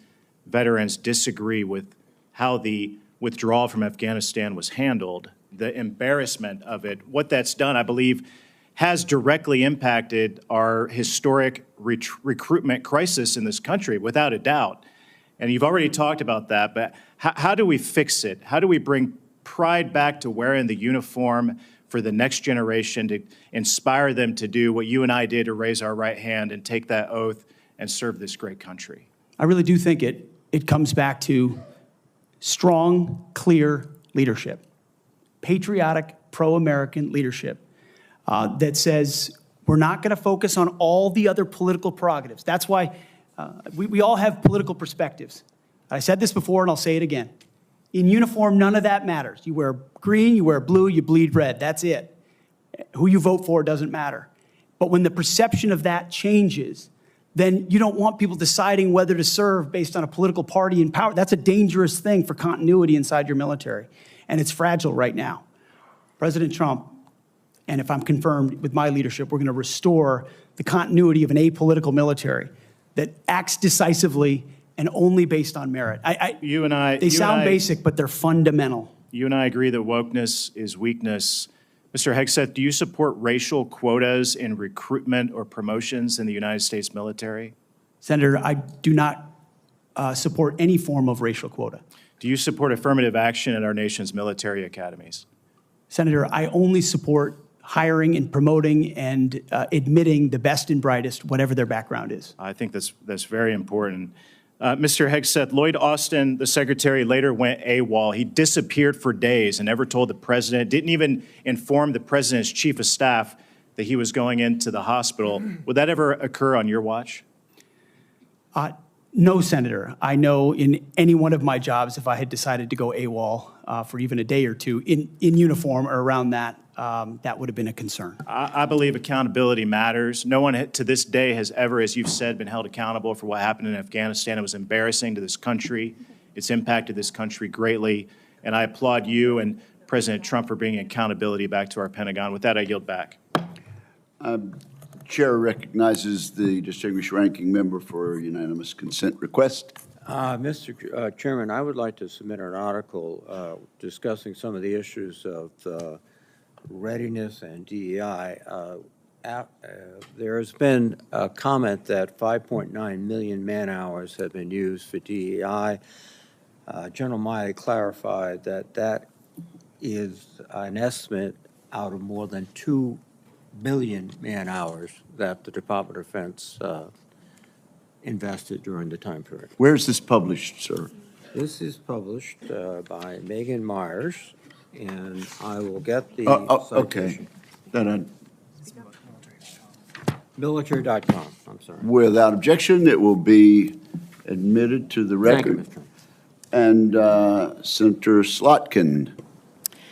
veterans disagree with how the withdrawal from Afghanistan was handled, the embarrassment of it. What that's done, I believe, has directly impacted our historic recruitment crisis in this country, without a doubt. And you've already talked about that, but how do we fix it? How do we bring pride back to wearing the uniform for the next generation, to inspire them to do what you and I did, to raise our right hand and take that oath and serve this great country? I really do think it comes back to strong, clear leadership, patriotic, pro-American leadership that says we're not going to focus on all the other political prerogatives. That's why we all have political perspectives. I said this before and I'll say it again. In uniform, none of that matters. You wear green, you wear blue, you bleed red. That's it. Who you vote for doesn't matter. But when the perception of that changes, then you don't want people deciding whether to serve based on a political party in power. That's a dangerous thing for continuity inside your military. And it's fragile right now. President Trump, and if I'm confirmed with my leadership, we're going to restore the continuity of an apolitical military that acts decisively and only based on merit. They sound basic, but they're fundamental. You and I agree that wokeness is weakness. Mr. Hegseth, do you support racial quotas in recruitment or promotions in the United States military? Senator, I do not support any form of racial quota. Do you support affirmative action in our nation's military academies? Senator, I only support hiring and promoting and admitting the best and brightest, whatever their background is. I think that's very important. Mr. Hegseth, Lloyd Austin, the secretary, later went AWOL. He disappeared for days and never told the president, didn't even inform the president's chief of staff that he was going into the hospital. Would that ever occur on your watch? No, Senator. I know in any one of my jobs, if I had decided to go AWOL for even a day or two in uniform or around that, that would have been a concern. I believe accountability matters. No one to this day has ever, as you've said, been held accountable for what happened in Afghanistan. It was embarrassing to this country. It's impacted this country greatly. And I applaud you and President Trump for bringing accountability back to our Pentagon. With that, I yield back. Chair recognizes the distinguished ranking member for a unanimous consent request. Mr. Chairman, I would like to submit an article discussing some of the issues of readiness and DEI. There has been a comment that 5.9 million man-hours have been used for DEI. General Milley clarified that that is an estimate out of more than 2 billion man-hours that the Department of Defense invested during the time period. Where is this published, sir? This is published by Megan Myers, and I will get the okay. Military.com, I'm sorry. Without objection, it will be admitted to the record. Thank you, Mr. And Senator Slotkin,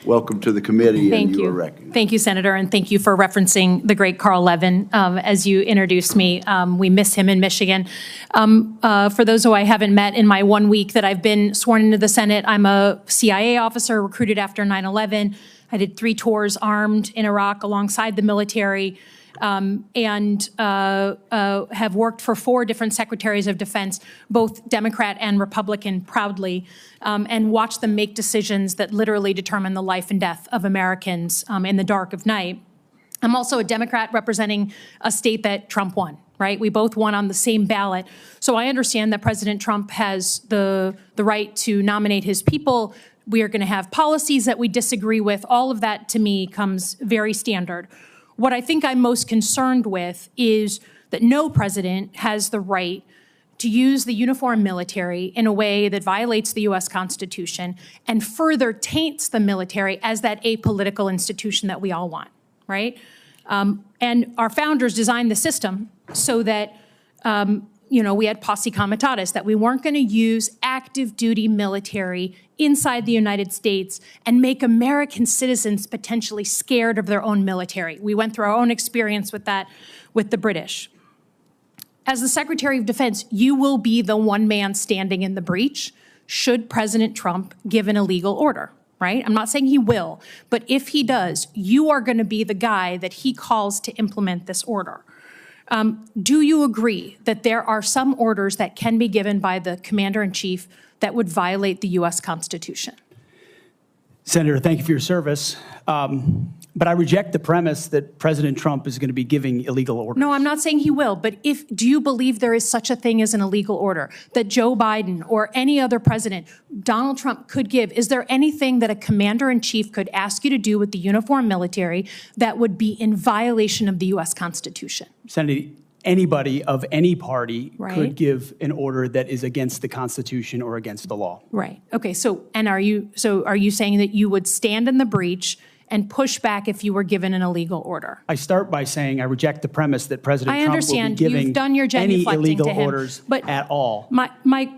welcome to the committee. Thank and you you. are recognized. Thank you, Senator, and thank you for referencing the great Carl Levin as you introduced me. We miss him in Michigan. For those who I haven't met in my 1 week that I've been sworn into the Senate, I'm a CIA officer recruited after 9/11. I did 3 tours armed in Iraq alongside the military. And have worked for 4 different secretaries of defense, both Democrat and Republican, proudly, and watched them make decisions that literally determine the life and death of Americans in the dark of night. I'm also a Democrat representing a state that Trump won, right? We both won on the same ballot. So I understand that President Trump has the right to nominate his people. We are going to have policies that we disagree with. All of that, to me, comes very standard. What I think I'm most concerned with is that no president has the right to use the uniformed military in a way that violates the U.S. Constitution and further taints the military as that apolitical institution that we all want, right? And our founders designed the system so that, we had posse comitatus, that we weren't going to use active duty military inside the United States and make American citizens potentially scared of their own military. We went through our own experience with that with the British. As the Secretary of Defense, you will be the one man standing in the breach should President Trump give an illegal order, right? I'm not saying he will, but if he does, you are going to be the guy that he calls to implement this order. Do you agree that there are some orders that can be given by the Commander-in-Chief that would violate the U.S. Constitution? Senator, thank you for your service. But I reject the premise that President Trump is going to be giving illegal orders. No, I'm not saying he will, but do you believe there is such a thing as an illegal order that Joe Biden or any other president, Donald Trump, could give? Is there anything that a commander-in-chief could ask you to do with the uniformed military that would be in violation of the U.S. Constitution? Senator, anybody of any party Right. could give an order that is against the Constitution or against the law. Right. Okay. Are you saying that you would stand in the breach and push back if you were given an illegal order? I start by saying I reject the premise that President I Trump will be understand giving you've done your any genuflecting illegal to him, orders but at all.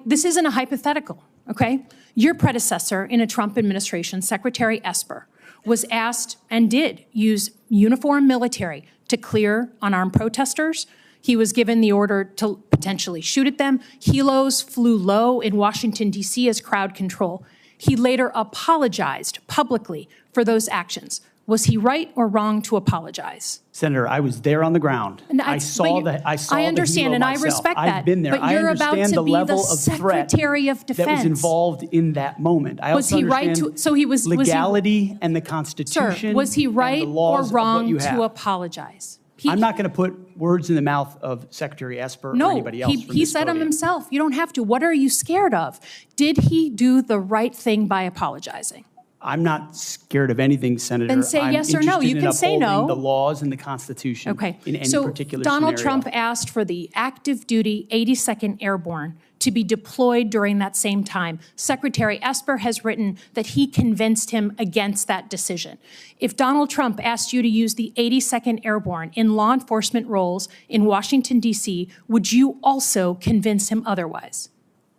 This isn't a hypothetical, okay? Your predecessor in a Trump administration, Secretary Esper, was asked and did use uniformed military to clear unarmed protesters. He was given the order to potentially shoot at them. Helos flew low in Washington, D.C. as crowd control. He later apologized publicly for those actions. Was he right or wrong to apologize? Senator, I was there on the ground. And I saw the I understand, helo and I myself. respect that. I've been there. But you're I about understand to the be level the of threat Secretary of that Defense. was involved in that moment. I Was also he right understand to? So he was legality and the Sir, Constitution. was he and right the laws or of wrong what you to have. apologize? I'm not going to put words in the mouth of Secretary Esper or No, anybody else. from he this said them podium. himself. You don't have to. What are you scared of? Did he do the right thing by apologizing? I'm not scared of anything, Senator. Then say I'm yes or no. interested You in can say upholding no. the laws and the Constitution Okay. in any So particular Donald scenario. Trump asked for the active duty 82nd Airborne to be deployed during that same time. Secretary Esper has written that he convinced him against that decision. If Donald Trump asked you to use the 82nd Airborne in law enforcement roles in Washington, D.C., would you also convince him otherwise?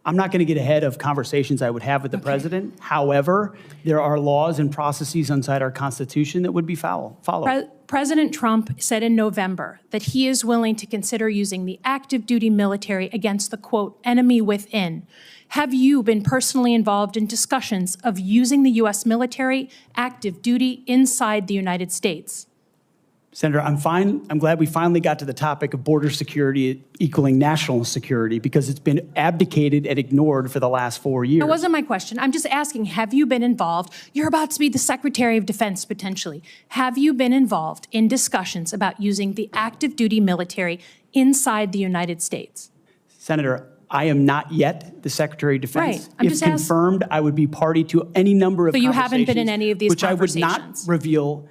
I'm not going to get ahead of conversations I would have with the president. However, there are laws and processes inside our Constitution that would be followed. President Trump said in November that he is willing to consider using the active duty military against the, quote, enemy within. Have you been personally involved in discussions of using the U.S. military active duty inside the United States? Senator, I'm fine. I'm glad we finally got to the topic of border security equaling national security because it's been abdicated and ignored for the last 4 years. That wasn't my question. I'm just asking, have you been involved? You're about to be the Secretary of Defense, potentially. Have you been involved in discussions about using the active duty military inside the United States? Senator, I am not yet the Secretary of Defense. Right. I'm if just confirmed, I would be party to any number of So you conversations. haven't been in any of these which conversations? I would not reveal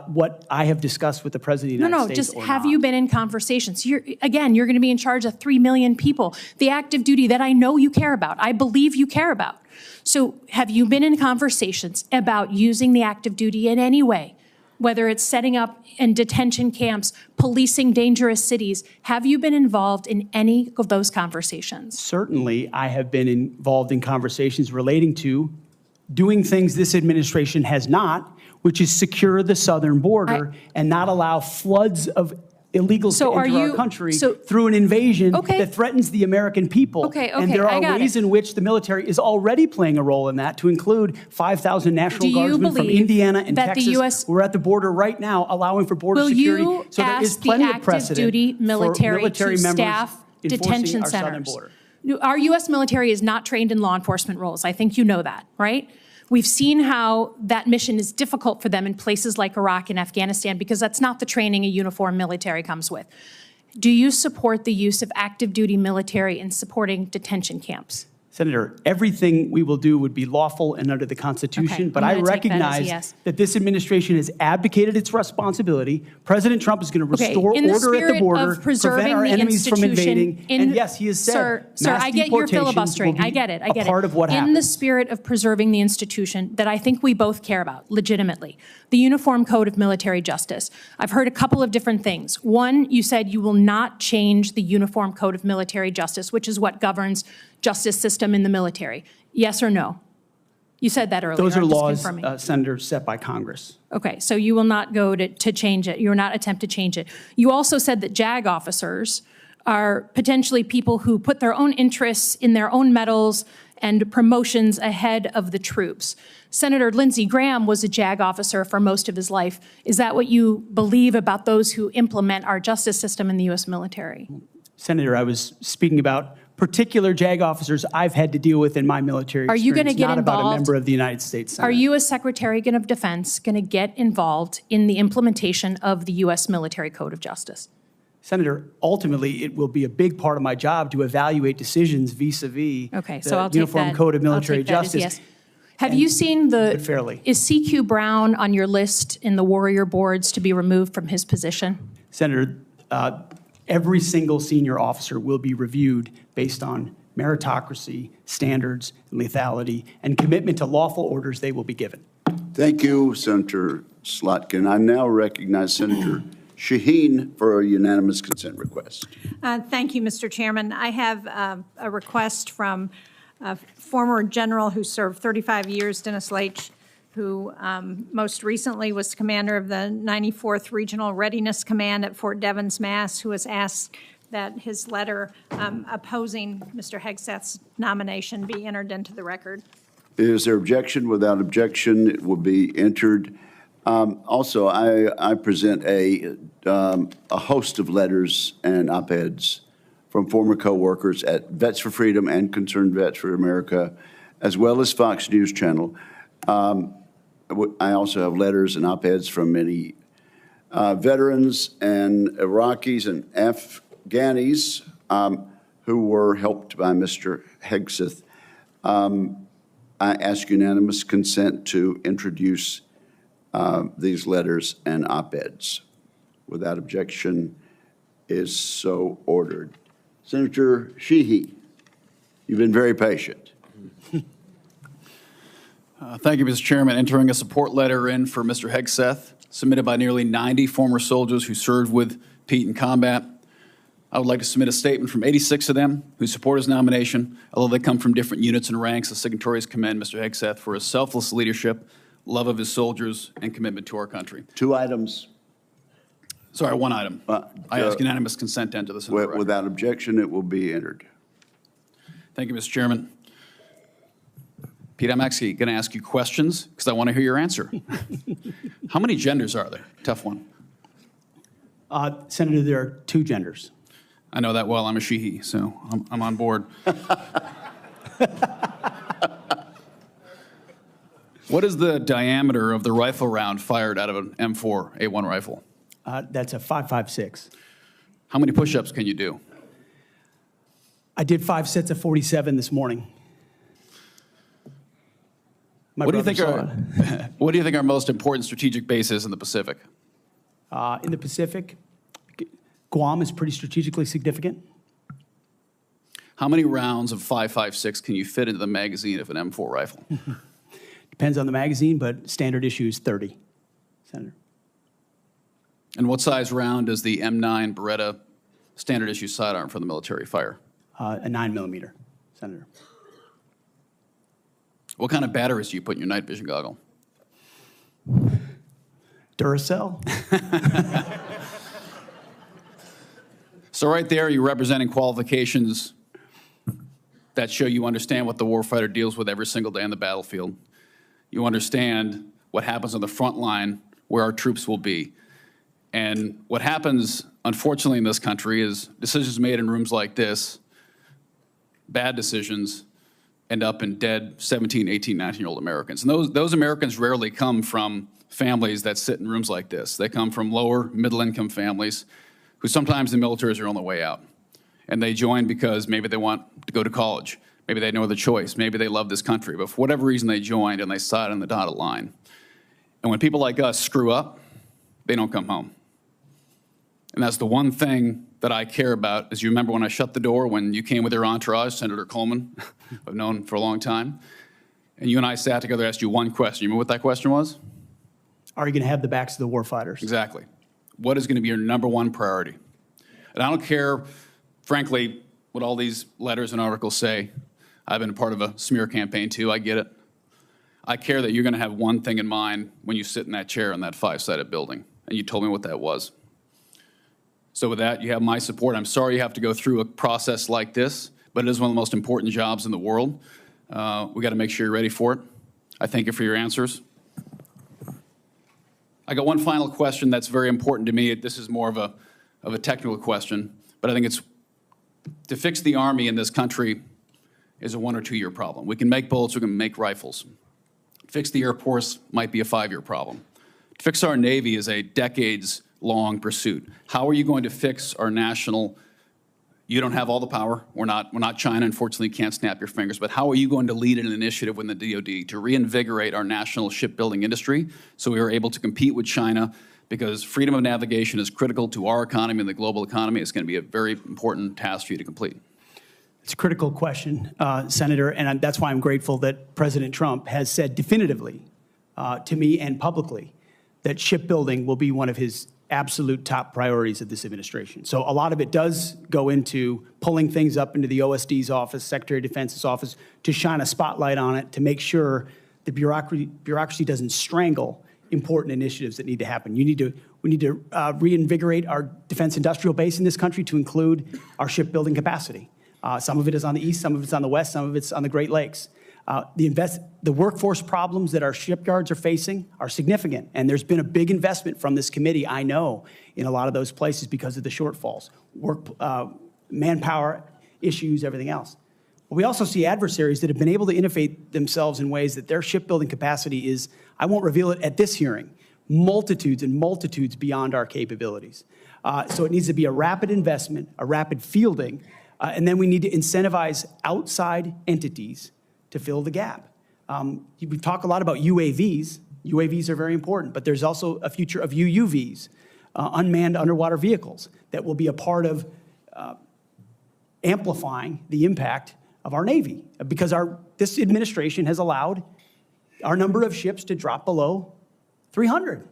what I have discussed with the President of the United States. Just have you been in conversations? You're going to be in charge of 3 million people, the active duty that I know you care about. I believe you care about. So have you been in conversations about using the active duty in any way? Whether it's setting up in detention camps, policing dangerous cities, have you been involved in any of those conversations? Certainly, I have been involved in conversations relating to doing things this administration has not, which is secure the southern border and not allow floods of illegals to enter our country through an invasion that threatens the American people. And there are ways in which the military is already playing a role in that, to include 5,000 National Guardsmen from Indiana and Texas who are at the border right now, allowing for border security. So there is plenty of precedent duty military for military to members staff enforcing detention our southern centers? border. Our U.S. military is not trained in law enforcement roles. I think you know that, right? We've seen how that mission is difficult for them in places like Iraq and Afghanistan because that's not the training a uniformed military comes with. Do you support the use of active duty military in supporting detention camps? Senator, everything we will do would be lawful and under the Constitution, but I I'm gonna take that as a recognize yes. that this administration has abdicated its responsibility. President Trump is going to restore in the order at the spirit border, of preserving prevent our the enemies from institution invading, and yes, he has said Sir, mass I get your deportations filibustering. will be I get it. a part of what In happens. the spirit of preserving the institution that I think we both care about, legitimately, the Uniform Code of Military Justice. I've heard a couple of different things. One, you said you will not change the Uniform Code of Military Justice, which is what governs justice system in the military. Yes or no? You said that earlier. Those are I'm just laws, confirming. Senator, set by Congress. Okay, so you will not go to change it. You will not attempt to change it. You also said that JAG officers are potentially people who put their own interests in their own medals and promotions ahead of the troops. Senator Lindsey Graham was a JAG officer for most of his life. Is that what you believe about those who implement our justice system in the U.S. military? Senator, I was speaking about particular JAG officers I've had to deal with in my military Are you experience, going to get not about a involved? member of the United States Senate. Are you, as Secretary of Defense, going to get involved in the implementation of the U.S. Military Code of Justice? Senator, ultimately, it will be a big part of my job to evaluate decisions vis-a-vis Okay, the so I'll take Uniform that. Code of I'll Military take that as Justice. yes. Have you seen but fairly. is CQ Brown on your list in the Warrior boards to be removed from his position? Senator, every single senior officer will be reviewed based on meritocracy, standards, lethality, and commitment to lawful orders they will be given. Thank you, Senator Slotkin. I now recognize Senator Shaheen for a unanimous consent request. Thank you, Mr. Chairman. I have a request from a former general who served 35 years, Dennis Leitch, who most recently was commander of the 94th Regional Readiness Command at Fort Devens, Mass., who has asked that his letter opposing Mr. Hegseth's nomination be entered into the record. Is there objection? Without objection, it will be entered. Also, I present a host of letters and op-eds from former co-workers at Vets for Freedom and Concerned Vets for America, as well as Fox News Channel. I also have letters and op-eds from many veterans and Iraqis and Afghanis who were helped by Mr. Hegseth. I ask unanimous consent to introduce these letters and op-eds. Without objection, is so ordered. Senator Sheehy, you've been very patient. Thank you, Mr. Chairman. Entering a support letter in for Mr. Hegseth, submitted by nearly 90 former soldiers who served with Pete in combat. I would like to submit a statement from 86 of them who support his nomination, although they come from different units and ranks. The signatories commend Mr. Hegseth for his selfless leadership, love of his soldiers, and commitment to our country. 2 items. Sorry, 1 item. I ask unanimous consent to enter this into the record. Without objection, it will be entered. Thank you, Mr. Chairman. Pete, I'm actually going to ask you questions because I want to hear your answer. How many genders are there? Tough one. Senator, there are 2 genders. I know that well. I'm a she, so I'm on board. What is the diameter of the rifle round fired out of an M4A1 rifle? That's a 5.56. How many push-ups can you do? I did 5 sets of 47 this morning. What do you think our most important strategic base is in the Pacific? In the Pacific, Guam is pretty strategically significant. How many rounds of 5.56 can you fit into the magazine of an M4 rifle? Depends on the magazine, but standard issue is 30, Senator. And what size round does the M9 Beretta standard issue sidearm for the military fire? A 9mm, Senator. What kind of batteries do you put in your night vision goggle? Duracell. So right there, you're representing qualifications that show you understand what the warfighter deals with every single day on the battlefield. You understand what happens on the front line, where our troops will be. And what happens, unfortunately, in this country is decisions made in rooms like this, bad decisions, end up in dead 17, 18, 19-year-old Americans. And those Americans rarely come from families that sit in rooms like this. They come from lower, middle-income families who sometimes the military is their only way out. And they join because maybe they want to go to college. Maybe they had no other choice. Maybe they love this country. But for whatever reason, they joined and they sat on the dotted line. And when people like us screw up, they don't come home. And that's the one thing that I care about. As you remember when I shut the door, when you came with your entourage, Senator Coleman, I've known for a long time, and you and I sat together, asked you one question. You remember what that question was? Are you going to have the backs of the warfighters? Exactly. What is going to be your number one priority? And I don't care, frankly, what all these letters and articles say. I've been a part of a smear campaign too, I get it. I care that you're going to have one thing in mind when you sit in that chair in that 5-sided building, and you told me what that was. So with that, you have my support. I'm sorry you have to go through a process like this, but it is one of the most important jobs in the world. We got to make sure you're ready for it. I thank you for your answers. I got one final question that's very important to me. This is more of a technical question, but I think it's to fix the Army in this country is a 1 or 2 year problem. We can make bullets, we can make rifles. Fix the Air Force might be a 5-year problem. To fix our Navy is a decades-long pursuit. How are you going to fix our national? You don't have all the power. We're not China. Unfortunately, you can't snap your fingers. But how are you going to lead an initiative within the DoD to reinvigorate our national shipbuilding industry so we are able to compete with China? Because freedom of navigation is critical to our economy and the global economy. It's going to be a very important task for you to complete. It's a critical question, Senator, and that's why I'm grateful that President Trump has said definitively to me and publicly that shipbuilding will be one of his absolute top priorities of this administration. So a lot of it does go into pulling things up into the OSD's office, Secretary of Defense's office, to shine a spotlight on it, to make sure the bureaucracy doesn't strangle important initiatives that need to happen. We need to reinvigorate our defense industrial base in this country to include our shipbuilding capacity. Some of it is on the east, some of it's on the west, some of it's on the Great Lakes. The workforce problems that our shipyards are facing are significant, and there's been a big investment from this committee, I know, in a lot of those places because of the shortfalls, manpower issues, everything else. But we also see adversaries that have been able to innovate themselves in ways that their shipbuilding capacity is, I won't reveal it at this hearing, multitudes and multitudes beyond our capabilities. So it needs to be a rapid investment, a rapid fielding, and then we need to incentivize outside entities to fill the gap. We talk a lot about UAVs. UAVs are very important, but there's also a future of UUVs, unmanned underwater vehicles, that will be a part of amplifying the impact of our Navy, because this administration has allowed our number of ships to drop below 300.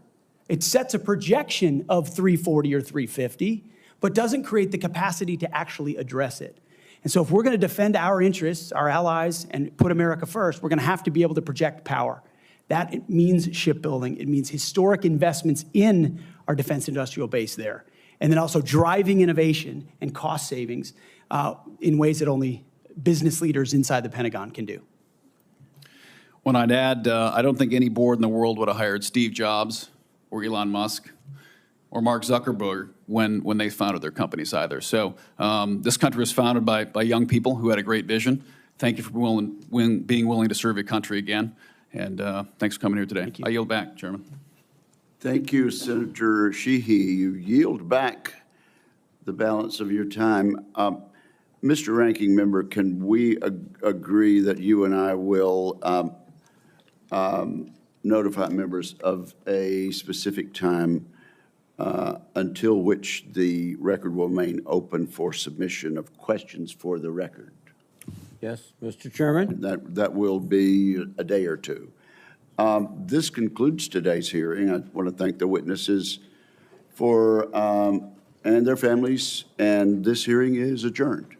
It sets a projection of 340 or 350, but doesn't create the capacity to actually address it. And so if we're going to defend our interests, our allies, and put America first, we're going to have to be able to project power. That means shipbuilding. It means historic investments in our defense industrial base there. And then also driving innovation and cost savings in ways that only business leaders inside the Pentagon can do. When I'd add, I don't think any board in the world would have hired Steve Jobs or Elon Musk or Mark Zuckerberg when they founded their companies either. So this country was founded by young people who had a great vision. Thank you for being willing to serve your country again. And thanks for coming here today. I yield back, Chairman. Thank you, Senator Sheehy. You yield back the balance of your time. Mr. Ranking Member, can we agree that you and I will notify members of a specific time until which the record will remain open for submission of questions for the record? Yes, Mr. Chairman. That will be a day or two. This concludes today's hearing. I want to thank the witnesses and their families, and this hearing is adjourned.